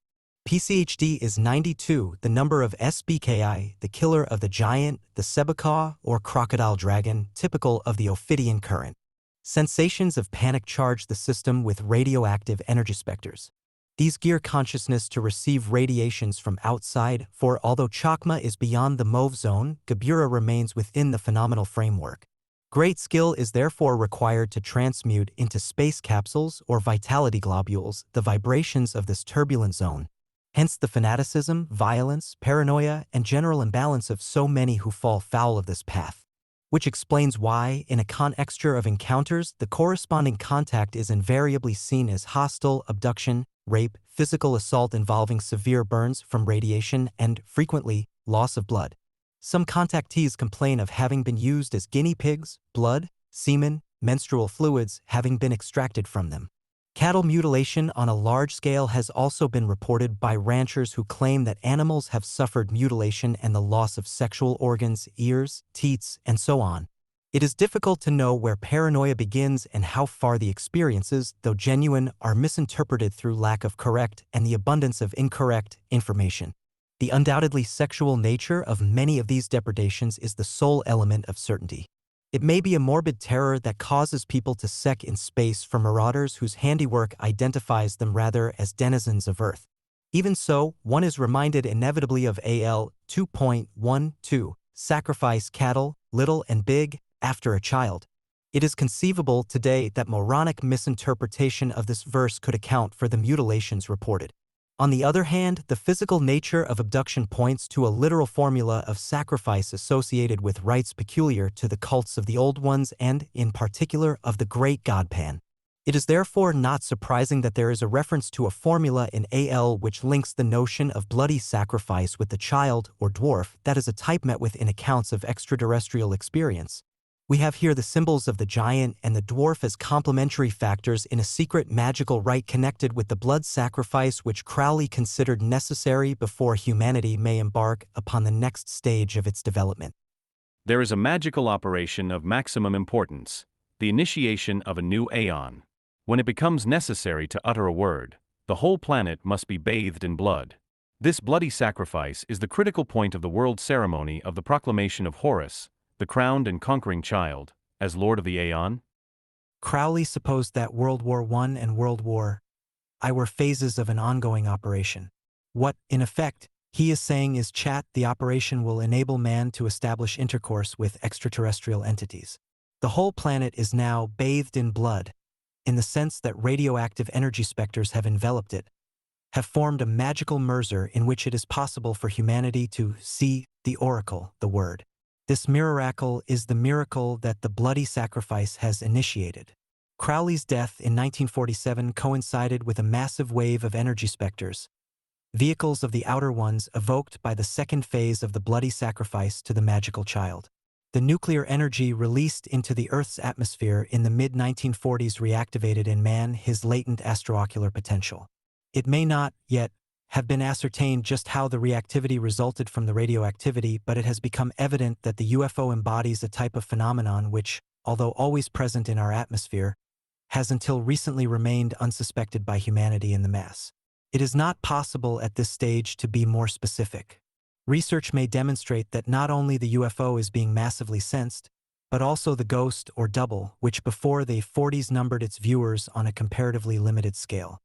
PCHD is 92, the number of SBKI, the killer of the giant, the Sebacaw or crocodile dragon, typical of the Ophidian current. Sensations of panic charge the system with radioactive energy specters. These gear consciousness to receive radiations from outside, for although Chakma is beyond the mauve zone, Gabura remains within the phenomenal framework. Great skill is therefore required to transmute into space capsules or vitality globules the vibrations of this turbulent zone. Hence the fanaticism, violence, paranoia, and general imbalance of so many who fall foul of this path. Which explains why, in a contexture of encounters, the corresponding contact is invariably seen as hostile, abduction, rape, physical assault involving severe burns from radiation, and, frequently, loss of blood. Some contactees complain of having been used as guinea pigs, blood, semen, menstrual fluids having been extracted from them. Cattle mutilation on a large scale has also been reported by ranchers who claim that animals have suffered mutilation and the loss of sexual organs, ears, teats, and so on. It is difficult to know where paranoia begins and how far the experiences, though genuine, are misinterpreted through lack of correct and the abundance of incorrect information. The undoubtedly sexual nature of many of these depredations is the sole element of certainty. It may be a morbid terror that causes people to sec in space for marauders whose handiwork identifies them rather as denizens of Earth. Even so, one is reminded inevitably of AL 2.12, sacrifice cattle, little and big, after a child. It is conceivable today that moronic misinterpretation of this verse could account for the mutilations reported. On the other hand, the physical nature of abduction points to a literal formula of sacrifice associated with rites peculiar to the cults of the Old Ones and, in particular, of the great god Pan. It is therefore not surprising that there is a reference to a formula in AL which links the notion of bloody sacrifice with the child or dwarf that is a type met with in accounts of extraterrestrial experience. We have here the symbols of the giant and the dwarf as complementary factors in a secret magical rite connected with the blood sacrifice which Crowley considered necessary before humanity may embark upon the next stage of its development. There is a magical operation of maximum importance, the initiation of a new aeon. When it becomes necessary to utter a word, the whole planet must be bathed in blood. This bloody sacrifice is the critical point of the world ceremony of the proclamation of Horus, the crowned and conquering child, as Lord of the Aeon. Crowley supposed that World War I and World War I were phases of an ongoing operation. What, in effect, he is saying is the operation will enable man to establish intercourse with extraterrestrial entities. The whole planet is now bathed in blood, in the sense that radioactive energy specters have enveloped it, have formed a magical merzer in which it is possible for humanity to see the oracle, the word. This miracle is the miracle that the bloody sacrifice has initiated. Crowley's death in 1947 coincided with a massive wave of energy specters, vehicles of the outer ones evoked by the second phase of the bloody sacrifice to the magical child. The nuclear energy released into the Earth's atmosphere in the mid-1940s reactivated in man his latent astroocular potential. It may not, yet, have been ascertained just how the reactivity resulted from the radioactivity, but it has become evident that the UFO embodies a type of phenomenon which, although always present in our atmosphere, has until recently remained unsuspected by humanity in the mass. It is not possible at this stage to be more specific. Research may demonstrate that not only the UFO is being massively sensed, but also the ghost or double, which before the 40s numbered its viewers on a comparatively limited scale.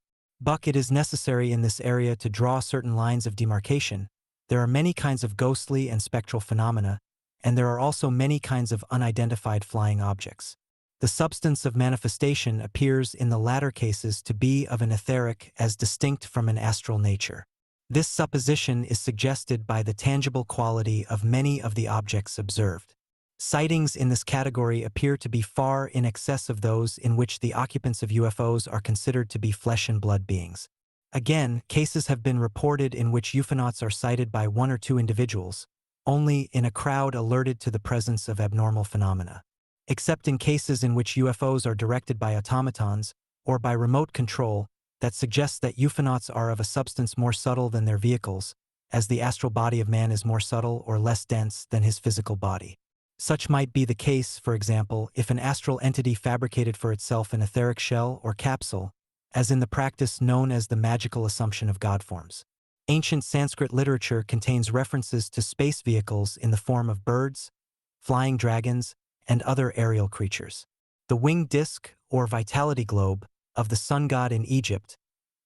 It is necessary in this area to draw certain lines of demarcation. There are many kinds of ghostly and spectral phenomena, and there are also many kinds of unidentified flying objects. The substance of manifestation appears in the latter cases to be of an etheric as distinct from an astral nature. This supposition is suggested by the tangible quality of many of the objects observed. Sightings in this category appear to be far in excess of those in which the occupants of UFOs are considered to be flesh and blood beings. Again, cases have been reported in which UFOnauts are sighted by one or two individuals, only in a crowd alerted to the presence of abnormal phenomena. Except in cases in which UFOs are directed by automatons or by remote control, that suggests that UFOnauts are of a substance more subtle than their vehicles, as the astral body of man is more subtle or less dense than his physical body. Such might be the case, for example, if an astral entity fabricated for itself an etheric shell or capsule, as in the practice known as the magical assumption of god forms. Ancient Sanskrit literature contains references to space vehicles in the form of birds, flying dragons, and other aerial creatures. The winged disk, or vitality globe, of the sun god in Egypt,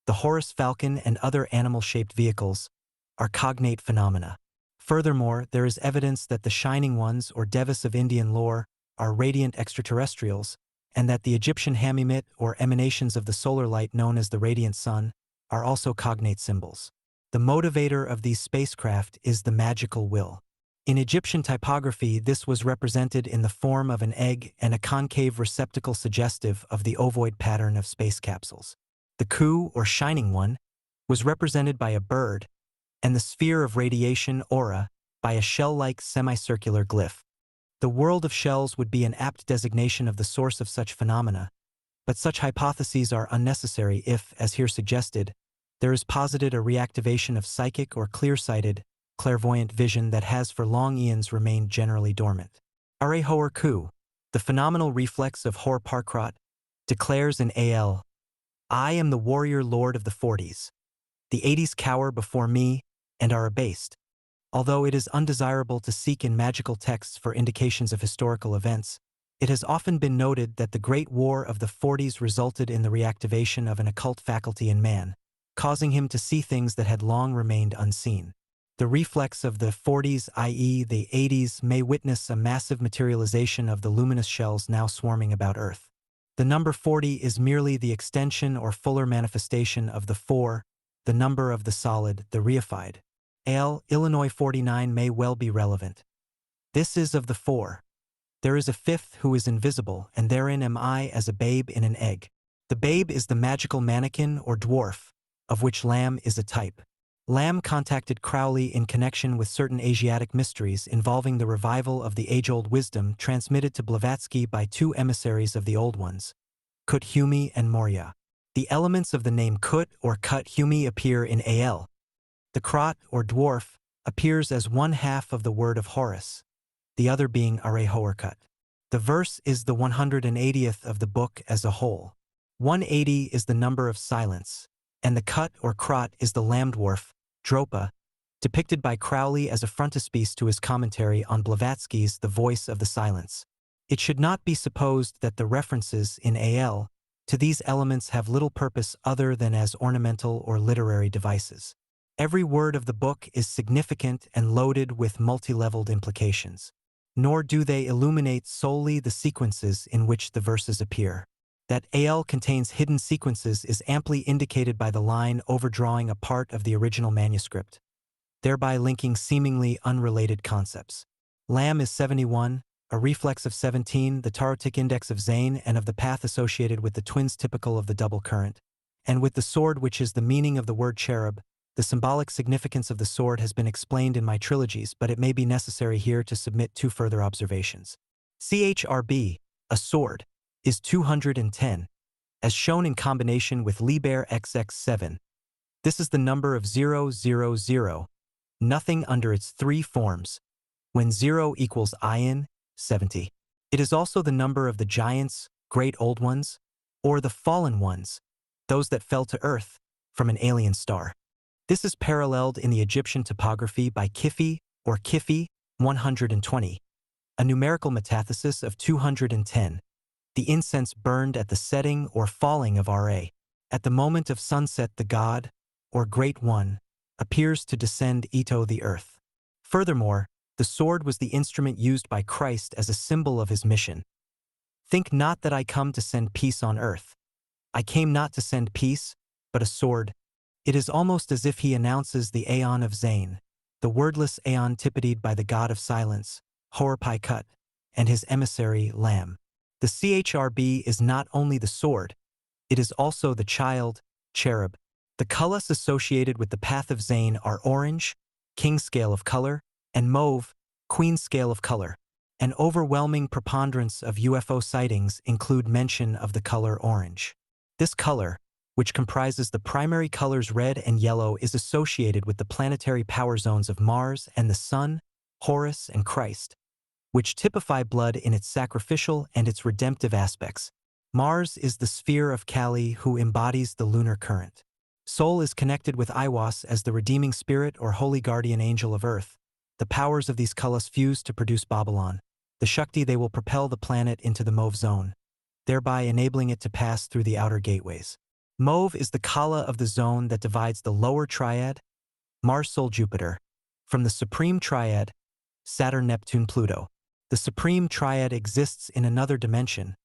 the Horus falcon and other animal-shaped vehicles, are cognate phenomena. Furthermore, there is evidence that the Shining Ones or Devis of Indian lore are radiant extraterrestrials, and that the Egyptian Hamimit or emanations of the solar light known as the radiant sun are also cognate symbols. The motivator of these spacecraft is the magical will. In Egyptian typography, this was represented in the form of an egg and a concave receptacle suggestive of the ovoid pattern of space capsules. The Ku, or Shining One, was represented by a bird, and the sphere of radiation, aura, by a shell-like semicircular glyph. The world of shells would be an apt designation of the source of such phenomena, but such hypotheses are unnecessary if, as here suggested, there is posited a reactivation of psychic or clear-sighted, clairvoyant vision that has for long eons remained generally dormant. Are Hor Ku, the phenomenal reflex of Hor Parkrot, declares in AL, "I am the warrior lord of the 40s. The 80s cower before me and are abased." Although it is undesirable to seek in magical texts for indications of historical events, it has often been noted that the Great War of the 40s resulted in the reactivation of an occult faculty in man, causing him to see things that had long remained unseen. The reflex of the 40s, i.e. the 80s, may witness a massive materialization of the luminous shells now swarming about Earth. The number 40 is merely the extension or fuller manifestation of the 4, the number of the solid, the reified. AL, Illinois 49 may well be relevant. This is of the four. There is a fifth who is invisible, and therein am I as a babe in an egg. The babe is the magical mannequin or dwarf, of which Lamb is a type. Lamb contacted Crowley in connection with certain Asiatic mysteries involving the revival of the age-old wisdom transmitted to Blavatsky by two emissaries of the Old Ones, Kut Humi and Morya. The elements of the name Kut or Kut Humi appear in Al. The Krot or dwarf appears as one half of the word of Horus, the other being Arehoarkut. The verse is the 180th of the book as a whole. 180 is the number of silence, and the Kut or Krot is the lamb dwarf, Dropa, depicted by Crowley as a frontispiece to his commentary on Blavatsky's The Voice of the Silence. It should not be supposed that the references in Al to these elements have little purpose other than as ornamental or literary devices. Every word of the book is significant and loaded with multi-leveled implications. Nor do they illuminate solely the sequences in which the verses appear. That Al contains hidden sequences is amply indicated by the line overdrawing a part of the original manuscript, thereby linking seemingly unrelated concepts. Lamb is 71, a reflex of 17, the tarotic index of Zayn and of the path associated with the twins typical of the double current, and with the sword which is the meaning of the word cherub. The symbolic significance of the sword has been explained in my trilogies, but it may be necessary here to submit two further observations. CHRB, a sword, is 210, as shown in combination with Liber XX7. This is the number of 000, nothing under its three forms, when 0 equals Ayin, 70. It is also the number of the giants, great old ones, or the fallen ones, those that fell to earth from an alien star. This is paralleled in the Egyptian topography by Kifi or Kifi 120, a numerical metathesis of 210. The incense burned at the setting or falling of Ra. At the moment of sunset the god, or Great One, appears to descend Ito the earth. Furthermore, the sword was the instrument used by Christ as a symbol of his mission. Think not that I come to send peace on earth. I came not to send peace, but a sword. It is almost as if he announces the Aeon of Zayn, the wordless Aeon typified by the god of silence, Horpai Kut, and his emissary, Lamb. The CHRB is not only the sword, it is also the child, cherub. The colors associated with the path of Zayn are orange, king scale of color, and mauve, queen scale of color. An overwhelming preponderance of UFO sightings include mention of the color orange. This color, which comprises the primary colors red and yellow, is associated with the planetary power zones of Mars and the Sun, Horus, and Christ, which typify blood in its sacrificial and its redemptive aspects. Mars is the sphere of Kali, who embodies the lunar current. Sol is connected with Iwas as the redeeming spirit or holy guardian angel of Earth. The powers of these Kalas fuse to produce Babylon. The Shakti they will propel the planet into the Mauve zone, thereby enabling it to pass through the outer gateways. Mauve is the Kala of the zone that divides the lower triad, Mars, Sol, Jupiter, from the supreme triad, Saturn, Neptune, Pluto. The supreme triad exists in another dimension,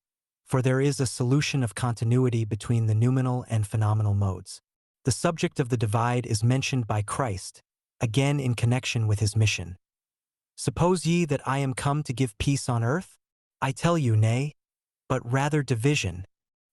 for there is a solution of continuity between the noumenal and phenomenal modes. The subject of the divide is mentioned by Christ, again in connection with his mission. Suppose ye that I am come to give peace on earth? I tell you, nay, but rather division.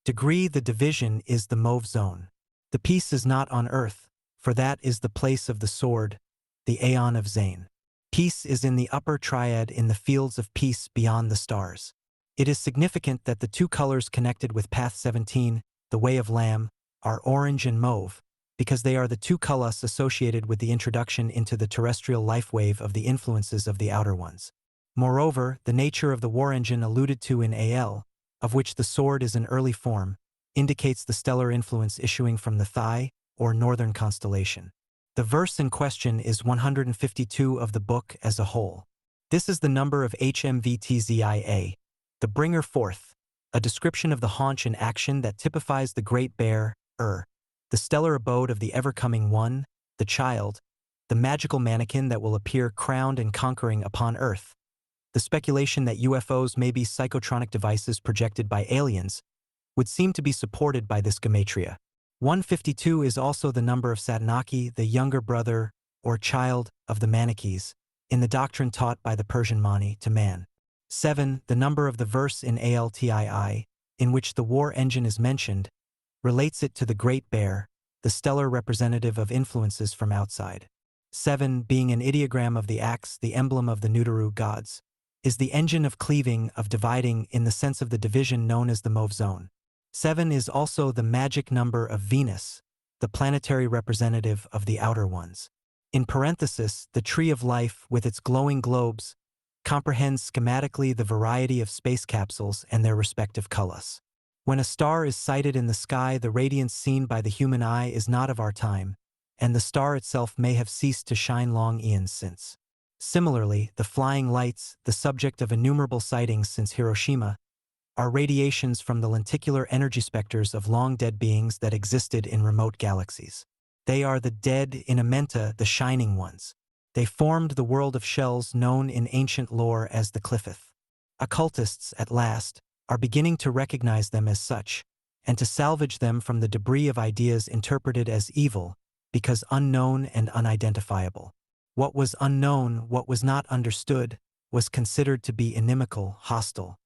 Degree the division is the Mauve zone. The peace is not on earth, for that is the place of the sword, the Aeon of Zayn. Peace is in the upper triad in the fields of peace beyond the stars. It is significant that the two colors connected with Path 17, the Way of Lamb, are orange and mauve, because they are the two colors associated with the introduction into the terrestrial life wave of the influences of the outer ones. Moreover, the nature of the war engine alluded to in Al, of which the sword is an early form, indicates the stellar influence issuing from the Thigh, or northern constellation. The verse in question is 152 of the book as a whole. This is the number of HMVTZIA, the bringer forth, a description of the haunch in action that typifies the great bear, the stellar abode of the ever-coming one, the child, the magical mannequin that will appear crowned and conquering upon Earth. The speculation that UFOs may be psychotronic devices projected by aliens would seem to be supported by this gematria. 152 is also the number of Satanaki, the younger brother or child of the Manichees, in the doctrine taught by the Persian Mani to man. 7. The number of the verse in Altii, in which the war engine is mentioned, relates it to the Great Bear, the stellar representative of influences from outside. 7. Being an ideogram of the axe, the emblem of the Nudaru gods, is the engine of cleaving, of dividing, in the sense of the division known as the Mauve Zone. 7 is also the magic number of Venus, the planetary representative of the outer ones. In parenthesis, the tree of life, with its glowing globes, comprehends schematically the variety of space capsules and their respective colors. When a star is sighted in the sky, the radiance seen by the human eye is not of our time, and the star itself may have ceased to shine long eons since. Similarly, the flying lights, the subject of innumerable sightings since Hiroshima, are radiations from the lenticular energy specters of long-dead beings that existed in remote galaxies. They are the dead in Amenta, the shining ones. They formed the world of shells known in ancient lore as the Cliffith. Occultists, at last, are beginning to recognize them as such, and to salvage them from the debris of ideas interpreted as evil, because unknown and unidentifiable. What was unknown, what was not understood, was considered to be inimical, hostile.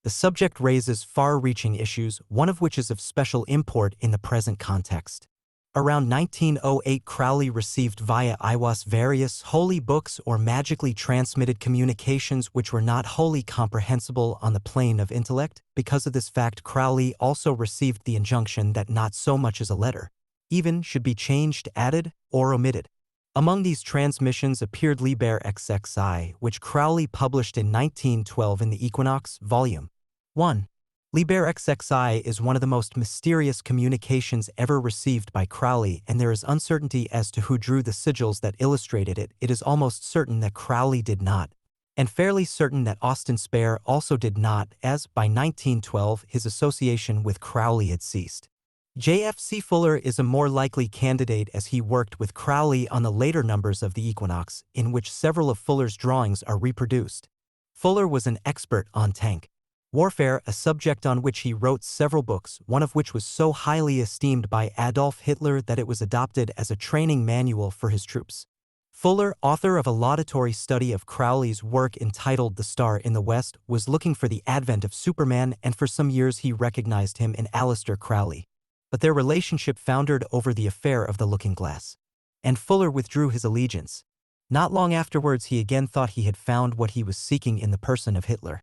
The subject raises far-reaching issues, one of which is of special import in the present context. Around 1908, Crowley received via Iwas various holy books or magically transmitted communications which were not wholly comprehensible on the plane of intellect. Because of this fact, Crowley also received the injunction that not so much as a letter, even, should be changed, added, or omitted. Among these transmissions appeared Liber XXI, which Crowley published in 1912 in the Equinox, Volume 1. Liber XXI is one of the most mysterious communications ever received by Crowley, and there is uncertainty as to who drew the sigils that illustrated it. It is almost certain that Crowley did not, and fairly certain that Austin Spare also did not, as, by 1912, his association with Crowley had ceased. J.F.C. Fuller is a more likely candidate, as he worked with Crowley on the later numbers of the Equinox, in which several of Fuller's drawings are reproduced. Fuller was an expert on tank warfare, a subject on which he wrote several books, one of which was so highly esteemed by Adolf Hitler that it was adopted as a training manual for his troops. Fuller, author of a laudatory study of Crowley's work entitled The Star in the West, was looking for the advent of Superman, and for some years he recognized him in Aleister Crowley. But their relationship foundered over the affair of the looking glass, and Fuller withdrew his allegiance. Not long afterwards he again thought he had found what he was seeking in the person of Hitler.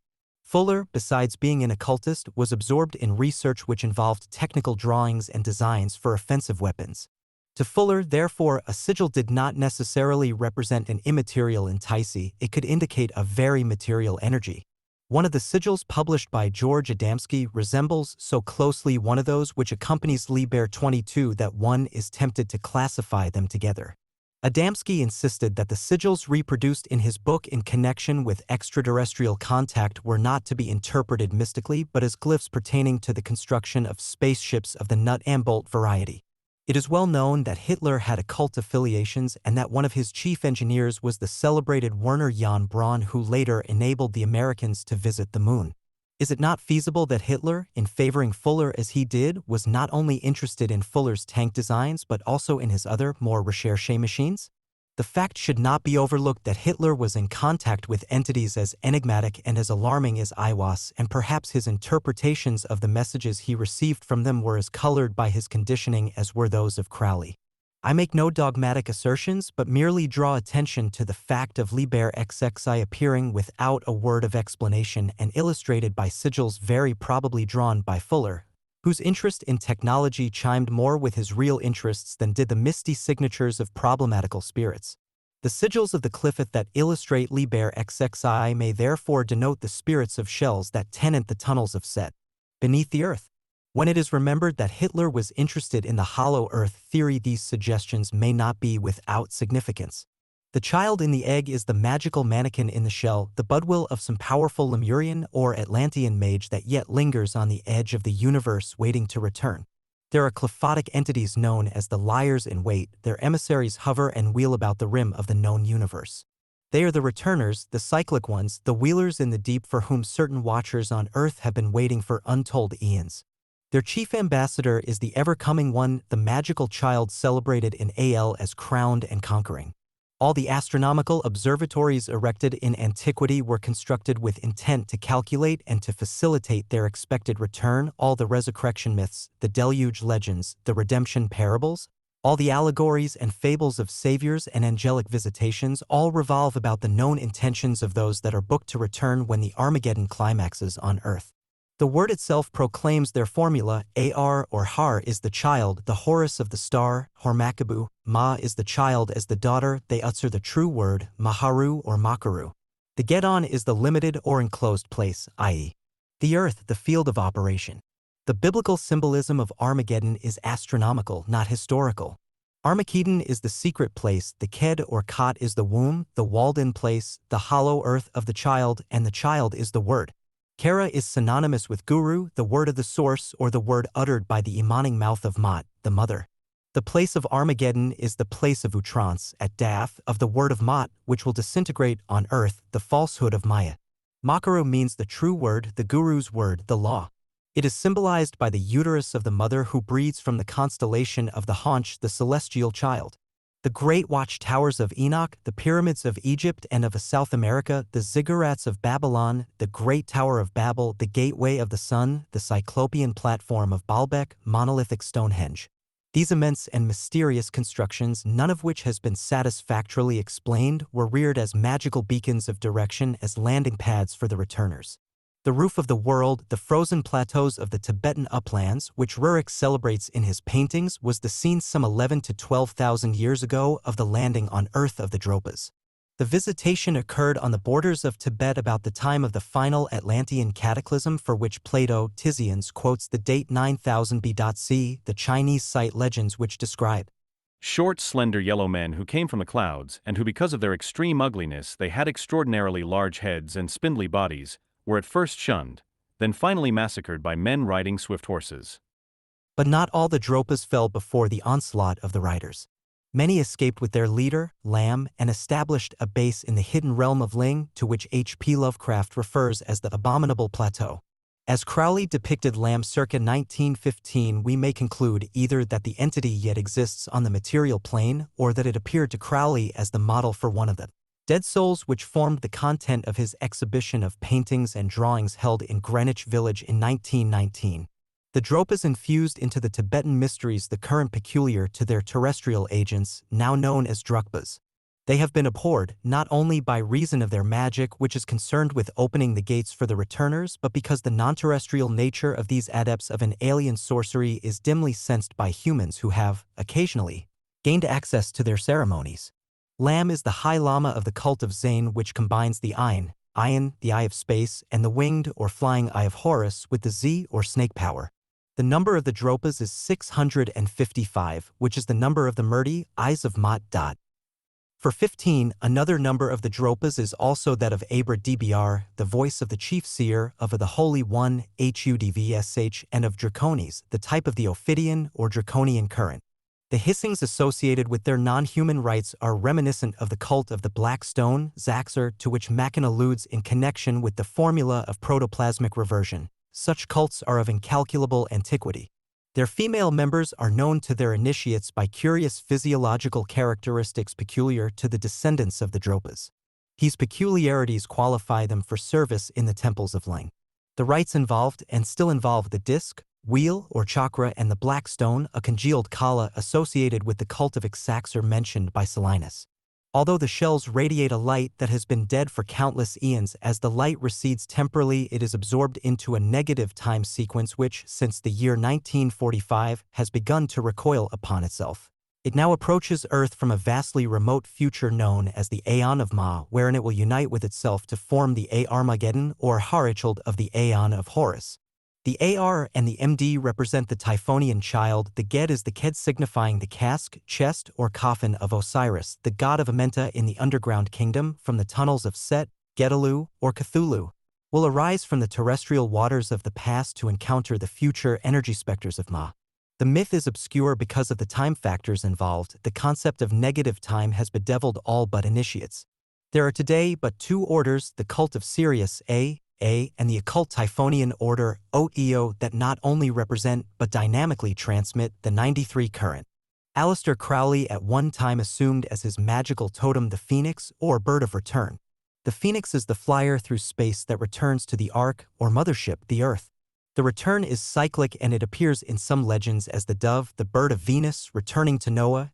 Fuller, besides being an occultist, was absorbed in research which involved technical drawings and designs for offensive weapons. To Fuller, therefore, a sigil did not necessarily represent an immaterial entity, it could indicate a very material energy. One of the sigils published by George Adamski resembles so closely one of those which accompanies Liber 22 that one is tempted to classify them together. Adamski insisted that the sigils reproduced in his book in connection with extraterrestrial contact were not to be interpreted mystically but as glyphs pertaining to the construction of spaceships of the nut and bolt variety. It is well known that Hitler had occult affiliations and that one of his chief engineers was the celebrated Werner Jan Braun, who later enabled the Americans to visit the moon. Is it not feasible that Hitler, in favoring Fuller as he did, was not only interested in Fuller's tank designs but also in his other, more recherché machines? The fact should not be overlooked that Hitler was in contact with entities as enigmatic and as alarming as Iwas, and perhaps his interpretations of the messages he received from them were as colored by his conditioning as were those of Crowley. I make no dogmatic assertions, but merely draw attention to the fact of Liber XXI appearing without a word of explanation and illustrated by sigils very probably drawn by Fuller, whose interest in technology chimed more with his real interests than did the misty signatures of problematical spirits. The sigils of the Cliffith that illustrate Liber XXI may therefore denote the spirits of shells that tenant the tunnels of Set beneath the earth. When it is remembered that Hitler was interested in the hollow earth theory, these suggestions may not be without significance. The child in the egg is the magical mannequin in the shell, the budwill of some powerful Lemurian or Atlantean mage that yet lingers on the edge of the universe waiting to return. There are qliphothic entities known as the liars in wait. Their emissaries hover and wheel about the rim of the known universe. They are the returners, the cyclic ones, the wheelers in the deep for whom certain watchers on earth have been waiting for untold eons. Their chief ambassador is the ever-coming one, the magical child celebrated in Al as crowned and conquering. All the astronomical observatories erected in antiquity were constructed with intent to calculate and to facilitate their expected return. All the resurrection myths, the deluge legends, the redemption parables, all the allegories and fables of saviors and angelic visitations all revolve about the known intentions of those that are booked to return when the Armageddon climaxes on Earth. The word itself proclaims their formula. Ar or Har is the child, the Horus of the star, Hormakabu. Ma is the child as the daughter, they utter the true word, Maharu or Makaru. The Gedon is the limited or enclosed place, i.e., the earth, the field of operation. The biblical symbolism of Armageddon is astronomical, not historical. Armageddon is the secret place, the Ked or Kot is the womb, the walled-in place, the hollow earth of the child, and the child is the word. Kara is synonymous with Guru, the word of the source or the word uttered by the emanating mouth of Mat, the mother. The place of Armageddon is the place of outrance, at Dath, of the word of Mat, which will disintegrate on earth, the falsehood of Maya. Makaru means the true word, the Guru's word, the law. It is symbolized by the uterus of the mother who breathes from the constellation of the Haunch, the celestial child. The great watchtowers of Enoch, the pyramids of Egypt and of South America, the ziggurats of Babylon, the great Tower of Babel, the gateway of the sun, the cyclopean platform of Baalbek, monolithic Stonehenge. These immense and mysterious constructions, none of which has been satisfactorily explained, were reared as magical beacons of direction, as landing pads for the returners. The roof of the world, the frozen plateaus of the Tibetan uplands, which Rurik celebrates in his paintings, was the scene some 11 to 12,000 years ago of the landing on Earth of the Dropas. The visitation occurred on the borders of Tibet about the time of the final Atlantean cataclysm, for which Plato, Tizians, quotes the date 9000 BC, the Chinese site legends which describe Short, slender yellow men who came from the clouds and who, because of their extreme ugliness, they had extraordinarily large heads and spindly bodies, were at first shunned, then finally massacred by men riding swift horses. But not all the Dropas fell before the onslaught of the riders. Many escaped with their leader, Lam, and established a base in the hidden realm of Ling, to which H.P. Lovecraft refers as the Abominable Plateau. As Crowley depicted Lam circa 1915, we may conclude either that the entity yet exists on the material plane, or that it appeared to Crowley as the model for one of them. Dead souls, which formed the content of his exhibition of paintings and drawings held in Greenwich Village in 1919. The Dropas infused into the Tibetan mysteries the current peculiar to their terrestrial agents, now known as Drukpas. They have been abhorred, not only by reason of their magic, which is concerned with opening the gates for the returners, but because the non-terrestrial nature of these adepts of an alien sorcery is dimly sensed by humans who have, occasionally, gained access to their ceremonies. Lam is the High Lama of the cult of Zain, which combines the Ayin, the Eye of Space, and the winged or flying Eye of Horus with the Z or snake power. The number of the Dropas is 655, which is the number of the Murti, Eyes of Mat. For 15, another number of the Dropas is also that of Abra Dbr, the voice of the chief seer, of the Holy One, Hudvsh, and of Dracones, the type of the Ophidian or Draconian current. The hissings associated with their non-human rites are reminiscent of the cult of the Black Stone, Zaxxer, to which Mackin alludes in connection with the formula of protoplasmic reversion. Such cults are of incalculable antiquity. Their female members are known to their initiates by curious physiological characteristics peculiar to the descendants of the Dropas. These peculiarities qualify them for service in the temples of Ling. The rites involved and still involve the disc, wheel or chakra, and the black stone, a congealed kala associated with the cult of Ixaxar mentioned by Solinus. Although the shells radiate a light that has been dead for countless eons, as the light recedes temporally, it is absorbed into a negative time sequence which, since the year 1945, has begun to recoil upon itself. It now approaches Earth from a vastly remote future known as the Aeon of Ma, wherein it will unite with itself to form the Armageddon or Harichald of the Aeon of Horus. The AR and the MD represent the Typhonian child, the Ged is the Ked signifying the cask, chest, or coffin of Osiris, the god of Amenta in the underground kingdom, from the tunnels of Set, Gedalu, or Cthulhu, will arise from the terrestrial waters of the past to encounter the future energy specters of Ma. The myth is obscure because of the time factors involved. The concept of negative time has bedeviled all but initiates. There are today but two orders, the cult of Sirius A A, and the occult Typhonian order Ot-Eo that not only represent but dynamically transmit the 93 current. Aleister Crowley at one time assumed as his magical totem the phoenix or bird of return. The phoenix is the flyer through space that returns to the ark or mothership, the Earth. The return is cyclic and it appears in some legends as the dove, the bird of Venus, returning to Noah,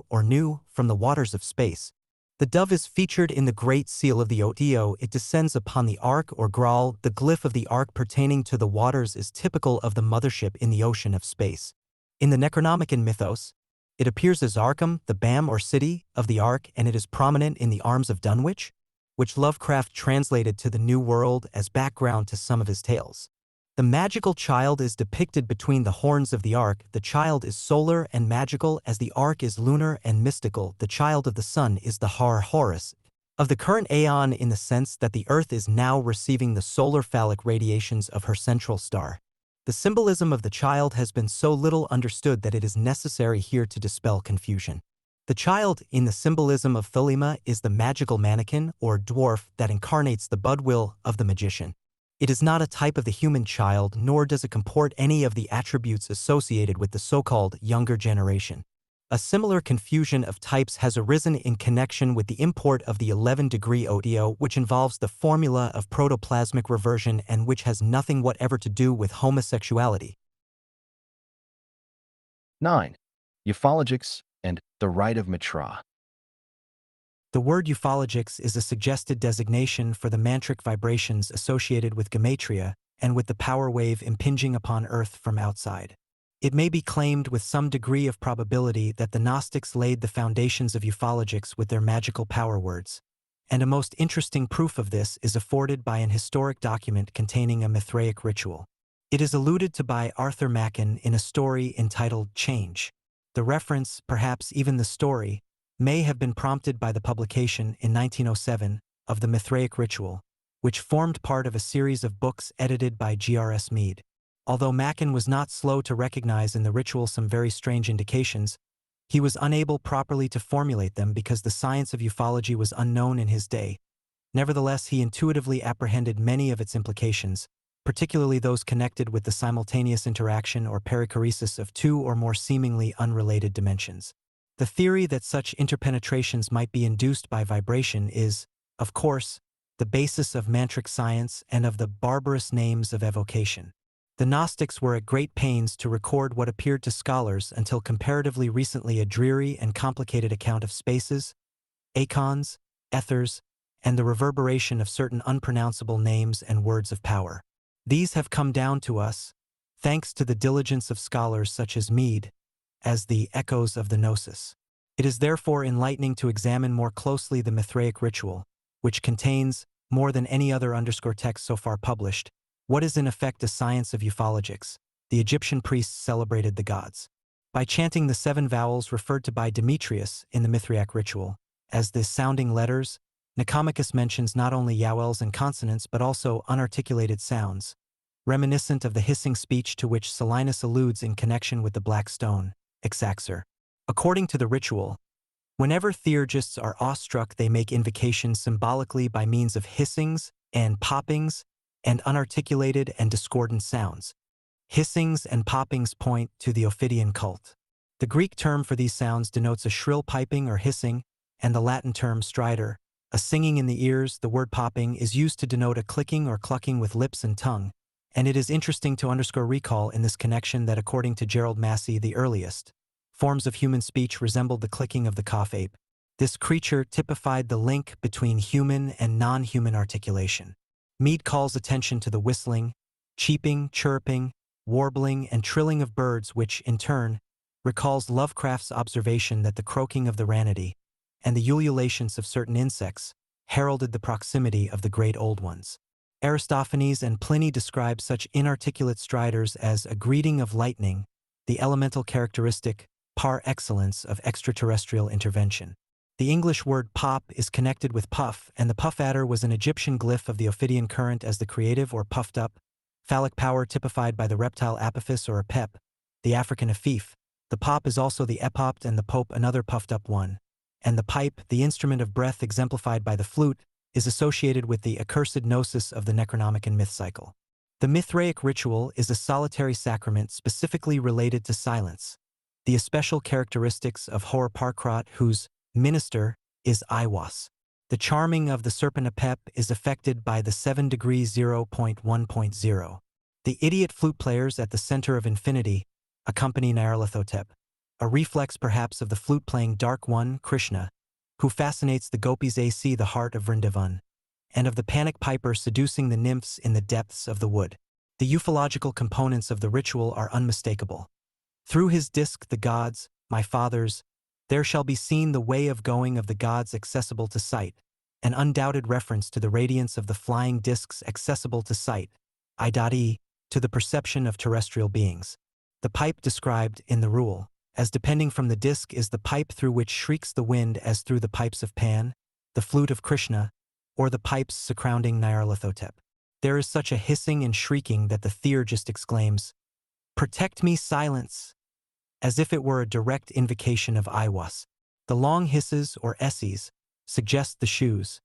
or Nu, from the waters of space. The dove is featured in the Great Seal of the Ot-Eo. It descends upon the ark or Graal. The glyph of the ark pertaining to the waters is typical of the mothership in the ocean of space. In the Necronomicon mythos, it appears as Arkham, the Bam or city of the ark, and it is prominent in the arms of Dunwich, which Lovecraft translated to the New World as background to some of his tales. The magical child is depicted between the horns of the ark. The child is solar and magical as the ark is lunar and mystical. The child of the sun is the Har Horus of the current aeon in the sense that the earth is now receiving the solar phallic radiations of her central star. The symbolism of the child has been so little understood that it is necessary here to dispel confusion. The child in the symbolism of Thelema is the magical mannequin or dwarf that incarnates the budwill of the magician. It is not a type of the human child, nor does it comport any of the attributes associated with the so-called younger generation. A similar confusion of types has arisen in connection with the import of the 11-degree Ot-Eo, which involves the formula of protoplasmic reversion and which has nothing whatever to do with homosexuality. 9. Ufologics and the Rite of Mitra. The word ufologics is a suggested designation for the mantric vibrations associated with gematria and with the power wave impinging upon Earth from outside. It may be claimed with some degree of probability that the Gnostics laid the foundations of ufologics with their magical power words, and a most interesting proof of this is afforded by an historic document containing a Mithraic ritual. It is alluded to by Arthur Machen in a story entitled Change. The reference, perhaps even the story, may have been prompted by the publication in 1907 of the Mithraic ritual, which formed part of a series of books edited by G.R.S. Mead. Although Machen was not slow to recognize in the ritual some very strange indications, he was unable properly to formulate them because the science of ufology was unknown in his day. Nevertheless, he intuitively apprehended many of its implications, particularly those connected with the simultaneous interaction or perichoresis of two or more seemingly unrelated dimensions. The theory that such interpenetrations might be induced by vibration is, of course, the basis of mantric science and of the barbarous names of evocation. The Gnostics were at great pains to record what appeared to scholars until comparatively recently a dreary and complicated account of spaces, eikons, ethers, and the reverberation of certain unpronounceable names and words of power. These have come down to us, thanks to the diligence of scholars such as Mead, as the echoes of the gnosis. It is therefore enlightening to examine more closely the Mithraic ritual, which contains, more than any other text so far published, what is in effect a science of ufologics. The Egyptian priests celebrated the gods by chanting the 7 vowels referred to by Demetrius in the Mithraic ritual as the sounding letters. Nicomachus mentions not only vowels and consonants but also unarticulated sounds, reminiscent of the hissing speech to which Solinus alludes in connection with the black stone, Ixaxar. According to the ritual, whenever theurgists are awestruck, they make invocations symbolically by means of hissings and poppings and unarticulated and discordant sounds. Hissings and poppings point to the Ophidian cult. The Greek term for these sounds denotes a shrill piping or hissing, and the Latin term stridor, a singing in the ears. The word popping is used to denote a clicking or clucking with lips and tongue, and it is interesting to recall in this connection that according to Gerald Massey, the earliest forms of human speech resembled the clicking of the cough ape. This creature typified the link between human and non-human articulation. Mead calls attention to the whistling, cheeping, chirping, warbling, and trilling of birds, which, in turn, recalls Lovecraft's observation that the croaking of the ranity and the ululations of certain insects heralded the proximity of the great old ones. Aristophanes and Pliny describe such inarticulate stridors as a greeting of lightning, the elemental characteristic par excellence of extraterrestrial intervention. The English word pop is connected with puff, and the puff adder was an Egyptian glyph of the Ophidian current as the creative or puffed up phallic power typified by the reptile apophis or pep, the African afif. The pop is also the epopt and the pope, another puffed up one, and the pipe, the instrument of breath exemplified by the flute, is associated with the accursed gnosis of the Necronomicon myth cycle. The Mithraic ritual is a solitary sacrament specifically related to silence, the especial characteristics of Ho'oparkrat, whose minister is Aiwas. The charming of the Serpentapep is affected by the 7 degrees 0.1.0. The idiot flute players at the center of infinity accompany Nyarlathotep, a reflex perhaps of the flute-playing Dark One, Krishna, who fascinates the gopis AC, the heart of Vrindavan, and of the panic piper seducing the nymphs in the depths of the wood. The ufological components of the ritual are unmistakable. Through his disk the gods, my fathers, there shall be seen the way of going of the gods accessible to sight, an undoubted reference to the radiance of the flying disks accessible to sight, I.e., to the perception of terrestrial beings. The pipe described in the rule, as depending from the disk, is the pipe through which shrieks the wind as through the pipes of Pan, the flute of Krishna, or the pipes surrounding Nyarlathotep. There is such a hissing and shrieking that the theurgist exclaims, "Protect me, silence!" as if it were a direct invocation of Aiwas. The long hisses, or esses, suggest the shoes,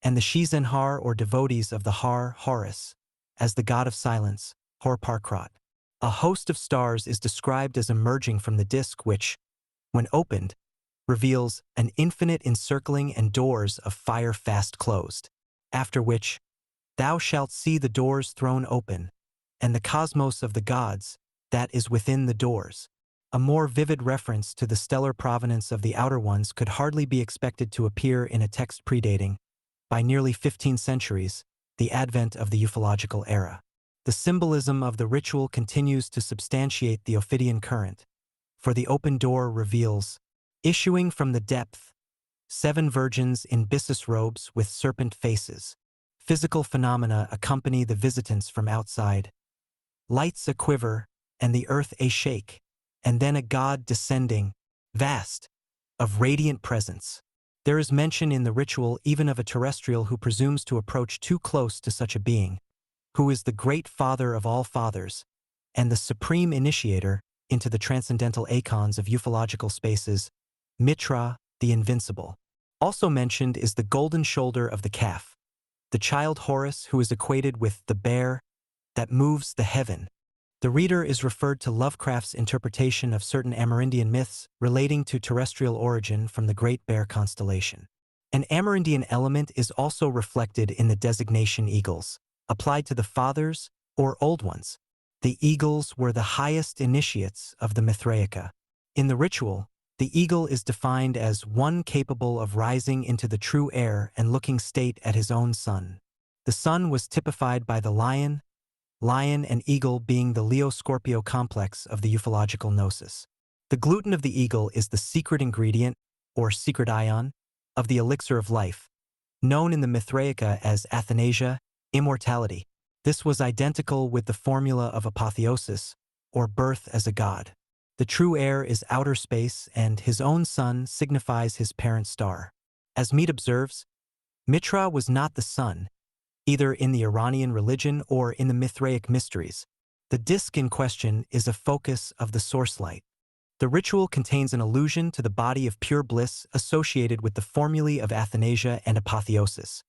and the Shizenhar, or devotees of the Har, Horus, as the god of silence, Ho'oparkrat. A host of stars is described as emerging from the disk which, when opened, reveals an infinite encircling and doors of fire fast closed, after which thou shalt see the doors thrown open, and the cosmos of the gods that is within the doors. A more vivid reference to the stellar provenance of the outer ones could hardly be expected to appear in a text predating, by nearly 15 centuries, the advent of the ufological era. The symbolism of the ritual continues to substantiate the Ophidian current, for the open door reveals, issuing from the depth, 7 virgins in byssus robes with serpent faces. Physical phenomena accompany the visitants from outside. Lights a quiver, and the earth a shake, and then a god descending, vast, of radiant presence. There is mention in the ritual even of a terrestrial who presumes to approach too close to such a being, who is the great father of all fathers, and the supreme initiator into the transcendental eikons of ufological spaces, Mitra, the invincible. Also mentioned is the golden shoulder of the calf, the child Horus who is equated with the bear that moves the heaven. The reader is referred to Lovecraft's interpretation of certain Amerindian myths relating to terrestrial origin from the Great Bear constellation. An Amerindian element is also reflected in the designation eagles, applied to the fathers or old ones. The eagles were the highest initiates of the Mithraica. In the ritual, the eagle is defined as one capable of rising into the true air and looking state at his own sun. The sun was typified by the lion and eagle being the Leo-Scorpio complex of the ufological gnosis. The gluten of the eagle is the secret ingredient, or secret ion, of the elixir of life, known in the Mithraica as athanasia, immortality. This was identical with the formula of apotheosis, or birth as a god. The true air is outer space, and his own sun signifies his parent star. As Mead observes, Mitra was not the sun, either in the Iranian religion or in the Mithraic mysteries. The disk in question is a focus of the source light. The ritual contains an allusion to the body of pure bliss associated with the formulae of athanasia and apotheosis,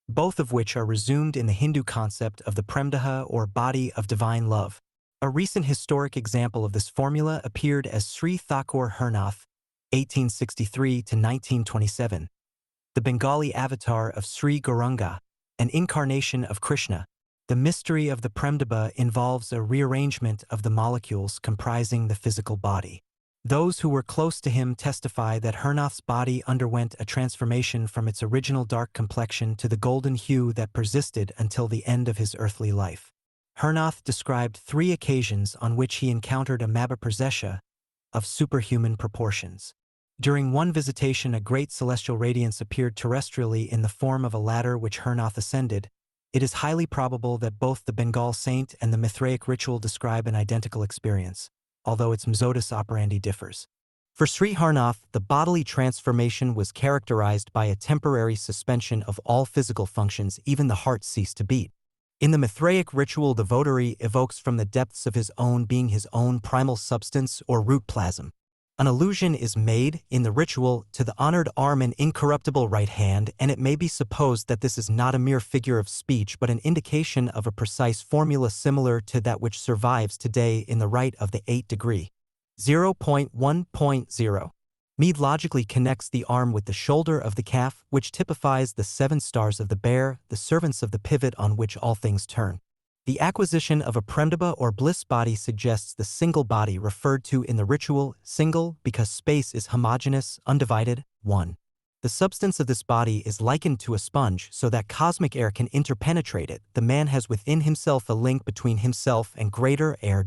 both of which are resumed in the Hindu concept of the Premdaha, or body of divine love. A recent historic example of this formula appeared as Sri Thakur Hernath, 1863 to 1927, the Bengali avatar of Sri Gauranga, an incarnation of Krishna. The mystery of the Premdaba involves a rearrangement of the molecules comprising the physical body. Those who were close to him testify that Hernath's body underwent a transformation from its original dark complexion to the golden hue that persisted until the end of his earthly life. Hernath described 3 occasions on which he encountered a Mahaprasesha of superhuman proportions. During one visitation, a great celestial radiance appeared terrestrially in the form of a ladder which Hernath ascended. It is highly probable that both the Bengal saint and the Mithraic ritual describe an identical experience, although its modus operandi differs. For Sri Hernath, the bodily transformation was characterized by a temporary suspension of all physical functions, even the heart ceased to beat. In the Mithraic ritual, the votary evokes from the depths of his own being his own primal substance or root plasm. An allusion is made, in the ritual, to the honored arm and incorruptible right hand, and it may be supposed that this is not a mere figure of speech but an indication of a precise formula similar to that which survives today in the rite of the 8 degree. 0.1.0. Mead logically connects the arm with the shoulder of the calf, which typifies the 7 stars of the bear, the servants of the pivot on which all things turn. The acquisition of a premdiba or bliss body suggests the single body referred to in the ritual, single because space is homogeneous, undivided, one. The substance of this body is likened to a sponge so that cosmic air can interpenetrate it. The man has within himself a link between himself and greater air.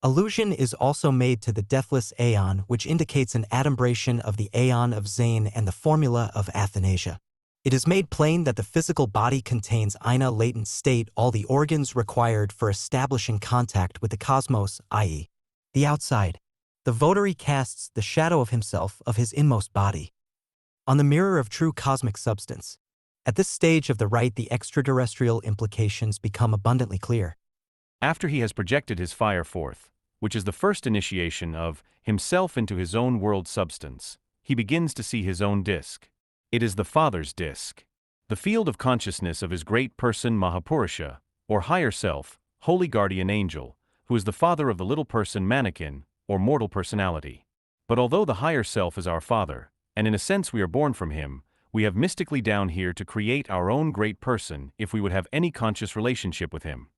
Allusion is also made to the deathless aeon, which indicates an adumbration of the aeon of Zain and the formula of Athanasia. It is made plain that the physical body contains ina latent state, all the organs required for establishing contact with the cosmos, i.e., the outside. The votary casts the shadow of himself, of his inmost body, on the mirror of true cosmic substance. At this stage of the rite, the extraterrestrial implications become abundantly clear. After he has projected his fire forth, which is the first initiation of himself into his own world substance, he begins to see his own disk. It is the Father's disk, the field of consciousness of his great person Mahapurusha, or higher self, holy guardian angel, who is the father of the little person mannequin, or mortal personality. But although the higher self is our father, and in a sense we are born from him, we have mystically down here to create our own great person if we would have any conscious relationship with him.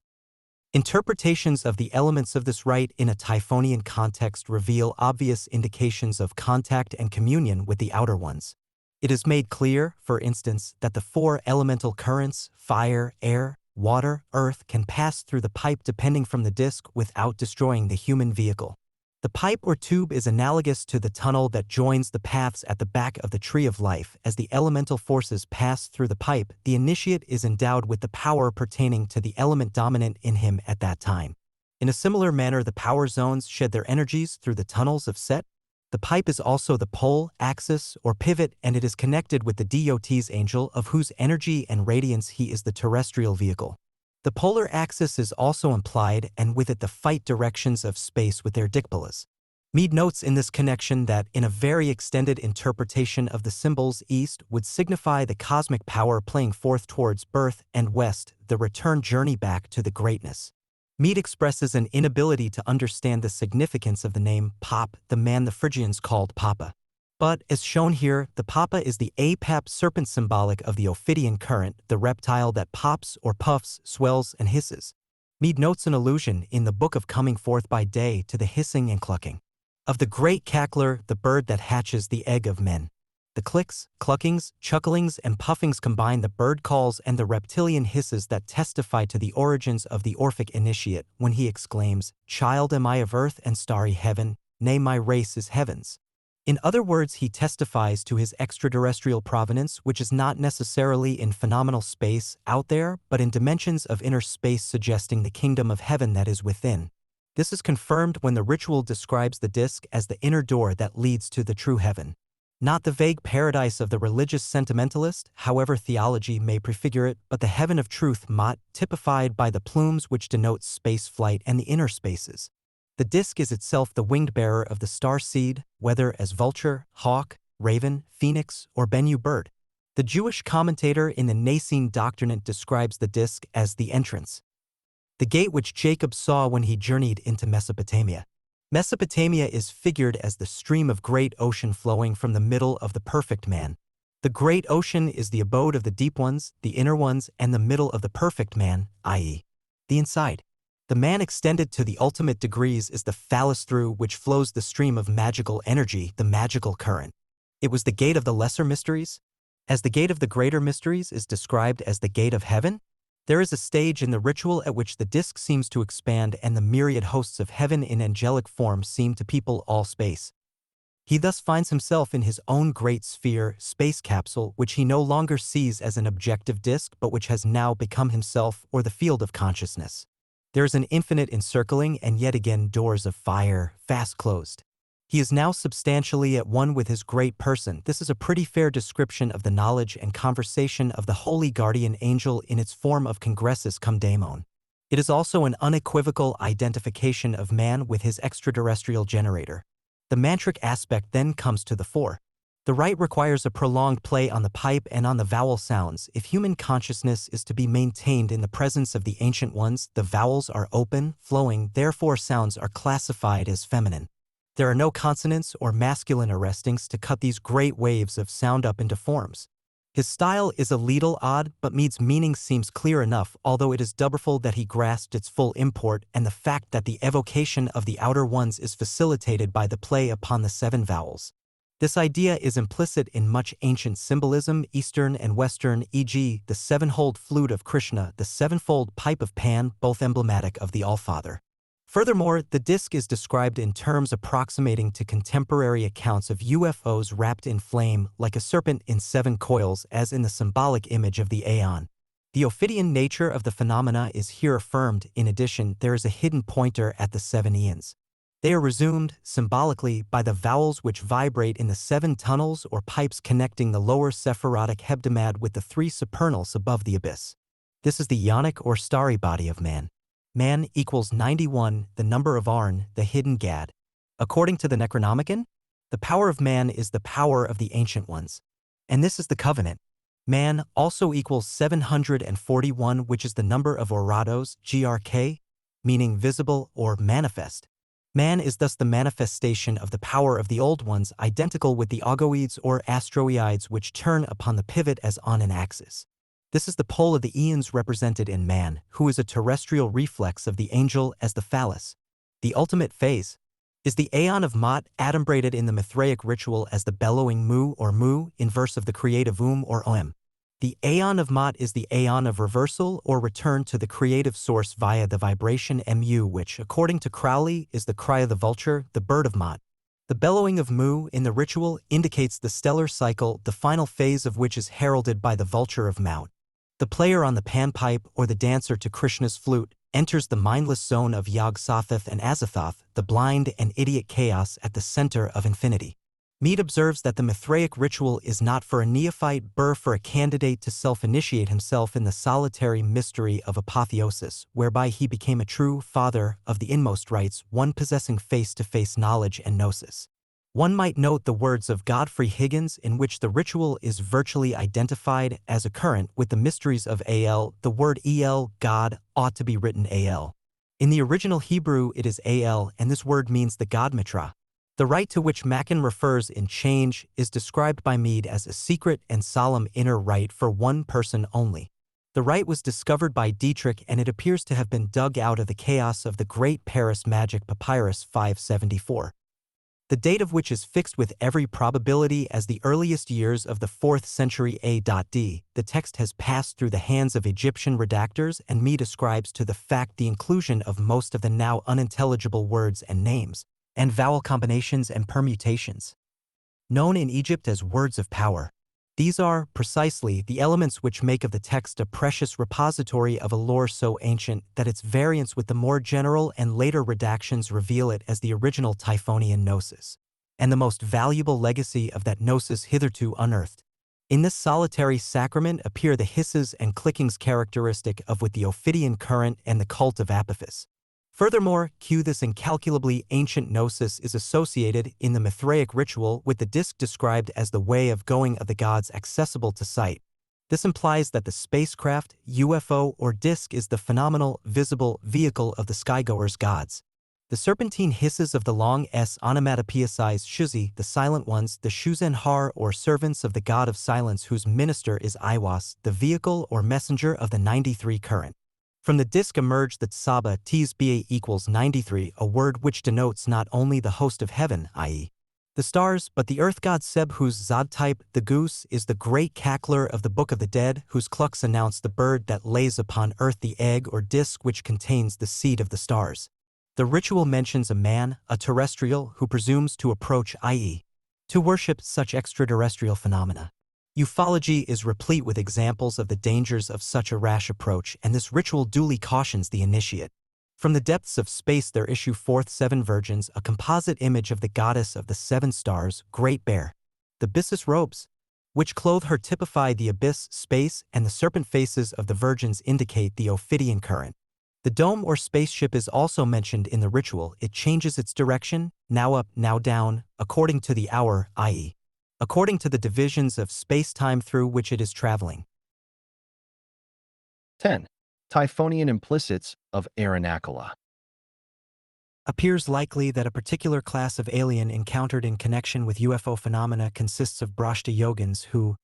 Interpretations of the elements of this rite in a Typhonian context reveal obvious indications of contact and communion with the outer ones. It is made clear, for instance, that the 4 elemental currents, fire, air, water, earth, can pass through the pipe depending from the disk without destroying the human vehicle. The pipe or tube is analogous to the tunnel that joins the paths at the back of the tree of life. As the elemental forces pass through the pipe, the initiate is endowed with the power pertaining to the element dominant in him at that time. In a similar manner, the power zones shed their energies through the tunnels of Set. The pipe is also the pole, axis, or pivot, and it is connected with the DOT's angel, of whose energy and radiance he is the terrestrial vehicle. The polar axis is also implied, and with it the fight directions of space with their dikpalas. Mead notes in this connection that, in a very extended interpretation of the symbols, east would signify the cosmic power playing forth towards birth, and west, the return journey back to the greatness. Mead expresses an inability to understand the significance of the name Pop, the man the Phrygians called Papa. But, as shown here, the Papa is the apap serpent symbolic of the Ophidian current, the reptile that pops or puffs, swells, and hisses. Mead notes an allusion in the Book of Coming Forth by Day to the hissing and clucking of the great cackler, the bird that hatches the egg of men. The clicks, cluckings, chucklings, and puffings combine the bird calls and the reptilian hisses that testify to the origins of the Orphic initiate when he exclaims, "Child am I of earth and starry heaven, nay my race is heavens." In other words, he testifies to his extraterrestrial provenance, which is not necessarily in phenomenal space out there, but in dimensions of inner space suggesting the kingdom of heaven that is within. This is confirmed when the ritual describes the disk as the inner door that leads to the true heaven. Not the vague paradise of the religious sentimentalist, however theology may prefigure it, but the heaven of truth, Mot, typified by the plumes which denote space flight and the inner spaces. The disk is itself the winged bearer of the star seed, whether as vulture, hawk, raven, phoenix, or Bennu bird. The Jewish commentator in the Nicene Doctrinate describes the disk as the entrance, the gate which Jacob saw when he journeyed into Mesopotamia. Mesopotamia is figured as the stream of great ocean flowing from the middle of the perfect man. The great ocean is the abode of the deep ones, the inner ones, and the middle of the perfect man, i.e., the inside. The man extended to the ultimate degrees is the phallus through which flows the stream of magical energy, the magical current. It was the gate of the lesser mysteries, as the gate of the greater mysteries is described as the gate of heaven. There is a stage in the ritual at which the disk seems to expand and the myriad hosts of heaven in angelic form seem to people all space. He thus finds himself in his own great sphere, space capsule, which he no longer sees as an objective disk but which has now become himself, or the field of consciousness. There is an infinite encircling and yet again doors of fire, fast closed. He is now substantially at one with his great person. This is a pretty fair description of the knowledge and conversation of the holy guardian angel in its form of congressus cum daemon. It is also an unequivocal identification of man with his extraterrestrial generator. The mantric aspect then comes to the fore. The rite requires a prolonged play on the pipe and on the vowel sounds. If human consciousness is to be maintained in the presence of the ancient ones, the vowels are open, flowing, therefore sounds are classified as feminine. There are no consonants or masculine arrestings to cut these great waves of sound up into forms. His style is a little odd, but Mead's meaning seems clear enough, although it is doubtful that he grasped its full import, and the fact that the evocation of the outer ones is facilitated by the play upon the 7 vowels. This idea is implicit in much ancient symbolism, Eastern and Western, e.g., the 7-holed flute of Krishna, the 7-fold pipe of Pan, both emblematic of the Allfather. Furthermore, the disc is described in terms approximating to contemporary accounts of UFOs wrapped in flame, like a serpent in 7 coils, as in the symbolic image of the Aeon. The Ophidian nature of the phenomena is here affirmed. In addition, there is a hidden pointer at the 7 eons. They are resumed, symbolically, by the vowels which vibrate in the 7 tunnels or pipes connecting the lower Sephirotic hebdomad with the 3 supernals above the abyss. This is the yonic or starry body of man. Man equals 91, the number of Arn, the hidden Gad. According to the Necronomicon, the power of man is the power of the Ancient Ones. And this is the covenant. Man also equals 741, which is the number of Orados, GRK, meaning visible or manifest. Man is thus the manifestation of the power of the Old Ones, identical with the Ogoids or Astroeids, which turn upon the pivot as on an axis. This is the pole of the eons represented in man, who is a terrestrial reflex of the angel as the phallus. The ultimate phase is the Aeon of Mot, adumbrated in the Mithraic ritual as the bellowing mu or mu, inverse of the creative or om. The Aeon of Mot is the Aeon of reversal or return to the creative source via the vibration mu, which, according to Crowley, is the cry of the vulture, the bird of Mot. The bellowing of mu in the ritual indicates the stellar cycle, the final phase of which is heralded by the vulture of Maut. The player on the panpipe or the dancer to Krishna's flute enters the mindless zone of Yog-Sothoth and Azathoth, the blind and idiot chaos at the center of infinity. Mead observes that the Mithraic ritual is not for a neophyte, but for a candidate to self-initiate himself in the solitary mystery of apotheosis, whereby he became a true father of the inmost rites, one possessing face-to-face knowledge and gnosis. One might note the words of Godfrey Higgins, in which the ritual is virtually identified as occurrent with the mysteries of Al. The word El, God, ought to be written Al. In the original Hebrew it is Al, and this word means the God Mitra. The rite to which Mackin refers in Change is described by Mead as a secret and solemn inner rite for one person only. The rite was discovered by Dietrich, and it appears to have been dug out of the chaos of the Great Paris Magic Papyrus 574. The date of which is fixed with every probability as the earliest years of the 4th century A.D. The text has passed through the hands of Egyptian redactors, and Mead ascribes to the fact the inclusion of most of the now unintelligible words and names, and vowel combinations and permutations, known in Egypt as words of power. These are, precisely, the elements which make of the text a precious repository of a lore so ancient that its variance with the more general and later redactions reveal it as the original Typhonian gnosis, and the most valuable legacy of that gnosis hitherto unearthed. In this solitary sacrament appear the hisses and clickings characteristic of with the Ophidian current and the cult of Apophis. Furthermore, this incalculably ancient gnosis is associated in the Mithraic ritual with the disc described as the way of going of the gods accessible to sight. This implies that the spacecraft, UFO, or disc is the phenomenal, visible vehicle of the skygoers' gods. The serpentine hisses of the long S onomatopoeicize Shuzi, the silent ones, the Shuzen-Har or servants of the god of silence whose minister is Iwas, the vehicle or messenger of the 93 current. From the disc emerged the Tsaba Tsba equals 93, a word which denotes not only the host of heaven, i.e., the stars, but the earth god Seb, whose Zod type, the goose, is the great cackler of the Book of the Dead, whose clucks announce the bird that lays upon earth the egg or disc which contains the seed of the stars. The ritual mentions a man, a terrestrial, who presumes to approach, i.e., to worship such extraterrestrial phenomena. Ufology is replete with examples of the dangers of such a rash approach, and this ritual duly cautions the initiate. From the depths of space there issue forth 7 virgins, a composite image of the goddess of the 7 stars, Great Bear. The byssus robes, which clothe her, typify the abyss, space, and the serpent faces of the virgins indicate the Ophidian current. The dome or spaceship is also mentioned in the ritual. It changes its direction, now up, now down, according to the hour, i.e., according to the divisions of space-time through which it is traveling. 10. Typhonian implicits of Aranakala. Appears likely that a particular class of alien encountered in connection with UFO phenomena consists of Brahta yogins who,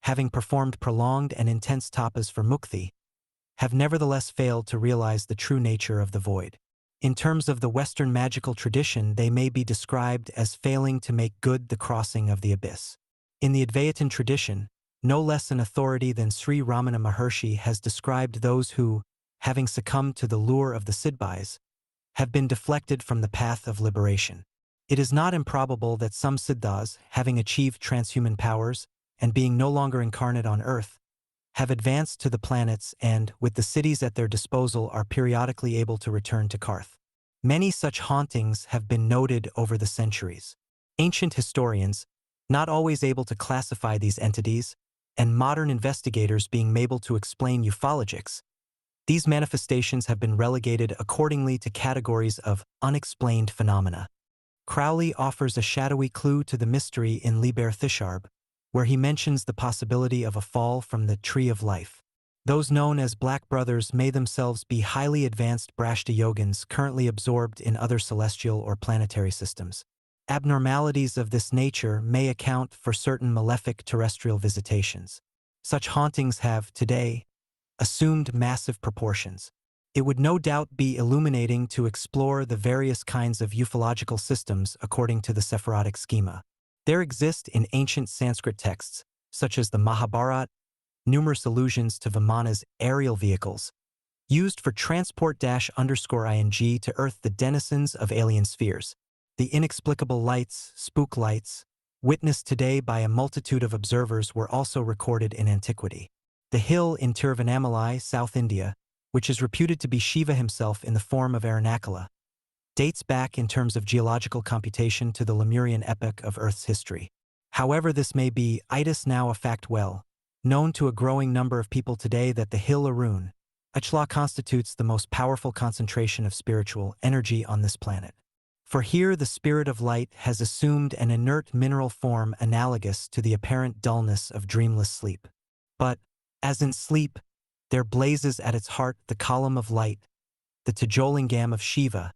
having performed prolonged and intense tapas for mukti, have nevertheless failed to realize the true nature of the void. In terms of the Western magical tradition, they may be described as failing to make good the crossing of the abyss. In the Advaitin tradition, no less an authority than Sri Ramana Maharshi has described those who, having succumbed to the lure of the Siddhis, have been deflected from the path of liberation. It is not improbable that some Siddhas, having achieved transhuman powers and being no longer incarnate on Earth, have advanced to the planets and, with the cities at their disposal, are periodically able to return to Karth. Many such hauntings have been noted over the centuries. Ancient historians, not always able to classify these entities, and modern investigators being able to explain ufologics, these manifestations have been relegated accordingly to categories of unexplained phenomena. Crowley offers a shadowy clue to the mystery in Liber Thisharb, where he mentions the possibility of a fall from the tree of life. Those known as Black Brothers may themselves be highly advanced Brahta yogins currently absorbed in other celestial or planetary systems. Abnormalities of this nature may account for certain malefic terrestrial visitations. Such hauntings have, today, assumed massive proportions. It would no doubt be illuminating to explore the various kinds of ufological systems according to the Sephirotic schema. There exist in ancient Sanskrit texts, such as the Mahabharata, numerous allusions to Vimana's aerial vehicles, used for transport-ing to Earth the denizens of alien spheres. The inexplicable lights, spook lights, witnessed today by a multitude of observers were also recorded in antiquity. The hill in Tiruvannamalai, South India, which is reputed to be Shiva himself in the form of Aranakala, dates back in terms of geological computation to the Lemurian epoch of Earth's history. However this may be, it is now a fact well known to a growing number of people today that the hill Arun, Achla, constitutes the most powerful concentration of spiritual energy on this planet. For here the spirit of light has assumed an inert mineral form analogous to the apparent dullness of dreamless sleep. But, as in sleep, there blazes at its heart the column of light, the Tejolingam of Shiva,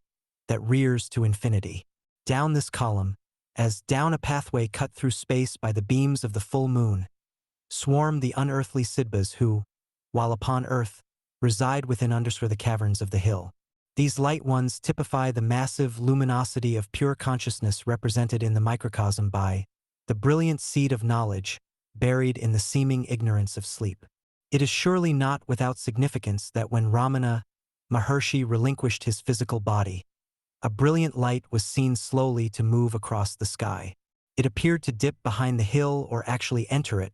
that rears to infinity. Down this column, as down a pathway cut through space by the beams of the full moon, swarm the unearthly Siddhas who, while upon earth, reside within under the caverns of the hill. These light ones typify the massive luminosity of pure consciousness represented in the microcosm by the brilliant seed of knowledge buried in the seeming ignorance of sleep. It is surely not without significance that when Ramana Maharshi relinquished his physical body, a brilliant light was seen slowly to move across the sky. It appeared to dip behind the hill or actually enter it,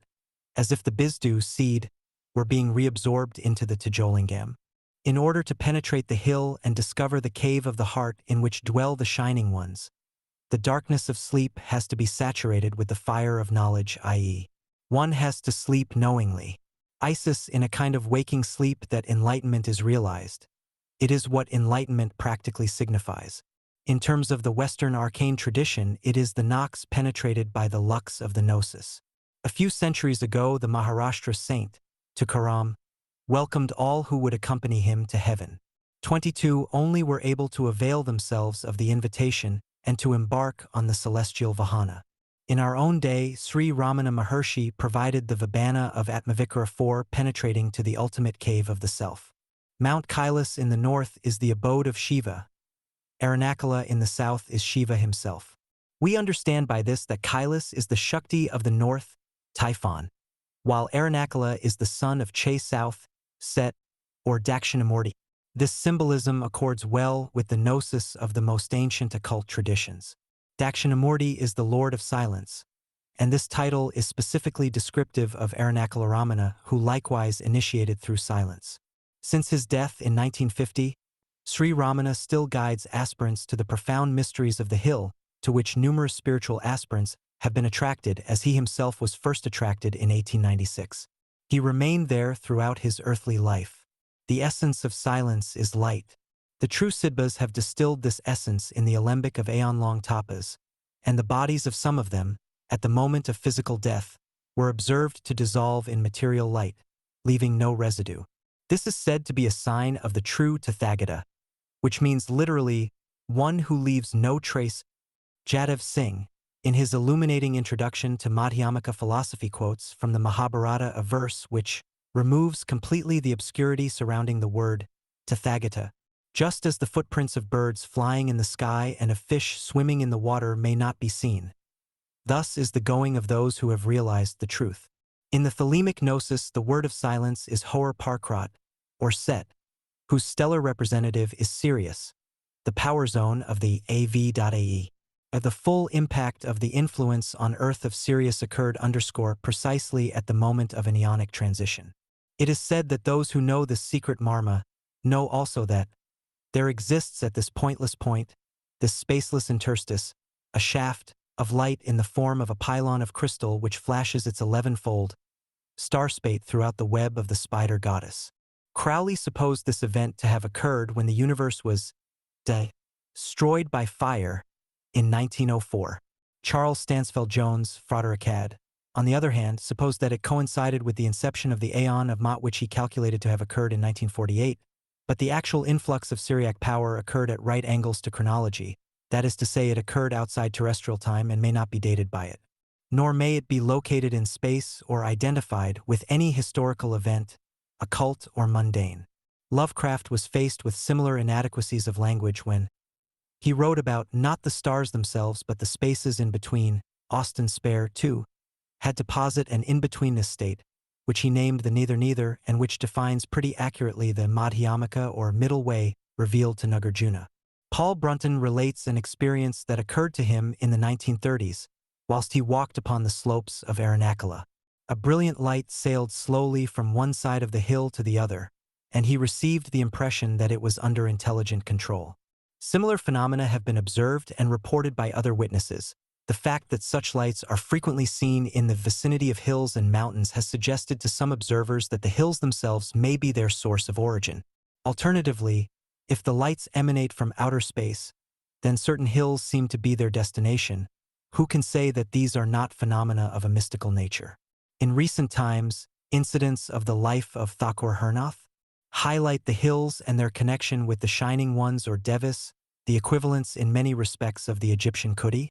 as if the Bizdu seed were being reabsorbed into the Tejolingam. In order to penetrate the hill and discover the cave of the heart in which dwell the shining ones, the darkness of sleep has to be saturated with the fire of knowledge, i.e., one has to sleep knowingly. Isis in a kind of waking sleep that enlightenment is realized. It is what enlightenment practically signifies. In terms of the Western arcane tradition, it is the nox penetrated by the lux of the gnosis. A few centuries ago, the Maharashtra saint, Tukaram, welcomed all who would accompany him to heaven. 22 only were able to avail themselves of the invitation and to embark on the celestial Vahana. In our own day, Sri Ramana Maharshi provided the Vibhana of Atmavikara 4 penetrating to the ultimate cave of the self. Mount Kailas in the north is the abode of Shiva. Aranakala in the south is Shiva himself. We understand by this that Kailas is the Shakti of the north, Typhon, while Aranakala is the son of Che South, Set, or Dakshinamurti. This symbolism accords well with the gnosis of the most ancient occult traditions. Dakshinamurti is the Lord of Silence, and this title is specifically descriptive of Aranakala Ramana, who likewise initiated through silence. Since his death in 1950, Sri Ramana still guides aspirants to the profound mysteries of the hill, to which numerous spiritual aspirants have been attracted as he himself was first attracted in 1896. He remained there throughout his earthly life. The essence of silence is light. The true Siddhas have distilled this essence in the alembic of aeon-long tapas, and the bodies of some of them, at the moment of physical death, were observed to dissolve in material light, leaving no residue. This is said to be a sign of the true Tathagata, which means literally, one who leaves no trace. Jadav Singh, in his illuminating introduction to Madhyamaka philosophy, quotes from the Mahabharata a verse which removes completely the obscurity surrounding the word Tathagata. Just as the footprints of birds flying in the sky and of fish swimming in the water may not be seen, thus is the going of those who have realized the truth. In the thelemic gnosis, the word of silence is Hor Parkrat, or Set, whose stellar representative is Sirius, the power zone of the AV.AE. The full impact of the influence on Earth of Sirius occurred precisely at the moment of an eonic transition. It is said that those who know this secret marma know also that there exists at this pointless point, this spaceless interstice, a shaft of light in the form of a pylon of crystal which flashes its 11-fold star-spate throughout the web of the spider goddess. Crowley supposed this event to have occurred when the universe was destroyed by fire in 1904. Charles Stansfeld Jones, Fratericad, on the other hand, supposed that it coincided with the inception of the Aeon of Mot, which he calculated to have occurred in 1948, but the actual influx of Syriac power occurred at right angles to chronology, that is to say, it occurred outside terrestrial time and may not be dated by it. Nor may it be located in space or identified with any historical event, occult or mundane. Lovecraft was faced with similar inadequacies of language when he wrote about not the stars themselves but the spaces in between. Austin Spare, too, had to posit an in-betweenness state, which he named the neither-neither and which defines pretty accurately the Madhyamaka or middle way revealed to Nagarjuna. Paul Brunton relates an experience that occurred to him in the 1930s, whilst he walked upon the slopes of Aranakala. A brilliant light sailed slowly from one side of the hill to the other, and he received the impression that it was under intelligent control. Similar phenomena have been observed and reported by other witnesses. The fact that such lights are frequently seen in the vicinity of hills and mountains has suggested to some observers that the hills themselves may be their source of origin. Alternatively, if the lights emanate from outer space, then certain hills seem to be their destination. Who can say that these are not phenomena of a mystical nature? In recent times, incidents of the life of Thakur Hernath highlight the hills and their connection with the Shining Ones or Devis, the equivalents in many respects of the Egyptian Kuti,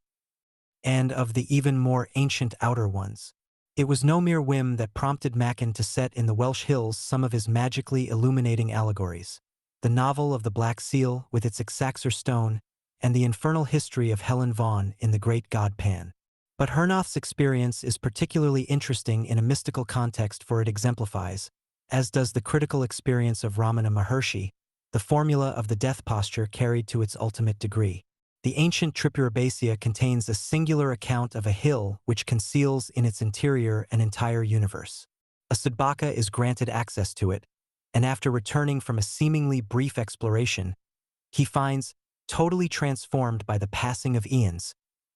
and of the even more ancient Outer Ones. It was no mere whim that prompted Mackin to set in the Welsh hills some of his magically illuminating allegories. The novel of the Black Seal with its Ixaxar stone, and the infernal history of Helen Vaughan in The Great God Pan. But Hernath's experience is particularly interesting in a mystical context, for it exemplifies, as does the critical experience of Ramana Maharshi, the formula of the death posture carried to its ultimate degree. The ancient Tripurabhasya contains a singular account of a hill which conceals in its interior an entire universe. A Sadbaka is granted access to it, and after returning from a seemingly brief exploration, he finds, totally transformed by the passing of eons,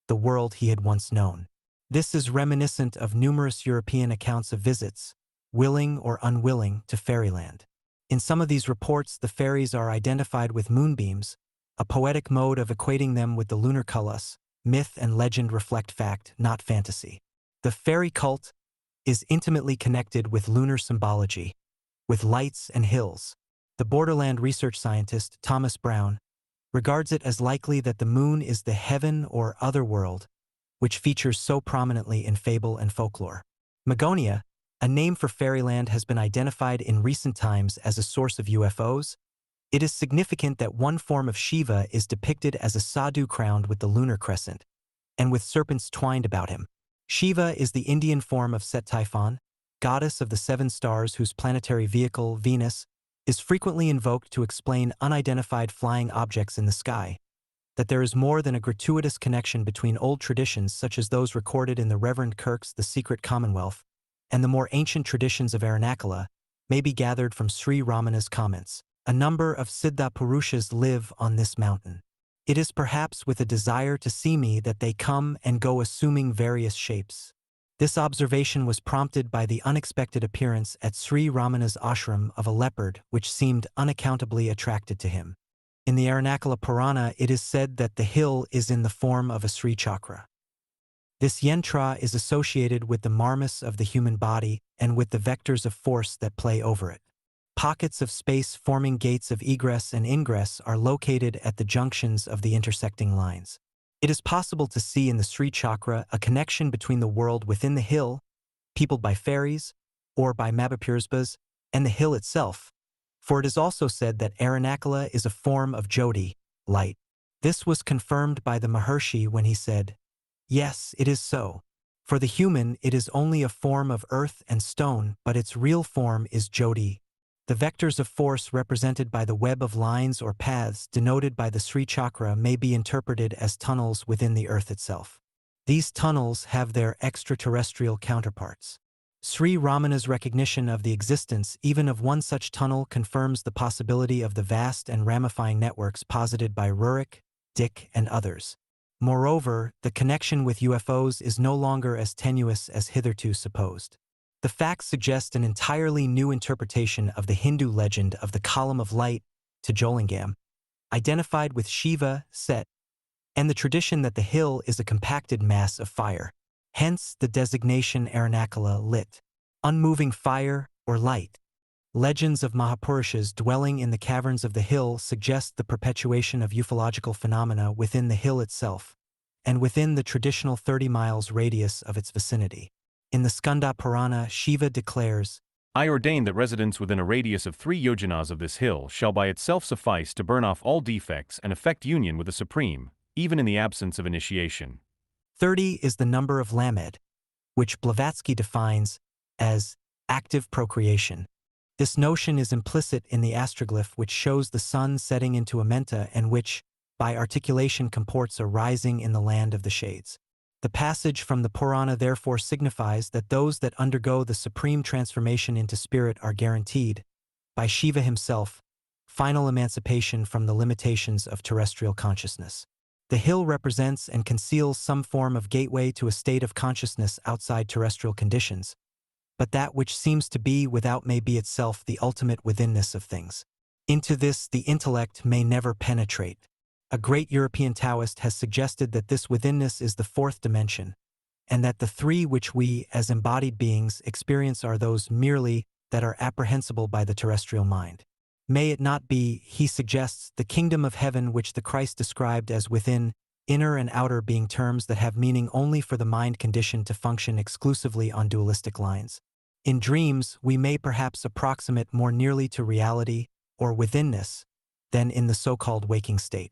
the world he had once known. This is reminiscent of numerous European accounts of visits, willing or unwilling, to fairyland. In some of these reports, the fairies are identified with moonbeams, a poetic mode of equating them with the lunar kalas. Myth and legend reflect fact, not fantasy. The fairy cult is intimately connected with lunar symbology, with lights and hills. The borderland research scientist Thomas Brown regards it as likely that the moon is the heaven or other world, which features so prominently in fable and folklore. Magonia, a name for fairyland, has been identified in recent times as a source of UFOs. It is significant that one form of Shiva is depicted as a sadhu crowned with the lunar crescent, and with serpents twined about him. Shiva is the Indian form of Set Typhon, goddess of the seven stars whose planetary vehicle, Venus, is frequently invoked to explain unidentified flying objects in the sky. That there is more than a gratuitous connection between old traditions such as those recorded in the Reverend Kirk's The Secret Commonwealth and the more ancient traditions of Aranakala may be gathered from Sri Ramana's comments. A number of Siddha Purushas live on this mountain. It is perhaps with a desire to see me that they come and go assuming various shapes. This observation was prompted by the unexpected appearance at Sri Ramana's ashram of a leopard which seemed unaccountably attracted to him. In the Aranakula Purana, it is said that the hill is in the form of a Sri Chakra. This yantra is associated with the marmas of the human body and with the vectors of force that play over it. Pockets of space forming gates of egress and ingress are located at the junctions of the intersecting lines. It is possible to see in the Sri Chakra a connection between the world within the hill, peopled by fairies, or by Mabapursbas, and the hill itself, for it is also said that Aranakula is a form of Jyoti, light. This was confirmed by the Maharshi when he said, "Yes, it is so. For the human, it is only a form of earth and stone, but its real form is Jyoti." The vectors of force represented by the web of lines or paths denoted by the Sri Chakra may be interpreted as tunnels within the earth itself. These tunnels have their extraterrestrial counterparts. Sri Ramana's recognition of the existence even of one such tunnel confirms the possibility of the vast and ramifying networks posited by Rurik, Dick, and others. Moreover, the connection with UFOs is no longer as tenuous as hitherto supposed. The facts suggest an entirely new interpretation of the Hindu legend of the column of light to Jolingam, identified with Shiva, Set, and the tradition that the hill is a compacted mass of fire. Hence the designation Aranakula lit, unmoving fire or light. Legends of Mahapurushas dwelling in the caverns of the hill suggest the perpetuation of ufological phenomena within the hill itself, and within the traditional 30 miles radius of its vicinity. In the Skanda Purana, Shiva declares, I ordain that residents within a radius of 3 yojanas of this hill shall by itself suffice to burn off all defects and effect union with the Supreme, even in the absence of initiation. 30 is the number of Lamed, which Blavatsky defines as active procreation. This notion is implicit in the astroglyph which shows the sun setting into Amenta and which, by articulation, comports a rising in the land of the shades. The passage from the Purana therefore signifies that those that undergo the supreme transformation into spirit are guaranteed, by Shiva himself, final emancipation from the limitations of terrestrial consciousness. The hill represents and conceals some form of gateway to a state of consciousness outside terrestrial conditions, but that which seems to be without may be itself the ultimate withinness of things. Into this the intellect may never penetrate. A great European Taoist has suggested that this withinness is the fourth dimension, and that the three which we, as embodied beings, experience are those merely that are apprehensible by the terrestrial mind. May it not be, he suggests, the kingdom of heaven which the Christ described as within, inner and outer being terms that have meaning only for the mind conditioned to function exclusively on dualistic lines. In dreams, we may perhaps approximate more nearly to reality, or withinness, than in the so-called waking state.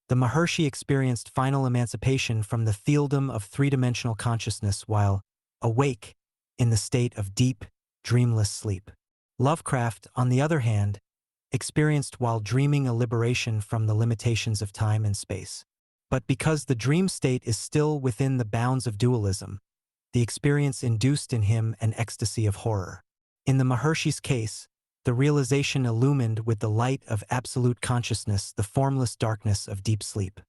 The Maharshi experienced final emancipation from the thealdom of three-dimensional consciousness while awake in the state of deep, dreamless sleep. Lovecraft, on the other hand, experienced while dreaming a liberation from the limitations of time and space. But because the dream state is still within the bounds of dualism, the experience induced in him an ecstasy of horror. In the Maharshi's case, the realization illumined with the light of absolute consciousness the formless darkness of deep sleep.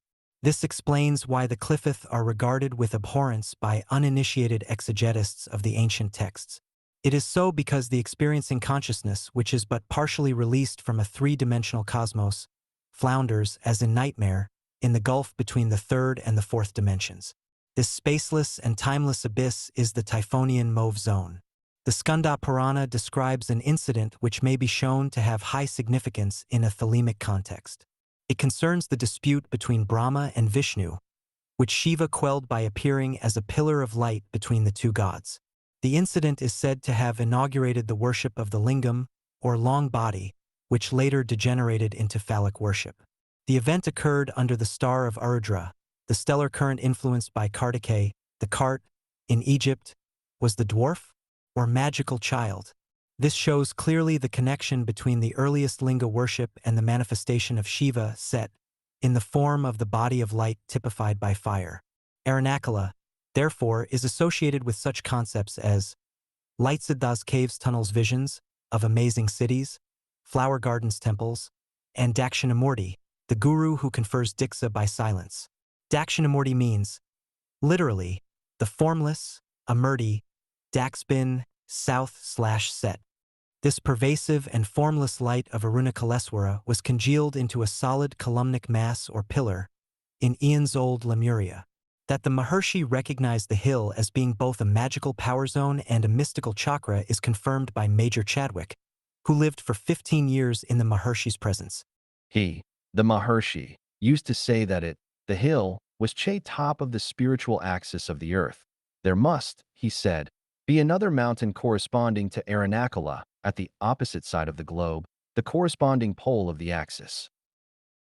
This explains why the Qliphoth are regarded with abhorrence by uninitiated exegetists of the ancient texts. It is so because the experiencing consciousness, which is but partially released from a three-dimensional cosmos, flounders, as in nightmare, in the gulf between the third and the fourth dimensions. This spaceless and timeless abyss is the Typhonian mauve zone. The Skanda Purana describes an incident which may be shown to have high significance in a thelemic context. It concerns the dispute between Brahma and Vishnu, which Shiva quelled by appearing as a pillar of light between the two gods. The incident is said to have inaugurated the worship of the lingam, or long body, which later degenerated into phallic worship. The event occurred under the star of Arudra, the stellar current influenced by Kartikeya. The cart, in Egypt, was the dwarf, or magical child. This shows clearly the connection between the earliest linga worship and the manifestation of Shiva, Set, in the form of the body of light typified by fire. Aranakula, therefore, is associated with such concepts as Lightsiddha's caves, tunnels, visions of amazing cities, flower gardens, temples, and Dakshinamurti, the guru who confers Diksha by silence. Dakshinamurti means, literally, the formless, Amurti, Daxbin, South/Set. This pervasive and formless light of Arunakaleswara was congealed into a solid columnic mass or pillar in eons-old Lemuria. That the Maharshi recognized the hill as being both a magical power zone and a mystical chakra is confirmed by Major Chadwick, who lived for 15 years in the Maharshi's presence. He, the Maharshi, used to say that the hill, was top of the spiritual axis of the earth. There must, he said, be another mountain corresponding to Aranakala at the opposite side of the globe, the corresponding pole of the axis.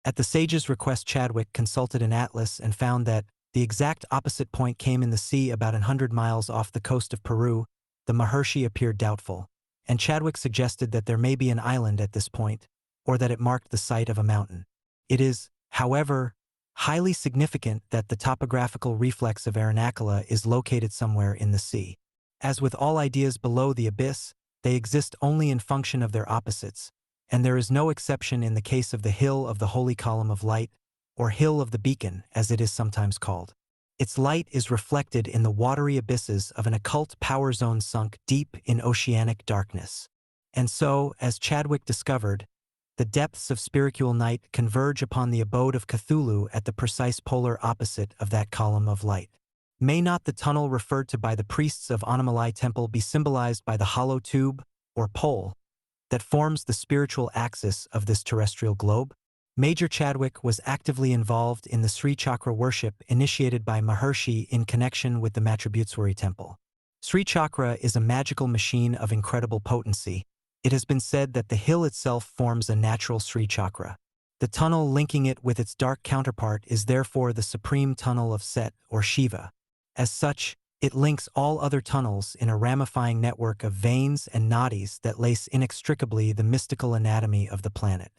At the sage's request, Chadwick consulted an atlas and found that the exact opposite point came in the sea about 100 miles off the coast of Peru. The Maharshi appeared doubtful, and Chadwick suggested that there may be an island at this point, or that it marked the site of a mountain. It is, however, highly significant that the topographical reflex of Aranakala is located somewhere in the sea. As with all ideas below the abyss, they exist only in function of their opposites, and there is no exception in the case of the Hill of the Holy Column of Light, or Hill of the Beacon, as it is sometimes called. Its light is reflected in the watery abysses of an occult power zone sunk deep in oceanic darkness. And so, as Chadwick discovered, the depths of spiritual night converge upon the abode of Cthulhu at the precise polar opposite of that column of light. May not the tunnel referred to by the priests of Anamalai Temple be symbolized by the hollow tube, or pole, that forms the spiritual axis of this terrestrial globe? Major Chadwick was actively involved in the Sri Chakra worship initiated by Maharshi in connection with the Matrabhutswari temple. Sri Chakra is a magical machine of incredible potency. It has been said that the hill itself forms a natural Sri Chakra. The tunnel linking it with its dark counterpart is therefore the supreme tunnel of Set or Shiva. As such, it links all other tunnels in a ramifying network of veins and nadis that lace inextricably the mystical anatomy of the planet.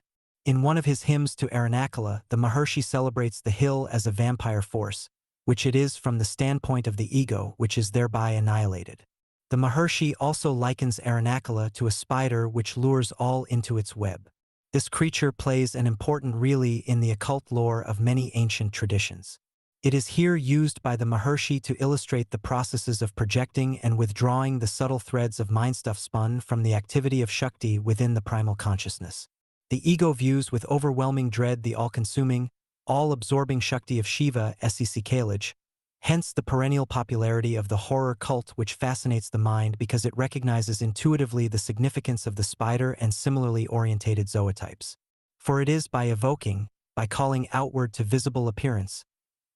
In one of his hymns to Aranakala, the Maharshi celebrates the hill as a vampire force, which it is from the standpoint of the ego, which is thereby annihilated. The Maharshi also likens Aranakala to a spider which lures all into its web. This creature plays an important role in the occult lore of many ancient traditions. It is here used by the Maharshi to illustrate the processes of projecting and withdrawing the subtle threads of mindstuff spun from the activity of Shakti within the primal consciousness. The ego views with overwhelming dread the all-consuming, all-absorbing Shakti of Shiva, Sec Kalaj, hence the perennial popularity of the horror cult which fascinates the mind because it recognizes intuitively the significance of the spider and similarly orientated zootypes. For it is by evoking, by calling outward to visible appearance,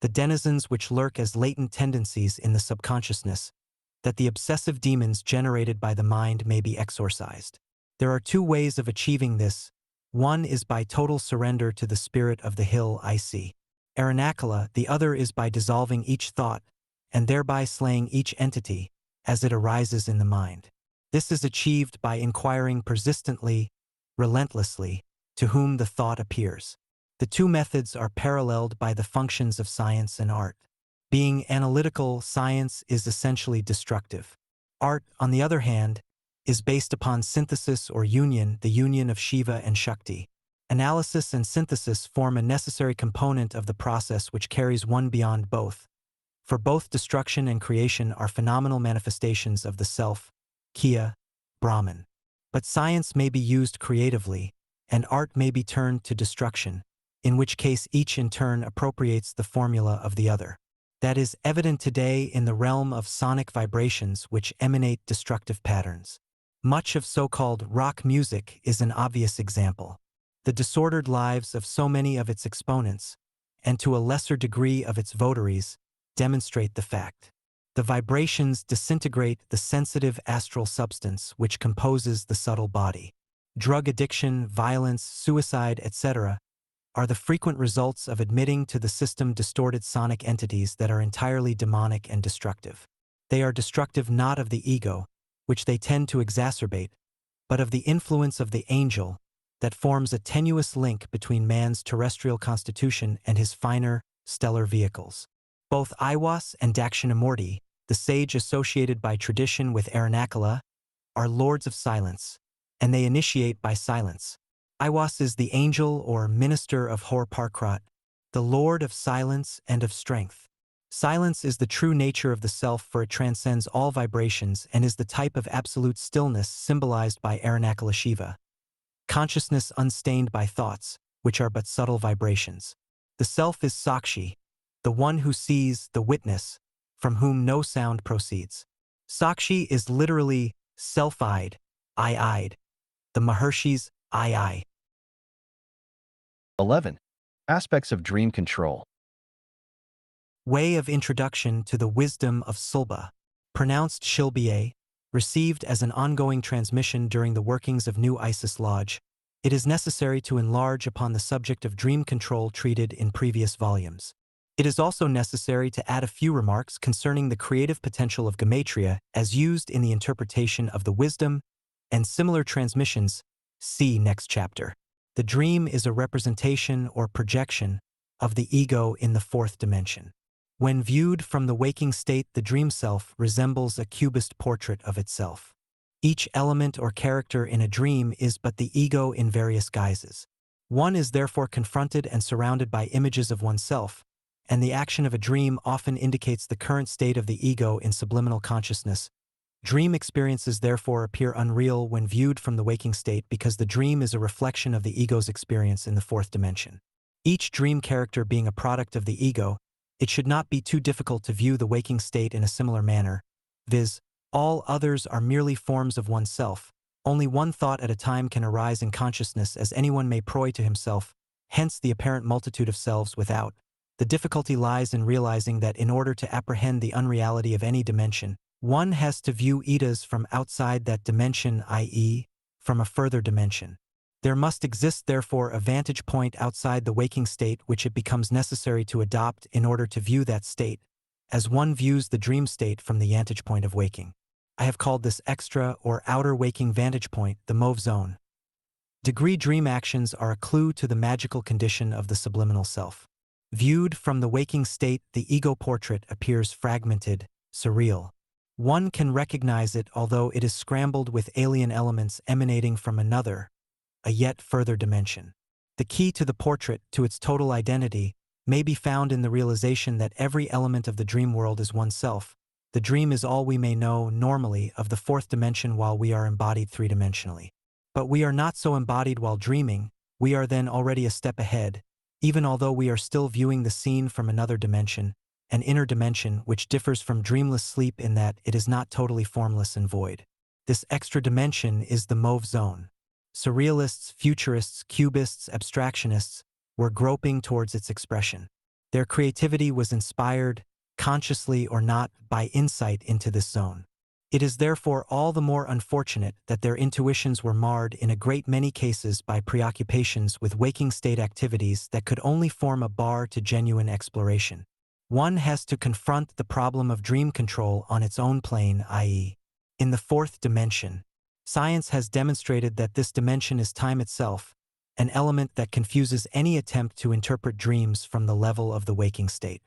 the denizens which lurk as latent tendencies in the subconsciousness, that the obsessive demons generated by the mind may be exorcised. There are two ways of achieving this. One is by total surrender to the spirit of the hill I.C. Aranakala, the other is by dissolving each thought, and thereby slaying each entity, as it arises in the mind. This is achieved by inquiring persistently, relentlessly, to whom the thought appears. The two methods are paralleled by the functions of science and art. Being analytical, science is essentially destructive. Art, on the other hand, is based upon synthesis or union, the union of Shiva and Shakti. Analysis and synthesis form a necessary component of the process which carries one beyond both. For both destruction and creation are phenomenal manifestations of the self, Kiya, Brahman. But science may be used creatively, and art may be turned to destruction, in which case each in turn appropriates the formula of the other. That is evident today in the realm of sonic vibrations which emanate destructive patterns. Much of so-called rock music is an obvious example. The disordered lives of so many of its exponents, and to a lesser degree of its votaries, demonstrate the fact. The vibrations disintegrate the sensitive astral substance which composes the subtle body. Drug addiction, violence, suicide, etc. are the frequent results of admitting to the system distorted sonic entities that are entirely demonic and destructive. They are destructive not of the ego, which they tend to exacerbate, but of the influence of the angel that forms a tenuous link between man's terrestrial constitution and his finer, stellar vehicles. Both Aiwas and Dakshinamurti, the sage associated by tradition with Aranakala, are lords of silence, and they initiate by silence. Aiwas is the angel or minister of Hor Parkrat, the lord of silence and of strength. Silence is the true nature of the self, for it transcends all vibrations and is the type of absolute stillness symbolized by Aranakala Shiva. Consciousness unstained by thoughts, which are but subtle vibrations. The self is Sakshi, the one who sees, the witness, from whom no sound proceeds. Sakshi is literally self-eyed, I-eyed. The Maharshis, I. 11. Aspects of dream control. Way of introduction to the wisdom of Sulba, pronounced Shilbiye, received as an ongoing transmission during the workings of New Isis Lodge. It is necessary to enlarge upon the subject of dream control treated in previous volumes. It is also necessary to add a few remarks concerning the creative potential of gematria as used in the interpretation of the wisdom and similar transmissions. See next chapter. The dream is a representation or projection of the ego in the fourth dimension. When viewed from the waking state, the dream self resembles a cubist portrait of itself. Each element or character in a dream is but the ego in various guises. One is therefore confronted and surrounded by images of oneself, and the action of a dream often indicates the current state of the ego in subliminal consciousness. Dream experiences therefore appear unreal when viewed from the waking state because the dream is a reflection of the ego's experience in the fourth dimension. Each dream character being a product of the ego, it should not be too difficult to view the waking state in a similar manner, viz., all others are merely forms of oneself. Only one thought at a time can arise in consciousness as anyone may proy to himself, hence the apparent multitude of selves without. The difficulty lies in realizing that in order to apprehend the unreality of any dimension, one has to view Idas from outside that dimension, i.e., from a further dimension. There must exist therefore a vantage point outside the waking state which it becomes necessary to adopt in order to view that state, as one views the dream state from the vantage point of waking. I have called this extra or outer waking vantage point the mauve zone. Degree dream actions are a clue to the magical condition of the subliminal self. Viewed from the waking state, the ego portrait appears fragmented, surreal. One can recognize it although it is scrambled with alien elements emanating from another, a yet further dimension. The key to the portrait, to its total identity, may be found in the realization that every element of the dream world is oneself. The dream is all we may know normally of the fourth dimension while we are embodied three-dimensionally. But we are not so embodied while dreaming, we are then already a step ahead, even although we are still viewing the scene from another dimension, an inner dimension which differs from dreamless sleep in that it is not totally formless and void. This extra dimension is the mauve zone. Surrealists, futurists, cubists, abstractionists were groping towards its expression. Their creativity was inspired, consciously or not, by insight into this zone. It is therefore all the more unfortunate that their intuitions were marred in a great many cases by preoccupations with waking state activities that could only form a bar to genuine exploration. One has to confront the problem of dream control on its own plane, i.e., in the fourth dimension. Science has demonstrated that this dimension is time itself, an element that confuses any attempt to interpret dreams from the level of the waking state.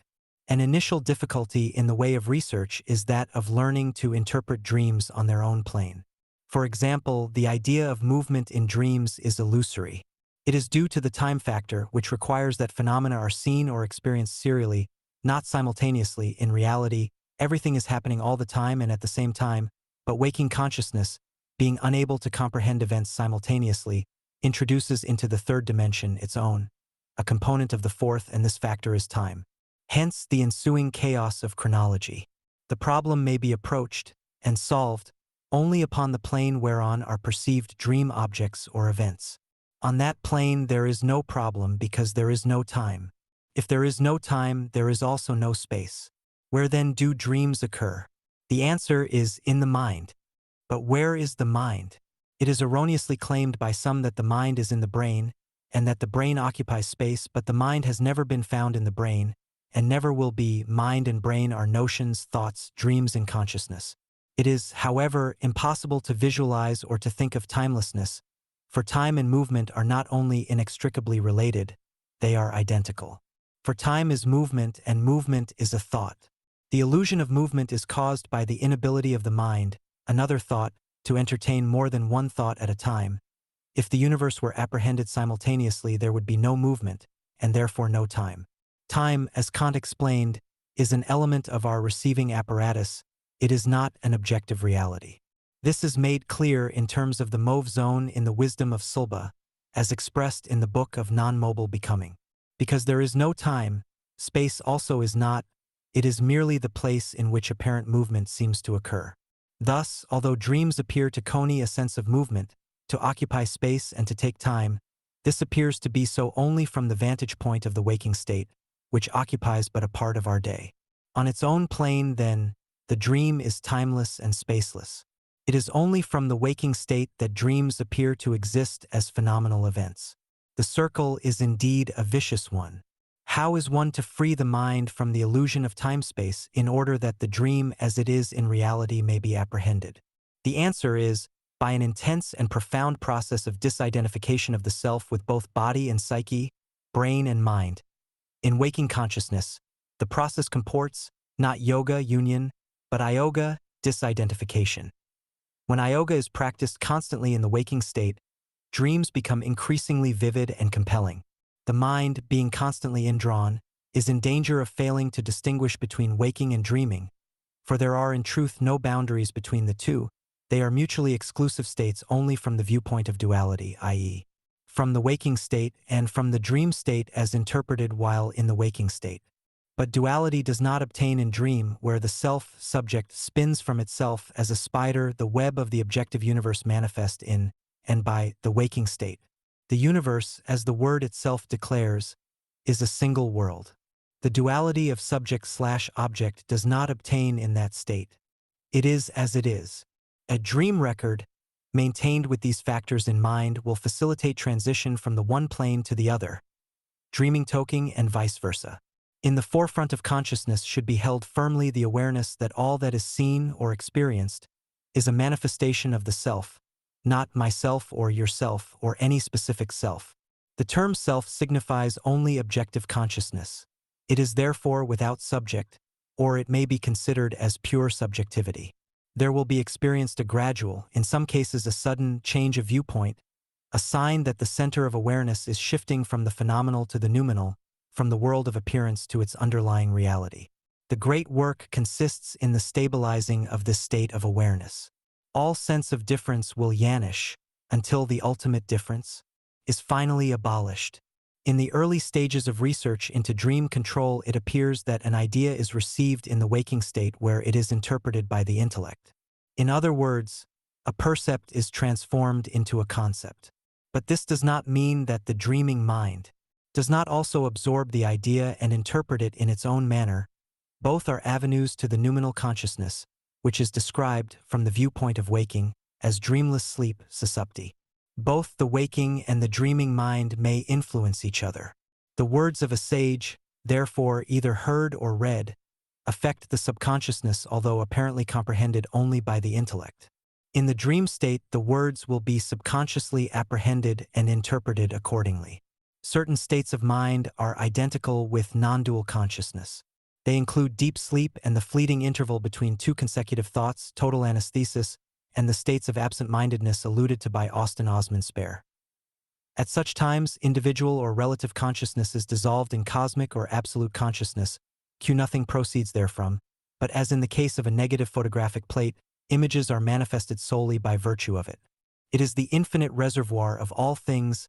An initial difficulty in the way of research is that of learning to interpret dreams on their own plane. For example, the idea of movement in dreams is illusory. It is due to the time factor, which requires that phenomena are seen or experienced serially, not simultaneously. In reality, everything is happening all the time and at the same time, but waking consciousness, being unable to comprehend events simultaneously, introduces into the third dimension its own, a component of the fourth, and this factor is time. Hence the ensuing chaos of chronology. The problem may be approached and solved only upon the plane whereon are perceived dream objects or events. On that plane there is no problem because there is no time. If there is no time, there is also no space. Where then do dreams occur? The answer is in the mind. But where is the mind? It is erroneously claimed by some that the mind is in the brain, and that the brain occupies space, but the mind has never been found in the brain, and never will be. Mind and brain are notions, thoughts, dreams in consciousness. It is, however, impossible to visualize or to think of timelessness, for time and movement are not only inextricably related, they are identical. For time is movement and movement is a thought. The illusion of movement is caused by the inability of the mind, another thought, to entertain more than one thought at a time. If the universe were apprehended simultaneously, there would be no movement, and therefore no time. Time, as Kant explained, is an element of our receiving apparatus, it is not an objective reality. This is made clear in terms of the mauve zone in the Wisdom of Sulba, as expressed in the Book of Non-Mobile Becoming. Because there is no time, space also is not, it is merely the place in which apparent movement seems to occur. Thus, although dreams appear to convey a sense of movement, to occupy space and to take time, this appears to be so only from the vantage point of the waking state, which occupies but a part of our day. On its own plane, then, the dream is timeless and spaceless. It is only from the waking state that dreams appear to exist as phenomenal events. The circle is indeed a vicious one. How is one to free the mind from the illusion of time-space in order that the dream as it is in reality may be apprehended? The answer is, by an intense and profound process of disidentification of the self with both body and psyche, brain and mind. In waking consciousness, the process comports, not yoga union, but iyoga disidentification. When iyoga is practiced constantly in the waking state, dreams become increasingly vivid and compelling. The mind, being constantly indrawn, is in danger of failing to distinguish between waking and dreaming, for there are in truth no boundaries between the two. They are mutually exclusive states only from the viewpoint of duality, i.e., from the waking state and from the dream state as interpreted while in the waking state. But duality does not obtain in dream, where the self-subject spins from itself as a spider the web of the objective universe manifest in, and by, the waking state. The universe, as the word itself declares, is a single world. The duality of subject/object does not obtain in that state. It is as it is. A dream record, maintained with these factors in mind, will facilitate transition from the one plane to the other, dreaming toking and vice versa. In the forefront of consciousness should be held firmly the awareness that all that is seen or experienced is a manifestation of the self, not myself or yourself or any specific self. The term self signifies only objective consciousness. It is therefore without subject, or it may be considered as pure subjectivity. There will be experienced a gradual, in some cases a sudden, change of viewpoint, a sign that the center of awareness is shifting from the phenomenal to the noumenal, from the world of appearance to its underlying reality. The great work consists in the stabilizing of this state of awareness. All sense of difference will vanish until the ultimate difference is finally abolished. In the early stages of research into dream control, it appears that an idea is received in the waking state where it is interpreted by the intellect. In other words, a percept is transformed into a concept. But this does not mean that the dreaming mind does not also absorb the idea and interpret it in its own manner. Both are avenues to the noumenal consciousness, which is described, from the viewpoint of waking, as dreamless sleep, susupti. Both the waking and the dreaming mind may influence each other. The words of a sage, therefore, either heard or read, affect the subconsciousness, although apparently comprehended only by the intellect. In the dream state, the words will be subconsciously apprehended and interpreted accordingly. Certain states of mind are identical with non-dual consciousness. They include deep sleep and the fleeting interval between two consecutive thoughts, total anesthesis, and the states of absent-mindedness alluded to by Austin Osman Spare. At such times, individual or relative consciousness is dissolved in cosmic or absolute consciousness, nothing proceeds therefrom, but as in the case of a negative photographic plate, images are manifested solely by virtue of it. It is the infinite reservoir of all things,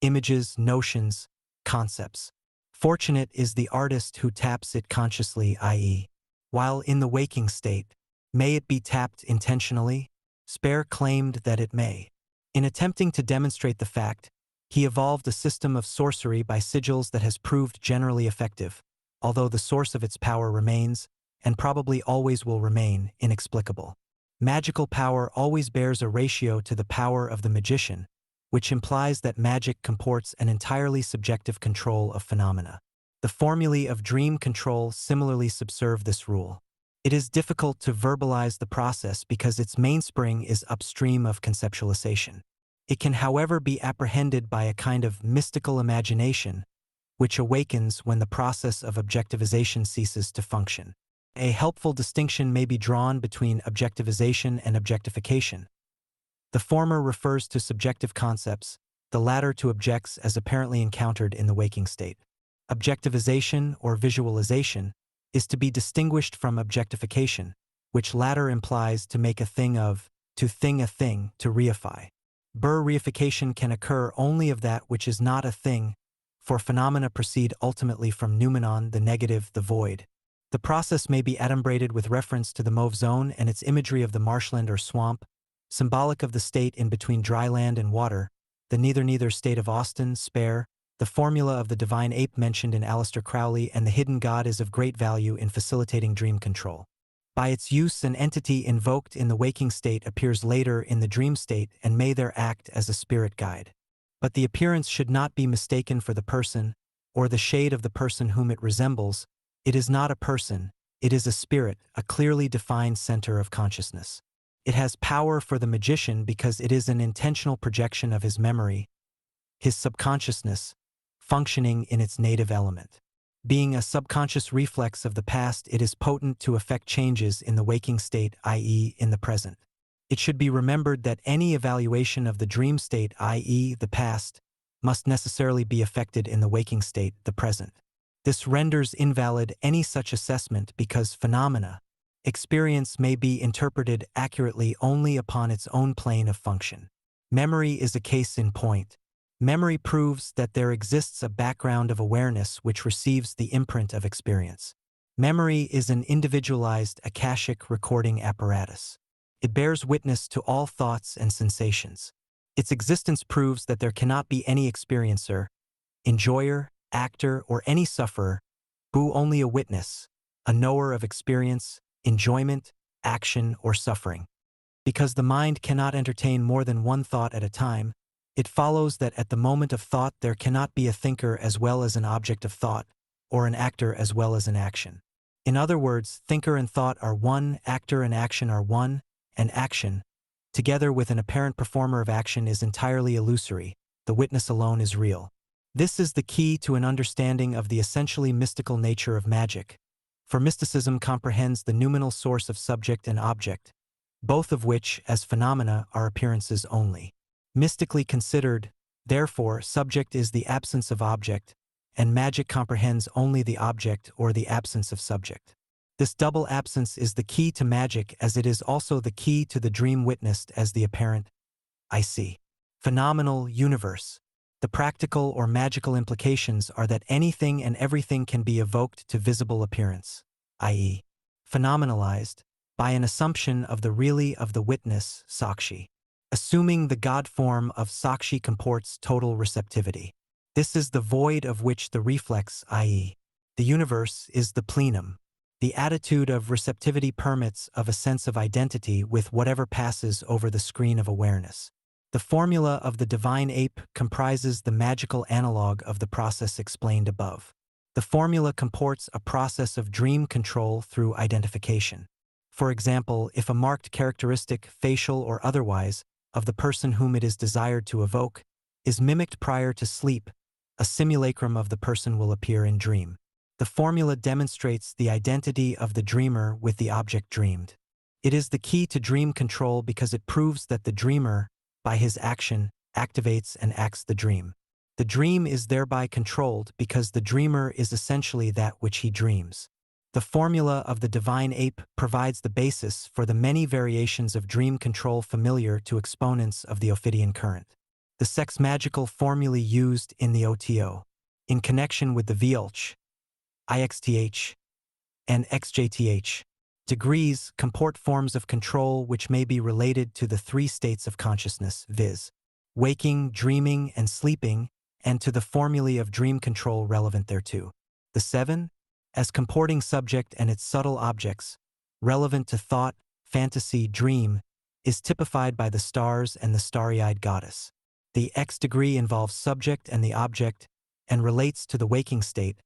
images, notions, concepts. Fortunate is the artist who taps it consciously, i.e., while in the waking state. May it be tapped intentionally? Spare claimed that it may. In attempting to demonstrate the fact, he evolved a system of sorcery by sigils that has proved generally effective, although the source of its power remains, and probably always will remain, inexplicable. Magical power always bears a ratio to the power of the magician, which implies that magic comports an entirely subjective control of phenomena. The formulae of dream control similarly subserve this rule. It is difficult to verbalize the process because its mainspring is upstream of conceptualization. It can, however, be apprehended by a kind of mystical imagination, which awakens when the process of objectivization ceases to function. A helpful distinction may be drawn between objectivization and objectification. The former refers to subjective concepts, the latter to objects as apparently encountered in the waking state. Objectivization or visualization is to be distinguished from objectification, which latter implies to make a thing of, to thing a thing, to reify. Reification can occur only of that which is not a thing, for phenomena proceed ultimately from noumenon, the negative, the void. The process may be adumbrated with reference to the mauve zone and its imagery of the marshland or swamp, symbolic of the state in between dry land and water, the neither state of Austin, spare, the formula of the divine ape mentioned in Aleister Crowley, and the hidden god is of great value in facilitating dream control. By its use, an entity invoked in the waking state appears later in the dream state and may there act as a spirit guide. But the appearance should not be mistaken for the person, or the shade of the person whom it resembles. It is not a person, it is a spirit, a clearly defined center of consciousness. It has power for the magician because it is an intentional projection of his memory, his subconsciousness, functioning in its native element. Being a subconscious reflex of the past, it is potent to effect changes in the waking state, i.e., in the present. It should be remembered that any evaluation of the dream state, i.e., the past, must necessarily be effected in the waking state, the present. This renders invalid any such assessment because phenomena, experience may be interpreted accurately only upon its own plane of function. Memory is a case in point. Memory proves that there exists a background of awareness which receives the imprint of experience. Memory is an individualized akashic recording apparatus. It bears witness to all thoughts and sensations. Its existence proves that there cannot be any experiencer, enjoyer, actor, or any sufferer, who only a witness, a knower of experience, enjoyment, action, or suffering. Because the mind cannot entertain more than one thought at a time, it follows that at the moment of thought there cannot be a thinker as well as an object of thought, or an actor as well as an action. In other words, thinker and thought are one, actor and action are one, and action, together with an apparent performer of action, is entirely illusory. The witness alone is real. This is the key to an understanding of the essentially mystical nature of magic, for mysticism comprehends the noumenal source of subject and object, both of which, as phenomena, are appearances only. Mystically considered, therefore, subject is the absence of object, and magic comprehends only the object or the absence of subject. This double absence is the key to magic, as it is also the key to the dream witnessed as the apparent, I see, phenomenal universe. The practical or magical implications are that anything and everything can be evoked to visible appearance, i.e., phenomenalized, by an assumption of the really of the witness, Sakshi. Assuming the God form of Sakshi comports total receptivity. This is the void of which the reflex, i.e., the universe, is the plenum. The attitude of receptivity permits of a sense of identity with whatever passes over the screen of awareness. The formula of the divine ape comprises the magical analog of the process explained above. The formula comports a process of dream control through identification. For example, if a marked characteristic, facial or otherwise, of the person whom it is desired to evoke, is mimicked prior to sleep, a simulacrum of the person will appear in dream. The formula demonstrates the identity of the dreamer with the object dreamed. It is the key to dream control because it proves that the dreamer, by his action, activates and acts the dream. The dream is thereby controlled because the dreamer is essentially that which he dreams. The formula of the divine ape provides the basis for the many variations of dream control familiar to exponents of the Ophidian current. The sex-magical formulae used in the OTO, in connection with the VLCH, IXTH, and XJTH, degrees comport forms of control which may be related to the three states of consciousness, viz., waking, dreaming, and sleeping, and to the formulae of dream control relevant thereto. The seven, as comporting subject and its subtle objects, relevant to thought, fantasy, dream, is typified by the stars and the starry-eyed goddess. The X degree involves subject and the object, and relates to the waking state.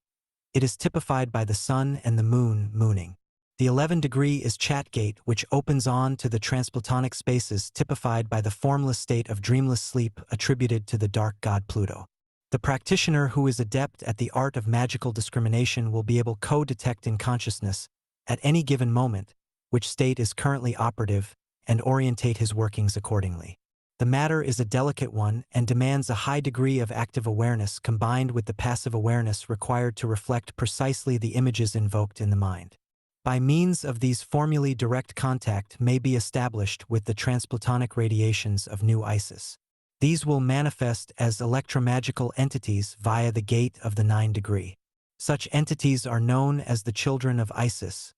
It is typified by the sun and the moon, mooning. The 11 degree is Chatgate, which opens on to the transplatonic spaces typified by the formless state of dreamless sleep attributed to the dark god Pluto. The practitioner who is adept at the art of magical discrimination will be able to co-detect in consciousness, at any given moment, which state is currently operative, and orientate his workings accordingly. The matter is a delicate one and demands a high degree of active awareness combined with the passive awareness required to reflect precisely the images invoked in the mind. By means of these formulae, direct contact may be established with the transplatonic radiations of New Isis. These will manifest as electromagical entities via the gate of the 9 degree. Such entities are known as the children of Isis.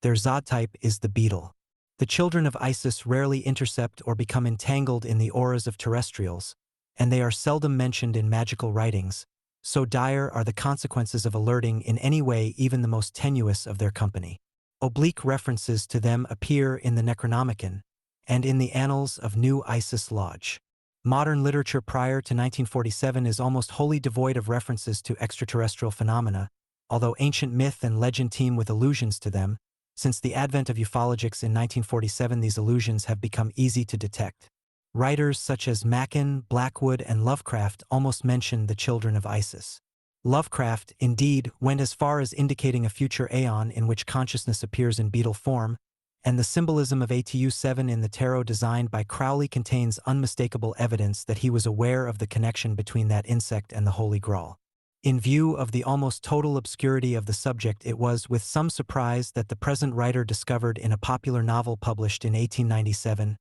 Their zod type is the beetle. The children of Isis rarely intercept or become entangled in the auras of terrestrials, and they are seldom mentioned in magical writings, so dire are the consequences of alerting in any way even the most tenuous of their company. Oblique references to them appear in the Necronomicon and in the Annals of New Isis Lodge. Modern literature prior to 1947 is almost wholly devoid of references to extraterrestrial phenomena, although ancient myth and legend teem with allusions to them. Since the advent of ufologics in 1947, these allusions have become easy to detect. Writers such as Machen, Blackwood, and Lovecraft almost mention the children of Isis. Lovecraft, indeed, went as far as indicating a future aeon in which consciousness appears in beetle form, and the symbolism of ATU-7 in the tarot designed by Crowley contains unmistakable evidence that he was aware of the connection between that insect and the Holy Grail. In view of the almost total obscurity of the subject, it was with some surprise that the present writer discovered in a popular novel published in 1897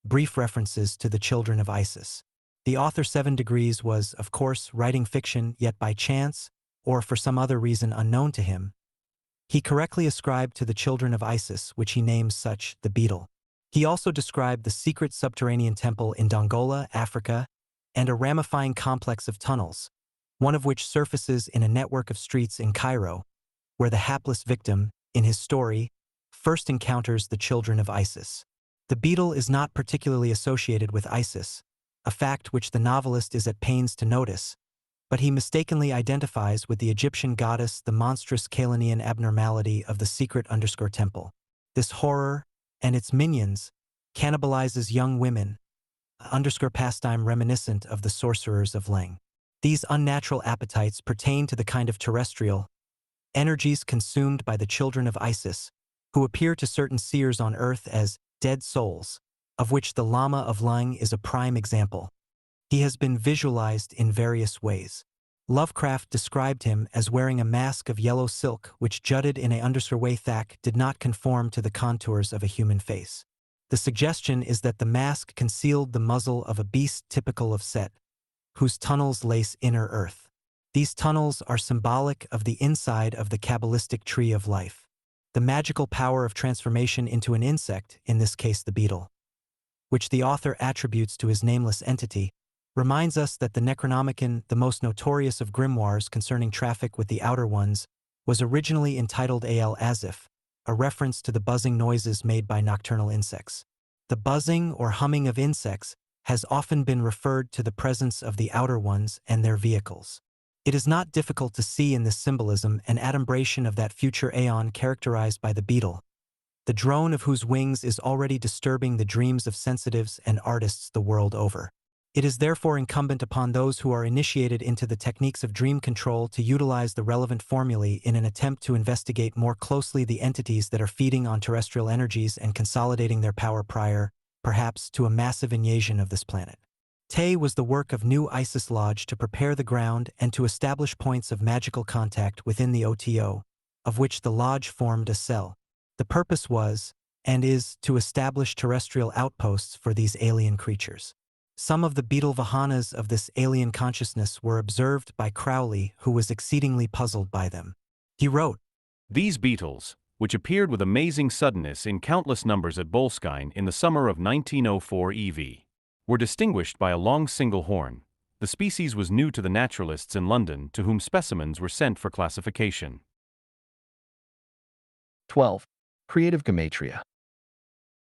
brief references to the children of Isis. The author 7 Degrees was, of course, writing fiction, yet by chance, or for some other reason unknown to him, he correctly ascribed to the children of Isis, which he names such, the beetle. He also described the secret subterranean temple in Dongola, Africa, and a ramifying complex of tunnels, one of which surfaces in a network of streets in Cairo, where the hapless victim, in his story, first encounters the children of Isis. The beetle is not particularly associated with Isis, a fact which the novelist is at pains to notice, but he mistakenly identifies with the Egyptian goddess the monstrous Chaldean abnormality of the secret temple. This horror, and its minions, cannibalizes young women, pastime reminiscent of the sorcerers of Leng. These unnatural appetites pertain to the kind of terrestrial energies consumed by the children of Isis, who appear to certain seers on earth as dead souls, of which the Lama of Leng is a prime example. He has been visualized in various ways. Lovecraft described him as wearing a mask of yellow silk which jutted in a way thack did not conform to the contours of a human face. The suggestion is that the mask concealed the muzzle of a beast typical of Set, whose tunnels lace inner earth. These tunnels are symbolic of the inside of the Kabbalistic tree of life. The magical power of transformation into an insect, in this case the beetle, which the author attributes to his nameless entity, reminds us that the Necronomicon, the most notorious of grimoires concerning traffic with the Outer Ones, was originally entitled Al Azif, a reference to the buzzing noises made by nocturnal insects. The buzzing or humming of insects has often been referred to the presence of the Outer Ones and their vehicles. It is not difficult to see in this symbolism an adumbration of that future aeon characterized by the beetle, the drone of whose wings is already disturbing the dreams of sensitives and artists the world over. It is therefore incumbent upon those who are initiated into the techniques of dream control to utilize the relevant formulae in an attempt to investigate more closely the entities that are feeding on terrestrial energies and consolidating their power prior, perhaps, to a massive invasion of this planet. Tay was the work of New Isis Lodge to prepare the ground and to establish points of magical contact within the OTO, of which the lodge formed a cell. The purpose was, and is, to establish terrestrial outposts for these alien creatures. Some of the beetle vahanas of this alien consciousness were observed by Crowley, who was exceedingly puzzled by them. He wrote, These beetles, which appeared with amazing suddenness in countless numbers at Boleskine in the summer of 1904 EV, were distinguished by a long single horn. The species was new to the naturalists in London, to whom specimens were sent for classification. 12. Creative Gematria.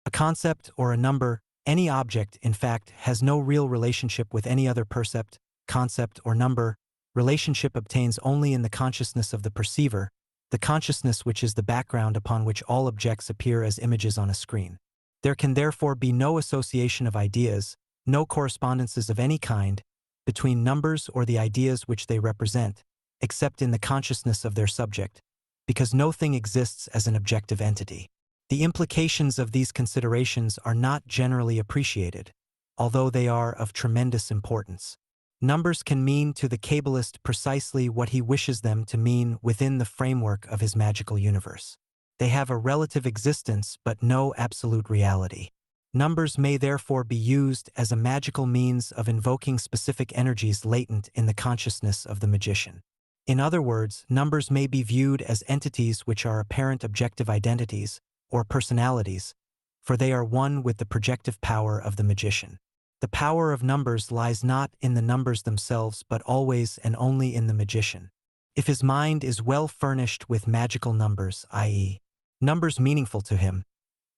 a concept or a number, any object, in fact, has no real relationship with any other percept, concept, or number. Relationship obtains only in the consciousness of the perceiver, the consciousness which is the background upon which all objects appear as images on a screen. There can therefore be no association of ideas, no correspondences of any kind, between numbers or the ideas which they represent, except in the consciousness of their subject, because no thing exists as an objective entity. The implications of these considerations are not generally appreciated. although they are of tremendous importance. Numbers can mean to the Kabbalist precisely what he wishes them to mean within the framework of his magical universe. They have a relative existence but no absolute reality. Numbers may therefore be used as a magical means of invoking specific energies latent in the consciousness of the magician. In other words, numbers may be viewed as entities which are apparent objective identities, or personalities, for they are one with the projective power of the magician. The power of numbers lies not in the numbers themselves but always and only in the magician. If his mind is well furnished with magical numbers, i.e., numbers meaningful to him,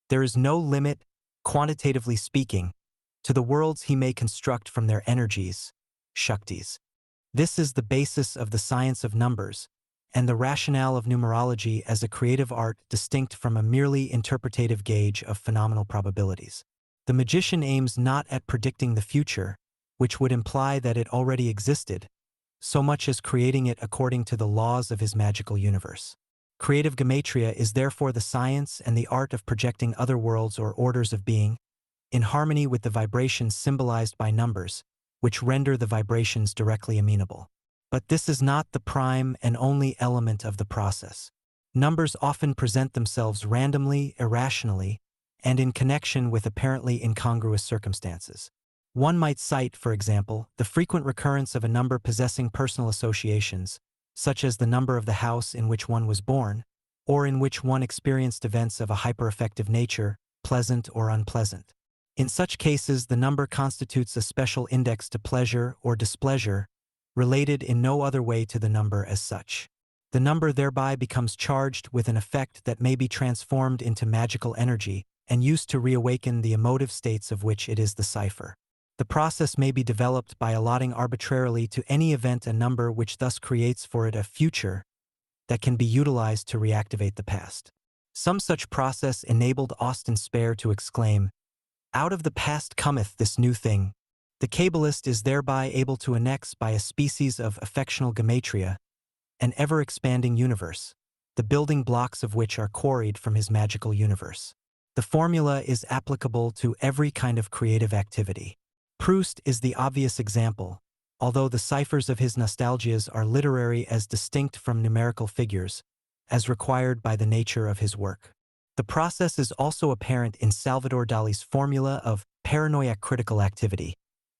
there is no limit, quantitatively speaking, to the worlds he may construct from their energies, shaktis. This is the basis of the science of numbers, and the rationale of numerology as a creative art distinct from a merely interpretative gauge of phenomenal probabilities. The magician aims not at predicting the future, which would imply that it already existed, so much as creating it according to the laws of his magical universe. Creative gematria is therefore the science and the art of projecting other worlds or orders of being, in harmony with the vibrations symbolized by numbers, which render the vibrations directly amenable. But this is not the prime and only element of the process. Numbers often present themselves randomly, irrationally, and in connection with apparently incongruous circumstances. One might cite, for example, the frequent recurrence of a number possessing personal associations, such as the number of the house in which one was born, or in which one experienced events of a hyper-affective nature, pleasant or unpleasant. In such cases, the number constitutes a special index to pleasure or displeasure, related in no other way to the number as such. The number thereby becomes charged with an effect that may be transformed into magical energy and used to reawaken the emotive states of which it is the cipher. The process may be developed by allotting arbitrarily to any event a number which thus creates for it a future that can be utilized to reactivate the past. Some such process enabled Austin Spare to exclaim, "Out of the past cometh this new thing." The Kabbalist is thereby able to annex by a species of affectional gematria an ever-expanding universe, the building blocks of which are quarried from his magical universe. The formula is applicable to every kind of creative activity. Proust is the obvious example, although the ciphers of his nostalgias are literary as distinct from numerical figures, as required by the nature of his work. The process is also apparent in Salvador Dali's formula of paranoia critical activity,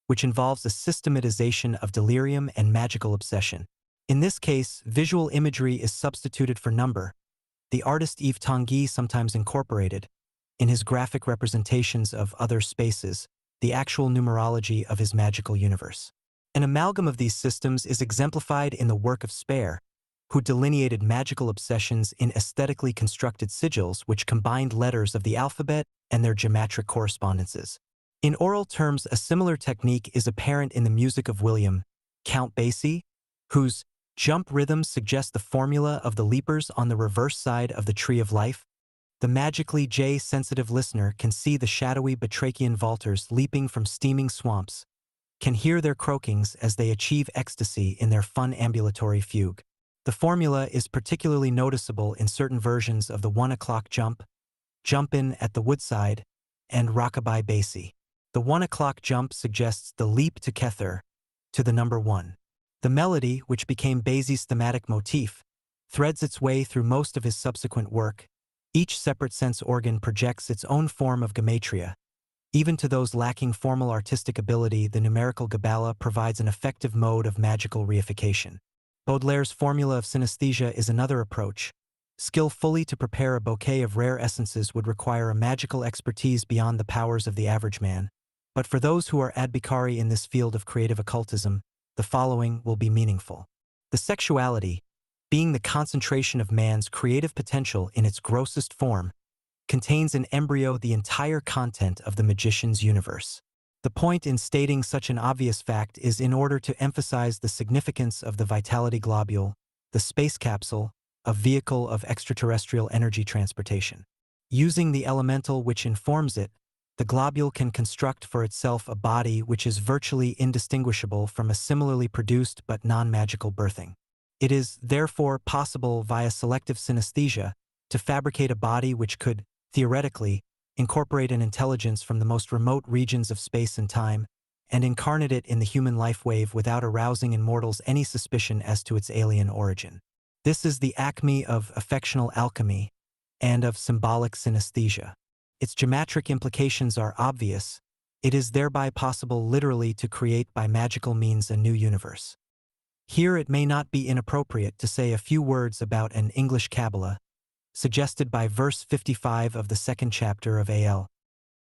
which involves a systematization of delirium and magical obsession. In this case, visual imagery is substituted for number. The artist Yves Tanguy sometimes incorporated, in his graphic representations of other spaces, the actual numerology of his magical universe. An amalgam of these systems is exemplified in the work of Spare, who delineated magical obsessions in aesthetically constructed sigils which combined letters of the alphabet and their geometric correspondences. In oral terms, a similar technique is apparent in the music of William, Count Basie, whose jump rhythms suggest the formula of the leapers on the reverse side of the tree of life. The magically J-sensitive listener can see the shadowy batrachian vaulters leaping from steaming swamps, can hear their croakings as they achieve ecstasy in their fun ambulatory fugue. The formula is particularly noticeable in certain versions of the 1 o'clock jump, Jump-In at the Woodside, and Rockabye Basie. The 1 o'clock jump suggests the leap to Kether, to the number 1. The melody, which became Basie's thematic motif, threads its way through most of his subsequent work. Each separate sense organ projects its own form of gematria. Even to those lacking formal artistic ability, the numerical Gabala provides an effective mode of magical reification. Baudelaire's formula of synesthesia is another approach. Skill fully to prepare a bouquet of rare essences would require a magical expertise beyond the powers of the average man. But for those who are adhikari in this field of creative occultism, the following will be meaningful. The sexuality, being the concentration of man's creative potential in its grossest form, contains in embryo the entire content of the magician's universe. The point in stating such an obvious fact is in order to emphasize the significance of the vitality globule, the space capsule, a vehicle of extraterrestrial energy transportation. Using the elemental which informs it, the globule can construct for itself a body which is virtually indistinguishable from a similarly produced but non-magical birthing. It is, therefore, possible via selective synesthesia to fabricate a body which could, theoretically, incorporate an intelligence from the most remote regions of space and time, and incarnate it in the human life wave without arousing in mortals any suspicion as to its alien origin. This is the acme of affectional alchemy and of symbolic synesthesia. Its geometric implications are obvious. It is thereby possible literally to create by magical means a new universe. Here it may not be inappropriate to say a few words about an English Kabbalah, suggested by verse 55 of the second chapter of Al.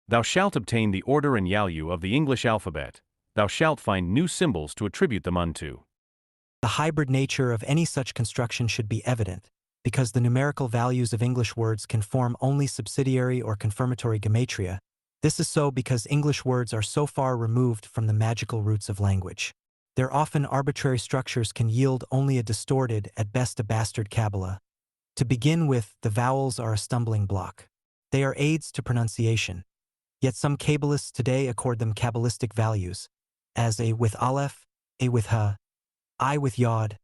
Thou shalt obtain the order and value of the English alphabet. Thou shalt find new symbols to attribute them unto. The hybrid nature of any such construction should be evident, because the numerical values of English words can form only subsidiary or confirmatory gematria. This is so because English words are so far removed from the magical roots of language. Their often arbitrary structures can yield only a distorted, at best a bastard Kabbalah. To begin with, the vowels are a stumbling block. They are aids to pronunciation. Yet some Kabbalists today accord them Kabbalistic values, as a with aleph, a with ha, I with yod,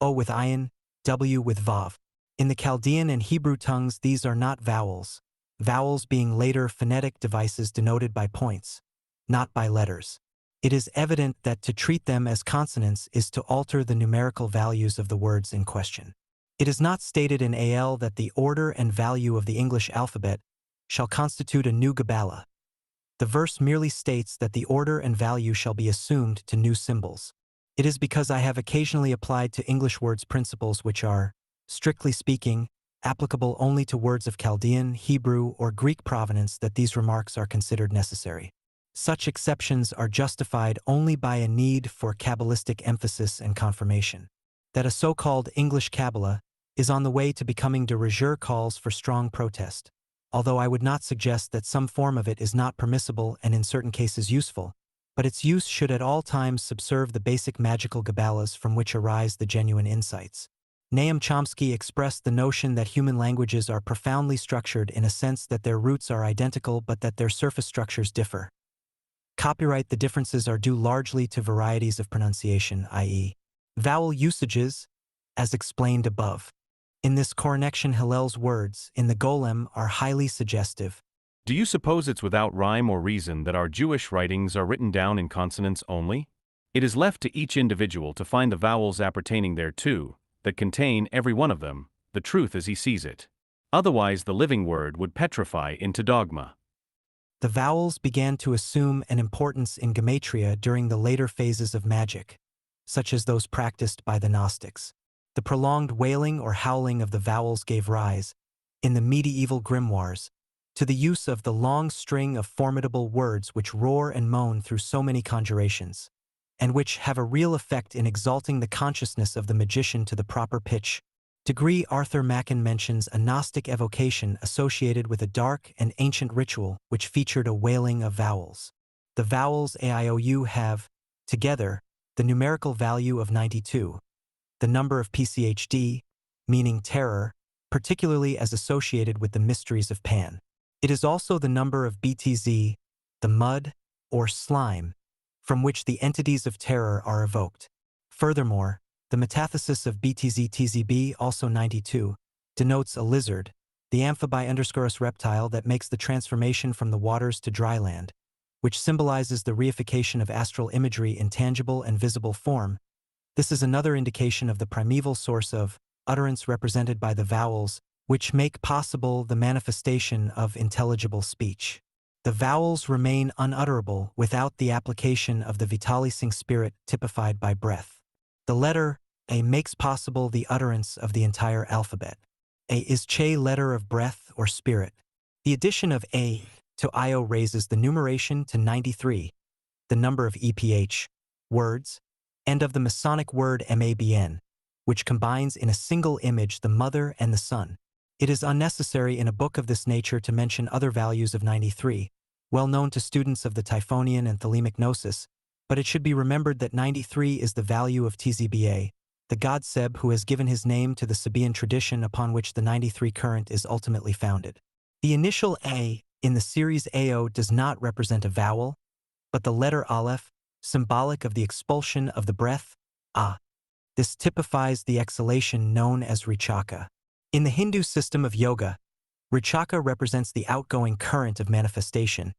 o with ayin, w with vav. In the Chaldean and Hebrew tongues these are not vowels, vowels being later phonetic devices denoted by points, not by letters. It is evident that to treat them as consonants is to alter the numerical values of the words in question. It is not stated in Al that the order and value of the English alphabet shall constitute a new Kabbalah. The verse merely states that the order and value shall be assumed to new symbols. It is because I have occasionally applied to English words principles which are, strictly speaking, applicable only to words of Chaldean, Hebrew, or Greek provenance that these remarks are considered necessary. Such exceptions are justified only by a need for Kabbalistic emphasis and confirmation. That a so-called English Kabbalah is on the way to becoming de rigueur calls for strong protest, although I would not suggest that some form of it is not permissible and in certain cases useful, but its use should at all times subserve the basic magical Kabbalahs from which arise the genuine insights. Noam Chomsky expressed the notion that human languages are profoundly structured in a sense that their roots are identical but that their surface structures differ. Copyright the differences are due largely to varieties of pronunciation, i.e., vowel usages, as explained above. In this connection, Hillel's words in the Golem are highly suggestive. Do you suppose it's without rhyme or reason that our Jewish writings are written down in consonants only? It is left to each individual to find the vowels appertaining thereto, that contain, every one of them, the truth as he sees it. Otherwise the living word would petrify into dogma. The vowels began to assume an importance in gematria during the later phases of magic, such as those practiced by the Gnostics. The prolonged wailing or howling of the vowels gave rise, in the medieval grimoires, to the use of the long string of formidable words which roar and moan through so many conjurations, and which have a real effect in exalting the consciousness of the magician to the proper pitch. Degree Arthur Machen mentions a Gnostic evocation associated with a dark and ancient ritual which featured a wailing of vowels. The vowels AIOU have, together, the numerical value of 92, the number of PCHD, meaning terror, particularly as associated with the mysteries of Pan. It is also the number of BTZ, the mud, or slime, from which the entities of terror are evoked. Furthermore, the metathesis of BTZ-TZB, also 92, denotes a lizard, the amphibi_us reptile that makes the transformation from the waters to dry land, which symbolizes the reification of astral imagery in tangible and visible form. This is another indication of the primeval source of utterance represented by the vowels, which make possible the manifestation of intelligible speech. The vowels remain unutterable without the application of the vitalising spirit typified by breath. The letter A makes possible the utterance of the entire alphabet. A is che letter of breath or spirit. The addition of A to IO raises the numeration to 93, the number of EPH, words, and of the Masonic word MABN, which combines in a single image the mother and the son. It is unnecessary in a book of this nature to mention other values of 93, well known to students of the Typhonian and Thelemic Gnosis, but it should be remembered that 93 is the value of TZBA, the god Seb who has given his name to the Sabaean tradition upon which the 93 current is ultimately founded. The initial A in the series AO does not represent a vowel, but the letter Aleph, symbolic of the expulsion of the breath, A. This typifies the exhalation known as Richaka. In the Hindu system of yoga, Richaka represents the outgoing current of manifestation.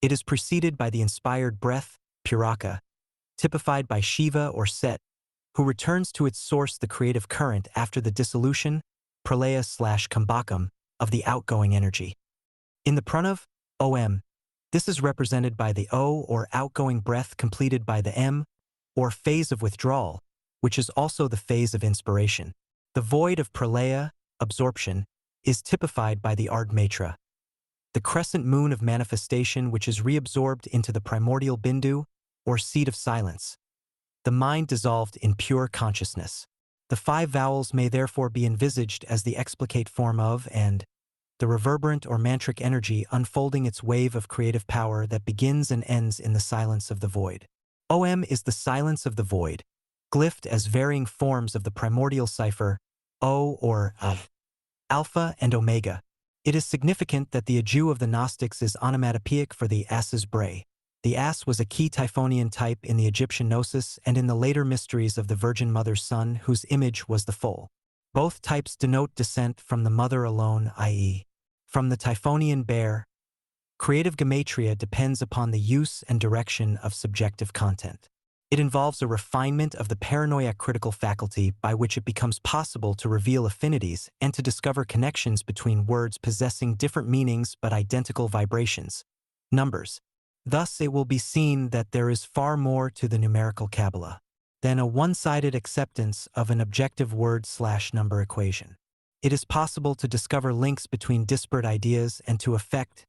It is preceded by the inspired breath, Puraka, typified by Shiva or Set, who returns to its source the creative current after the dissolution, pralaya/kambakam, of the outgoing energy. In the pranav, Om, this is represented by the O or outgoing breath completed by the M, or phase of withdrawal, which is also the phase of inspiration. The void of pralaya, absorption, is typified by the Ardmatra, the crescent moon of manifestation which is reabsorbed into the primordial bindu, or seed of silence. The mind dissolved in pure consciousness. The 5 vowels may therefore be envisaged as the explicate form of and the reverberant or mantric energy unfolding its wave of creative power that begins and ends in the silence of the void. Om is the silence of the void, glyphed as varying forms of the primordial cipher, O or Alpha and Omega. It is significant that the Aju of the Gnostics is onomatopoeic for the ass's bray. The ass was a key Typhonian type in the Egyptian Gnosis and in the later mysteries of the Virgin Mother's Son, whose image was the foal. Both types denote descent from the mother alone, i.e., from the Typhonian bear. Creative gematria depends upon the use and direction of subjective content. It involves a refinement of the paranoia critical faculty by which it becomes possible to reveal affinities and to discover connections between words possessing different meanings but identical vibrations, numbers. Thus, it will be seen that there is far more to the numerical Kabbalah than a one-sided acceptance of an objective word/number equation. It is possible to discover links between disparate ideas and to effect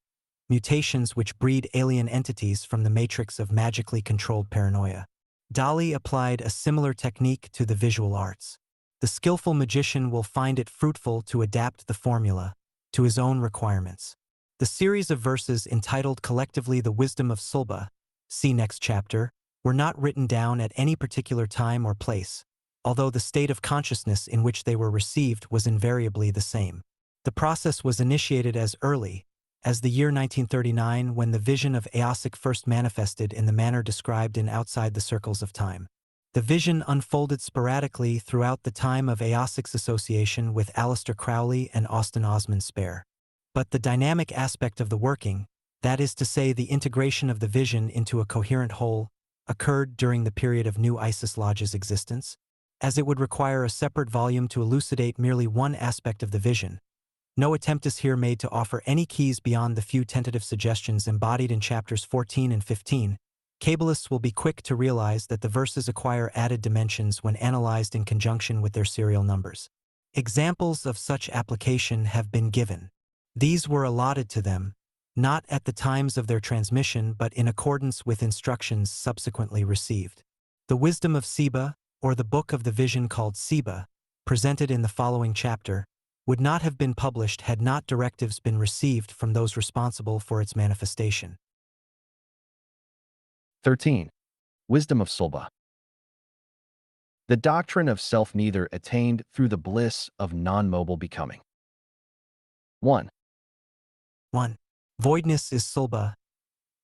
mutations which breed alien entities from the matrix of magically controlled paranoia. Dali applied a similar technique to the visual arts. The skillful magician will find it fruitful to adapt the formula to his own requirements. The series of verses entitled collectively The Wisdom of Sulba, see next chapter, were not written down at any particular time or place, although the state of consciousness in which they were received was invariably the same. The process was initiated as early as the year 1939, when the vision of Eosic first manifested in the manner described in Outside the Circles of Time. The vision unfolded sporadically throughout the time of Eosic's association with Aleister Crowley and Austin Osman Spare. But the dynamic aspect of the working, that is to say the integration of the vision into a coherent whole, occurred during the period of New Isis Lodge's existence, as it would require a separate volume to elucidate merely one aspect of the vision. No attempt is here made to offer any keys beyond the few tentative suggestions embodied in chapters 14 and 15. Kabbalists will be quick to realize that the verses acquire added dimensions when analyzed in conjunction with their serial numbers. Examples of such application have been given. These were allotted to them, not at the times of their transmission but in accordance with instructions subsequently received. The Wisdom of Seba, or the Book of the Vision called Seba, presented in the following chapter, would not have been published had not directives been received from those responsible for its manifestation. 13. Wisdom of Sulba. The doctrine of self-neither attained through the bliss of non-mobile becoming. 1. 1. Voidness is Sulba,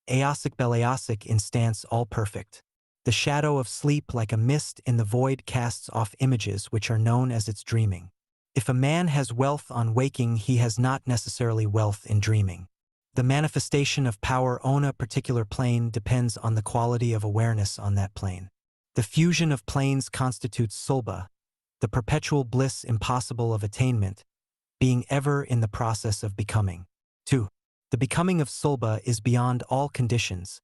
Eosic Beleosic instance all perfect. The shadow of sleep like a mist in the void casts off images which are known as its dreaming. If a man has wealth on waking, he has not necessarily wealth in dreaming. The manifestation of power on a particular plane depends on the quality of awareness on that plane. The fusion of planes constitutes Sulba, the perpetual bliss impossible of attainment, being ever in the process of becoming. 2. The becoming of Sulba is beyond all conditions,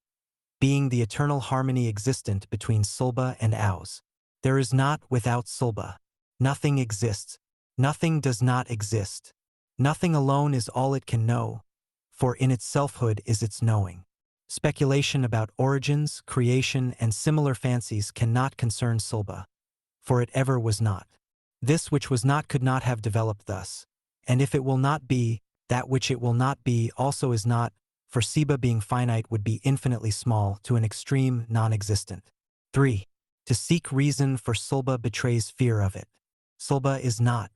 being the eternal harmony existent between Sulba and Aus. There is not without Sulba. Nothing exists. Nothing does not exist. Nothing alone is all it can know, for in its selfhood is its knowing. Speculation about origins, creation, and similar fancies cannot concern Sulba, for it ever was not. This which was not could not have developed thus, and if it will not be, that which it will not be also is not, for Seba being finite would be infinitely small to an extreme non-existent. 3. To seek reason for Sulba betrays fear of it. Sulba is not.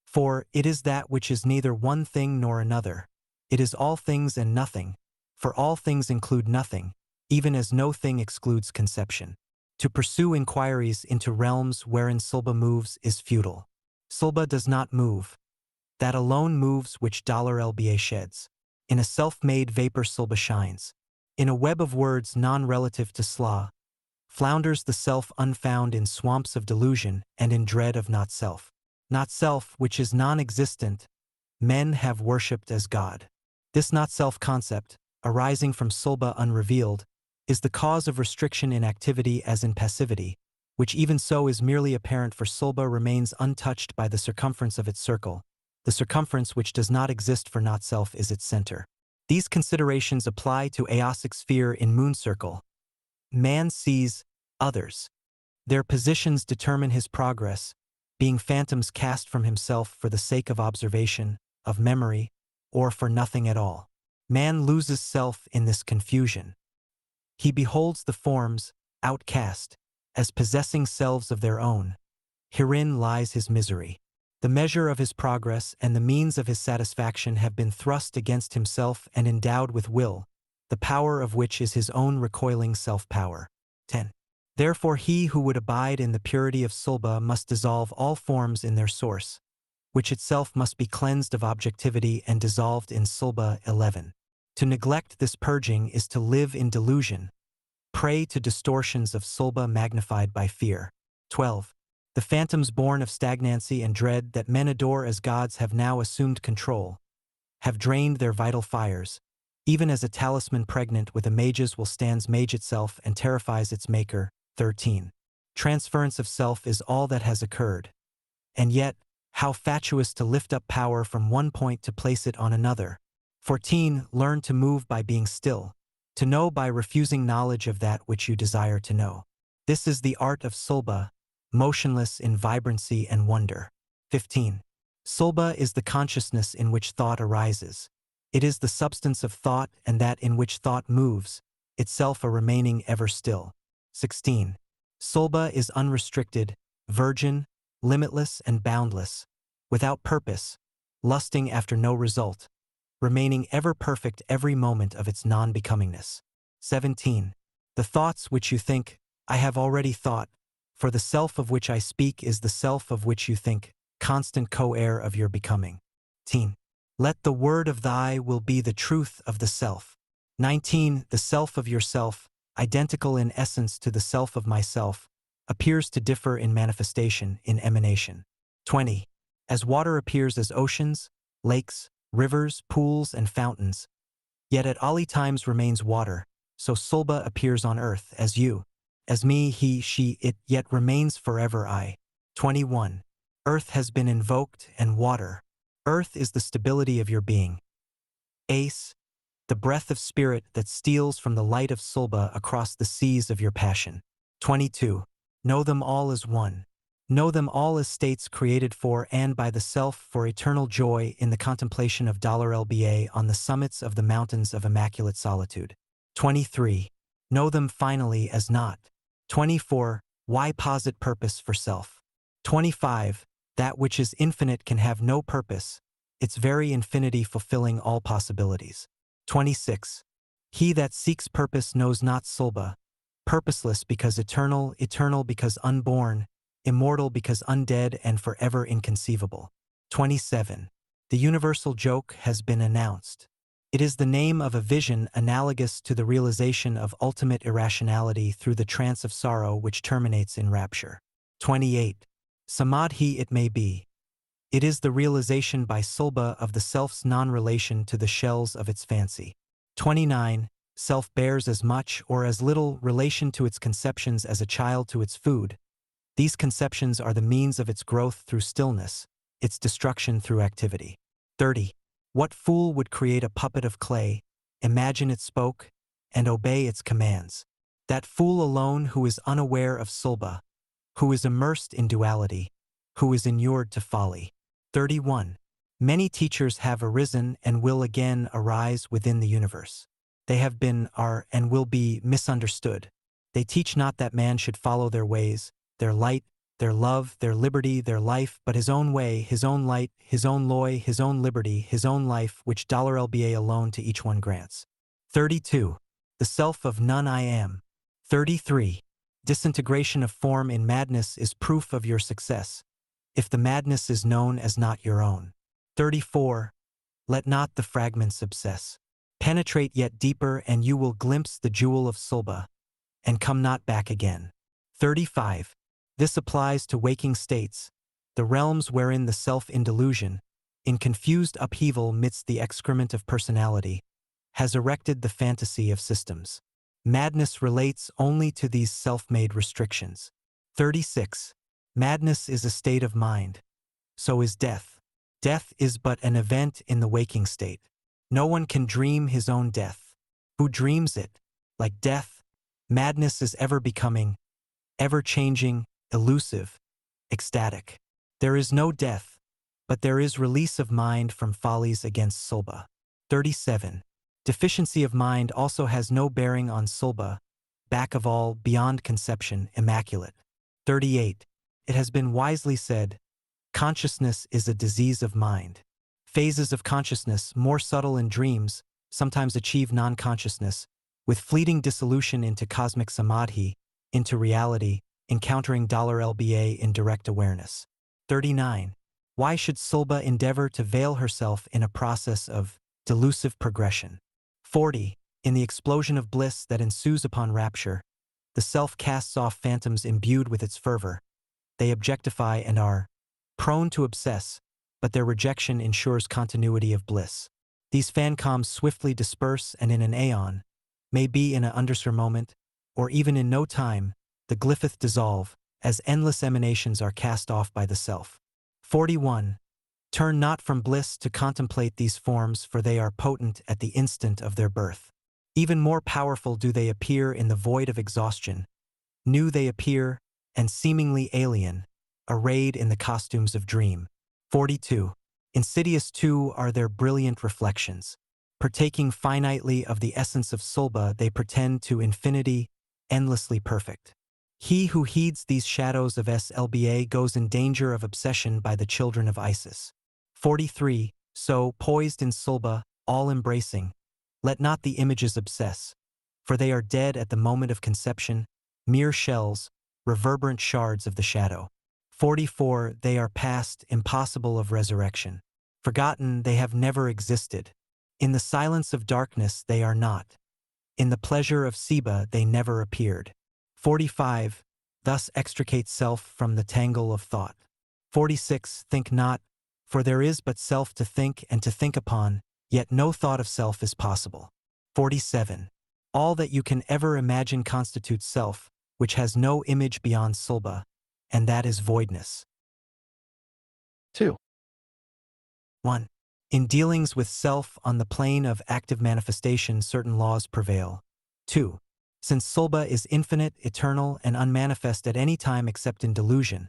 For it is that which is neither one thing nor another. It is all things and nothing, for all things include nothing, even as no thing excludes conception. To pursue inquiries into realms wherein Sulba moves is futile. Sulba does not move. that alone moves which $LBA sheds. In a self-made vapor Sulba shines. In a web of words non-relative to Sla, flounders the self unfound in swamps of delusion and in dread of not-self. Not-self, which is non-existent, men have worshipped as God. This not-self concept, arising from Sulba unrevealed, is the cause of restriction in activity as in passivity, which even so is merely apparent for Sulba remains untouched by the circumference of its circle. The circumference which does not exist for not-self is its center. These considerations apply to Aosic sphere in moon circle. Man sees others. Their positions determine his progress, being phantoms cast from himself for the sake of observation, of memory, or for nothing at all. Man loses self in this confusion. He beholds the forms, outcast, as possessing selves of their own. Herein lies his misery. The measure of his progress and the means of his satisfaction have been thrust against himself and endowed with will, the power of which is his own recoiling self-power. 10. Therefore he who would abide in the purity of Sulba must dissolve all forms in their source, which itself must be cleansed of objectivity and dissolved in Sulba. 11. To neglect this purging is to live in delusion, prey to distortions of Sulba magnified by fear. 12. The phantoms born of stagnancy and dread that men adore as gods have now assumed control, have drained their vital fires, even as a talisman pregnant with a mage's will stands mage itself and terrifies its maker. 13. Transference of self is all that has occurred. And yet, how fatuous to lift up power from one point to place it on another. 14. Learn to move by being still, to know by refusing knowledge of that which you desire to know. This is the art of Sulba, motionless in vibrancy and wonder. 15. Sulba is the consciousness in which thought arises. It is the substance of thought and that in which thought moves, itself a remaining ever still. 16. Sulba is unrestricted, virgin, limitless and boundless, without purpose, lusting after no result, remaining ever perfect every moment of its non-becomingness. 17. The thoughts which you think, I have already thought, for the self of which I speak is the self of which you think, constant co-heir of your becoming. 18. Let the word of thy will be the truth of the self. 19. The self of yourself, identical in essence to the self of myself, appears to differ in manifestation, in emanation. 20. As water appears as oceans, lakes, rivers, pools, and fountains, yet at all times remains water, so Sulba appears on earth as you, as me, he, she, it, yet remains forever I. 21. Earth has been invoked and water. Earth is the stability of your being. Ace, the breath of spirit that steals from the light of Sulba across the seas of your passion. 22. Know them all as one. Know them all as states created for and by the self for eternal joy in the contemplation of $LBA on the summits of the mountains of immaculate solitude. 23. Know them finally as not. 24. Why posit purpose for self? 25. That which is infinite can have no purpose, its very infinity fulfilling all possibilities. 26. He that seeks purpose knows not Sulba, purposeless because eternal, eternal because unborn, immortal because undead and forever inconceivable. 27. The universal joke has been announced. It is the name of a vision analogous to the realization of ultimate irrationality through the trance of sorrow which terminates in rapture. 28. Samadhi it may be. It is the realization by Sulba of the self's non-relation to the shells of its fancy. 29. Self bears as much or as little relation to its conceptions as a child to its food. These conceptions are the means of its growth through stillness, its destruction through activity. 30. What fool would create a puppet of clay, imagine it spoke, and obey its commands? That fool alone who is unaware of Sulba, who is immersed in duality, who is inured to folly. 31. Many teachers have arisen and will again arise within the universe. They have been, are, and will be misunderstood. They teach not that man should follow their ways, their light, their love, their liberty, their life, but his own way, his own light, his own loy, his own liberty, his own life, which $LBA alone to each one grants. 32. The self of none I am. 33. Disintegration of form in madness is proof of your success, if the madness is known as not your own. 34. Let not the fragments obsess. Penetrate yet deeper and you will glimpse the jewel of Sulba, and come not back again. 35. This applies to waking states, the realms wherein the self in delusion, in confused upheaval midst the excrement of personality, has erected the fantasy of systems. Madness relates only to these self-made restrictions. 36. Madness is a state of mind. So is death. Death is but an event in the waking state. No one can dream his own death. Who dreams it? Like death, madness is ever becoming, ever changing, elusive, ecstatic. There is no death, but there is release of mind from follies against Sulba. 37. Deficiency of mind also has no bearing on Sulba, back of all, beyond conception, immaculate. 38. It has been wisely said, consciousness is a disease of mind. Phases of consciousness, more subtle in dreams, sometimes achieve non-consciousness, with fleeting dissolution into cosmic samadhi, into reality, encountering $LBA in direct awareness. 39. Why should Sulba endeavor to veil herself in a process of delusive progression? 40. In the explosion of bliss that ensues upon rapture, the self casts off phantoms imbued with its fervor. They objectify and are prone to obsess, but their rejection ensures continuity of bliss. These phancoms swiftly disperse and in an aeon, may be in an underser moment, or even in no time, the glyphith dissolve, as endless emanations are cast off by the self. 41. Turn not from bliss to contemplate these forms, for they are potent at the instant of their birth. Even more powerful do they appear in the void of exhaustion. New they appear, and seemingly alien, arrayed in the costumes of dream. 42. Insidious too are their brilliant reflections. Partaking finitely of the essence of Sulba, they pretend to infinity, endlessly perfect. He who heeds these shadows of SLBA goes in danger of obsession by the children of Isis. 43. So, poised in Sulba, all-embracing, let not the images obsess, for they are dead at the moment of conception, mere shells, reverberant shards of the shadow. 44. They are past, impossible of resurrection. Forgotten, they have never existed. In the silence of darkness they are not. In the pleasure of Seba they never appeared. 45. Thus extricate self from the tangle of thought. 46. Think not, for there is but self to think and to think upon, yet no thought of self is possible. 47. All that you can ever imagine constitutes self, which has no image beyond Sulba, and that is voidness. 2. 1. In dealings with self on the plane of active manifestation, certain laws prevail. 2. Since Sulba is infinite, eternal, and unmanifest at any time except in delusion,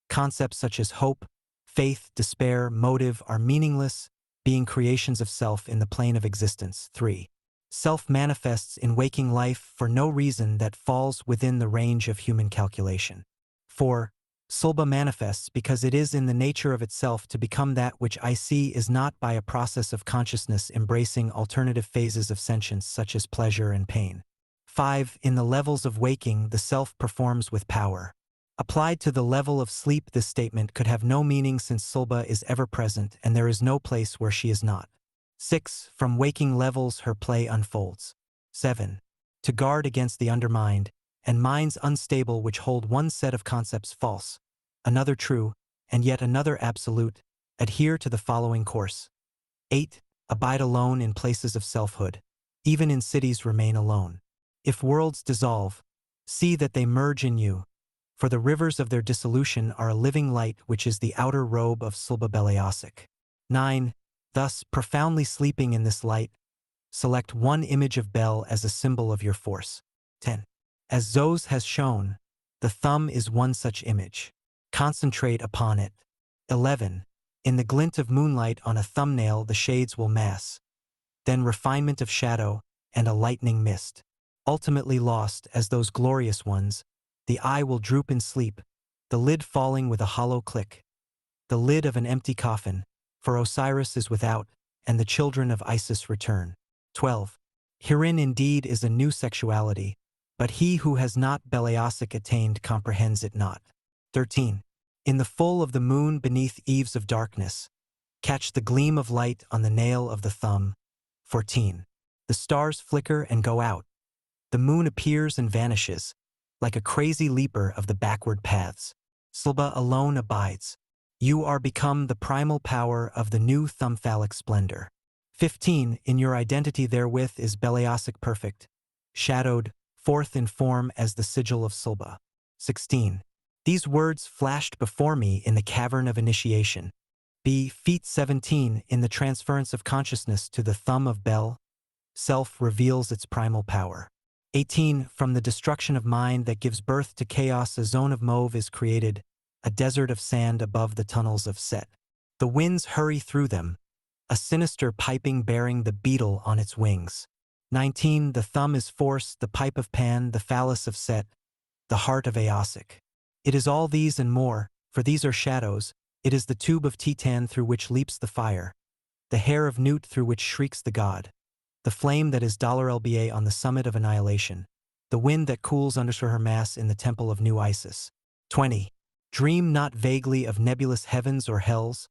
concepts such as hope, faith, despair, motive are meaningless, being creations of self in the plane of existence. 3. Self manifests in waking life for no reason that falls within the range of human calculation. 4. Sulba manifests because it is in the nature of itself to become that which I see is not by a process of consciousness embracing alternative phases of sentience such as pleasure and pain. 5. In the levels of waking, the self performs with power. Applied to the level of sleep, this statement could have no meaning since Sulba is ever present and there is no place where she is not. 6. From waking levels her play unfolds. 7. To guard against the undermined, and minds unstable which hold one set of concepts false, another true, and yet another absolute, adhere to the following course. 8. Abide alone in places of selfhood. Even in cities remain alone. If worlds dissolve, see that they merge in you, for the rivers of their dissolution are a living light which is the outer robe of Sulba Beleasic. 9. Thus, profoundly sleeping in this light, select one image of Bel as a symbol of your force. 10. As Zos has shown, the thumb is one such image. Concentrate upon it. 11. In the glint of moonlight on a thumbnail the shades will mass. Then refinement of shadow and a lightning mist. Ultimately lost as those glorious ones, the eye will droop in sleep, the lid falling with a hollow click. The lid of an empty coffin, for Osiris is without, and the children of Isis return. 12. Herein indeed is a new sexuality, but he who has not Beleasic attained comprehends it not. 13. In the full of the moon beneath eaves of darkness, Catch the gleam of light on the nail of the thumb. 14. The stars flicker and go out. The moon appears and vanishes, like a crazy leaper of the backward paths. Silba alone abides. You are become the primal power of the new thumb-phallic splendor. 15. In your identity therewith is Beliasic perfect, shadowed forth in form as the sigil of Silba. 16. These words flashed before me in the cavern of initiation. Feat 17. In the transference of consciousness to the thumb of Bel, self reveals its primal power. 18. From the destruction of mind that gives birth to chaos, a zone of mauve is created, a desert of sand above the tunnels of Set. The winds hurry through them, a sinister piping bearing the beetle on its wings. 19. The thumb is force, the pipe of Pan, the phallus of Set, the heart of Aosic. It is all these and more, for these are shadows. It is the tube of Titan through which leaps the fire, the hair of Newt through which shrieks the god, the flame that is $LBA on the summit of annihilation, the wind that cools under her mass in the temple of New Isis. 20. Dream not vaguely of nebulous heavens or hells,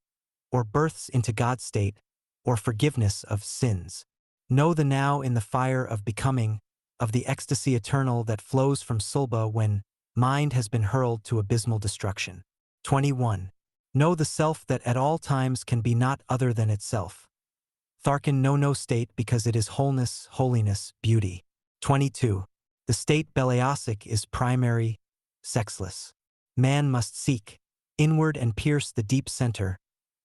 or births into God's state, or forgiveness of sins. Know the now in the fire of becoming, of the ecstasy eternal that flows from Silba when mind has been hurled to abysmal destruction. 21. Know the self that at all times can be not other than itself. Tharkin know no state because it is wholeness, holiness, beauty. 22. The state Beliasic is primary, sexless. Man must seek, inward and pierce the deep center,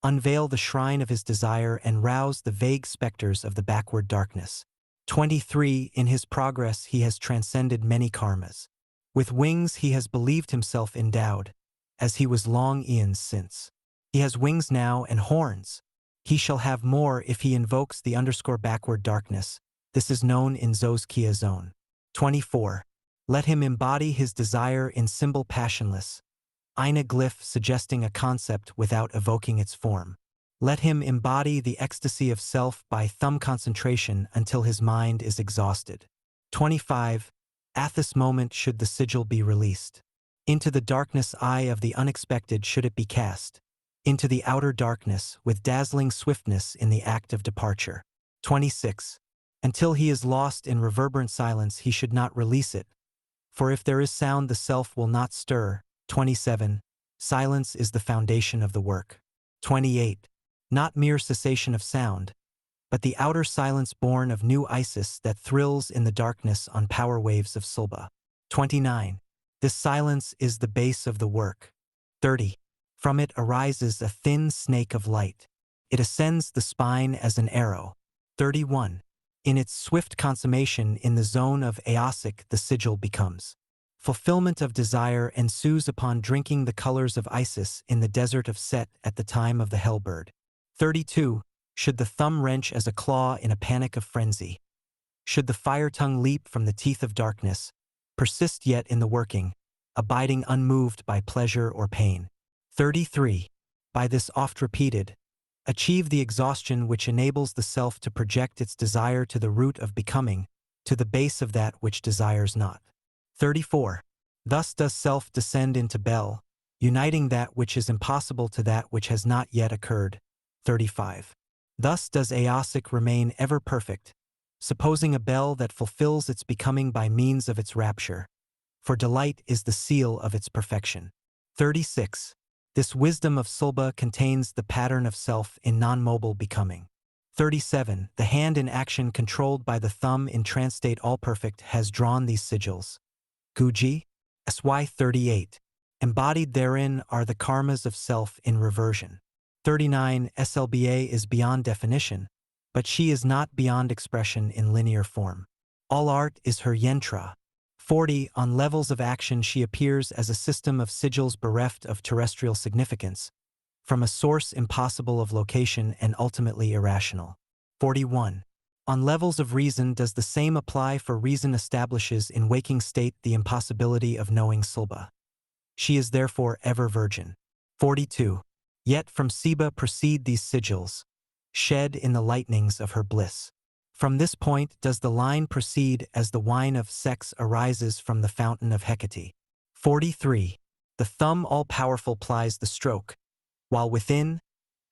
unveil the shrine of his desire and rouse the vague specters of the backward darkness. 23. In his progress he has transcended many karmas. With wings he has believed himself endowed, as he was long eons since. He has wings now and horns. He shall have more if he invokes the _backward darkness. This is known in Zoskia zone. 24. Let him embody his desire in symbol passionless, Ina glyph suggesting a concept without evoking its form. Let him embody the ecstasy of self by thumb concentration until his mind is exhausted. 25. At this moment should the sigil be released. Into the darkness eye of the unexpected should it be cast. Into the outer darkness with dazzling swiftness in the act of departure. 26. Until he is lost in reverberant silence he should not release it, for if there is sound the self will not stir. 27. Silence is the foundation of the work. 28. Not mere cessation of sound, but the outer silence born of New Isis that thrills in the darkness on power waves of Silba. 29. This silence is the base of the work. 30. From it arises a thin snake of light. It ascends the spine as an arrow. 31. In its swift consummation in the zone of Aosic the sigil becomes. Fulfillment of desire ensues upon drinking the colors of Isis in the desert of Set at the time of the hellbird. 32. Should the thumb wrench as a claw in a panic of frenzy. Should the fire tongue leap from the teeth of darkness, persist yet in the working, abiding unmoved by pleasure or pain. 33. By this oft repeated, achieve the exhaustion which enables the self to project its desire to the root of becoming, to the base of that which desires not. 34. Thus does self descend into Bel, uniting that which is impossible to that which has not yet occurred. 35. Thus does Aosic remain ever perfect, supposing a Bel that fulfills its becoming by means of its rapture, for delight is the seal of its perfection. 36. This wisdom of Silba contains the pattern of self in non-mobile becoming. 37. The hand in action controlled by the thumb in trance state all-perfect has drawn these sigils. Guji, SY 38. Embodied therein are the karmas of self in reversion. 39. SLBA is beyond definition, but she is not beyond expression in linear form. All art is her yantra. 40. On levels of action she appears as a system of sigils bereft of terrestrial significance, from a source impossible of location and ultimately irrational. 41. On levels of reason does the same apply, for reason establishes in waking state the impossibility of knowing Silba. She is therefore ever virgin. 42. Yet from Seba proceed these sigils, shed in the lightnings of her bliss. From this point does the line proceed as the wine of sex arises from the fountain of Hecate. 43. The thumb all-powerful plies the stroke, while within,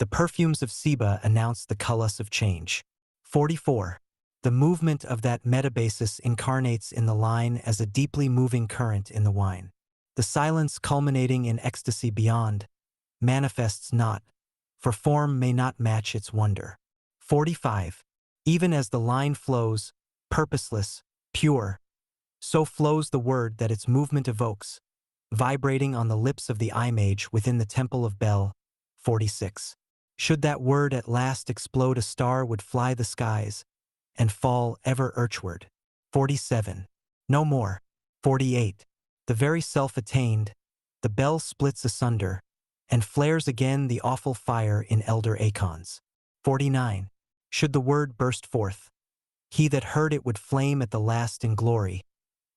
The perfumes of Seba announce the colors of change. 44. The movement of that metabasis incarnates in the line as a deeply moving current in the wine. The silence culminating in ecstasy beyond manifests not, for form may not match its wonder. 45. Even as the line flows, purposeless, pure, so flows the word that its movement evokes, vibrating on the lips of the image within the temple of Bel. 46. Should that word at last explode, a star would fly the skies and fall ever earthward. 47. No more. 48. The very self attained, the bell splits asunder, and flares again the awful fire in elder Acons. 49. Should the word burst forth, he that heard it would flame at the last in glory,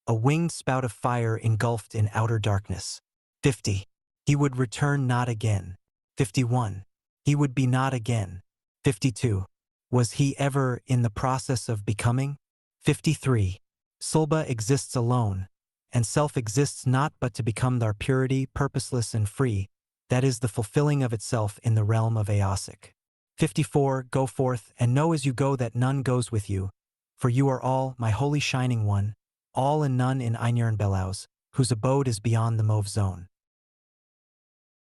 a winged spout of fire engulfed in outer darkness. 50. He would return not again. 51. He would be not again. 52. Was he ever in the process of becoming? 53. Sulba exists alone, and self exists not but to become their purity, purposeless and free, that is the fulfilling of itself in the realm of Aosic. 54. Go forth, and know as you go that none goes with you, for you are all, my holy shining one, all and none in Einern Belaus, whose abode is beyond the mauve zone.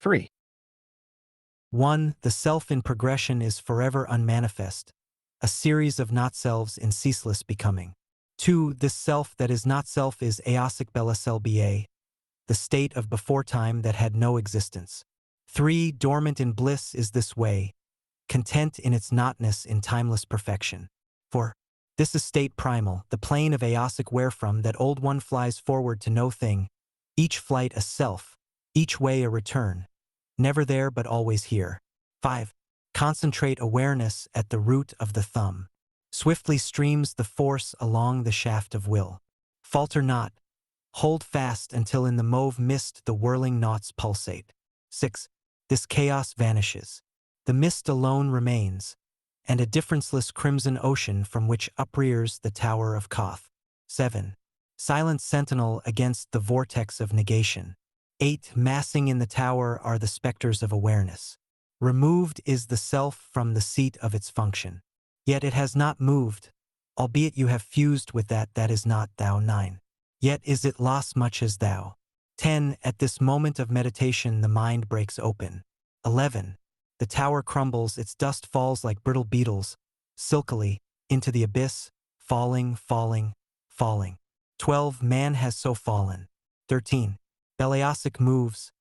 3. 1. The self in progression is forever unmanifest, a series of not-selves in ceaseless becoming. 2. This self that is not self is Aosic Belaselba, the state of beforetime that had no existence. 3. Dormant in bliss is this way, content in its notness in timeless perfection. 4. This estate primal, the plane of Aosic wherefrom that old one flies forward to no thing, each flight a self, each way a return, never there but always here. 5. Concentrate awareness at the root of the thumb. Swiftly streams the force along the shaft of will. Falter not. Hold fast until in the mauve mist the whirling knots pulsate. 6. This chaos vanishes. The mist alone remains, and a differenceless crimson ocean from which uprears the tower of Koth. 7. Silent sentinel against the vortex of negation. 8. Massing in the tower are the specters of awareness. Removed is the self from the seat of its function. Yet it has not moved, albeit you have fused with that is not thou. 9. Yet is it lost much as thou. 10. At this moment of meditation the mind breaks open. 11. The tower crumbles, its dust falls like brittle beetles, silkily, into the abyss, falling, falling, falling. 12. Man has so fallen. 13. Belaosic moves,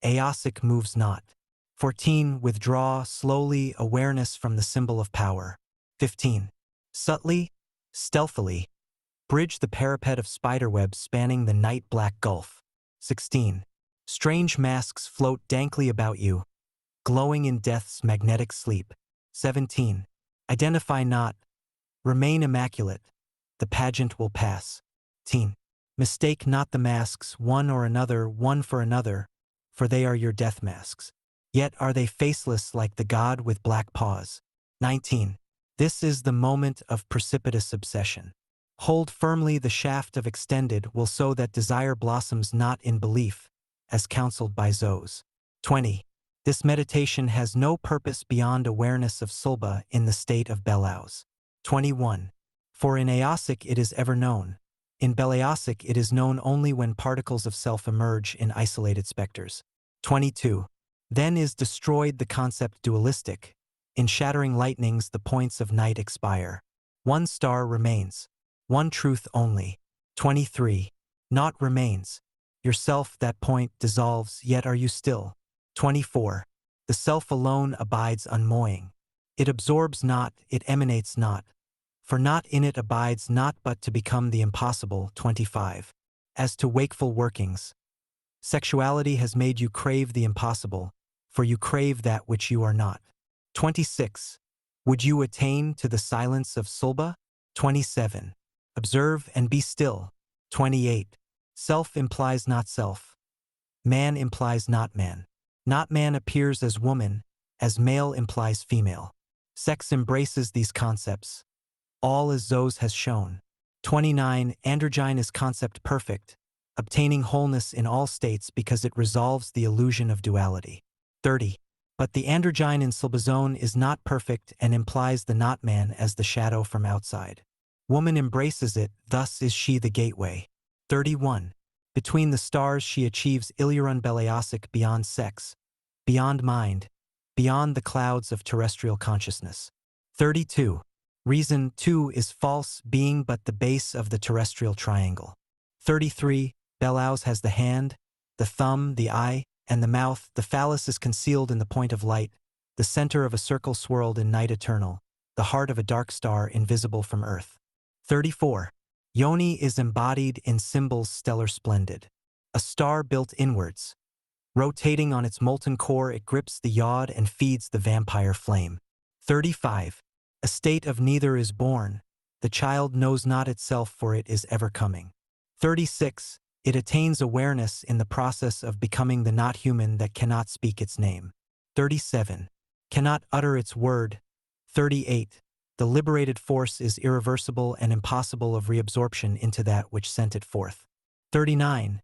Aosic moves not. 14. Withdraw slowly awareness from the symbol of power. 15. Subtly, stealthily, bridge the parapet of spiderwebs spanning the night-black gulf. 16. Strange masks float dankly about you, glowing in death's magnetic sleep. 17. Identify not, remain immaculate, the pageant will pass. 18. Mistake not the masks, one or another, one for another, for they are your death masks. Yet are they faceless like the god with black paws. 19. This is the moment of precipitous obsession. Hold firmly the shaft of extended will so that desire blossoms not in belief, as counseled by Zos. 20. This meditation has no purpose beyond awareness of Sulba in the state of Belaus. 21. For in Aosic it is ever known. In Belaosic it is known only when particles of self emerge in isolated specters. 22. Then is destroyed the concept dualistic. In shattering lightnings the points of night expire. One star remains. One truth only. 23. Naught remains. Yourself that point dissolves, yet are you still. 24. The self alone abides unmoying. It absorbs not, it emanates not. For not in it abides not but to become the impossible. 25. As to wakeful workings, sexuality has made you crave the impossible, for you crave that which you are not. 26. Would you attain to the silence of Sulba? 27. Observe and be still. 28. Self implies not self. Man implies not man. Not man appears as woman, as male implies female. Sex embraces these concepts. All as Zos has shown. 29. Androgyne is concept perfect, obtaining wholeness in all states because it resolves the illusion of duality. 30. But the androgyne in Silbazone is not perfect and implies the not man as the shadow from outside. Woman embraces it, thus is she the gateway. 31. Between the stars she achieves Illyron Beleasic beyond sex, beyond mind, beyond the clouds of terrestrial consciousness. 32. Reason, too, is false, being but the base of the terrestrial triangle. 33. Belaus has the hand, the thumb, the eye, and the mouth. The phallus is concealed in the point of light, the center of a circle swirled in night eternal, the heart of a dark star invisible from earth. 34. Yoni is embodied in symbols stellar splendid. A star built inwards. Rotating on its molten core, it grips the yod and feeds the vampire flame. 35. A state of neither is born. The child knows not itself, for it is ever coming. 36. It attains awareness in the process of becoming the not human that cannot speak its name. 37. Cannot utter its word. 38. The liberated force is irreversible and impossible of reabsorption into that which sent it forth. 39.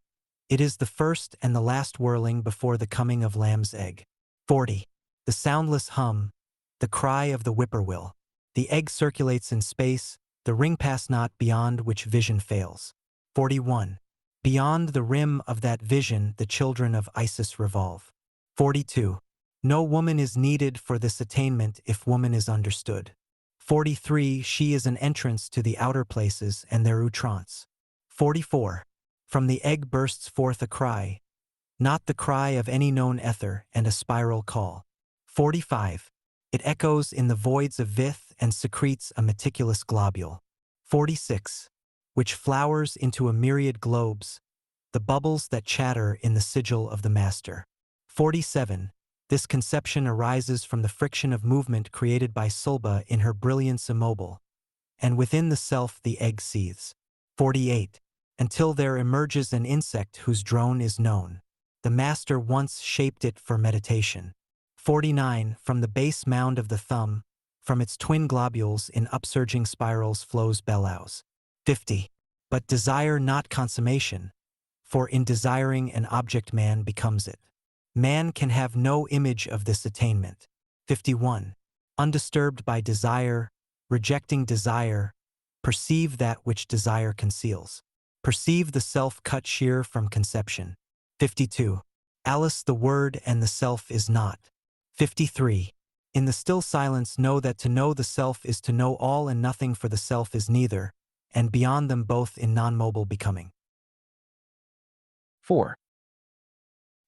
It is the first and the last whirling before the coming of lamb's egg. 40. The soundless hum, the cry of the whippoorwill. The egg circulates in space, the ring pass not beyond which vision fails. 41. Beyond the rim of that vision the children of Isis revolve. 42. No woman is needed for this attainment if woman is understood. 43. She is an entrance to the outer places and their outrance. 44. From the egg bursts forth a cry, not the cry of any known ether, and a spiral call. 45. It echoes in the voids of Vith and secretes a meticulous globule. 46. Which flowers into a myriad globes, the bubbles that chatter in the sigil of the master. 47. This conception arises from the friction of movement created by Sulba in her brilliance immobile, and within the self the egg seethes. 48. Until there emerges an insect whose drone is known. The master once shaped it for meditation. 49. From the base mound of the thumb, from its twin globules in upsurging spirals flows Belaus. 50. But desire not consummation, for in desiring an object man becomes it. Man can have no image of this attainment. 51. Undisturbed by desire, rejecting desire, perceive that which desire conceals. Perceive the self cut sheer from conception. 52. Alice the word and the self is not. 53. In the still silence know that to know the self is to know all and nothing, for the self is neither, and beyond them both in non-mobile becoming. 4.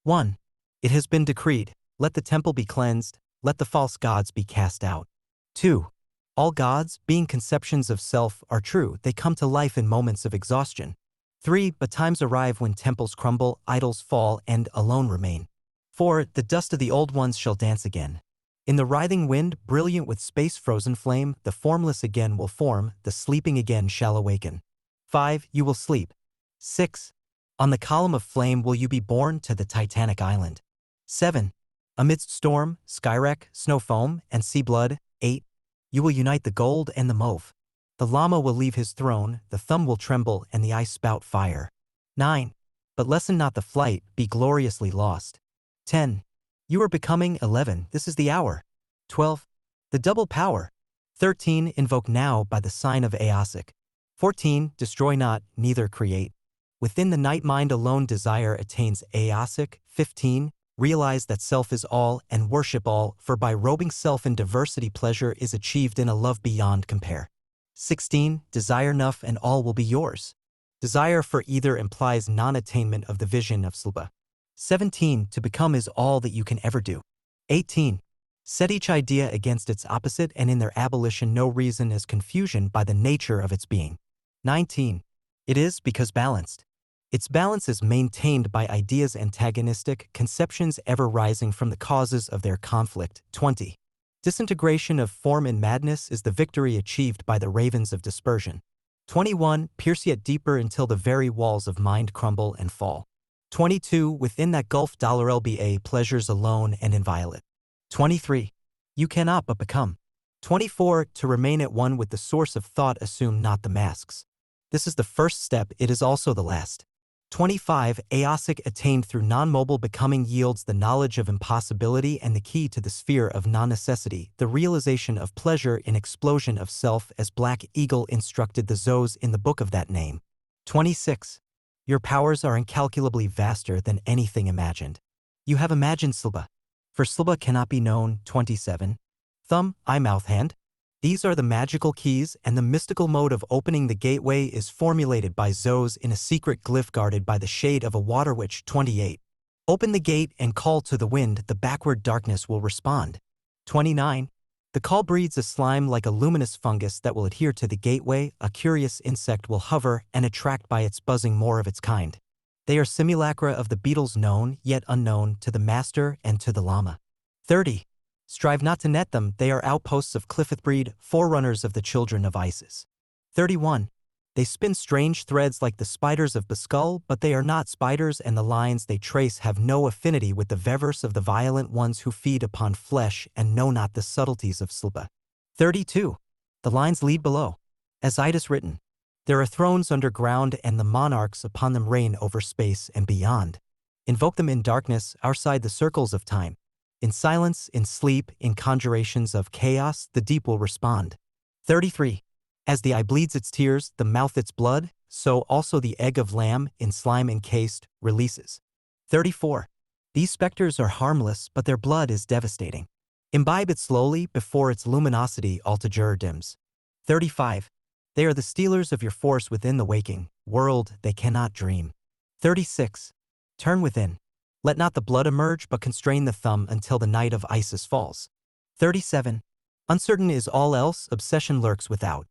1. It has been decreed, let the temple be cleansed, let the false gods be cast out. 2. All gods, being conceptions of self, are true, they come to life in moments of exhaustion. 3. But times arrive when temples crumble, idols fall, and alone remain. 4. The dust of the old ones shall dance again. In the writhing wind, brilliant with space-frozen flame, the formless again will form, the sleeping again shall awaken. 5. You will sleep. 6. On the column of flame will you be borne to the Titanic island. 7. Amidst storm, skywreck, snow foam, and sea blood. 8. You will unite the gold and the mauve. The llama will leave his throne, the thumb will tremble, and the eye spout fire. 9. But lessen not the flight, be gloriously lost. 10. You are becoming. 11. This is the hour. 12. The double power. 13. Invoke now by the sign of Aosic. 14. Destroy not, neither create. Within the night mind alone desire attains Aosic. 15. Realize that self is all and worship all, for by robing self in diversity pleasure is achieved in a love beyond compare. 16. Desire enough and all will be yours. Desire for either implies non-attainment of the vision of Sluba. 17. To become is all that you can ever do. 18. Set each idea against its opposite, and in their abolition no reason is confusion by the nature of its being. 19. It is because balanced. Its balance is maintained by ideas antagonistic, conceptions ever rising from the causes of their conflict. 20. Disintegration of form in madness is the victory achieved by the ravens of dispersion. 21. Pierce yet deeper until the very walls of mind crumble and fall. 22. Within that gulf $LBA pleasures alone and inviolate. 23. You cannot but become. 24. To remain at one with the source of thought, assume not the masks. This is the first step, it is also the last. 25. Aosic attained through non-mobile becoming yields the knowledge of impossibility and the key to the sphere of non-necessity, the realization of pleasure in explosion of self, as Black Eagle instructed the Zos in the book of that name. 26. Your powers are incalculably vaster than anything imagined. You have imagined Silba. For Silba cannot be known. 27. Thumb, eye, mouth, hand. These are the magical keys, and the mystical mode of opening the gateway is formulated by Zos in a secret glyph guarded by the shade of a water witch. 28. Open the gate and call to the wind, the backward darkness will respond. 29. The call breeds a slime like a luminous fungus that will adhere to the gateway, a curious insect will hover and attract by its buzzing more of its kind. They are simulacra of the beetles known, yet unknown, to the master and to the llama. 30. Strive not to net them, they are outposts of Cliffith breed, forerunners of the children of Isis. 31. They spin strange threads like the spiders of Baskull, but they are not spiders, and the lines they trace have no affinity with the verse of the violent ones who feed upon flesh and know not the subtleties of Silba. 32. The lines lead below. As Idas written, there are thrones underground, and the monarchs upon them reign over space and beyond. Invoke them in darkness, outside the circles of time. In silence, in sleep, in conjurations of chaos, the deep will respond. 33. As the eye bleeds its tears, the mouth its blood, so also the egg of lamb, in slime encased, releases. 34. These specters are harmless, but their blood is devastating. Imbibe it slowly before its luminosity altogether dims. 35. They are the stealers of your force within the waking world, they cannot dream. 36. Turn within. Let not the blood emerge, but constrain the thumb until the night of Isis falls. 37. Uncertain is all else, obsession lurks without.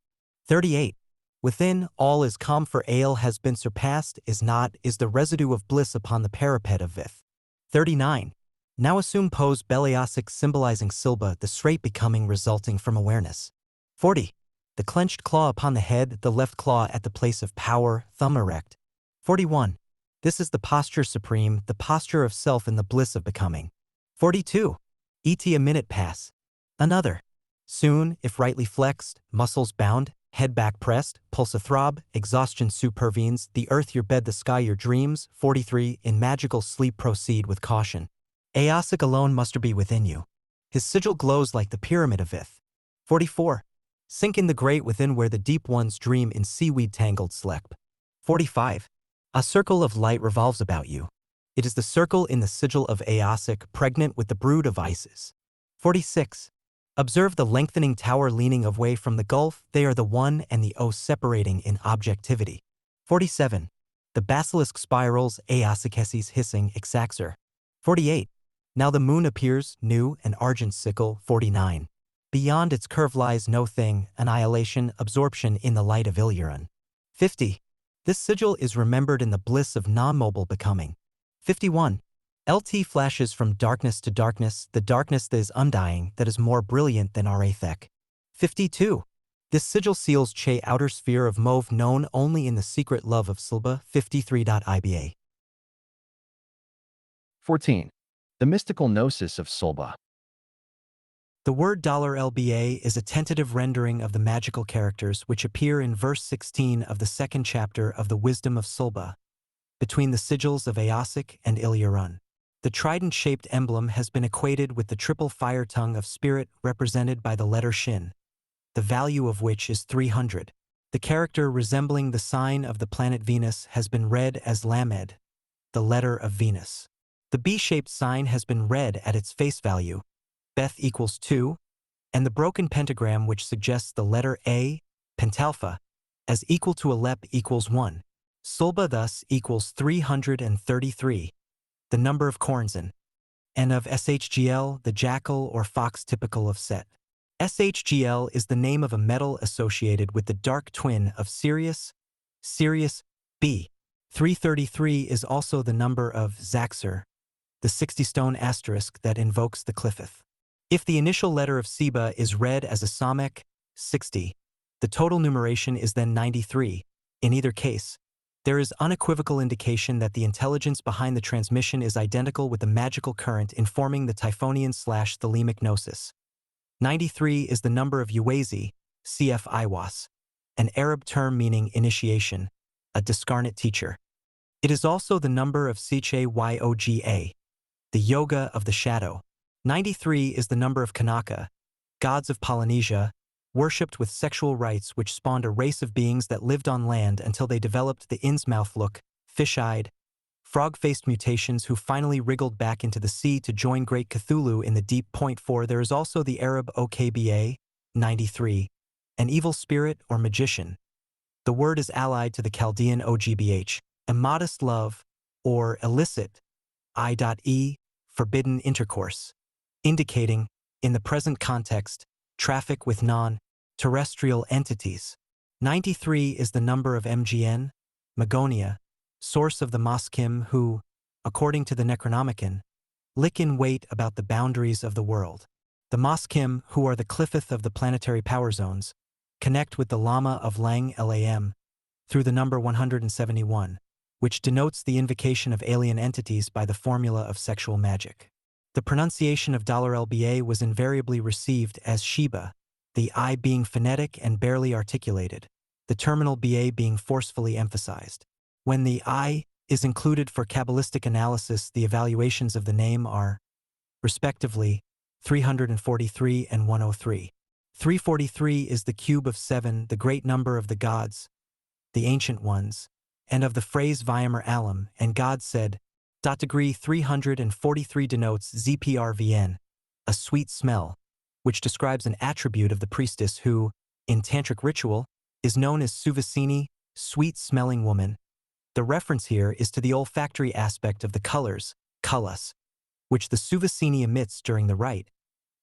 38. Within, all is calm, for ale has been surpassed, is not, is the residue of bliss upon the parapet of Vith. 39. Now assume pose Beliosic symbolizing Silba, the straight becoming resulting from awareness. 40. The clenched claw upon the head, the left claw at the place of power, thumb erect. 41. This is the posture supreme, the posture of self in the bliss of becoming. 42. A minute pass. Another. Soon, if rightly flexed, muscles bound, head back pressed, pulse a throb, exhaustion supervenes, the earth your bed, the sky your dreams. 43. In magical sleep proceed with caution. Aosic alone muster be within you. His sigil glows like the pyramid of Vith. 44. Sink in the great within where the deep ones dream in seaweed tangled slep. 45. A circle of light revolves about you. It is the circle in the sigil of Aosic, pregnant with the brood of Isis. 46. Observe the lengthening tower leaning away from the gulf, they are the one and the O separating in objectivity. 47. The basilisk spirals, Aosiceses hissing, exacer. 48. Now the moon appears, new, an argent sickle. 49. Beyond its curve lies no thing, annihilation, absorption in the light of Illyrian. 50. This sigil is remembered in the bliss of non-mobile becoming. 51. LT flashes from darkness to darkness, the darkness that is undying, that is more brilliant than Arathek. 52. This sigil seals Che outer sphere of mauve known only in the secret love of Silba. 53.iba. 14. The mystical gnosis of Silba. The word $LBA is a tentative rendering of the magical characters which appear in verse 16 of the second chapter of the Wisdom of Silba, between the sigils of Aosic and Illyrian. The trident-shaped emblem has been equated with the triple fire tongue of spirit represented by the letter Shin, the value of which is 300. The character resembling the sign of the planet Venus has been read as Lamed, the letter of Venus. The B-shaped sign has been read at its face value, Beth equals 2, and the broken pentagram which suggests the letter A, pentalpha, as equal to Alep equals 1. Silba thus equals 333, the number of Corzin, and of SHGL, the jackal or fox typical of Set. SHGL is the name of a metal associated with the dark twin of Sirius, Sirius B. 333 is also the number of Zaxer, the 60-stone asterisk that invokes the Cliffith. If the initial letter of Seba is read as a Samek, 60, the total numeration is then 93. In either case, there is unequivocal indication that the intelligence behind the transmission is identical with the magical current informing the Typhonian/thelemic gnosis. 93 is the number of Uwazi, cf. Iwas, an Arab term meaning initiation, a discarnate teacher. It is also the number of Yoga, the yoga of the shadow. 93 is the number of Kanaka, gods of Polynesia, worshipped with sexual rites which spawned a race of beings that lived on land until they developed the Innsmouth look, fish-eyed, frog-faced mutations who finally wriggled back into the sea to join Great Cthulhu in the deep. Point 4. There is also the Arab Okba, 93, an evil spirit or magician. The word is allied to the Chaldean Ogbh, immodest love, or illicit, I.e., forbidden intercourse, indicating, in the present context, traffic with non-terrestrial entities. 93 is the number of Mgn, Magonia, source of the Moskim who, according to the Necronomicon, lick in wait about the boundaries of the world. The Moskim, who are the Cliffith of the planetary power zones, connect with the Lama of Lang Lam through the number 171, which denotes the invocation of alien entities by the formula of sexual magic. The pronunciation of $LBA was invariably received as Sheba, the I being phonetic and barely articulated, the terminal BA being forcefully emphasized. When the I is included for Kabbalistic analysis, the evaluations of the name are, respectively, 343 and 103. 343 is the cube of 7, the great number of the gods, the ancient ones, and of the phrase Vaymer Alam, and God said. Degree 343 denotes ZPRVN, a sweet smell, which describes an attribute of the priestess who, in tantric ritual, is known as Suvasini, sweet-smelling woman. The reference here is to the olfactory aspect of the colors, kalas, which the Suvasini emits during the rite,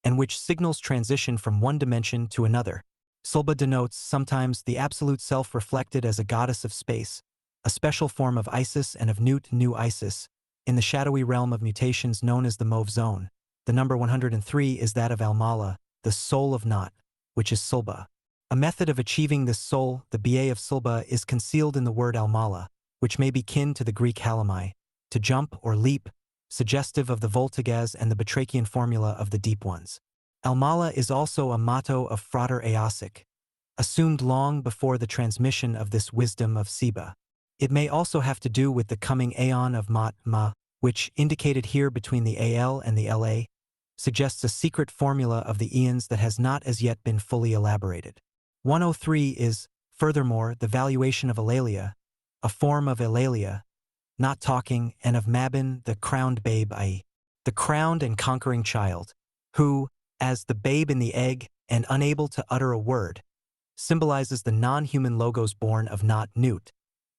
and which signals transition from one dimension to another. Sulba denotes sometimes the absolute self reflected as a goddess of space, a special form of Isis and of Nut, New Isis, in the shadowy realm of mutations known as the Mauve Zone. The number 103 is that of Almala, the soul of Nut, which is Sulba. A method of achieving this soul, the BA of Sulba, is concealed in the word Almala, which may be kin to the Greek halamai, to jump or leap, suggestive of the Voltigaz and the Batrachian formula of the Deep Ones. Almala is also a motto of Frater Eosic, assumed long before the transmission of this wisdom of Seba. It may also have to do with the coming aeon of Ma, which, indicated here between the AL and the LA, suggests a secret formula of the eons that has not as yet been fully elaborated. 103 is, furthermore, the valuation of Eulalia, a form of Eulalia, not talking, and of Mabin, the crowned babe, i.e., the crowned and conquering child, who, as the babe in the egg and unable to utter a word, symbolizes the non-human logos born of Nut.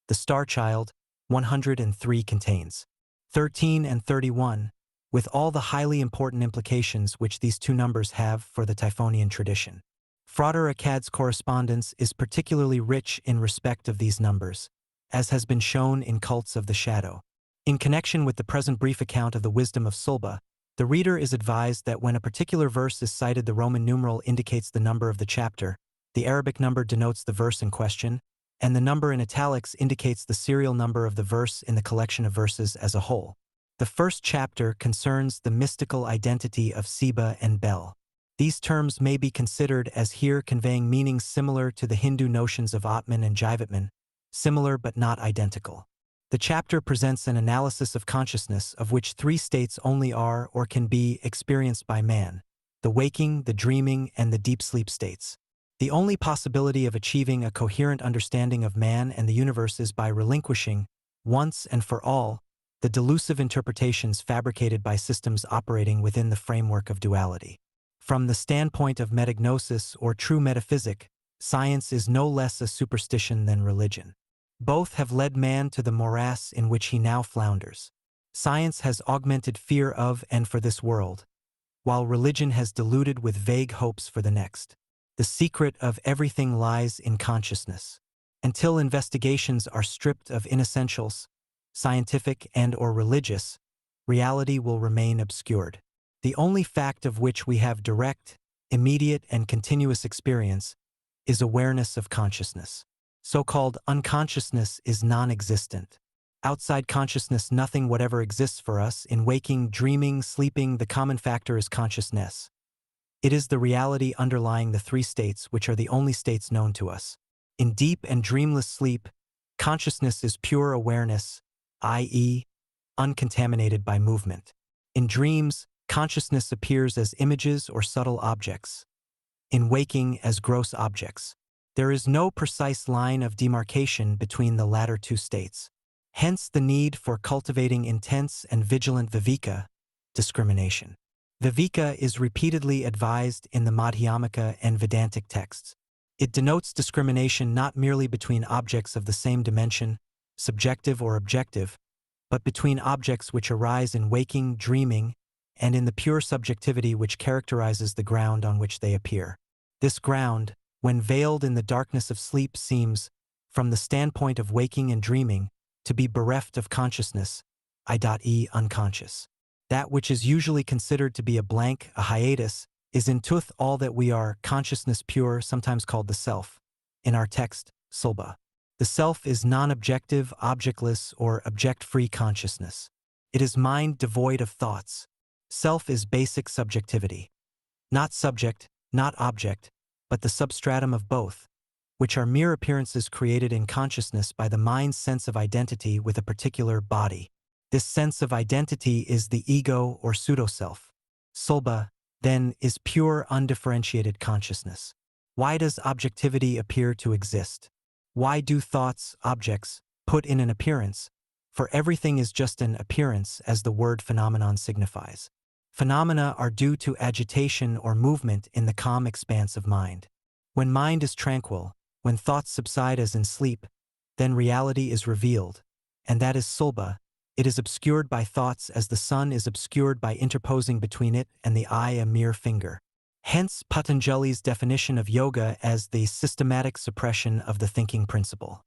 The star child, 103 contains 13 and 31, with all the highly important implications which these two numbers have for the Typhonian tradition. Frater Akkad's correspondence is particularly rich in respect of these numbers, as has been shown in Cults of the Shadow. In connection with the present brief account of the wisdom of Sulba, the reader is advised that when a particular verse is cited, the Roman numeral indicates the number of the chapter, the Arabic number denotes the verse in question, and the number in italics indicates the serial number of the verse in the collection of verses as a whole. The first chapter concerns the mystical identity of Seba and Bel. These terms may be considered as here conveying meanings similar to the Hindu notions of Atman and Jivatman, similar but not identical. The chapter presents an analysis of consciousness of which three states only are or can be experienced by man: the waking, the dreaming, and the deep sleep states. The only possibility of achieving a coherent understanding of man and the universe is by relinquishing, once and for all, the delusive interpretations fabricated by systems operating within the framework of duality. From the standpoint of metagnosis or true metaphysic, science is no less a superstition than religion. Both have led man to the morass in which he now flounders. Science has augmented fear of and for this world, while religion has deluded with vague hopes for the next. The secret of everything lies in consciousness. Until investigations are stripped of inessentials, scientific and or religious, reality will remain obscured. The only fact of which we have direct, immediate, and continuous experience is awareness of consciousness. So-called unconsciousness is non-existent. Outside consciousness, nothing whatever exists for us. In waking, dreaming, sleeping, the common factor is consciousness. It is the reality underlying the three states which are the only states known to us. In deep and dreamless sleep, consciousness is pure awareness, i.e., uncontaminated by movement. In dreams, consciousness appears as images or subtle objects. In waking, as gross objects. There is no precise line of demarcation between the latter two states. Hence the need for cultivating intense and vigilant viveka, discrimination. Viveka is repeatedly advised in the Madhyamaka and Vedantic texts. It denotes discrimination not merely between objects of the same dimension, subjective or objective, but between objects which arise in waking, dreaming, and in the pure subjectivity which characterizes the ground on which they appear. This ground, when veiled in the darkness of sleep, seems, from the standpoint of waking and dreaming, to be bereft of consciousness, i.e. unconscious. That which is usually considered to be a blank, a hiatus, is in truth all that we are, consciousness pure, sometimes called the self. In our text, Sulba. The self is non-objective, objectless, or object-free consciousness. It is mind devoid of thoughts. Self is basic subjectivity. Not subject, not object, but the substratum of both, which are mere appearances created in consciousness by the mind's sense of identity with a particular body. This sense of identity is the ego or pseudo-self. Sulba, then, is pure undifferentiated consciousness. Why does objectivity appear to exist? Why do thoughts, objects, put in an appearance? For everything is just an appearance, as the word phenomenon signifies. Phenomena are due to agitation or movement in the calm expanse of mind. When mind is tranquil, when thoughts subside as in sleep, then reality is revealed, and that is Sulba. It is obscured by thoughts as the sun is obscured by interposing between it and the eye a mere finger. Hence Patanjali's definition of yoga as the systematic suppression of the thinking principle.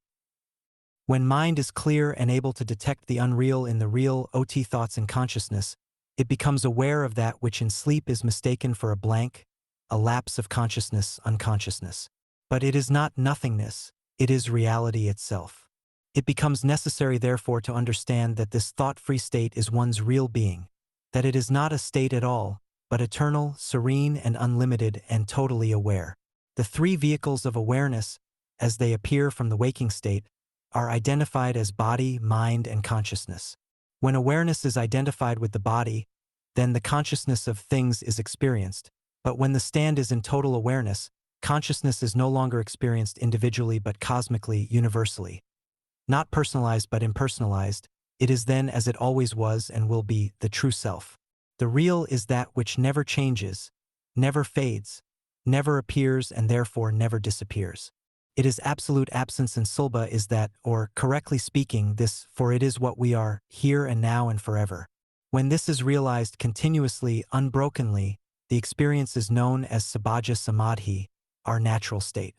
When mind is clear and able to detect the unreal in the real, ot thoughts and consciousness, it becomes aware of that which in sleep is mistaken for a blank, a lapse of consciousness, unconsciousness. But it is not nothingness, it is reality itself. It becomes necessary therefore to understand that this thought-free state is one's real being, that it is not a state at all, but eternal, serene and unlimited and totally aware. The three vehicles of awareness, as they appear from the waking state, are identified as body, mind, and consciousness. When awareness is identified with the body, then the consciousness of things is experienced, but when the stand is in total awareness, consciousness is no longer experienced individually but cosmically, universally. Not personalized but impersonalized, it is then as it always was and will be, the true self. The real is that which never changes, never fades, never appears and therefore never disappears. It is absolute absence, and Sulba is that, or correctly speaking, this, for it is what we are, here and now and forever. When this is realized continuously, unbrokenly, the experience is known as Sabhaja Samadhi, our natural state.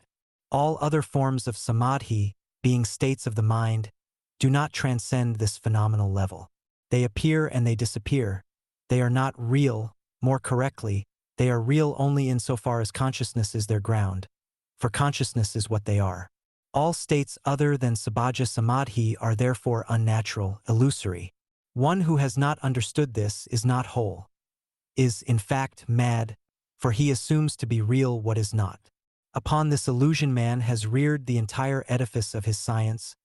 All other forms of Samadhi, being states of the mind, do not transcend this phenomenal level. They appear and they disappear. They are not real, more correctly, they are real only insofar as consciousness is their ground, for consciousness is what they are. All states other than Sabhaja Samadhi are therefore unnatural, illusory. One who has not understood this is not whole, is in fact mad, for he assumes to be real what is not. Upon this illusion man has reared the entire edifice of his science,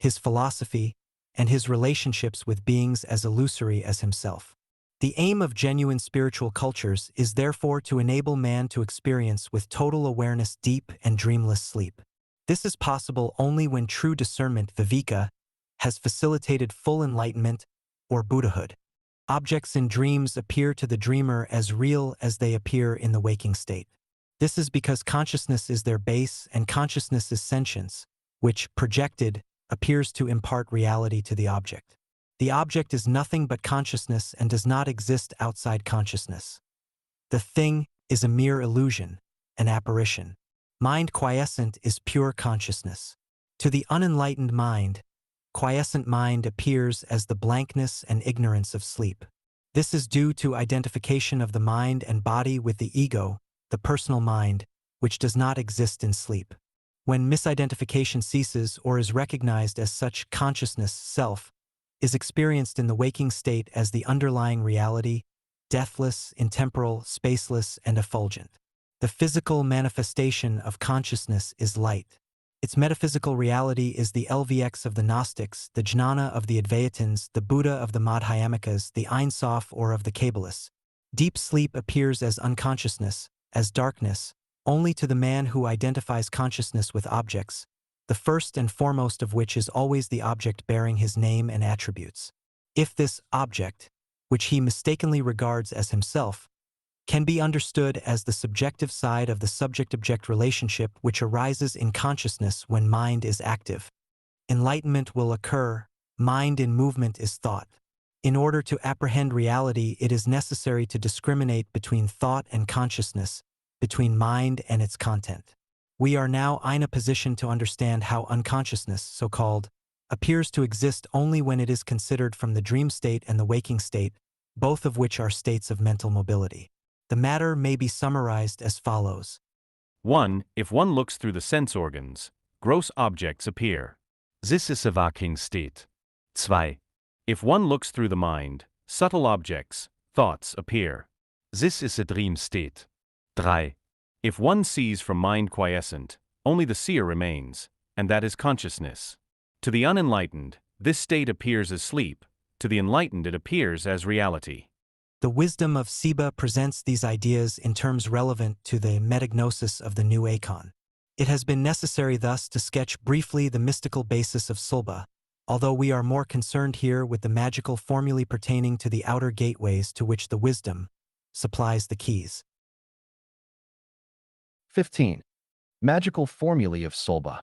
his philosophy, and his relationships with beings as illusory as himself. The aim of genuine spiritual cultures is therefore to enable man to experience with total awareness deep and dreamless sleep. This is possible only when true discernment, viveka, has facilitated full enlightenment or Buddhahood. Objects in dreams appear to the dreamer as real as they appear in the waking state. This is because consciousness is their base and consciousness is sentience, which, projected, appears to impart reality to the object. The object is nothing but consciousness and does not exist outside consciousness. The thing is a mere illusion, an apparition. Mind quiescent is pure consciousness. To the unenlightened mind, quiescent mind appears as the blankness and ignorance of sleep. This is due to identification of the mind and body with the ego, the personal mind, which does not exist in sleep. When misidentification ceases or is recognized as such, consciousness, self, is experienced in the waking state as the underlying reality, deathless, intemporal, spaceless, and effulgent. The physical manifestation of consciousness is light. Its metaphysical reality is the LVX of the Gnostics, the Jnana of the Advaitins, the Buddha of the Madhyamikas, the Ein Sof or of the Kabbalists. Deep sleep appears as unconsciousness, as darkness, only to the man who identifies consciousness with objects, the first and foremost of which is always the object bearing his name and attributes. If this object, which he mistakenly regards as himself, can be understood as the subjective side of the subject-object relationship which arises in consciousness when mind is active, enlightenment will occur. Mind in movement is thought. In order to apprehend reality, it is necessary to discriminate between thought and consciousness, between mind and its content. We are now in a position to understand how unconsciousness, so-called, appears to exist only when it is considered from the dream state and the waking state, both of which are states of mental mobility. The matter may be summarized as follows. 1. If one looks through the sense organs, gross objects appear. This is a waking state. 2. If one looks through the mind, subtle objects, thoughts appear. This is a dream state. 3. If one sees from mind quiescent, only the seer remains, and that is consciousness. To the unenlightened, this state appears as sleep. To the enlightened it appears as reality. The wisdom of Siba presents these ideas in terms relevant to the metagnosis of the new Akon. It has been necessary thus to sketch briefly the mystical basis of Sulba, although we are more concerned here with the magical formulae pertaining to the outer gateways to which the wisdom supplies the keys. 15. Magical formulae of Sulba.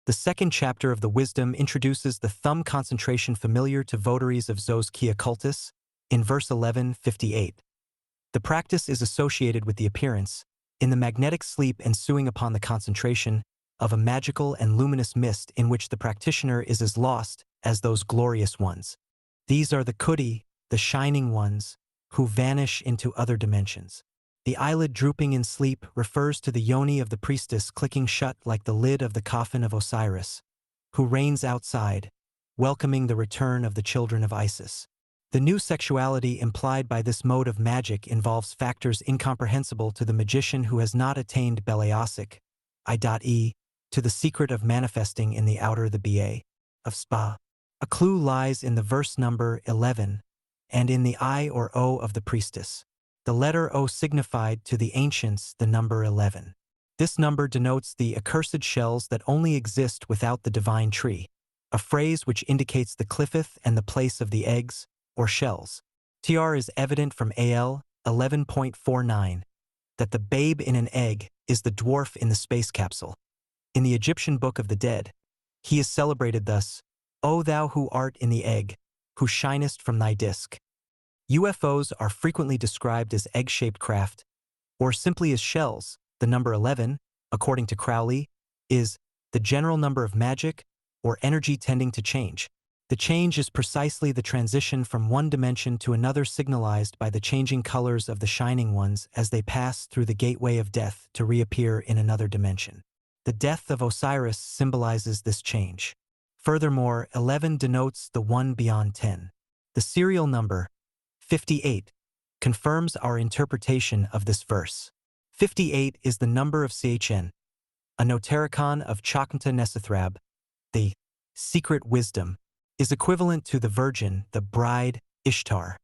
The second chapter of the Wisdom introduces the thumb concentration familiar to votaries of Zos Ki Occultus, in verse 11:58. The practice is associated with the appearance, in the magnetic sleep ensuing upon the concentration, of a magical and luminous mist in which the practitioner is as lost as those glorious ones. These are the Kudi, the shining ones, who vanish into other dimensions. The eyelid drooping in sleep refers to the yoni of the priestess clicking shut like the lid of the coffin of Osiris, who reigns outside, welcoming the return of the children of Isis. The new sexuality implied by this mode of magic involves factors incomprehensible to the magician who has not attained Beleosic, I.E., to the secret of manifesting in the outer the ba of spa. A clue lies in the verse number 11, and in the I or O of the priestess. The letter O signified to the ancients the number 11. This number denotes the accursed shells that only exist without the divine tree, a phrase which indicates the cliffeth and the place of the eggs, or shells. TR is evident from AL 11.49 that the babe in an egg is the dwarf in the space capsule. In the Egyptian Book of the Dead, he is celebrated thus, O thou who art in the egg, who shinest from thy disk. UFOs are frequently described as egg-shaped craft, or simply as shells. The number 11, according to Crowley, is the general number of magic or energy tending to change. The change is precisely the transition from one dimension to another signalized by the changing colors of the shining ones as they pass through the gateway of death to reappear in another dimension. The death of Osiris symbolizes this change. Furthermore, 11 denotes the one beyond 10. The serial number, 58, confirms our interpretation of this verse. 58 is the number of Chn, a notaricon of Chakanta Nesathrab, the secret wisdom, is equivalent to the virgin, the bride, Ishtar.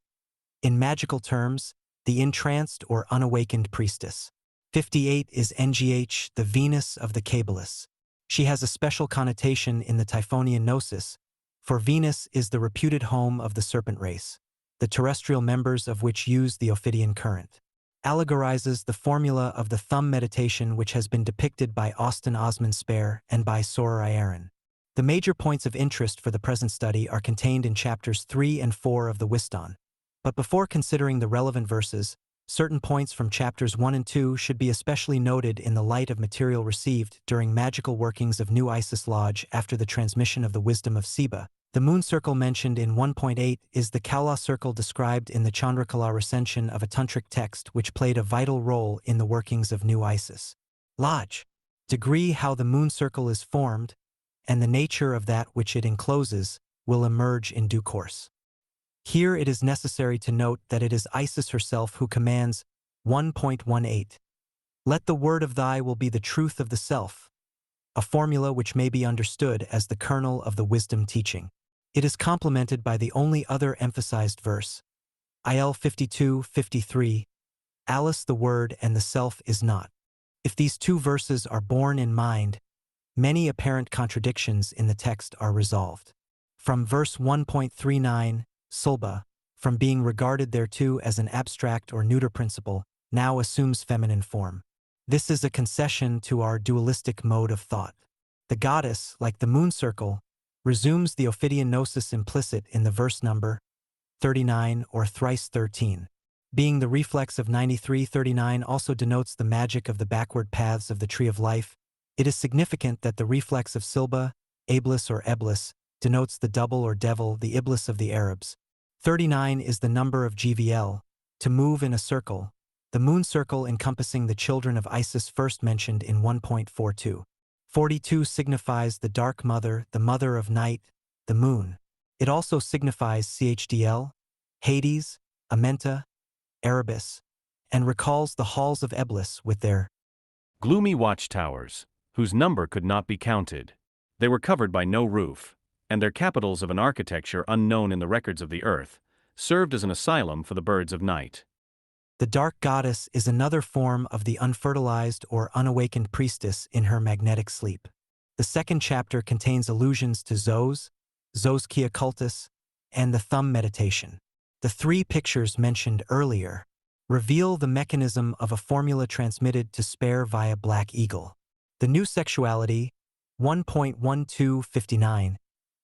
In magical terms, the entranced or unawakened priestess. 58 is NGH, the Venus of the Kabbalists. She has a special connotation in the Typhonian Gnosis, for Venus is the reputed home of the serpent race, the terrestrial members of which use the Ophidian current. Allegorizes the formula of the thumb meditation which has been depicted by Austin Osman Spare and by Sora Aaron. The major points of interest for the present study are contained in chapters 3 and 4 of the Wisdom. But before considering the relevant verses, certain points from chapters 1 and 2 should be especially noted in the light of material received during magical workings of New Isis Lodge after the transmission of the wisdom of Siba. The moon circle mentioned in 1.8 is the Kaula circle described in the Chandrakala recension of a tantric text which played a vital role in the workings of New Isis Lodge. Degree how the moon circle is formed, and the nature of that which it encloses, will emerge in due course. Here it is necessary to note that it is Isis herself who commands 1.18. Let the word of thy will be the truth of the self. a formula which may be understood as the kernel of the wisdom teaching. It is complemented by the only other emphasized verse, IL 52:53, Alice the Word and the Self is not. If these two verses are borne in mind, many apparent contradictions in the text are resolved. From verse 1.39, Sulba, from being regarded thereto as an abstract or neuter principle, now assumes feminine form. This is a concession to our dualistic mode of thought. The goddess, like the moon circle, resumes the Ophidian gnosis implicit in the verse number 39 or thrice 13. Being the reflex of 93:39 also denotes the magic of the backward paths of the tree of life. It is significant that the reflex of Silba, Ablis or Eblis, denotes the double or devil, the Iblis of the Arabs. 39 is the number of GVL, to move in a circle, the moon circle encompassing the children of Isis first mentioned in 1.42. 42 signifies the dark mother, the mother of night, the moon. It also signifies CHDL, Hades, Amenta, Erebus, and recalls the halls of Eblis with their gloomy watchtowers, whose number could not be counted. They were covered by no roof, and their capitals of an architecture unknown in the records of the earth, served as an asylum for the birds of night. The dark goddess is another form of the unfertilized or unawakened priestess in her magnetic sleep. The second chapter contains allusions to Zos, Zoskia cultus, and the thumb meditation. The three pictures mentioned earlier reveal the mechanism of a formula transmitted to spare via Black Eagle. The new sexuality, 1.1259,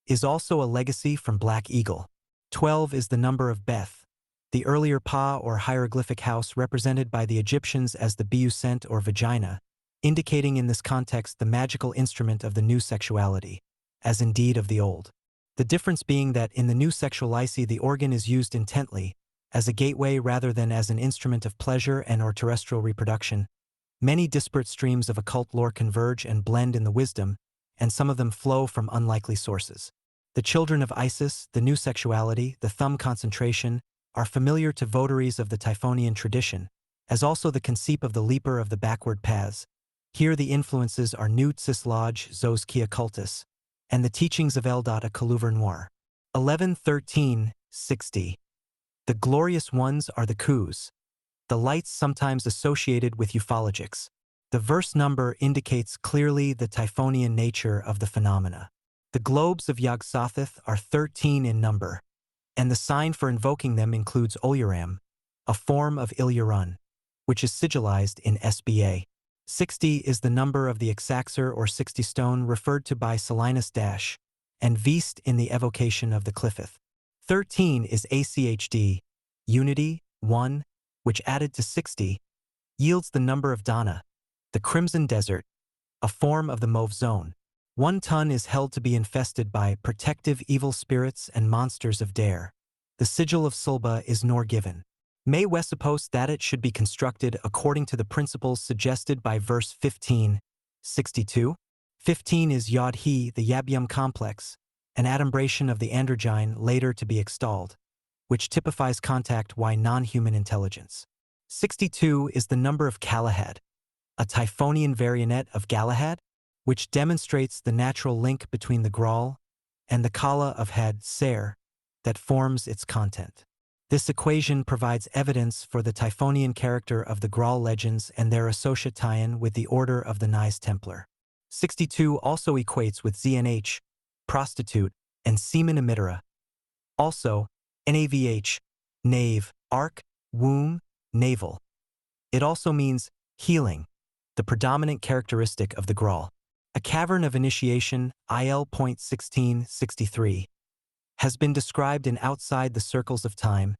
is also a legacy from Black Eagle. 12 is the number of Beth, the earlier Pa or hieroglyphic house represented by the Egyptians as the Biusent or vagina, indicating in this context the magical instrument of the new sexuality, as indeed of the old. The difference being that in the new sexualicy the organ is used intently, as a gateway rather than as an instrument of pleasure and or terrestrial reproduction. Many disparate streams of occult lore converge and blend in the wisdom, and some of them flow from unlikely sources. The children of Isis, the new sexuality, the thumb concentration, are familiar to votaries of the Typhonian tradition, as also the conceit of the leaper of the backward paths. Here the influences are Newt Cislodge, Zos Kia cultus, and the teachings of Eldata Kaluver Noir. 11:13:60. The glorious ones are the coups, the lights sometimes associated with ufologics. The verse number indicates clearly the Typhonian nature of the phenomena. The globes of Yog-Sothoth are 13 in number, and the sign for invoking them includes Oluram, a form of Ilurun, which is sigillized in SBA. 60 is the number of the Ixaxar or 60 stone referred to by Solinus Dash, and Vist in the evocation of the Cliffith. 13 is ACHD, unity, 1, which added to 60, yields the number of Dana, the Crimson Desert, a form of the Mauve Zone. 1 ton is held to be infested by protective evil spirits and monsters of Dare. The sigil of Sulba is nor given. May we suppose that it should be constructed according to the principles suggested by verse 15:62. 15 is Yod-He, the Yabyum complex, an adumbration of the androgyne later to be extolled, which typifies contact y non-human intelligence. 62 is the number of Galahad, a Typhonian varionet of Galahad, which demonstrates the natural link between the Graal and the Kala of Had Ser that forms its content. This equation provides evidence for the Typhonian character of the Graal legends and their associate tie-in with the Order of the Nais Templar. 62 also equates with ZNH, prostitute, and semen emittera. Also, NAVH, knave, arc, womb, navel. It also means healing, the predominant characteristic of the Graal. A cavern of initiation, IL.1663, has been described in Outside the Circles of Time,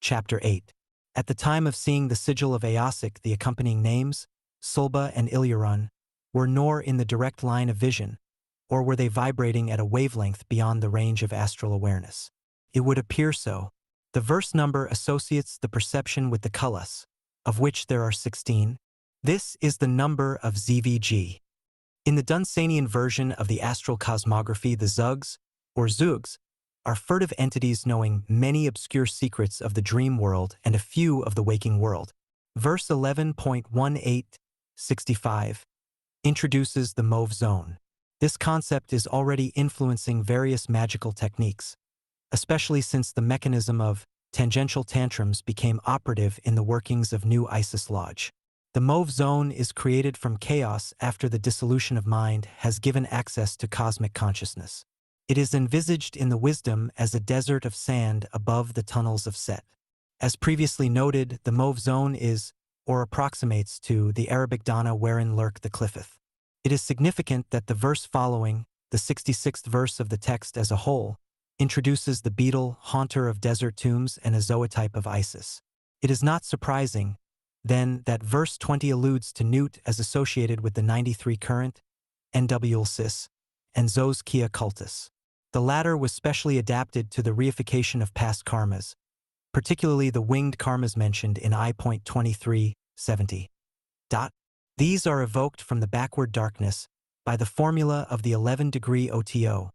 Chapter 8. At the time of seeing the sigil of Aosic, the accompanying names, Sulba and Ilurun, were nor in the direct line of vision, or were they vibrating at a wavelength beyond the range of astral awareness. It would appear so. The verse number associates the perception with the Kulas, of which there are 16. This is the number of ZVG. In the Dunsanian version of the astral cosmography, the Zugs, or Zugs, are furtive entities knowing many obscure secrets of the dream world and a few of the waking world. Verse 11.1865 introduces the mauve zone. This concept is already influencing various magical techniques, especially since the mechanism of tangential tantrums became operative in the workings of New Isis Lodge. The mauve zone is created from chaos after the dissolution of mind has given access to cosmic consciousness. It is envisaged in the wisdom as a desert of sand above the tunnels of Set. As previously noted, the mauve zone is, or approximates to, the Arabic Dana wherein lurk the cliffeth. It is significant that the verse following, the 66th verse of the text as a whole, introduces the beetle, haunter of desert tombs and a zootype of Isis. It is not surprising, then, that verse 20 alludes to Newt as associated with the 93 current, Nwlsis, and Zos Kia cultus. The latter was specially adapted to the reification of past karmas, particularly the winged karmas mentioned in I.2370. These are evoked from the backward darkness by the formula of the 11-degree OTO,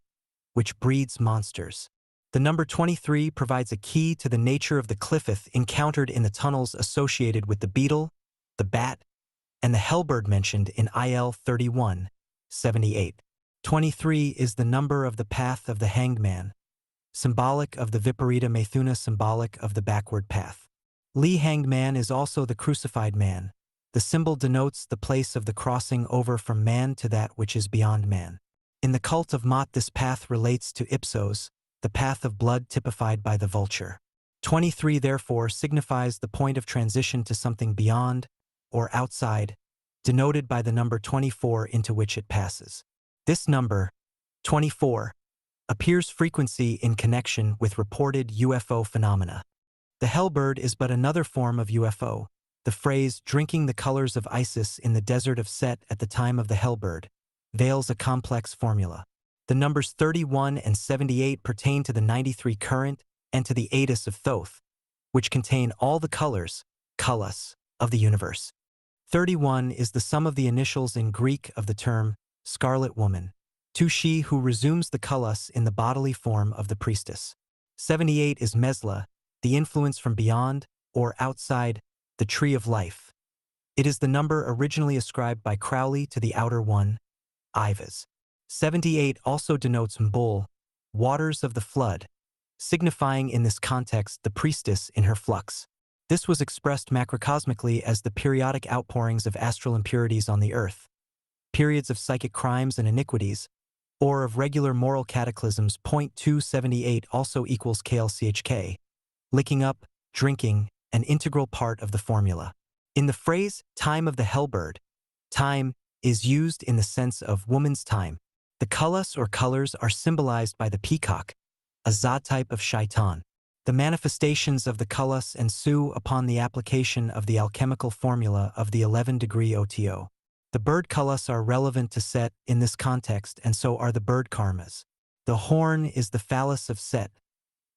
which breeds monsters. The number 23 provides a key to the nature of the cliffeth encountered in the tunnels associated with the beetle, the bat, and the hellbird mentioned in IL 3178. 23 is the number of the path of the hanged man, symbolic of the Viparita Methuna, symbolic of the backward path. Li hanged man is also the crucified man. The symbol denotes the place of the crossing over from man to that which is beyond man. In the cult of Mot, this path relates to Ipsos, the path of blood typified by the vulture. 23 therefore signifies the point of transition to something beyond, or outside, denoted by the number 24 into which it passes. This number, 24, appears frequently in connection with reported UFO phenomena. The hellbird is but another form of UFO. The phrase, drinking the colors of Isis in the desert of Set at the time of the hellbird, veils a complex formula. The numbers 31 and 78 pertain to the 93 current and to the Aedis of Thoth, which contain all the colors, kulus, of the universe. 31 is the sum of the initials in Greek of the term scarlet woman, to she who resumes the kulus in the bodily form of the priestess. 78 is Mesla, the influence from beyond, or outside, the tree of life. It is the number originally ascribed by Crowley to the outer one, Ivas. 78 also denotes Mbul, waters of the flood, signifying in this context the priestess in her flux. This was expressed macrocosmically as the periodic outpourings of astral impurities on the earth, periods of psychic crimes and iniquities, or of regular moral cataclysms. 278 also equals KLCHK, licking up, drinking, an integral part of the formula. In the phrase, time of the hellbird, time is used in the sense of woman's time. The kulus or colors are symbolized by the peacock, a zootype of shaitan. The manifestations of the kulus ensue upon the application of the alchemical formula of the 11-degree OTO. The bird kulus are relevant to Set in this context, and so are the bird karmas. The horn is the phallus of Set,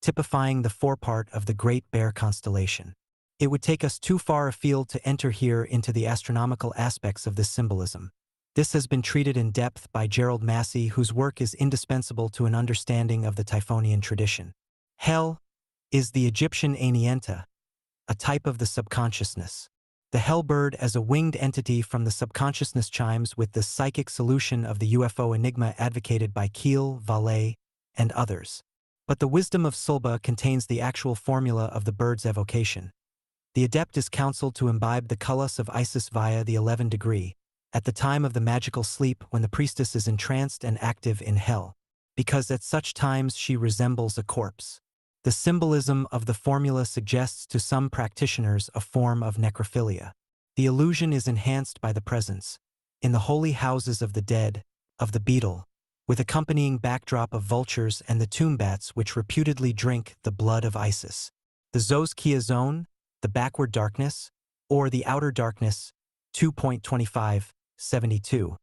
typifying the forepart of the Great Bear constellation. It would take us too far afield to enter here into the astronomical aspects of this symbolism. This has been treated in depth by Gerald Massey, whose work is indispensable to an understanding of the Typhonian tradition. Hell is the Egyptian Anienta, a type of the subconsciousness. The hellbird as a winged entity from the subconsciousness chimes with the psychic solution of the UFO enigma advocated by Keel, Vallée, and others. But the wisdom of Sulba contains the actual formula of the bird's evocation. The adept is counseled to imbibe the kulus of Isis via the 11-degree, at the time of the magical sleep when the priestess is entranced and active in hell, because at such times she resembles a corpse. The symbolism of the formula suggests to some practitioners a form of necrophilia. The illusion is enhanced by the presence, in the holy houses of the dead, of the beetle, with accompanying backdrop of vultures and the tomb bats which reputedly drink the blood of Isis. The Zos Kia zone, the backward darkness, or the outer darkness, 2.2572,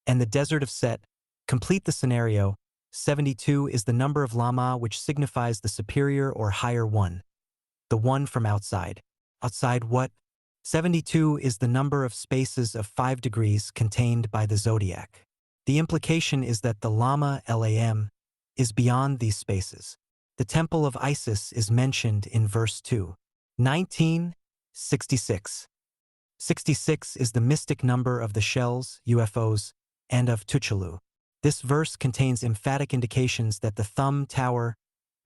and the desert of Set, complete the scenario. 72 is the number of Lama, which signifies the superior or higher one, the one from outside. Outside what? 72 is the number of spaces of 5 degrees contained by the zodiac. The implication is that the Lama Lam is beyond these spaces. The temple of Isis is mentioned in verse 2. 1966. 66 is the mystic number of the shells, UFOs, and of Tuchulu. This verse contains emphatic indications that the thumb tower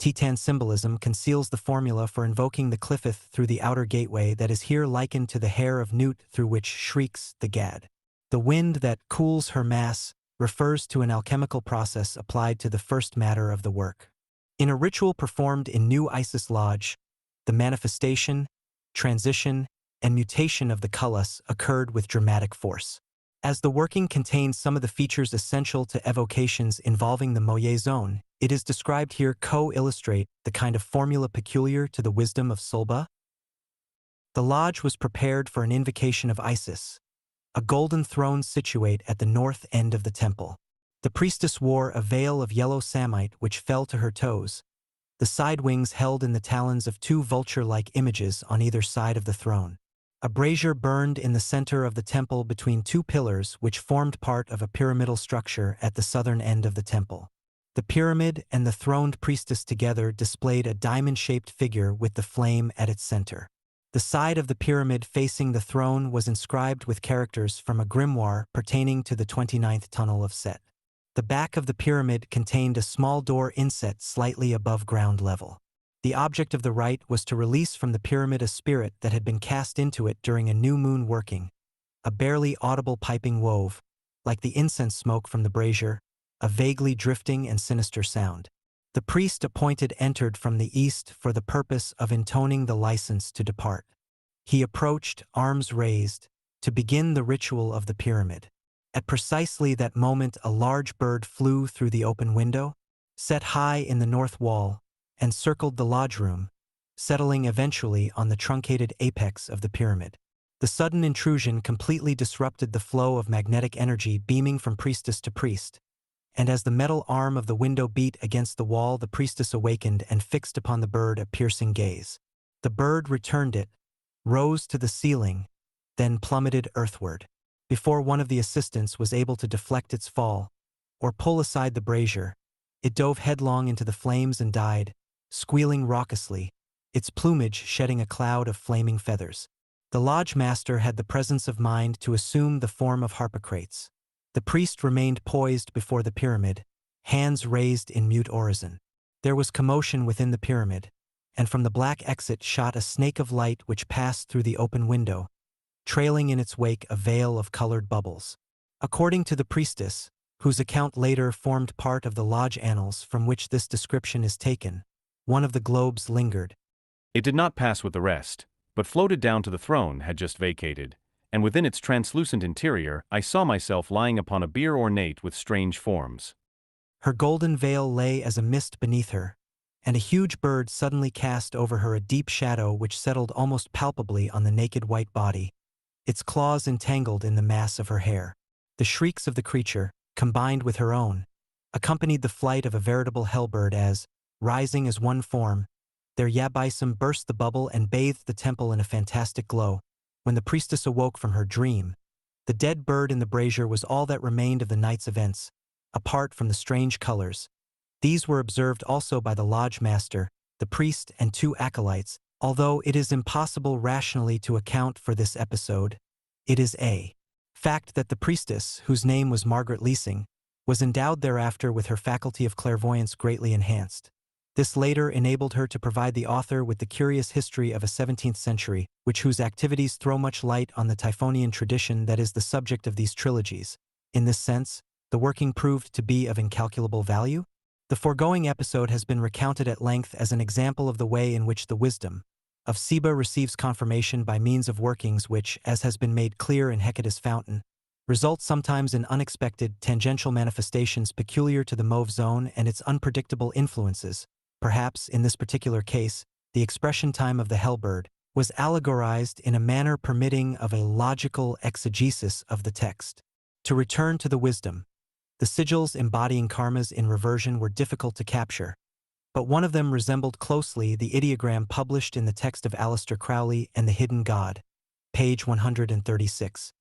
Titan symbolism conceals the formula for invoking the Cliffith through the outer gateway that is here likened to the hair of Newt through which shrieks the Gad. The wind that cools her mass refers to an alchemical process applied to the first matter of the work. In a ritual performed in New Isis Lodge, the manifestation, transition, and mutation of the Cullis occurred with dramatic force. As the working contains some of the features essential to evocations involving the Moye zone, it is described here co-illustrate the kind of formula peculiar to the wisdom of Sulba. The lodge was prepared for an invocation of Isis, a golden throne situate at the north end of the temple. The priestess wore a veil of yellow samite which fell to her toes, the side wings held in the talons of two vulture-like images on either side of the throne. A brazier burned in the center of the temple between two pillars which formed part of a pyramidal structure at the southern end of the temple. The pyramid and the throned priestess together displayed a diamond-shaped figure with the flame at its center. The side of the pyramid facing the throne was inscribed with characters from a grimoire pertaining to the 29th tunnel of Set. The back of the pyramid contained a small door inset slightly above ground level. The object of the rite was to release from the pyramid a spirit that had been cast into it during a new moon working, a barely audible piping wove, like the incense smoke from the brazier, a vaguely drifting and sinister sound. The priest appointed entered from the east for the purpose of intoning the license to depart. He approached, arms raised, to begin the ritual of the pyramid. At precisely that moment a large bird flew through the open window, set high in the north wall, and circled the lodge room, settling eventually on the truncated apex of the pyramid. The sudden intrusion completely disrupted the flow of magnetic energy beaming from priestess to priest, and as the metal arm of the window beat against the wall, the priestess awakened and fixed upon the bird a piercing gaze. The bird returned it, rose to the ceiling, then plummeted earthward. Before one of the assistants was able to deflect its fall, or pull aside the brazier, it dove headlong into the flames and died, squealing raucously, its plumage shedding a cloud of flaming feathers. The lodge master had the presence of mind to assume the form of Harpocrates. The priest remained poised before the pyramid, hands raised in mute orison. There was commotion within the pyramid, and from the black exit shot a snake of light which passed through the open window, trailing in its wake a veil of colored bubbles. According to the priestess, whose account later formed part of the lodge annals from which this description is taken, one of the globes lingered. It did not pass with the rest, but floated down to the throne had just vacated, and within its translucent interior I saw myself lying upon a bier ornate with strange forms. Her golden veil lay as a mist beneath her, and a huge bird suddenly cast over her a deep shadow which settled almost palpably on the naked white body, its claws entangled in the mass of her hair. The shrieks of the creature, combined with her own, accompanied the flight of a veritable hellbird as, rising as one form, their Yabaisim burst the bubble and bathed the temple in a fantastic glow. When the priestess awoke from her dream, the dead bird in the brazier was all that remained of the night's events, apart from the strange colors. These were observed also by the lodge master, the priest, and two acolytes. Although it is impossible rationally to account for this episode, it is a fact that the priestess, whose name was Margaret Leasing, was endowed thereafter with her faculty of clairvoyance greatly enhanced. This later enabled her to provide the author with the curious history of a 17th century, whose activities throw much light on the Typhonian tradition that is the subject of these trilogies. In this sense, the working proved to be of incalculable value. The foregoing episode has been recounted at length as an example of the way in which the wisdom of Seba receives confirmation by means of workings which, as has been made clear in Hecate's fountain, result sometimes in unexpected, tangential manifestations peculiar to the Mauve zone and its unpredictable influences. Perhaps, in this particular case, the expression time of the hellbird was allegorized in a manner permitting of a logical exegesis of the text. To return to the wisdom, the sigils embodying karmas in reversion were difficult to capture, but one of them resembled closely the ideogram published in the text of Aleister Crowley and the Hidden God, page 136.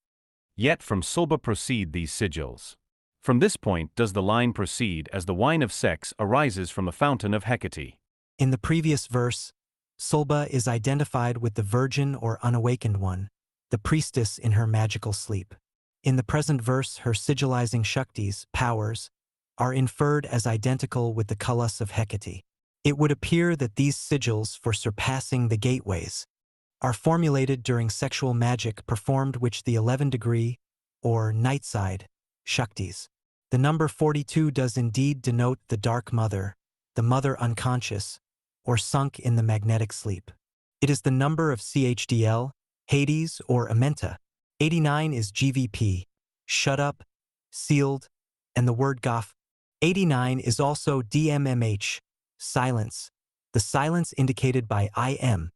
Yet from Sulba proceed these sigils. From this point does the line proceed as the wine of sex arises from the fountain of Hecate. In the previous verse, Sulba is identified with the virgin or unawakened one, the priestess in her magical sleep. In the present verse, her sigilizing Shaktis, powers, are inferred as identical with the Kalas of Hecate. It would appear that these sigils for surpassing the gateways are formulated during sexual magic performed which the 11-degree, or night side, Shaktis. The number 42 does indeed denote the Dark Mother, the Mother unconscious, or sunk in the magnetic sleep. It is the number of Chdl, Hades, or Amenta. 89 is GVP, shut up, sealed, and the word Goth. 89 is also DMMH, silence, the silence indicated by IM,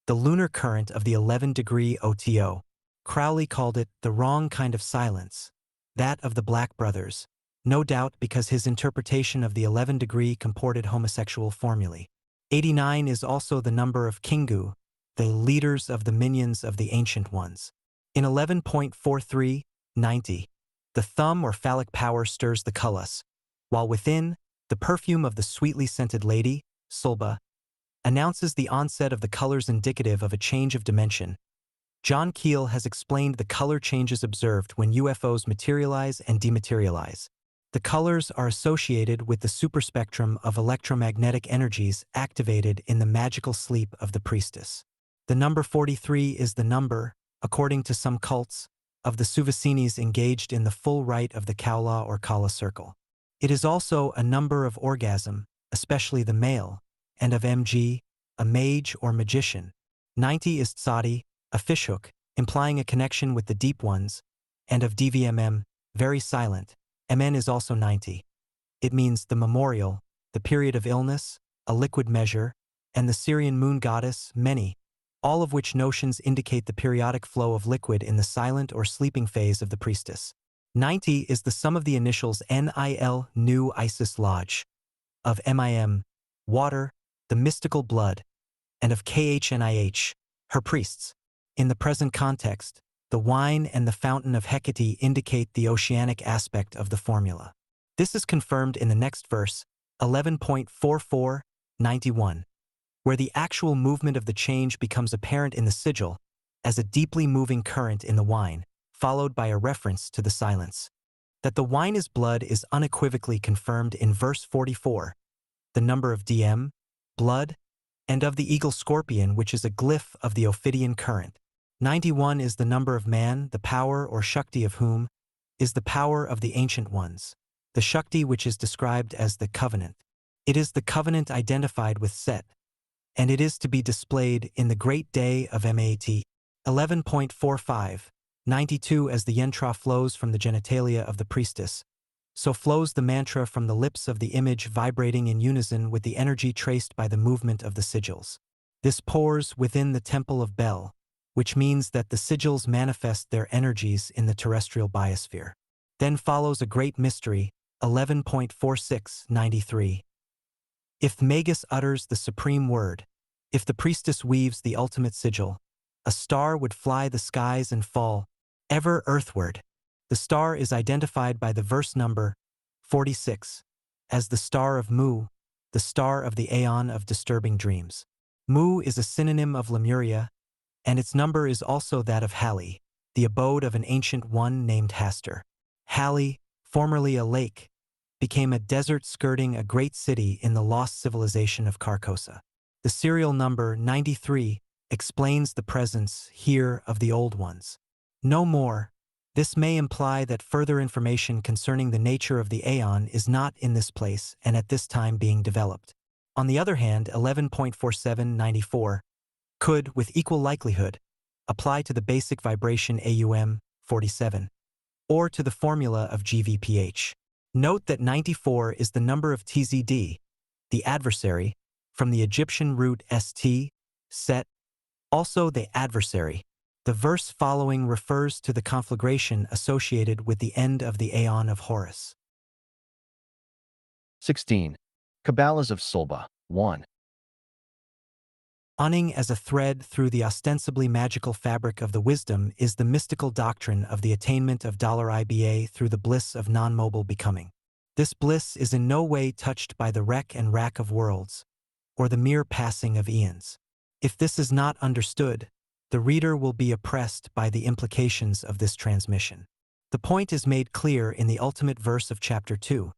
the lunar current of the 11-degree OTO. Crowley called it the wrong kind of silence, that of the Black Brothers, no doubt because his interpretation of the 11-degree comported homosexual formulae. 89 is also the number of Kingu, the leaders of the minions of the Ancient Ones. In 11.43, 90, the thumb or phallic power stirs the Kalas, while within, the perfume of the sweetly scented lady, Sulba, announces the onset of the colors indicative of a change of dimension. John Keel has explained the color changes observed when UFOs materialize and dematerialize. The colors are associated with the superspectrum of electromagnetic energies activated in the magical sleep of the priestess. The number 43 is the number, according to some cults, of the Suvasinis engaged in the full rite of the Kaula or Kala circle. It is also a number of orgasm, especially the male, and of MG, a mage or magician. 90 is Tsadi, a fishhook, implying a connection with the deep ones, and of DVMM, very silent. MN is also 90. It means the memorial, the period of illness, a liquid measure, and the Syrian moon goddess, many, all of which notions indicate the periodic flow of liquid in the silent or sleeping phase of the priestess. 90 is the sum of the initials NIL, New Isis Lodge, of MIM, water, the mystical blood, and of KHNIH, her priests. In the present context, the wine and the fountain of Hecate indicate the oceanic aspect of the formula. This is confirmed in the next verse, 11.44, 91, where the actual movement of the change becomes apparent in the sigil as a deeply moving current in the wine, followed by a reference to the silence. That the wine is blood is unequivocally confirmed in verse 44, the number of DM, blood, and of the eagle scorpion, which is a glyph of the Ophidian current. 91 is the number of man, the power or Shakti of whom is the power of the Ancient Ones, the Shakti which is described as the covenant. It is the covenant identified with Set, and it is to be displayed in the great day of MAT. 11.45, 92 as the yantra flows from the genitalia of the priestess, so flows the mantra from the lips of the image vibrating in unison with the energy traced by the movement of the sigils. This pours within the temple of Bel, which means that the sigils manifest their energies in the terrestrial biosphere. Then follows a great mystery, 11.46, 93. If Magus utters the supreme word, if the priestess weaves the ultimate sigil, a star would fly the skies and fall, ever earthward. The star is identified by the verse number 46 as the star of Mu, the star of the aeon of disturbing dreams. Mu is a synonym of Lemuria, and its number is also that of Hali, the abode of an ancient one named Hastur. Hali, formerly a lake, became a desert skirting a great city in the lost civilization of Carcosa. The serial number 93 explains the presence here of the old ones. No more. This may imply that further information concerning the nature of the aeon is not in this place and at this time being developed. On the other hand, 11.4794 could, with equal likelihood, apply to the basic vibration AUM 47, or to the formula of GVPH. Note that 94 is the number of TZD, the adversary, from the Egyptian root ST, Set, also the adversary. The verse following refers to the conflagration associated with the end of the Aeon of Horus. 16. Kabbalahs of Sulba, 1. Running as a thread through the ostensibly magical fabric of the wisdom is the mystical doctrine of the attainment of $IBA through the bliss of non-mobile becoming. This bliss is in no way touched by the wreck and rack of worlds, or the mere passing of eons. If this is not understood, the reader will be oppressed by the implications of this transmission. The point is made clear in the ultimate verse of chapter 2,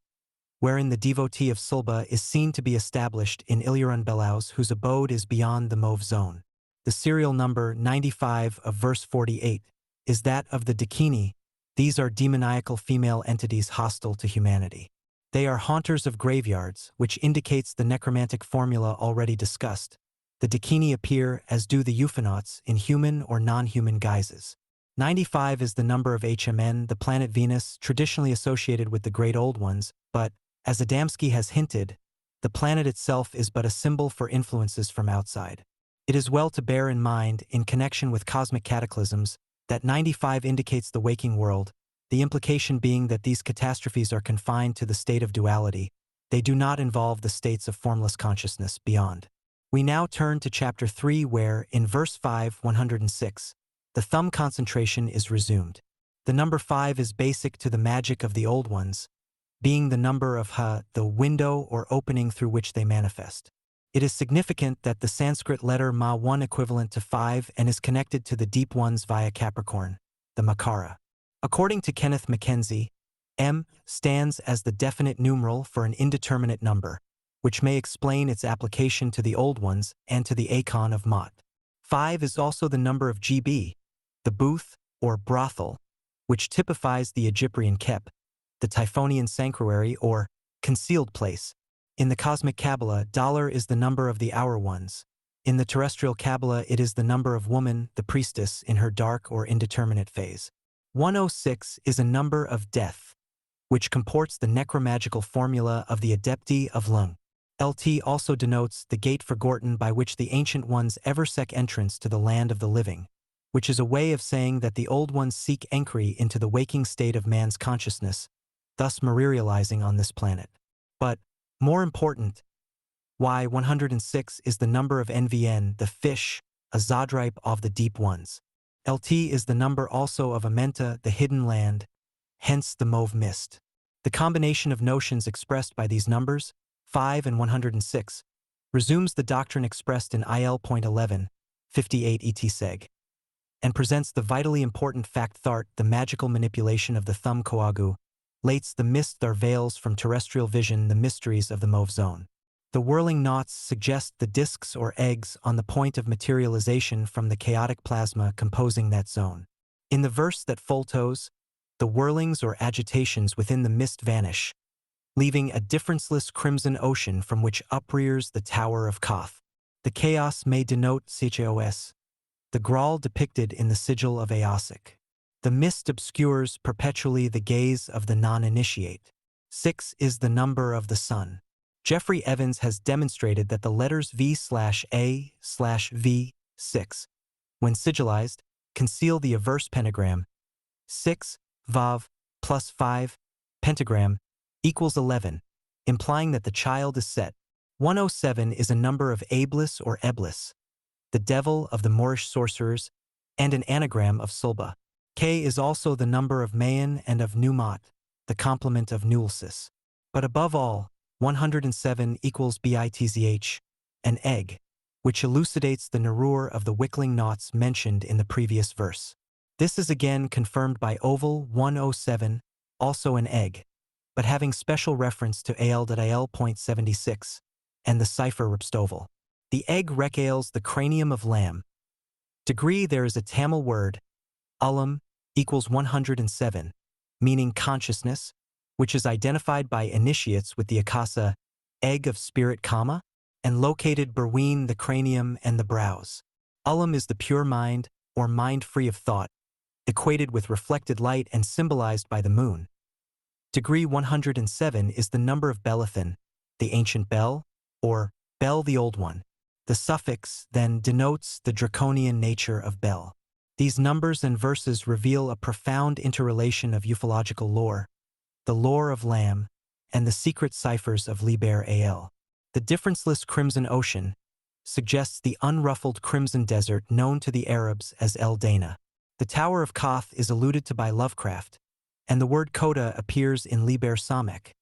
wherein the devotee of Sulba is seen to be established in Ilurun Belaus, whose abode is beyond the mauve zone. The serial number 95 of verse 48 is that of the Dakini. These are demoniacal female entities hostile to humanity. They are haunters of graveyards, which indicates the necromantic formula already discussed. The Dakini appear, as do the Euphonauts, in human or non-human guises. 95 is the number of HMN, the planet Venus, traditionally associated with the Great Old Ones, but, as Adamski has hinted, the planet itself is but a symbol for influences from outside. It is well to bear in mind, in connection with cosmic cataclysms, that 95 indicates the waking world, the implication being that these catastrophes are confined to the state of duality. They do not involve the states of formless consciousness beyond. We now turn to chapter 3 where, in verse 5, 106, the thumb concentration is resumed. The number 5 is basic to the magic of the old ones, being the number of the window or opening through which they manifest. It is significant that the Sanskrit letter Ma 1 equivalent to 5 and is connected to the deep ones via Capricorn, the Makara. According to Kenneth Mackenzie, M stands as the definite numeral for an indeterminate number, which may explain its application to the old ones and to the Akon of Mot. 5 is also the number of GB, the booth, or brothel, which typifies the Egyptian Kep, the Typhonian sanctuary or concealed place. In the cosmic Kabbalah, dollar is the number of the hour ones. In the terrestrial Kabbalah, it is the number of woman, the priestess, in her dark or indeterminate phase. 106 is a number of death, which comports the necromagical formula of the Adepti of Lung. LT also denotes the gate for Gorton by which the ancient ones ever seek entrance to the land of the living, which is a way of saying that the old ones seek entry into the waking state of man's consciousness, thus materializing on this planet. But, more important, Y106 is the number of NVN, the fish, a Zodripe of the deep ones. LT is the number also of Amenta, the hidden land, hence the mauve mist. The combination of notions expressed by these numbers, 5 and 106, resumes the doctrine expressed in IL.11, 58 ET Seg, and presents the vitally important fact thart the magical manipulation of the thumb koagu, lates the mist there veils from terrestrial vision the mysteries of the mauve zone. The whirling knots suggest the discs or eggs on the point of materialization from the chaotic plasma composing that zone. In the verse that foltos, the whirlings or agitations within the mist vanish, leaving a differenceless crimson ocean from which uprears the Tower of Koth. The chaos may denote CHOS, the Graal depicted in the sigil of Aosic. The mist obscures perpetually the gaze of the non-initiate. 6 is the number of the sun. Jeffrey Evans has demonstrated that the letters V/A/V6, when sigilized, conceal the averse pentagram. 6, Vav, plus 5, pentagram, equals 11, implying that the child is set. 107 is a number of Ablis or Eblis, the devil of the Moorish sorcerers, and an anagram of Sulba. K is also the number of Mayan and of Numat, the complement of Nulsis. But above all, 107 equals BITZH, an egg, which elucidates the Nerur of the wickling knots mentioned in the previous verse. This is again confirmed by Oval 107, also an egg, but having special reference to AL.IL.76, and the cipher Ripstoval. The egg recales the cranium of lamb. Degree there is a Tamil word, Ulam, equals 107, meaning consciousness, which is identified by initiates with the Akasa, egg of spirit Kama, and located between the cranium and the brows. Ulam is the pure mind, or mind free of thought, equated with reflected light and symbolized by the moon. Degree 107 is the number of Belathan, the ancient Bel, or Bel the Old One. The suffix, then, denotes the draconian nature of Bel. These numbers and verses reveal a profound interrelation of ufological lore, the lore of Lamb, and the secret ciphers of Liber Al. The differenceless Crimson Ocean suggests the unruffled Crimson Desert known to the Arabs as El Dana. The Tower of Koth is alluded to by Lovecraft, and the word Coda appears in Liber Samek,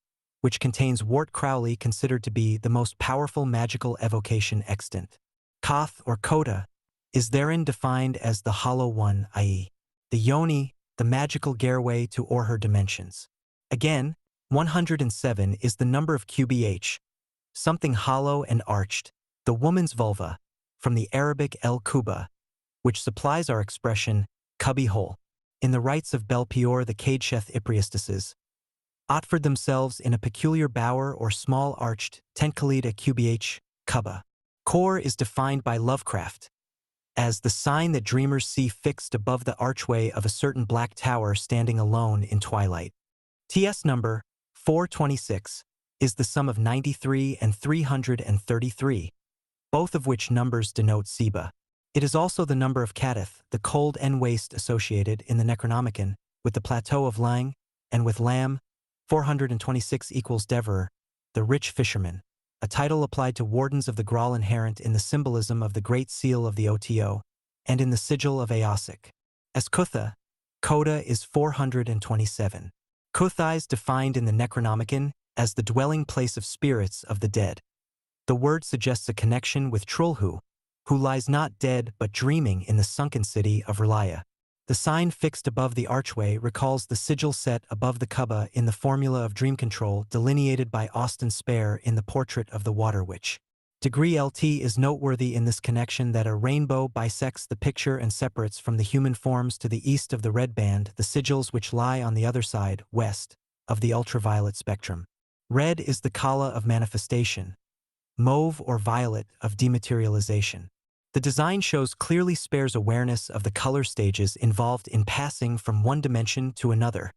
which contains Wart Crowley considered to be the most powerful magical evocation extant. Koth, or Coda, is therein defined as the hollow one, i.e., the yoni, the magical gairway to or her dimensions. Again, 107 is the number of qbh, something hollow and arched, the woman's vulva, from the Arabic el-kuba, which supplies our expression cubby hole. In the rites of Belpeor, the Cadesheth Ipriestesses offered themselves in a peculiar bower or small arched tenkhalid a qbh, kubba. Core is defined by Lovecraft as the sign that dreamers see fixed above the archway of a certain black tower standing alone in twilight. TS number 426 is the sum of 93 and 333, both of which numbers denote Seba. It is also the number of Kenneth, the cold and waste associated in the Necronomicon with the plateau of Lang, and with Lam, 426 equals Devorer, the rich fisherman, a title applied to wardens of the Graal inherent in the symbolism of the Great Seal of the OTO, and in the sigil of Aosic. As Kutha, Coda is 427. Kutha is defined in the Necronomicon as the dwelling place of spirits of the dead. The word suggests a connection with Trulhu, who lies not dead but dreaming in the sunken city of Relaya. The sign fixed above the archway recalls the sigil set above the Kubba in the formula of dream control delineated by Austin Spare in the portrait of the Water Witch. Degree LT is noteworthy in this connection that a rainbow bisects the picture and separates from the human forms to the east of the red band the sigils which lie on the other side, west, of the ultraviolet spectrum. Red is the kala of manifestation, mauve or violet of dematerialization. The design shows clearly Spare's awareness of the color stages involved in passing from one dimension to another.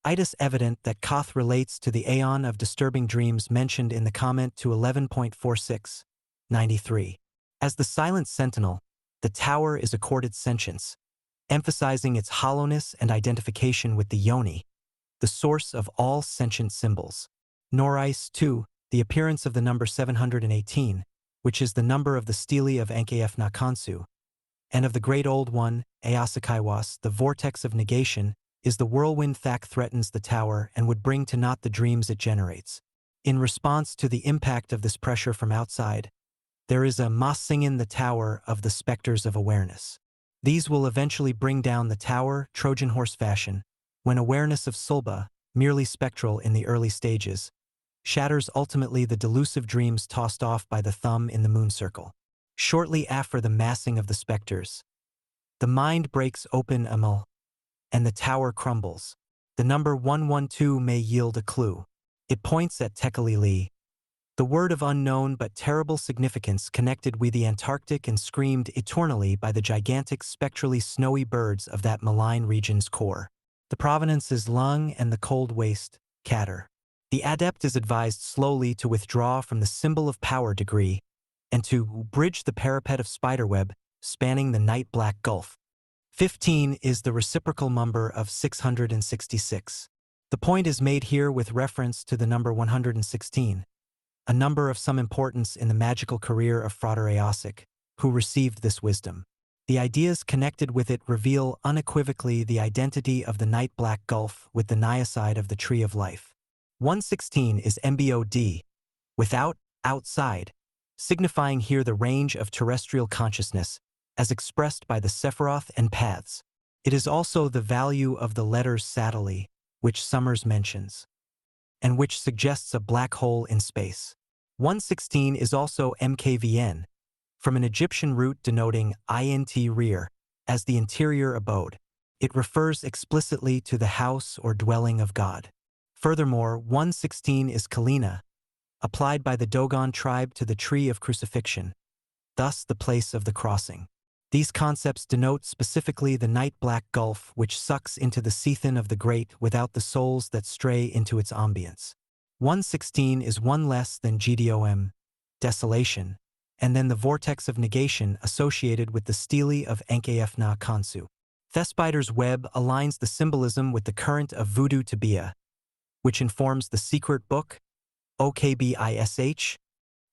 It is evident that Koth relates to the aeon of disturbing dreams mentioned in the comment to 11.46, 93. As the silent sentinel, the tower is accorded sentience, emphasizing its hollowness and identification with the yoni, the source of all sentient symbols. Norais, too, the appearance of the number 718, which is the number of the stele of Ankf Nakansu, and of the Great Old One, Eosikaiwas, the vortex of negation, is the whirlwind Thak threatens the tower and would bring to naught the dreams it generates. In response to the impact of this pressure from outside, there is a Masingen the tower of the specters of awareness. These will eventually bring down the tower, Trojan horse fashion, when awareness of Sulba, merely spectral in the early stages, shatters ultimately the delusive dreams tossed off by the thumb in the moon circle. Shortly after the massing of the specters, the mind breaks open Amal, and the tower crumbles. The number 112 may yield a clue. It points at Tekalili, the word of unknown but terrible significance connected with the Antarctic and screamed eternally by the gigantic spectrally snowy birds of that malign region's core. The provenance is Lung and the cold waste, Catter. The adept is advised slowly to withdraw from the symbol of power degree and to bridge the parapet of spiderweb spanning the night black gulf. 15 is the reciprocal number of 666. The point is made here with reference to the number 116, a number of some importance in the magical career of Frater Aosic, who received this wisdom. The ideas connected with it reveal unequivocally the identity of the night black gulf with the niacide of the tree of life. 116 is MBOD, without, outside, signifying here the range of terrestrial consciousness, as expressed by the Sephiroth and paths. It is also the value of the letters Satellite, which Summers mentions, and which suggests a black hole in space. 116 is also MKVN, from an Egyptian root denoting INT rear, as the interior abode. It refers explicitly to the house or dwelling of God. Furthermore, 116 is Kalina, applied by the Dogon tribe to the tree of crucifixion, thus the place of the crossing. These concepts denote specifically the night black gulf which sucks into the seethin of the great without the souls that stray into its ambience. 116 is one less than GDOM, desolation, and then the vortex of negation associated with the stele of Ankf Kansu. Thespider's web aligns the symbolism with the current of voodoo Tabia, which informs the secret book, OKBISH,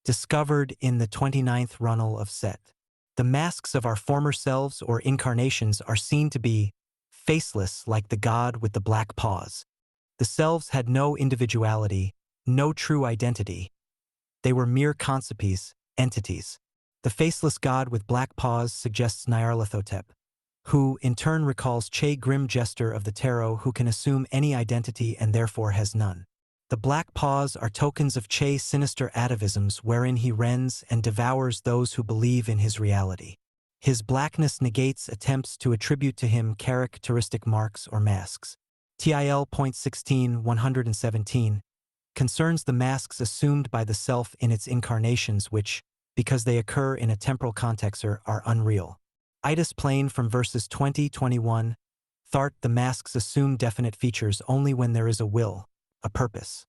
discovered in the 29th runnel of Set. The masks of our former selves or incarnations are seen to be faceless like the god with the black paws. The selves had no individuality, no true identity. They were mere concipes, entities. The faceless god with black paws suggests Nyarlathotep, who in turn recalls Che, grim jester of the tarot who can assume any identity and therefore has none. The black paws are tokens of Che's sinister atavisms wherein he rends and devours those who believe in his reality. His blackness negates attempts to attribute to him characteristic marks or masks. TIL.16 117 concerns the masks assumed by the self in its incarnations which, because they occur in a temporal context, are unreal. Itis plain from verses 20-21, Thart the masks assume definite features only when there is a will, a purpose.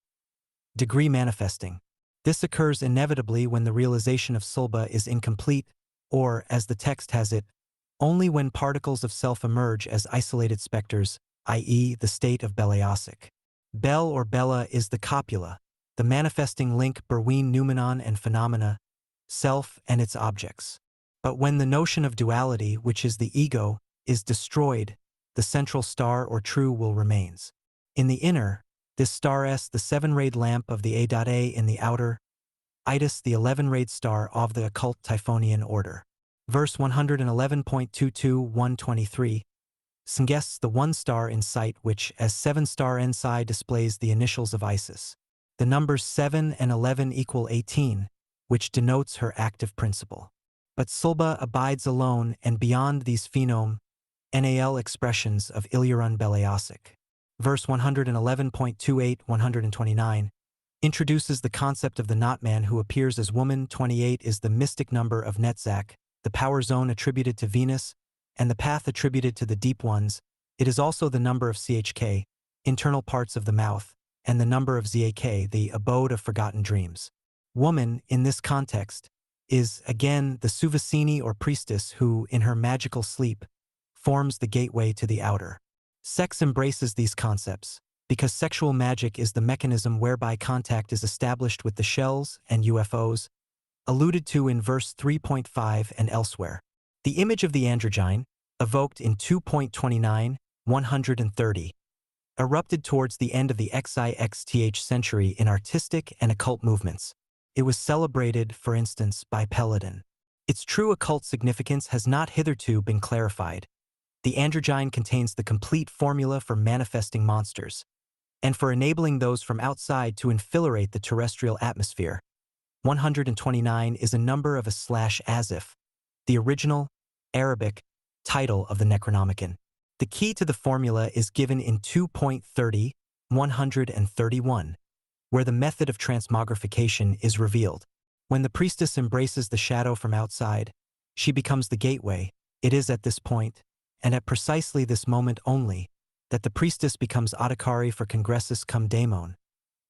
Degree manifesting. This occurs inevitably when the realization of Sulba is incomplete, or, as the text has it, only when particles of self emerge as isolated specters, i.e. the state of Beleosic. Bel or Bella is the copula, the manifesting link between noumenon and phenomena, self and its objects. But when the notion of duality, which is the ego, is destroyed, the central star or true will remains. In the inner, this star S, the 7-rayed lamp of the A.A in the outer, Itis the 11-rayed star of the occult Typhonian order. Verse 111.22-123 suggests the one star in sight which, as 7-star Ensi, displays the initials of Isis. The numbers 7 and 11 equal 18, which denotes her active principle. But Sulba abides alone and beyond these phenome, NAL expressions of Illyarun Beleosic. Verse 111.28-129 introduces the concept of the not-man who appears as woman. 28 is the mystic number of Netzach, the power zone attributed to Venus, and the path attributed to the deep ones. It is also the number of CHK, internal parts of the mouth, and the number of ZAK, the abode of forgotten dreams. Woman, in this context, is, again, the Suvasini or priestess who, in her magical sleep, forms the gateway to the outer. Sex embraces these concepts, because sexual magic is the mechanism whereby contact is established with the shells and UFOs, alluded to in verse 3.5 and elsewhere. The image of the androgyne, evoked in 2.29, 130, erupted towards the end of the XIXth century in artistic and occult movements. It was celebrated, for instance, by Peladon. Its true occult significance has not hitherto been clarified. The androgyne contains the complete formula for manifesting monsters, and for enabling those from outside to infiltrate the terrestrial atmosphere. 129 is a number of /asif, the original, Arabic, title of the Necronomicon. The key to the formula is given in 2.30, 131, where the method of transmogrification is revealed. When the priestess embraces the shadow from outside, she becomes the gateway. It is at this point, and at precisely this moment only, that the priestess becomes Adhikari for Congressus cum daemon,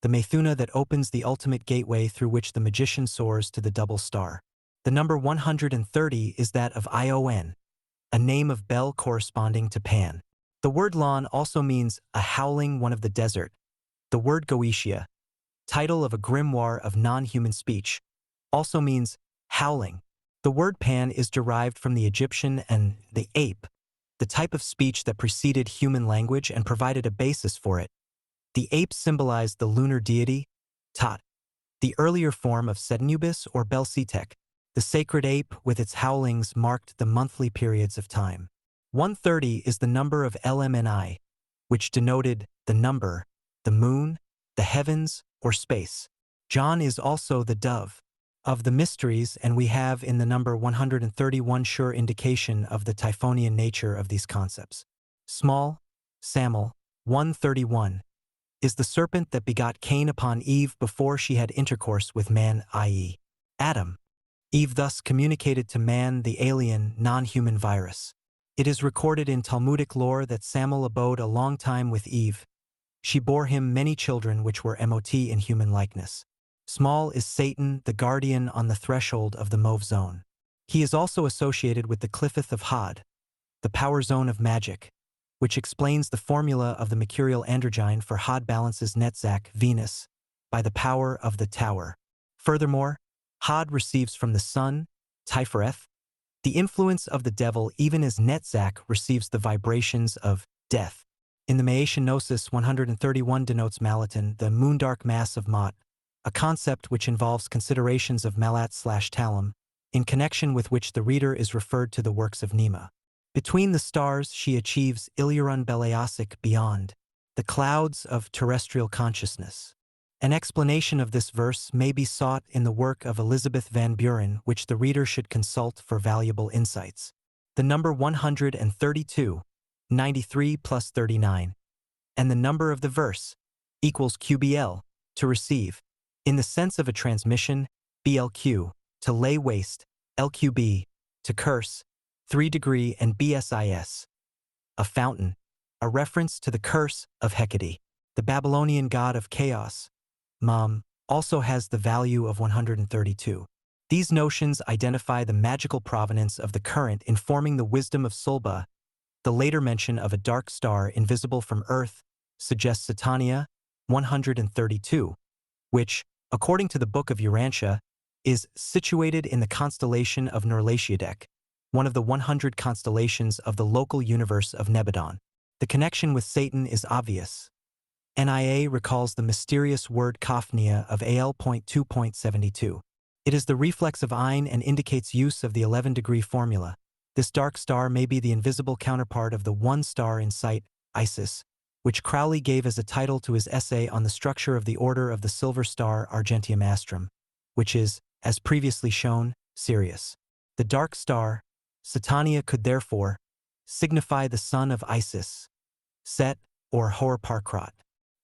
the Methuna that opens the ultimate gateway through which the magician soars to the double star. The number 130 is that of Ion, a name of Bel corresponding to Pan. The word Lon also means a howling one of the desert. The word Goetia, title of a grimoire of non-human speech, also means howling. The word Pan is derived from the Egyptian and the ape, the type of speech that preceded human language and provided a basis for it. The ape symbolized the lunar deity, Tot, the earlier form of Sednubis or Belcetek. The sacred ape with its howlings marked the monthly periods of time. 130 is the number of LMNI, which denoted the number, the moon, the heavens, or space. John is also the dove of the mysteries, and we have in the number 131 sure indication of the Typhonian nature of these concepts. Small, Samuel, 131, is the serpent that begot Cain upon Eve before she had intercourse with man, i.e., Adam. Eve thus communicated to man the alien, non-human virus. It is recorded in Talmudic lore that Samuel abode a long time with Eve. She bore him many children which were MOT in human likeness. Small is Satan, the guardian on the threshold of the Mauve zone. He is also associated with the Cliffith of Hod, the power zone of magic, which explains the formula of the mercurial androgyne for Hod balances Netzach, Venus, by the power of the tower. Furthermore, Hod receives from the sun, Tifereth, the influence of the devil even as Netzach receives the vibrations of death. In the Maation Gnosis, 131 denotes Malaton, the moondark mass of Mot, a concept which involves considerations of Malat/Talim, in connection with which the reader is referred to the works of Nema. Between the stars she achieves Illyarun Beleasic beyond, the clouds of terrestrial consciousness. An explanation of this verse may be sought in the work of Elizabeth Van Buren, which the reader should consult for valuable insights. The number 132, 93 plus 39, and the number of the verse equals QBL, to receive, in the sense of a transmission, BLQ, to lay waste, LQB, to curse, 3 degree, and BSIS, a fountain, a reference to the curse of Hecate, the Babylonian god of chaos. Also has the value of 132. These notions identify the magical provenance of the current informing the wisdom of Sulba. The later mention of a dark star invisible from Earth suggests Satania, 132, which, according to the Book of Urantia, is situated in the constellation of Nerlatiadec, one of the 100 constellations of the local universe of Nebadon. The connection with Satan is obvious. NIA recalls the mysterious word Kaphnia of AL.2.72. It is the reflex of Ein and indicates use of the 11-degree formula. This dark star may be the invisible counterpart of the one star in sight, Isis, which Crowley gave as a title to his essay on the structure of the Order of the Silver Star Argentium Astrum, which is, as previously shown, Sirius. The dark star, Satania, could therefore signify the son of Isis, Set, or Hor-Parkrat.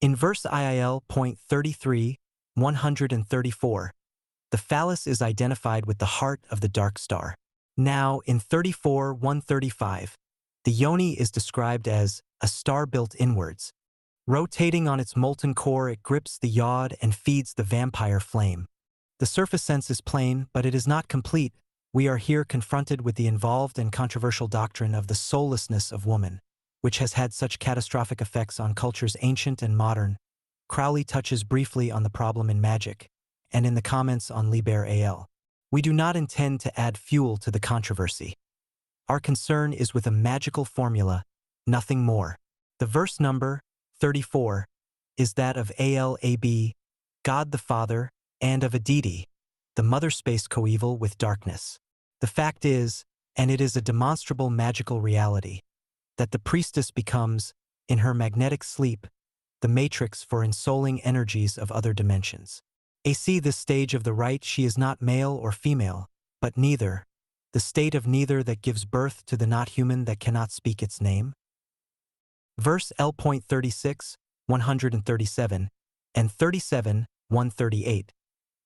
In verse IIL.33, 134, the phallus is identified with the heart of the dark star. Now, in 34.135, the yoni is described as a star built inwards. Rotating on its molten core, it grips the yod and feeds the vampire flame. The surface sense is plain, but it is not complete. We are here confronted with the involved and controversial doctrine of the soullessness of woman, which has had such catastrophic effects on cultures ancient and modern. Crowley touches briefly on the problem in Magic, and in the comments on Liber AL. We do not intend to add fuel to the controversy. Our concern is with a magical formula, nothing more. The verse number, 34, is that of ALAB, God the Father, and of Aditi, the mother space coeval with darkness. The fact is, and it is a demonstrable magical reality, that the priestess becomes, in her magnetic sleep, the matrix for ensouling energies of other dimensions. AC this stage of the rite, she is not male or female, but neither, the state of neither that gives birth to the not human that cannot speak its name. Verse L.36, 137, and 37, 138,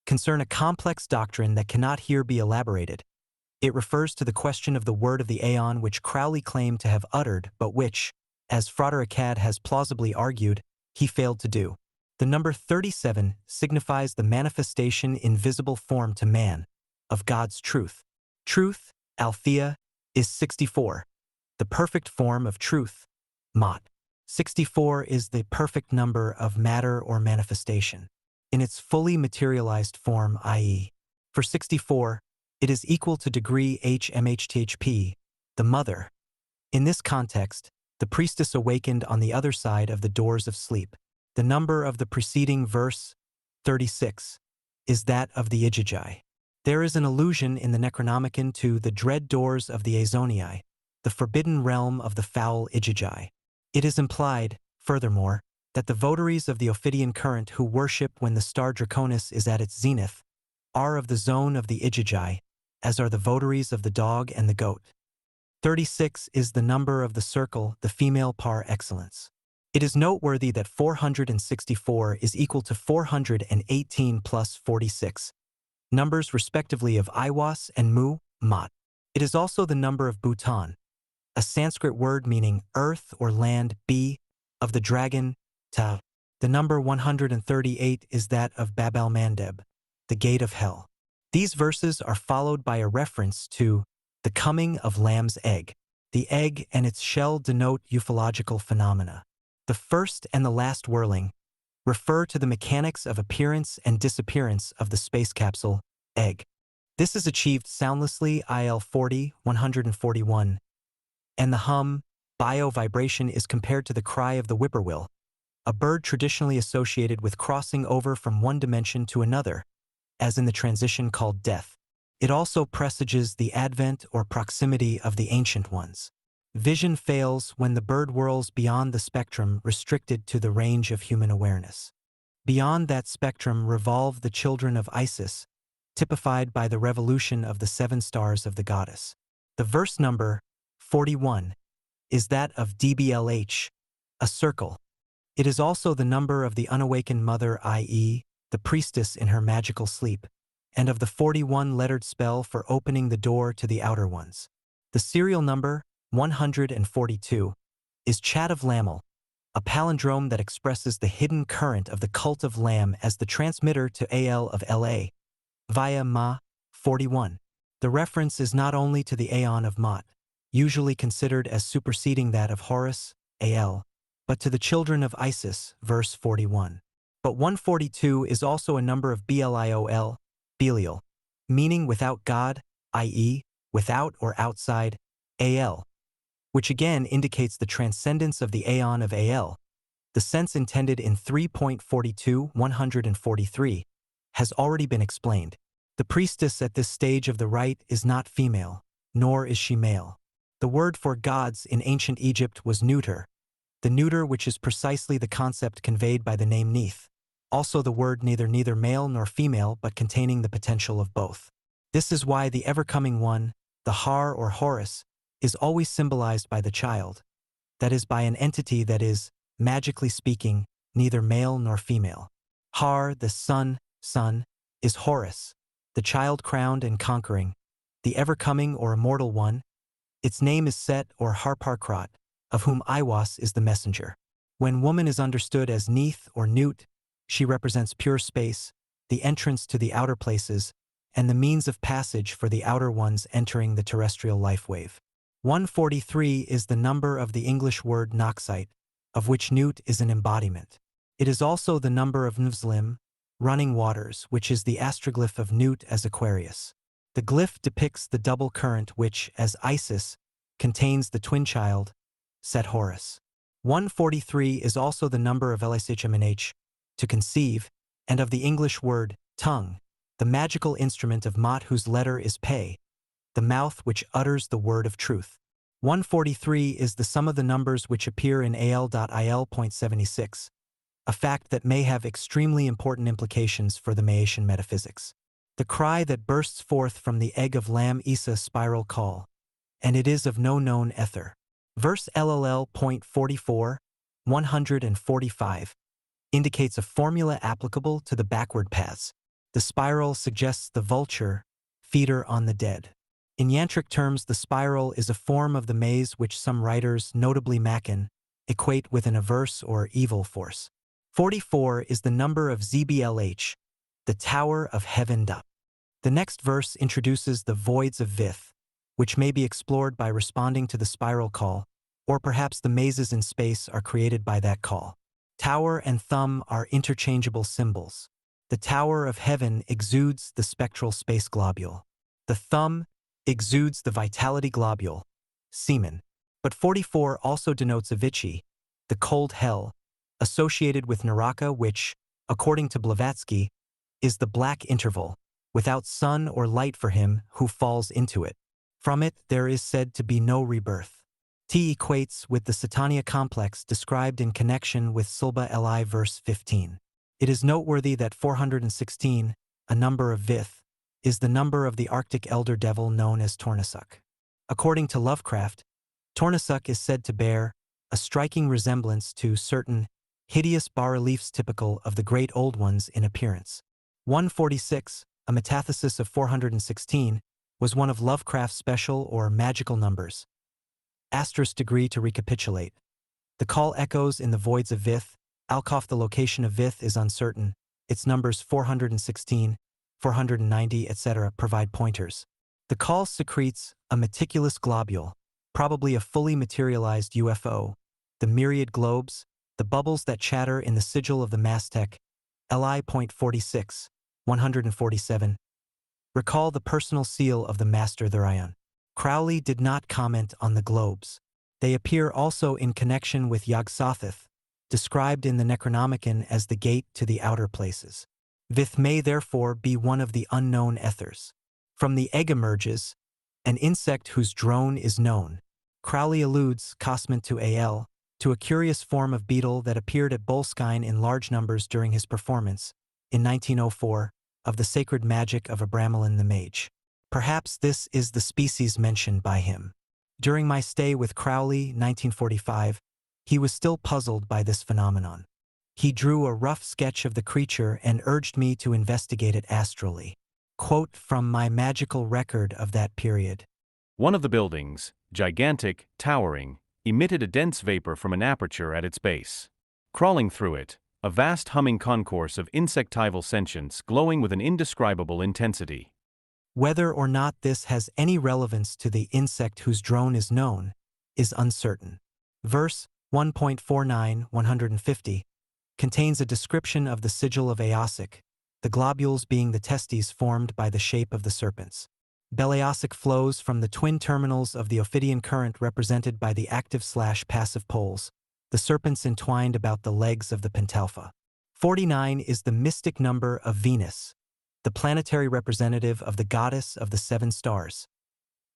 concern a complex doctrine that cannot here be elaborated. It refers to the question of the word of the aeon which Crowley claimed to have uttered, but which, as Frater Akkad has plausibly argued, he failed to do. The number 37 signifies the manifestation in visible form to man of God's truth. Truth, Althea, is 64, the perfect form of truth, Mot. 64 is the perfect number of matter or manifestation. In its fully materialized form, i.e., for 64, it is equal to degree HMHTHP, the mother. In this context, the priestess awakened on the other side of the doors of sleep. The number of the preceding verse, 36, is that of the Igigi. There is an allusion in the Necronomicon to the dread doors of the Azonii, the forbidden realm of the foul Igigi. It is implied, furthermore, that the votaries of the Ophidian current who worship when the star Draconis is at its zenith are of the zone of the Igigi, as are the votaries of the dog and the goat. 36 is the number of the circle, the female par excellence. It is noteworthy that 464 is equal to 418 plus 46, numbers respectively of Iwas and Mu, Mot. It is also the number of Bhutan, a Sanskrit word meaning earth or land, B, of the dragon, Ta. The number 138 is that of Bab al-Mandeb, the gate of hell. These verses are followed by a reference to the coming of lamb's egg. The egg and its shell denote ufological phenomena. The first and the last whirling refer to the mechanics of appearance and disappearance of the space capsule, egg. This is achieved soundlessly, IL 40, 141, and the hum, bio-vibration, is compared to the cry of the whippoorwill, a bird traditionally associated with crossing over from one dimension to another, as in the transition called death. It also presages the advent or proximity of the Ancient Ones. Vision fails when the bird whirls beyond the spectrum restricted to the range of human awareness. Beyond that spectrum revolve the children of Isis, typified by the revolution of the 7 stars of the goddess. The verse number, 41, is that of DBLH, a circle. It is also the number of the unawakened mother, i.e., the priestess in her magical sleep, and of the 41-lettered spell for opening the door to the outer ones. The serial number, 142, is Chat of Lamel, a palindrome that expresses the hidden current of the cult of Lam as the transmitter to AL of LA, via Ma, 41. The reference is not only to the Aeon of Mot, usually considered as superseding that of Horus, AL, but to the children of Isis, verse 41. But 142 is also a number of Bliol, Belial, meaning without God, i.e., without or outside, AL, which again indicates the transcendence of the Aeon of AL. The sense intended in 3.42-143 has already been explained. The priestess at this stage of the rite is not female, nor is she male. The word for gods in ancient Egypt was neuter, the neuter which is precisely the concept conveyed by the name Neith. Also the word neither male nor female but containing the potential of both. This is why the ever-coming one, the Har or Horus, is always symbolized by the child, that is by an entity that is, magically speaking, neither male nor female. Har, the sun, is Horus, the child crowned and conquering, the ever-coming or immortal one. Its name is Set or Harparkrat, of whom Iwas is the messenger. When woman is understood as Neith or Newt, she represents pure space, the entrance to the outer places, and the means of passage for the outer ones entering the terrestrial life wave. 143 is the number of the English word Noxite, of which Newt is an embodiment. It is also the number of Nvslim, running waters, which is the astroglyph of Newt as Aquarius. The glyph depicts the double current which, as Isis, contains the twin child, Set Horus. 143 is also the number of Lshmnh, to conceive, and of the English word tongue, the magical instrument of Mot whose letter is Pe, the mouth which utters the word of truth. 143 is the sum of the numbers which appear in AL.IL.76, a fact that may have extremely important implications for the Mayacian metaphysics. The cry that bursts forth from the egg of Lam Isa spiral call, and it is of no known ether. Verse LLL.44, 145, indicates a formula applicable to the backward paths. The spiral suggests the vulture, feeder on the dead. In yantric terms, the spiral is a form of the maze which some writers, notably Mackin, equate with an averse or evil force. 44 is the number of ZBLH, the Tower of Heaven. The next verse introduces the voids of Vith, which may be explored by responding to the spiral call, or perhaps the mazes in space are created by that call. Tower and thumb are interchangeable symbols. The Tower of Heaven exudes the spectral space globule. The thumb exudes the vitality globule, semen. But 44 also denotes Avicii, the cold hell, associated with Naraka which, according to Blavatsky, is the black interval, without sun or light for him who falls into it. From it there is said to be no rebirth. T equates with the Satania complex described in connection with Sulba Li verse 15. It is noteworthy that 416, a number of Vith, is the number of the Arctic elder devil known as Tornasuk. According to Lovecraft, Tornasuk is said to bear a striking resemblance to certain hideous bas-reliefs typical of the Great Old Ones in appearance. 146, a metathesis of 416, was one of Lovecraft's special or magical numbers. Asterisk degree to recapitulate. The call echoes in the voids of Vith. Alkoff, the location of Vith is uncertain. Its numbers 416, 490, etc. provide pointers. The call secretes a meticulous globule, probably a fully materialized UFO, the myriad globes, the bubbles that chatter in the sigil of the Mastek, Li.46, 147. Recall the personal seal of the Master Therion. Crowley did not comment on the globes. They appear also in connection with Yog-Sothoth, described in the Necronomicon as the gate to the outer places. Vith may therefore be one of the unknown ethers. From the egg emerges an insect whose drone is known. Crowley alludes, Cosment to A.L., to a curious form of beetle that appeared at Boleskine in large numbers during his performance, in 1904, of the Sacred Magic of Abramelin the Mage. Perhaps this is the species mentioned by him. During my stay with Crowley, 1945, he was still puzzled by this phenomenon. He drew a rough sketch of the creature and urged me to investigate it astrally. Quote from my magical record of that period. One of the buildings, gigantic, towering, emitted a dense vapor from an aperture at its base. Crawling through it, a vast humming concourse of insectival sentience glowing with an indescribable intensity. Whether or not this has any relevance to the insect whose drone is known is uncertain. Verse 1.49-150 contains a description of the sigil of Aosic, the globules being the testes formed by the shape of the serpents. Beleosic flows from the twin terminals of the Ophidian current represented by the active/passive poles, the serpents entwined about the legs of the pentalpha. 49 is the mystic number of Venus, the planetary representative of the goddess of the seven stars.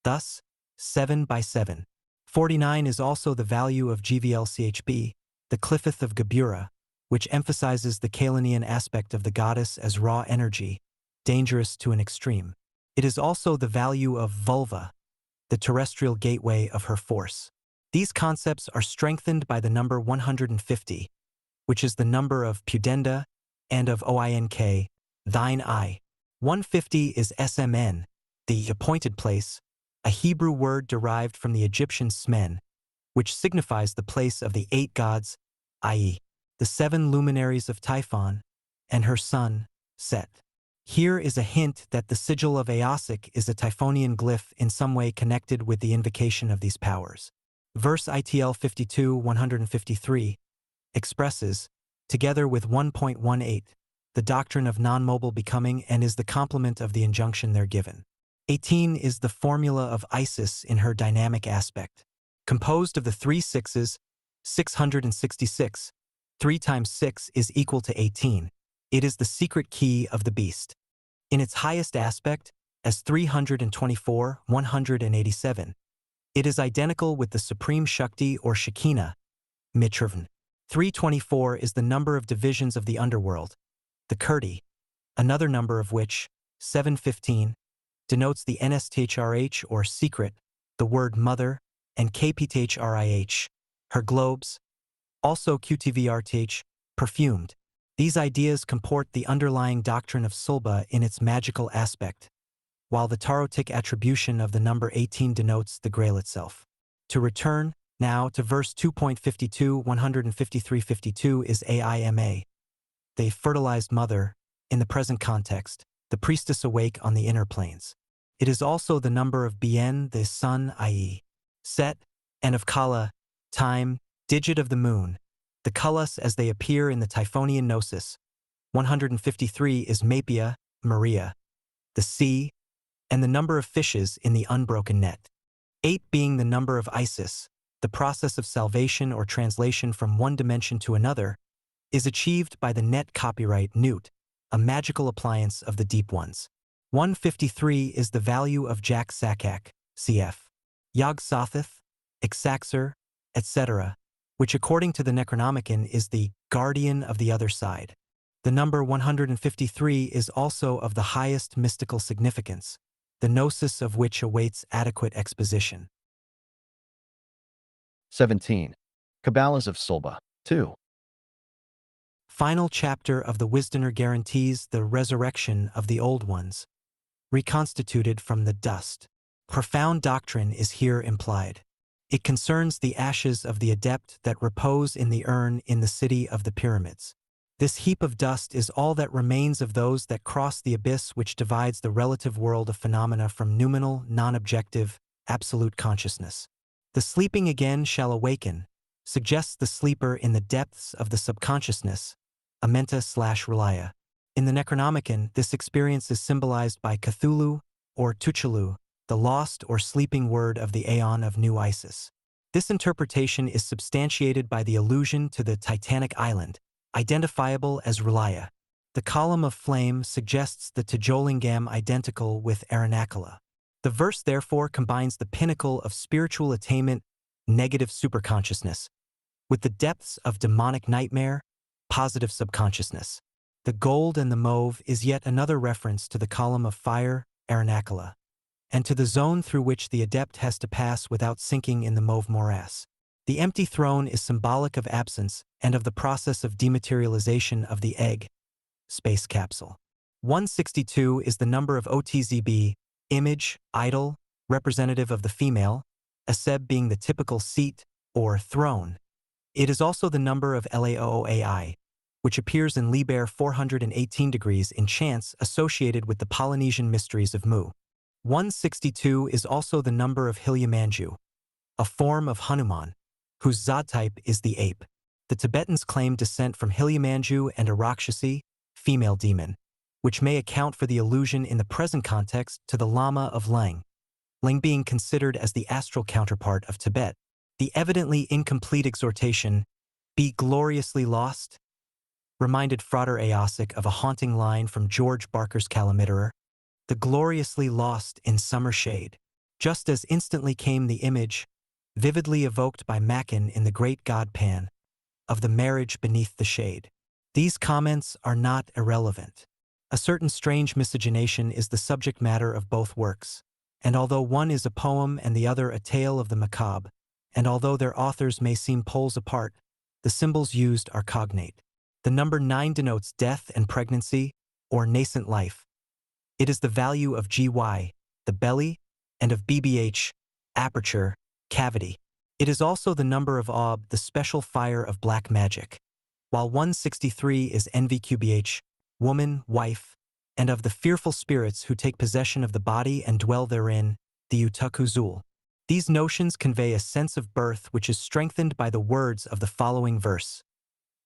Thus, 7 by 7. 49 is also the value of GVLCHB, the Cliffith of Gabura, which emphasizes the Kalenian aspect of the goddess as raw energy, dangerous to an extreme. It is also the value of vulva, the terrestrial gateway of her force. These concepts are strengthened by the number 150, which is the number of Pudenda and of Oink, thine eye. 150 is SMN, the appointed place, a Hebrew word derived from the Egyptian Smen, which signifies the place of the 8 gods, i.e., the 7 luminaries of Typhon, and her son, Set. Here is a hint that the sigil of Aosic is a Typhonian glyph in some way connected with the invocation of these powers. Verse ITL 52-153 expresses, together with 1.18, the doctrine of non-mobile becoming and is the complement of the injunction there given. 18 is the formula of Isis in her dynamic aspect. Composed of the 3 sixes, 666, 3 times 6 is equal to 18. It is the secret key of the beast. In its highest aspect, as 324, 187, it is identical with the Supreme Shakti or Shekinah, Mitrvan. 324 is the number of divisions of the underworld, the Kurdi, another number of which, 715, denotes the NSTHRH or secret, the word mother, and KPTHRIH, her globes, also QTVRTH, perfumed. These ideas comport the underlying doctrine of Sulba in its magical aspect, while the Tarotic attribution of the number 18 denotes the Grail itself. To return, now, to verse 2.52, 153-52 is AIMA, the fertilized mother, in the present context, the priestess awake on the inner planes. It is also the number of Bien, the sun, i.e., Set, and of Kala, time, digit of the moon, the Kullas as they appear in the Typhonian Gnosis. 153 is Mapia, Maria, the sea, and the number of fishes in the unbroken net. 8 being the number of Isis, the process of salvation or translation from one dimension to another, is achieved by the net copyright Newt, a magical appliance of the deep ones. 153 is the value of Jack Sakak, cf. Yog Sothoth, Ixaxar, etc., which according to the Necronomicon is the guardian of the other side. The number 153 is also of the highest mystical significance, the gnosis of which awaits adequate exposition. 17. Cabbalas of Sulba. 2. Final chapter of the Wisdoner guarantees the resurrection of the old ones, reconstituted from the dust. Profound doctrine is here implied. It concerns the ashes of the adept that repose in the urn in the city of the pyramids. This heap of dust is all that remains of those that cross the abyss which divides the relative world of phenomena from noumenal, non-objective, absolute consciousness. The sleeping again shall awaken, suggests the sleeper in the depths of the subconsciousness, Amenta/Relaya. In the Necronomicon, this experience is symbolized by Cthulhu, or Tuchulu, the lost or sleeping word of the Aeon of New Isis. This interpretation is substantiated by the allusion to the Titanic island, identifiable as Relaya. The column of flame suggests the Tejolingam identical with Aranakala. The verse therefore combines the pinnacle of spiritual attainment, negative superconsciousness, with the depths of demonic nightmare, positive subconsciousness. The gold and the mauve is yet another reference to the column of fire, Aranakala, and to the zone through which the adept has to pass without sinking in the mauve morass. The empty throne is symbolic of absence and of the process of dematerialization of the egg, space capsule. 162 is the number of OTZB, image, idol, representative of the female, Aseb being the typical seat or throne. It is also the number of Laoai, which appears in Liber 418 degrees in chants associated with the Polynesian mysteries of Mu. 162 is also the number of Hilyamanju, a form of Hanuman, whose Zod type is the ape. The Tibetans claim descent from Hilyamanju and a Rakshasi, female demon, which may account for the allusion in the present context to the Lama of Lang, Lang being considered as the astral counterpart of Tibet. The evidently incomplete exhortation, "Be gloriously lost," reminded Frater Eosic of a haunting line from George Barker's Calamiterer, "The gloriously lost in summer shade." Just as instantly came the image, vividly evoked by Mackin in The Great God Pan, of the marriage beneath the shade. These comments are not irrelevant. A certain strange miscegenation is the subject matter of both works, and although one is a poem and the other a tale of the macabre, and although their authors may seem poles apart, the symbols used are cognate. The number 9 denotes death and pregnancy, or nascent life. It is the value of GY, the belly, and of BBH, aperture, cavity. It is also the number of Ob, the special fire of black magic, while 163 is NVQBH, woman, wife, and of the fearful spirits who take possession of the body and dwell therein, the Utakuzul. These notions convey a sense of birth which is strengthened by the words of the following verse.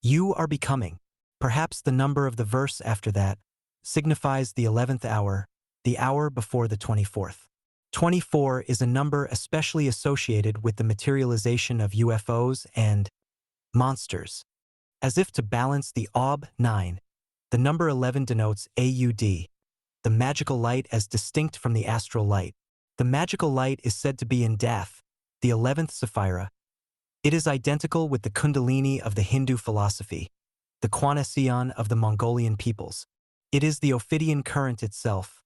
You are becoming. Perhaps the number of the verse after that signifies the 11th hour, the hour before the 24th. 24 is a number especially associated with the materialization of UFOs and monsters. As if to balance the Ob 9, the number 11 denotes AUD, the magical light as distinct from the astral light. The magical light is said to be in Dath, the 11th Sapphira. It is identical with the Kundalini of the Hindu philosophy, the Quanasion of the Mongolian peoples. It is the Ophidian current itself,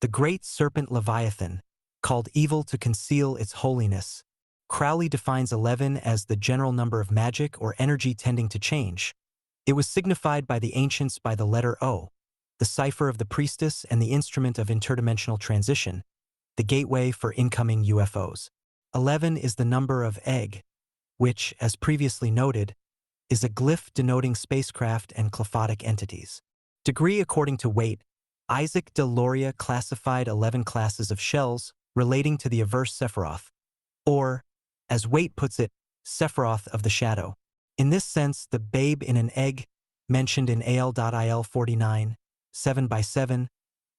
the great serpent Leviathan, called evil to conceal its holiness. Crowley defines 11 as the general number of magic or energy tending to change. It was signified by the ancients by the letter O, the cipher of the priestess and the instrument of interdimensional transition, the gateway for incoming UFOs. 11 is the number of egg, which, as previously noted, is a glyph denoting spacecraft and clephotic entities. Degree according to weight, Isaac de Loria classified 11 classes of shells relating to the averse Sephiroth, or, as Waite puts it, Sephiroth of the shadow. In this sense, the babe in an egg, mentioned in AL.IL 49, 7x7,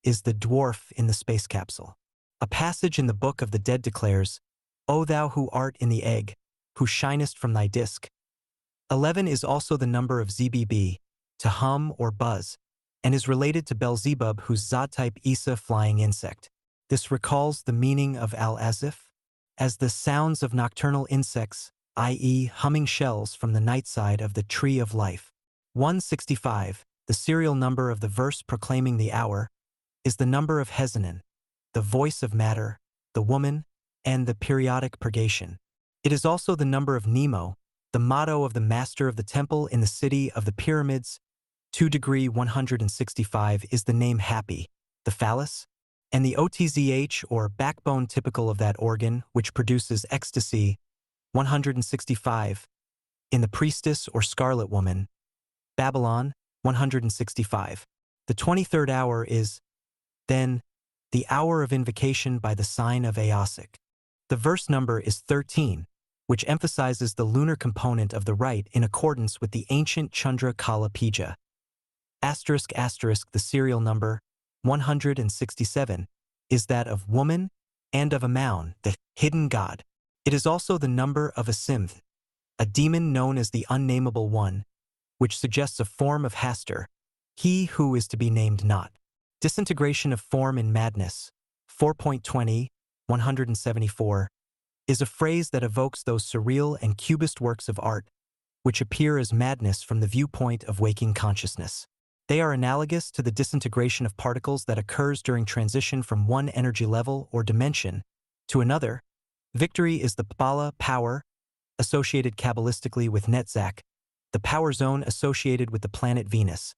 is the dwarf in the space capsule. A passage in the Book of the Dead declares, O thou who art in the egg, who shinest from thy disk. 11 is also the number of ZBB, to hum or buzz, and is related to Beelzebub, whose Zod-type Isa flying insect. This recalls the meaning of al-azif, as the sounds of nocturnal insects, i.e. humming shells from the night side of the tree of life. 165, the serial number of the verse proclaiming the hour, is the number of Hezanan, the voice of matter, the woman, and the periodic purgation. It is also the number of Nemo, the motto of the master of the temple in the city of the pyramids. 2° 165 is the name Happy, the phallus, and the OTZH or backbone typical of that organ which produces ecstasy. 165, in the priestess or scarlet woman, Babylon. 165. The 23rd hour is, then, the hour of invocation by the sign of Eosic. The verse number is 13, which emphasizes the lunar component of the rite in accordance with the ancient Chandra Kala Pija. ***, the serial number, 167, is that of woman and of Amaun, the hidden god. It is also the number of a Simth, a demon known as the Unnameable One, which suggests a form of Hastur, He who is to be named not. Disintegration of form in madness, 4.20, 174, is a phrase that evokes those surreal and cubist works of art which appear as madness from the viewpoint of waking consciousness. They are analogous to the disintegration of particles that occurs during transition from one energy level or dimension to another. Victory is the Bala power, associated Kabbalistically with Netzach, the power zone associated with the planet Venus,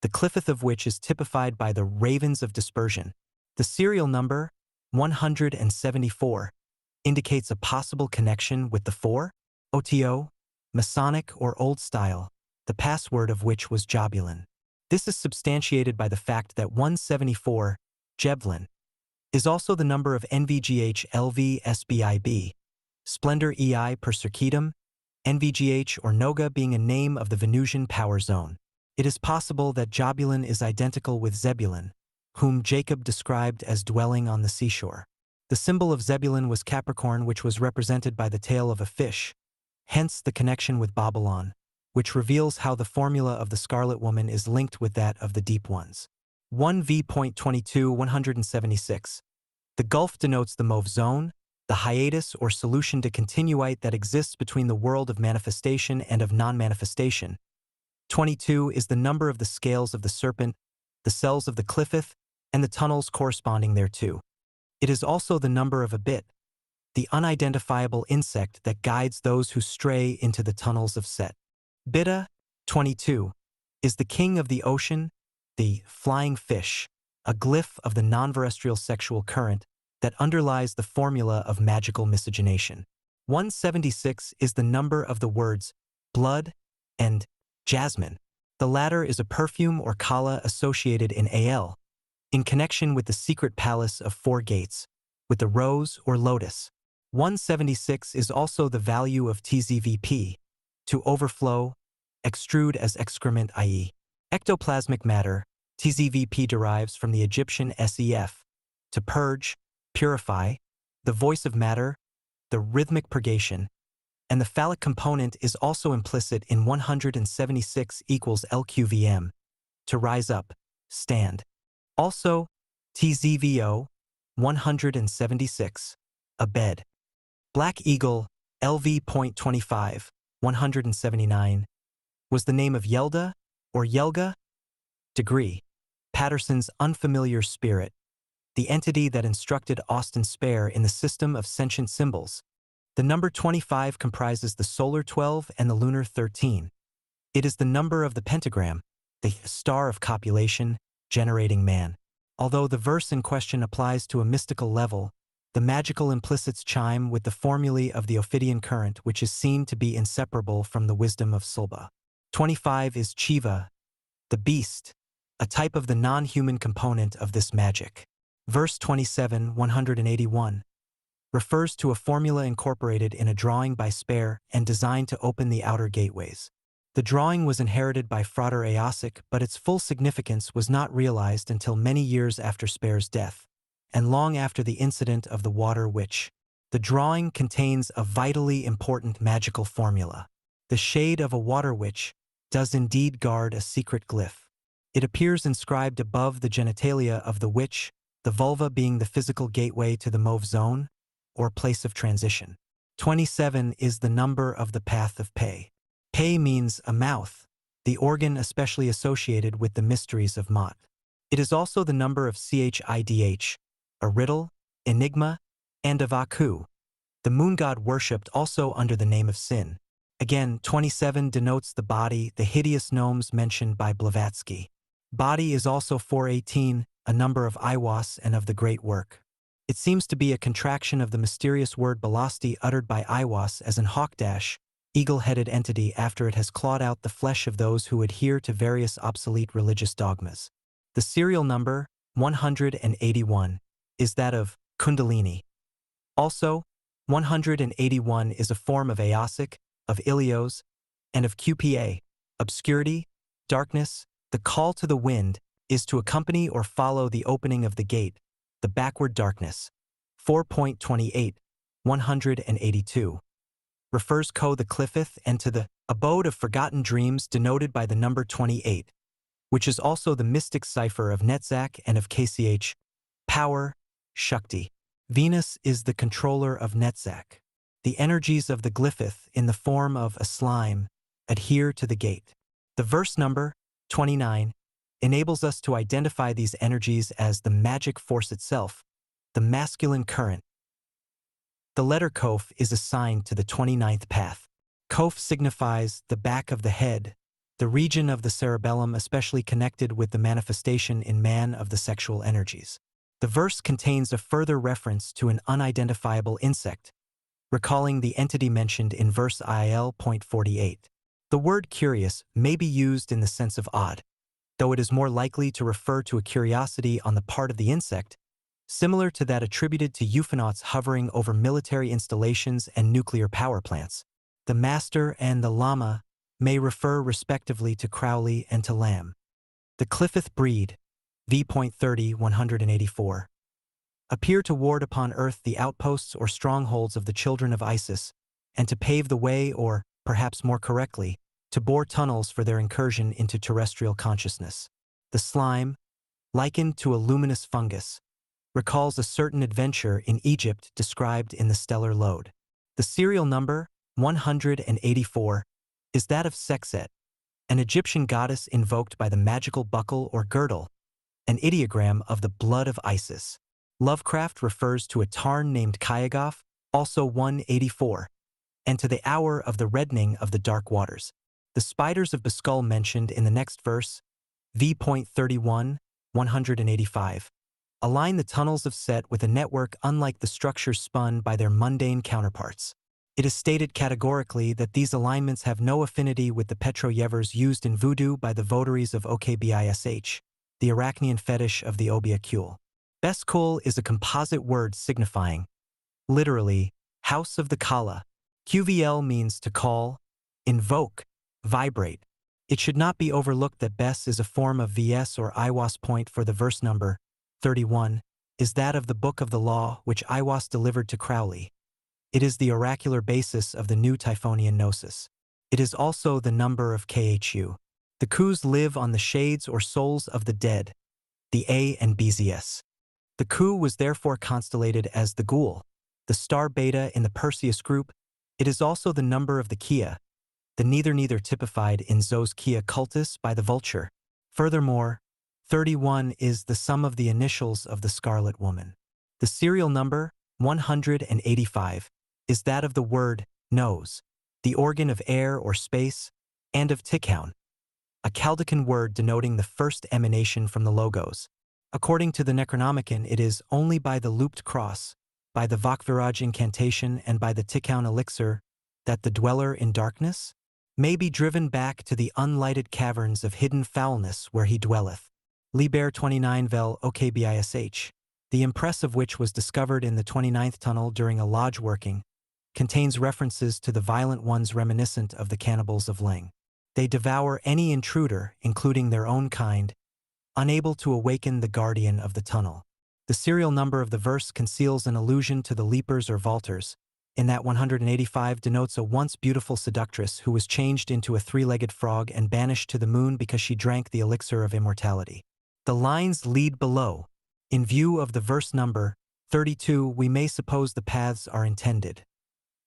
the cliffeth of which is typified by the ravens of dispersion. The serial number, 174, indicates a possible connection with the 4, OTO, Masonic or Old Style, the password of which was Jobulin. This is substantiated by the fact that 174, Jevlin, is also the number of NVGH LV SBIB, Splendor EI per circuitum, NVGH or Noga being a name of the Venusian power zone. It is possible that Jobulin is identical with Zebulun, whom Jacob described as dwelling on the seashore. The symbol of Zebulun was Capricorn, which was represented by the tail of a fish, hence the connection with Babylon, which reveals how the formula of the Scarlet Woman is linked with that of the Deep Ones. 1v.22 176. The gulf denotes the mauve zone, the hiatus or solution to continuite that exists between the world of manifestation and of non-manifestation. 22 is the number of the scales of the serpent, the cells of the cliffeth, and the tunnels corresponding thereto. It is also the number of a bit, the unidentifiable insect that guides those who stray into the tunnels of Set. Bidda, 22, is the king of the ocean, the flying fish, a glyph of the non-terrestrial sexual current that underlies the formula of magical miscegenation. 176 is the number of the words blood and jasmine. The latter is a perfume or kala associated in Al, in connection with the secret palace of 4 gates, with the rose or lotus. 176 is also the value of TZVP, to overflow, extrude as excrement i.e. ectoplasmic matter. TZVP derives from the Egyptian SEF, to purge, purify, the voice of matter, the rhythmic purgation, and the phallic component is also implicit in 176 equals LQVM, to rise up, stand. Also, TZVO, 176, a bed. Black Eagle, LV.25, 179, was the name of Yelda, or Yelga? Degree. Patterson's unfamiliar spirit, the entity that instructed Austin Spare in the system of sentient symbols. The number 25 comprises the solar 12 and the lunar 13. It is the number of the pentagram, the star of copulation, generating man. Although the verse in question applies to a mystical level, the magical implicits chime with the formulae of the Ophidian current, which is seen to be inseparable from the wisdom of Sulba. 25 is Chiva, the beast, a type of the non-human component of this magic. Verse 27, 181, refers to a formula incorporated in a drawing by Spare and designed to open the outer gateways. The drawing was inherited by Frater Eosic, but its full significance was not realized until many years after Spare's death, and long after the incident of the water witch. The drawing contains a vitally important magical formula. The shade of a water witch does indeed guard a secret glyph. It appears inscribed above the genitalia of the witch, the vulva being the physical gateway to the mauve zone, or place of transition. 27 is the number of the path of Pe. Pe means a mouth, the organ especially associated with the mysteries of Mot. It is also the number of Chidh, a riddle, enigma, and of Aku, the moon god worshipped also under the name of Sin. Again, 27 denotes the body, the hideous gnomes mentioned by Blavatsky. Body is also 418, a number of Iwas and of the great work. It seems to be a contraction of the mysterious word Balasti uttered by Iwas as an hawkdash, eagle-headed entity after it has clawed out the flesh of those who adhere to various obsolete religious dogmas. The serial number, 181, is that of Kundalini. Also, 181 is a form of Eosic, of Ilios, and of QPA, obscurity, darkness. The call to the wind is to accompany or follow the opening of the gate, the backward darkness. 4.28, 182. Refers the cliffeth and to the abode of forgotten dreams denoted by the number 28. which is also the mystic cipher of Netzach and of KCH, power, Shakti. Venus is the controller of Netzach. The energies of the glyphith, in the form of a slime, adhere to the gate. The verse number, 29, enables us to identify these energies as the magic force itself, the masculine current. The letter Kof is assigned to the 29th path. Kof signifies the back of the head, the region of the cerebellum especially connected with the manifestation in man of the sexual energies. The verse contains a further reference to an unidentifiable insect, recalling the entity mentioned in verse IL.48. The word curious may be used in the sense of odd, though it is more likely to refer to a curiosity on the part of the insect, similar to that attributed to euphonauts hovering over military installations and nuclear power plants. The master and the llama may refer respectively to Crowley and to Lamb. The Cliffith breed, v.30 184, appear to ward upon earth the outposts or strongholds of the children of Isis, and to pave the way or, perhaps more correctly, to bore tunnels for their incursion into terrestrial consciousness. The slime, likened to a luminous fungus, recalls a certain adventure in Egypt described in the stellar lode. The serial number, 184, is that of Sekset, an Egyptian goddess invoked by the magical buckle or girdle, an ideogram of the blood of Isis. Lovecraft refers to a tarn named Kyagoth, also 184, and to the hour of the reddening of the dark waters. The spiders of Baskull mentioned in the next verse, v.31, 185, align the tunnels of Set with a network unlike the structures spun by their mundane counterparts. It is stated categorically that these alignments have no affinity with the petroyevers used in voodoo by the votaries of Okbish, the Arachnean fetish of the Obiakul. Beskul is a composite word signifying, literally, house of the Kala. QVL means to call, invoke, vibrate. It should not be overlooked that Bes is a form of VS or Iwas. Point for the verse number, 31, is that of the Book of the Law which Iwas delivered to Crowley. It is the oracular basis of the new Typhonian Gnosis. It is also the number of Khu. The Khus live on the shades or souls of the dead, the A and BZS. The Khu was therefore constellated as the Ghoul, the star Beta in the Perseus group. It is also the number of the Kia, the neither typified in Zos Kia cultus by the vulture. Furthermore, 31 is the sum of the initials of the Scarlet Woman. The serial number, 185, is that of the word nose, the organ of air or space, and of Tikhon, a Chaldecan word denoting the first emanation from the Logos. According to the Necronomicon, it is only by the looped cross, by the Vakviraj incantation, and by the Tikhon elixir that the dweller in darkness may be driven back to the unlighted caverns of hidden foulness where he dwelleth. Liber 29 vel Okbish, the impress of which was discovered in the 29th tunnel during a lodge working, contains references to the violent ones reminiscent of the cannibals of Ling. They devour any intruder, including their own kind, unable to awaken the guardian of the tunnel. The serial number of the verse conceals an allusion to the leapers or vaulters, in that 185 denotes a once beautiful seductress who was changed into a three-legged frog and banished to the moon because she drank the elixir of immortality. The lines lead below. In view of the verse number, 32, we may suppose the paths are intended.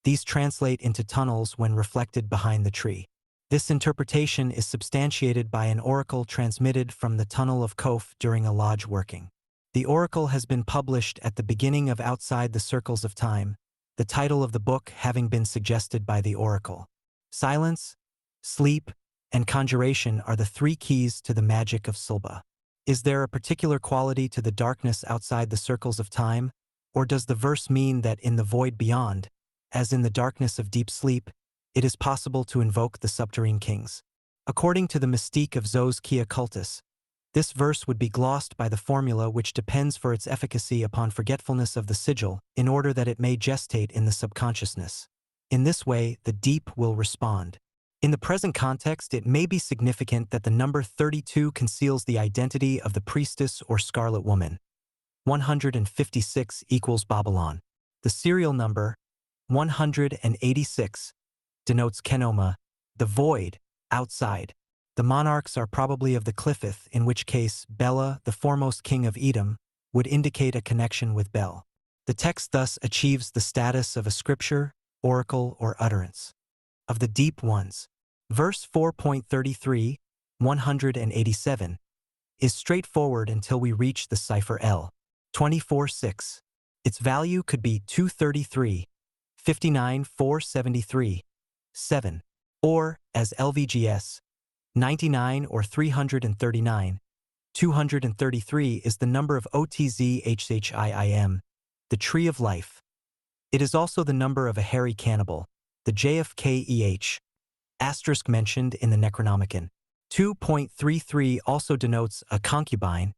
These translate into tunnels when reflected behind the tree. This interpretation is substantiated by an oracle transmitted from the tunnel of Kof during a lodge working. The oracle has been published at the beginning of Outside the Circles of Time, the title of the book having been suggested by the oracle. Silence, sleep, and conjuration are the three keys to the magic of Sulba. Is there a particular quality to the darkness outside the circles of time, or does the verse mean that in the void beyond, as in the darkness of deep sleep, it is possible to invoke the subterrene kings? According to the mystique of Zos Kia cultus, this verse would be glossed by the formula which depends for its efficacy upon forgetfulness of the sigil in order that it may gestate in the subconsciousness. In this way, the deep will respond. In the present context, it may be significant that the number 32 conceals the identity of the priestess or scarlet woman. 156 equals Babylon. The serial number, 186, denotes Kenoma, the void, outside. The monarchs are probably of the Cliffith, in which case Bela, the foremost king of Edom, would indicate a connection with Bel. The text thus achieves the status of a scripture, oracle, or utterance. Of the deep ones, verse 4.33, 187, is straightforward until we reach the cipher L. 24:6. Its value could be 233, 59, 473, 7, or, as LVGS, 99 or 339, 233 is the number of OTZHHIIM, the tree of life. It is also the number of a hairy cannibal, the JFKEH, asterisk mentioned in the Necronomicon. 2.33 also denotes a concubine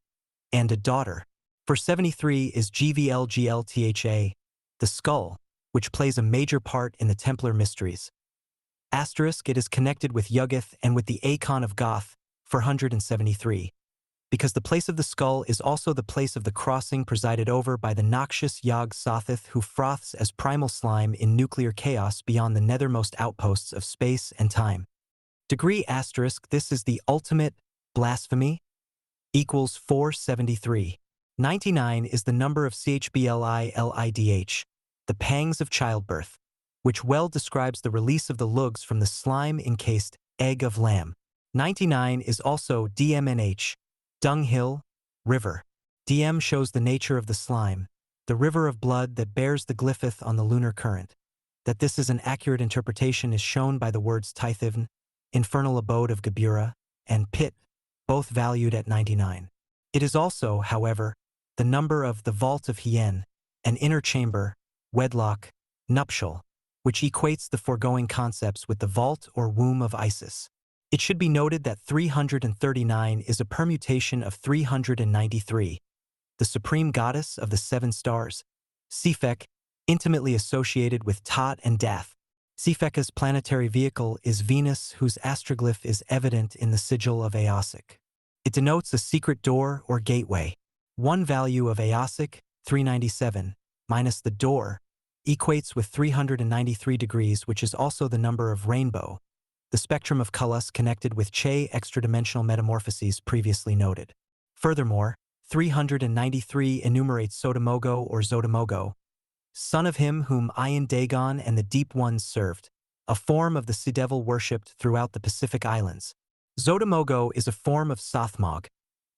and a daughter. For 73 is GVLGLTHA, the skull, which plays a major part in the Templar mysteries. Asterisk, it is connected with Yuggoth and with the Acon of Goth, 473. Because the place of the skull is also the place of the crossing presided over by the noxious Yog Sothoth who froths as primal slime in nuclear chaos beyond the nethermost outposts of space and time. Degree asterisk, this is the ultimate blasphemy, equals 473. 99 is the number of CHBLILIDH, the pangs of childbirth, which well describes the release of the lugs from the slime-encased egg of lamb. 99 is also DMNH, dunghill, river. DM shows the nature of the slime, the river of blood that bears the glyphith on the lunar current. That this is an accurate interpretation is shown by the words Tithivn, infernal abode of Gebura, and pit, both valued at 99. It is also, however, the number of the vault of Hien, an inner chamber, wedlock, nuptial, which equates the foregoing concepts with the vault or womb of Isis. It should be noted that 339 is a permutation of 393, the supreme goddess of the seven stars, Sefek, intimately associated with Tot and Dath. Sefeka's planetary vehicle is Venus, whose astroglyph is evident in the sigil of Aosic. It denotes a secret door or gateway. One value of Aosic, 397, minus the door, equates with 393 degrees, which is also the number of rainbow, the spectrum of colors connected with Che extradimensional metamorphoses previously noted. Furthermore, 393 enumerates Sotomogo or Zotomogo, son of him whom Iron Dagon and the Deep Ones served, a form of the sea devil worshipped throughout the Pacific Islands. Zotomogo is a form of Sothmog,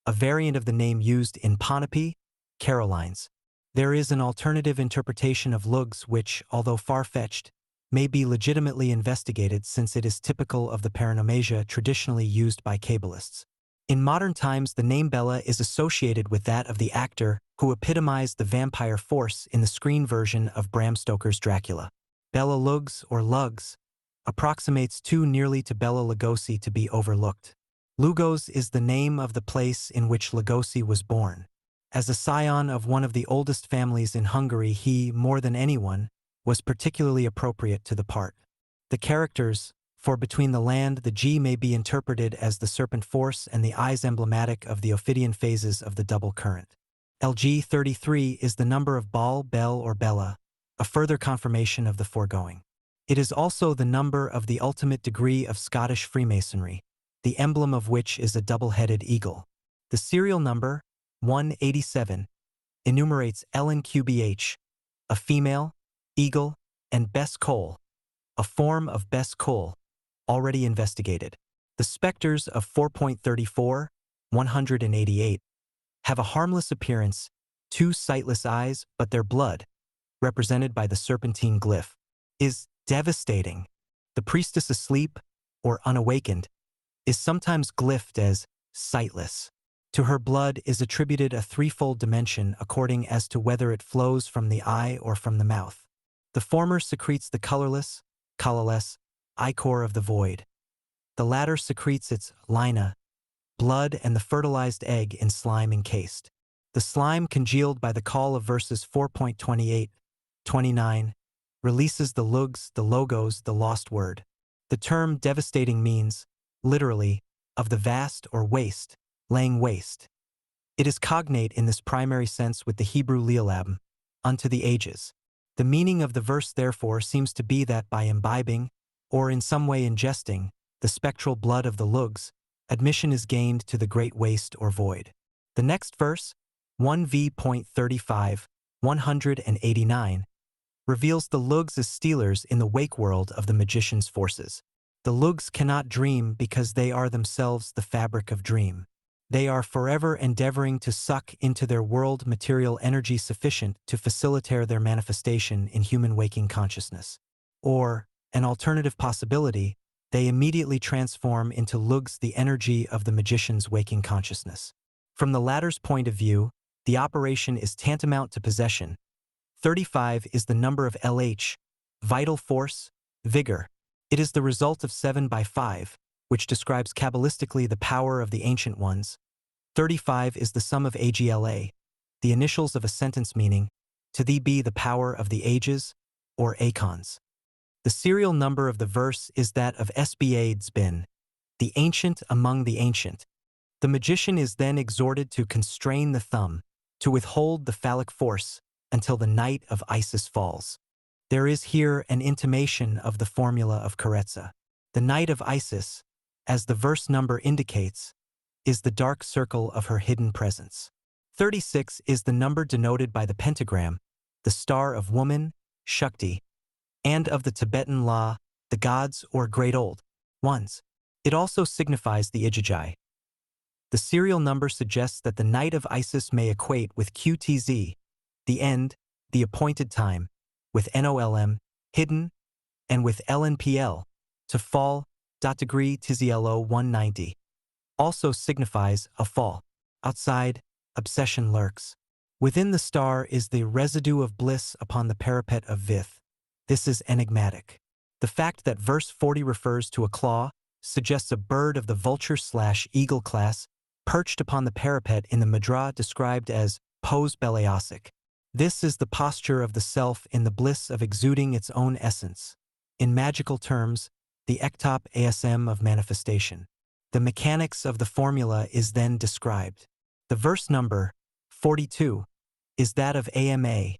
a variant of the name used in Ponape, Carolines. There is an alternative interpretation of lugs which, although far-fetched, may be legitimately investigated since it is typical of the paranomasia traditionally used by Kabbalists. In modern times, the name Bela is associated with that of the actor who epitomized the vampire force in the screen version of Bram Stoker's Dracula. Bela Lugs, or Lugs, approximates too nearly to Bela Lugosi to be overlooked. Lugos is the name of the place in which Lugosi was born. As a scion of one of the oldest families in Hungary, he, more than anyone, was particularly appropriate to the part. The characters, for between the land the G may be interpreted as the serpent force and the I's emblematic of the Ophidian phases of the double current. LG 33 is the number of Baal, Bel, or Bella, a further confirmation of the foregoing. It is also the number of the ultimate degree of Scottish Freemasonry, the emblem of which is a double-headed eagle. The serial number, 187, enumerates LNQBH, a female, eagle, and Bes Cole, a form of Bes Cole, already investigated. The specters of 4.34, 188, have a harmless appearance, two sightless eyes, but their blood, represented by the serpentine glyph, is devastating. The priestess asleep, or unawakened, is sometimes glyphed as sightless. To her blood is attributed a threefold dimension according as to whether it flows from the eye or from the mouth. The former secretes the colorless ichor of the void. The latter secretes its lina, blood, and the fertilized egg in slime encased. The slime, congealed by the call of verses 4.28, 29, releases the lugs, the logos, the lost word. The term devastating means, literally, of the vast or waste, laying waste. It is cognate in this primary sense with the Hebrew leolab, unto the ages. The meaning of the verse therefore seems to be that by imbibing, or in some way ingesting, the spectral blood of the lugs, admission is gained to the great waste or void. The next verse, 1v.35, 189, reveals the Lugs as stealers in the wake world of the magician's forces. The Lugs cannot dream because they are themselves the fabric of dream. They are forever endeavoring to suck into their world material energy sufficient to facilitate their manifestation in human waking consciousness. Or, an alternative possibility, they immediately transform into Lugs the energy of the magician's waking consciousness. From the latter's point of view, the operation is tantamount to possession. 35 is the number of LH, vital force, vigor. It is the result of 7 by 5, which describes Kabbalistically the power of the Ancient Ones. 35 is the sum of AGLA, the initials of a sentence meaning, to thee be the power of the ages, or Acons. The serial number of the verse is that of SBAD's bin, the ancient among the ancient. The magician is then exhorted to constrain the thumb, to withhold the phallic force, until the night of Isis falls. There is here an intimation of the formula of Karetza. The night of Isis, as the verse number indicates, is the dark circle of her hidden presence. 36 is the number denoted by the pentagram, the star of woman, Shakti, and of the Tibetan law, the gods or great old ones. It also signifies the Ijajai. The serial number suggests that the night of Isis may equate with QTZ, the end, the appointed time, with NOLM, hidden, and with LNPL, to fall, degree TZLO 190. Also signifies a fall. Outside, obsession lurks. Within the star is the residue of bliss upon the parapet of Vith. This is enigmatic. The fact that verse 40 refers to a claw suggests a bird of the vulture/eagle class perched upon the parapet in the Madra described as pose beleasic. This is the posture of the self in the bliss of exuding its own essence. In magical terms, the ektop ASM of manifestation. The mechanics of the formula is then described. The verse number, 42, is that of AMA,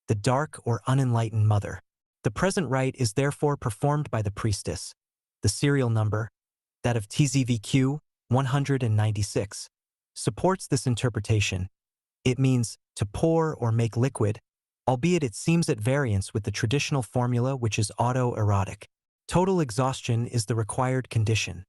the dark or unenlightened mother. The present rite is therefore performed by the priestess. The serial number, that of TZVQ 196, supports this interpretation. It means to pour or make liquid, albeit it seems at variance with the traditional formula which is autoerotic. Total exhaustion is the required condition.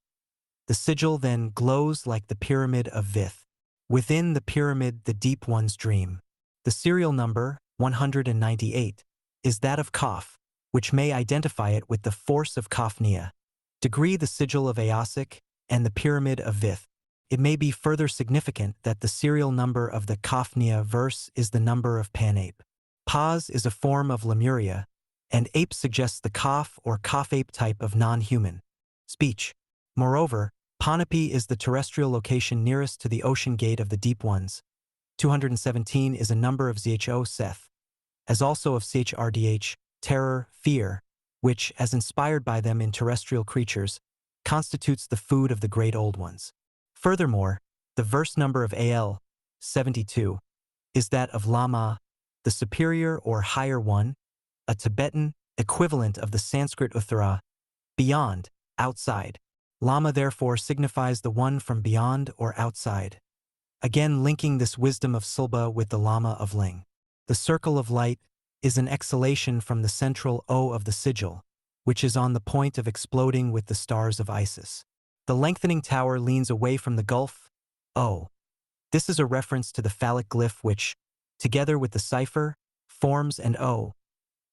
The sigil then glows like the pyramid of Vith. Within the pyramid the deep ones dream. The serial number, 198, is that of Kaf, which may identify it with the force of Kafnia. Degree the sigil of Aosic and the pyramid of Vith. It may be further significant that the serial number of the Kafnia verse is the number of Panape. Paz is a form of Lemuria, and ape suggests the Kaf or Kaf-ape type of non-human speech. Moreover, Panape is the terrestrial location nearest to the ocean gate of the deep ones. 217 is a number of Zho Seth, as also of CHRDH, terror, fear, which, as inspired by them in terrestrial creatures, constitutes the food of the great old ones. Furthermore, the verse number of AL, 72, is that of Lama, the superior or higher one, a Tibetan equivalent of the Sanskrit Uttara, beyond, outside. Lama therefore signifies the one from beyond or outside. Again linking this wisdom of Silba with the Lama of Ling. The circle of light is an exhalation from the central O of the sigil, which is on the point of exploding with the stars of Isis. The lengthening tower leans away from the gulf, O. This is a reference to the phallic glyph which, together with the cipher, forms an O,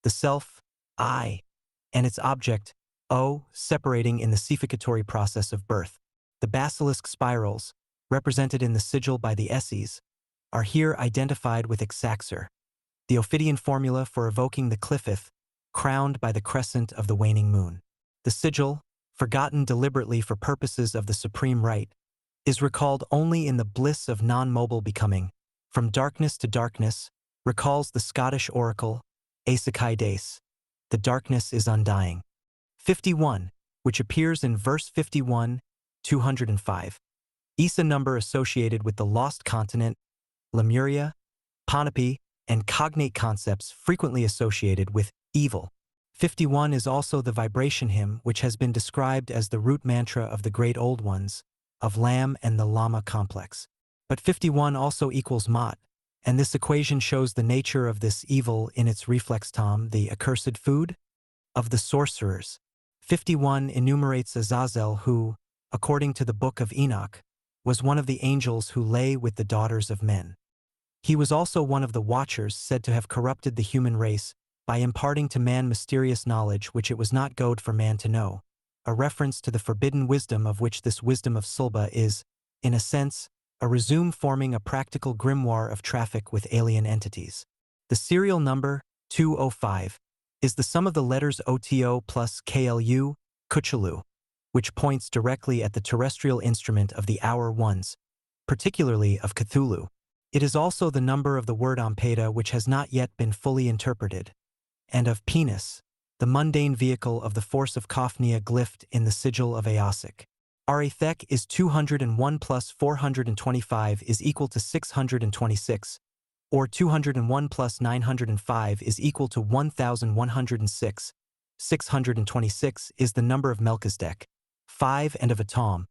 the self, I, and its object, O, separating in the ceficatory process of birth. The basilisk spirals, represented in the sigil by the S's, are here identified with Ixaxar, the Ophidian formula for evoking the Cliffith, crowned by the crescent of the waning moon. The sigil, forgotten deliberately for purposes of the supreme rite, is recalled only in the bliss of non-mobile becoming. From darkness to darkness, recalls the Scottish oracle, Aesakai Dace. The darkness is undying. 51, which appears in verse 51, 205. Isa number associated with the lost continent, Lemuria, Panape, and cognate concepts frequently associated with evil. 51 is also the vibration hymn which has been described as the root mantra of the great old ones, of Lamb and the Lama complex. But 51 also equals Mot, and this equation shows the nature of this evil in its reflex tom, the accursed food of the sorcerers. 51 enumerates Azazel who, according to the Book of Enoch, was one of the angels who lay with the daughters of men. He was also one of the Watchers said to have corrupted the human race by imparting to man mysterious knowledge which it was not good for man to know, a reference to the forbidden wisdom of which this wisdom of Sulba is, in a sense, a resume forming a practical grimoire of traffic with alien entities. The serial number, 205, is the sum of the letters OTO plus KLU, Kuchulu, which points directly at the terrestrial instrument of the hour ones, particularly of Cthulhu. It is also the number of the word Ampeda which has not yet been fully interpreted, and of Penis, the mundane vehicle of the force of Kophnia glyphed in the sigil of Aosic. Arithek is 201 plus 425 is equal to 626, or 201 plus 905 is equal to 1106. 626 is the number of Melchizedek, 5 and of Atom,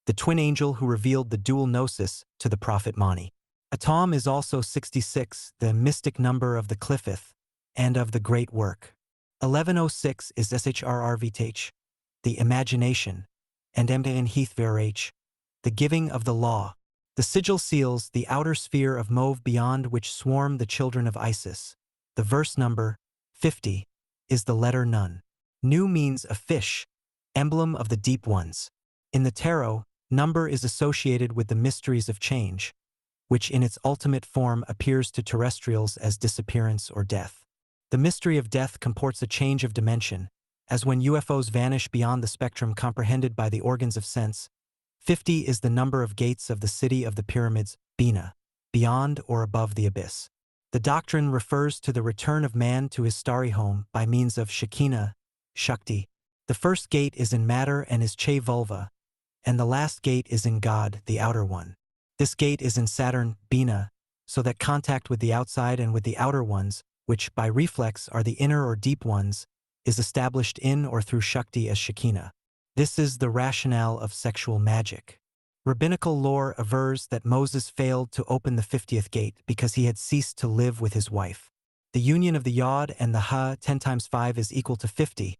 the twin angel who revealed the dual gnosis to the prophet Mani. Atom is also 66, the mystic number of the Cliffith, and of the great work. 1106 is Shrrvth, the imagination, and Mdn Heathverh, the giving of the law. The sigil seals the outer sphere of Mauve beyond which swarm the children of Isis. The verse number, 50, is the letter Nun. Nu means a fish, emblem of the deep ones. In the tarot, number is associated with the mysteries of change, which in its ultimate form appears to terrestrials as disappearance or death. The mystery of death comports a change of dimension, as when UFOs vanish beyond the spectrum comprehended by the organs of sense. 50 is the number of gates of the city of the pyramids, Bina, beyond or above the abyss. The doctrine refers to the return of man to his starry home by means of Shekinah, Shakti. The first gate is in matter and is Che Vulva, and the last gate is in God, the outer one. This gate is in Saturn, Bina, so that contact with the outside and with the outer ones, which by reflex are the inner or deep ones, is established in or through Shakti as Shekinah. This is the rationale of sexual magic. Rabbinical lore avers that Moses failed to open the 50th gate because he had ceased to live with his wife. The union of the Yod and the Ha, 10 times 5 is equal to 50,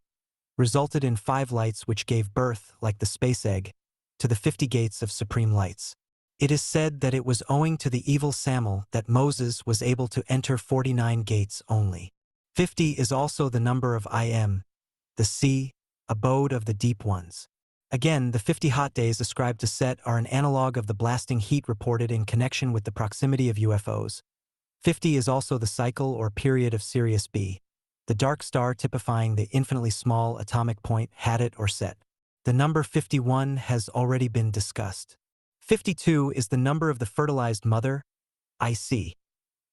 resulted in 5 lights which gave birth, like the space egg, to the 50 gates of supreme lights. It is said that it was owing to the evil Samuel that Moses was able to enter 49 gates only. 50 is also the number of Im, the sea, abode of the deep ones. Again, the 50 hot days ascribed to Set are an analog of the blasting heat reported in connection with the proximity of UFOs. 50 is also the cycle or period of Sirius B, the dark star typifying the infinitely small atomic point Hadit or Set. The number 51 has already been discussed. 52 is the number of the fertilized mother, IC,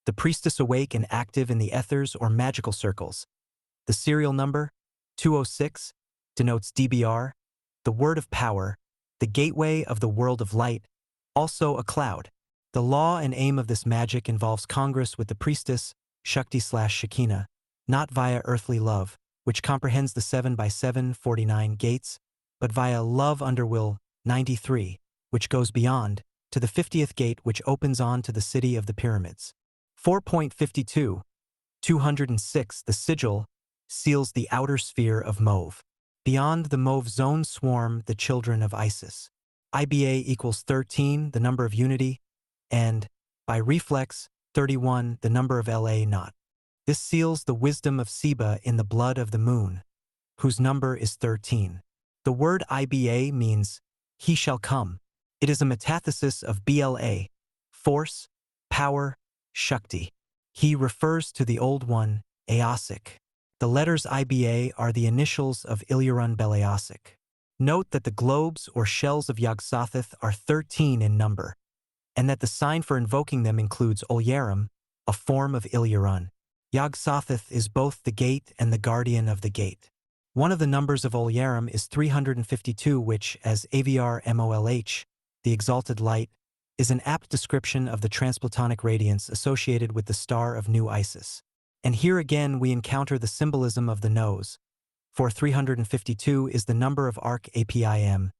the priestess awake and active in the ethers or magical circles. The serial number, 206, denotes DBR, the word of power, the gateway of the world of light, also a cloud. The law and aim of this magic involves congress with the priestess, Shakti/Shekinah, not via earthly love, which comprehends the 7 by 7 49 gates, but via love under will, 93, which goes beyond, to the 50th gate which opens on to the city of the pyramids. 4.52, 206, the sigil, seals the outer sphere of Mauve. Beyond the Mauve zone swarm the children of Isis. IBA equals 13, the number of unity, and, by reflex, 31, the number of LA naught. This seals the wisdom of Seba in the blood of the moon, whose number is 13. The word IBA means, he shall come. It is a metathesis of BLA, force, power, Shakti. He refers to the old one, Aosic. The letters IBA are the initials of Ilurun Beleosic. Note that the globes or shells of Yog-Sothoth are 13 in number, and that the sign for invoking them includes Olyarum, a form of Ilurun. Yog-Sothoth is both the gate and the guardian of the gate. One of the numbers of Olyarum is 352, which, as AVR MOLH, the exalted light, is an apt description of the transplatonic radiance associated with the star of New Isis. And here again we encounter the symbolism of the nose, for 352 is the number of Arc Apim,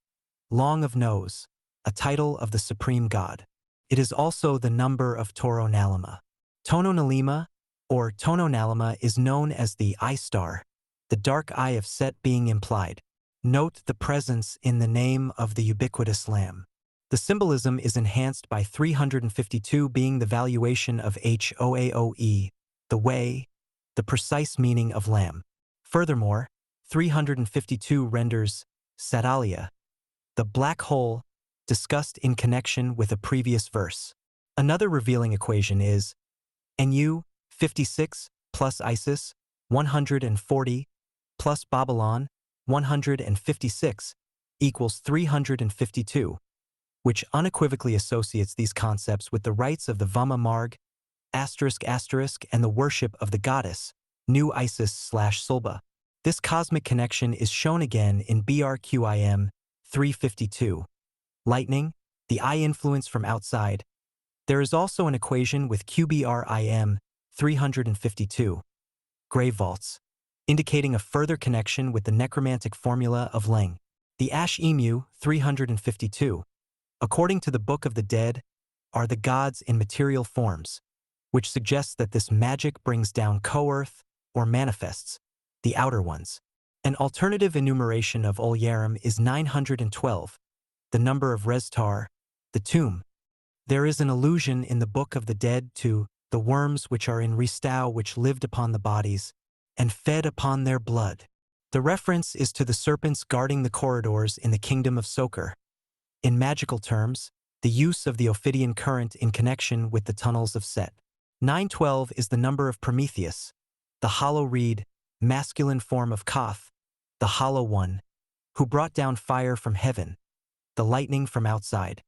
long of nose. a title of the supreme god. It is also the number of Toro Nalima. Tono Nalima, or Tono Nalima, is known as the eye star, the dark eye of Set being implied. Note the presence in the name of the ubiquitous lamb. The symbolism is enhanced by 352 being the valuation of Hoaoe, the way, the precise meaning of lamb. Furthermore, 352 renders Satalia, the black hole, discussed in connection with a previous verse. Another revealing equation is Nu, 56, plus Isis, 140, plus Babylon, 156, equals 352, which unequivocally associates these concepts with the rites of the Vama Marg, and the worship of the goddess, Nu Isis/Sulba. This cosmic connection is shown again in BRQIM 352. Lightning, the eye influence from outside. There is also an equation with QBRIM 352. Grave vaults, indicating a further connection with the necromantic formula of Leng. The Ash Emu 352. According to the Book of the Dead, are the gods in material forms, which suggests that this magic brings down Koearth, or manifests, the outer ones. An alternative enumeration of Olyarim is 912, the number of Restar, the tomb. There is an allusion in the Book of the Dead to the worms which are in Restau which lived upon the bodies and fed upon their blood. The reference is to the serpents guarding the corridors in the kingdom of Soker. In magical terms, the use of the Ophidian current in connection with the tunnels of Set. 912 is the number of Prometheus, the hollow reed, masculine form of Koth, the hollow one, who brought down fire from heaven, the lightning from outside.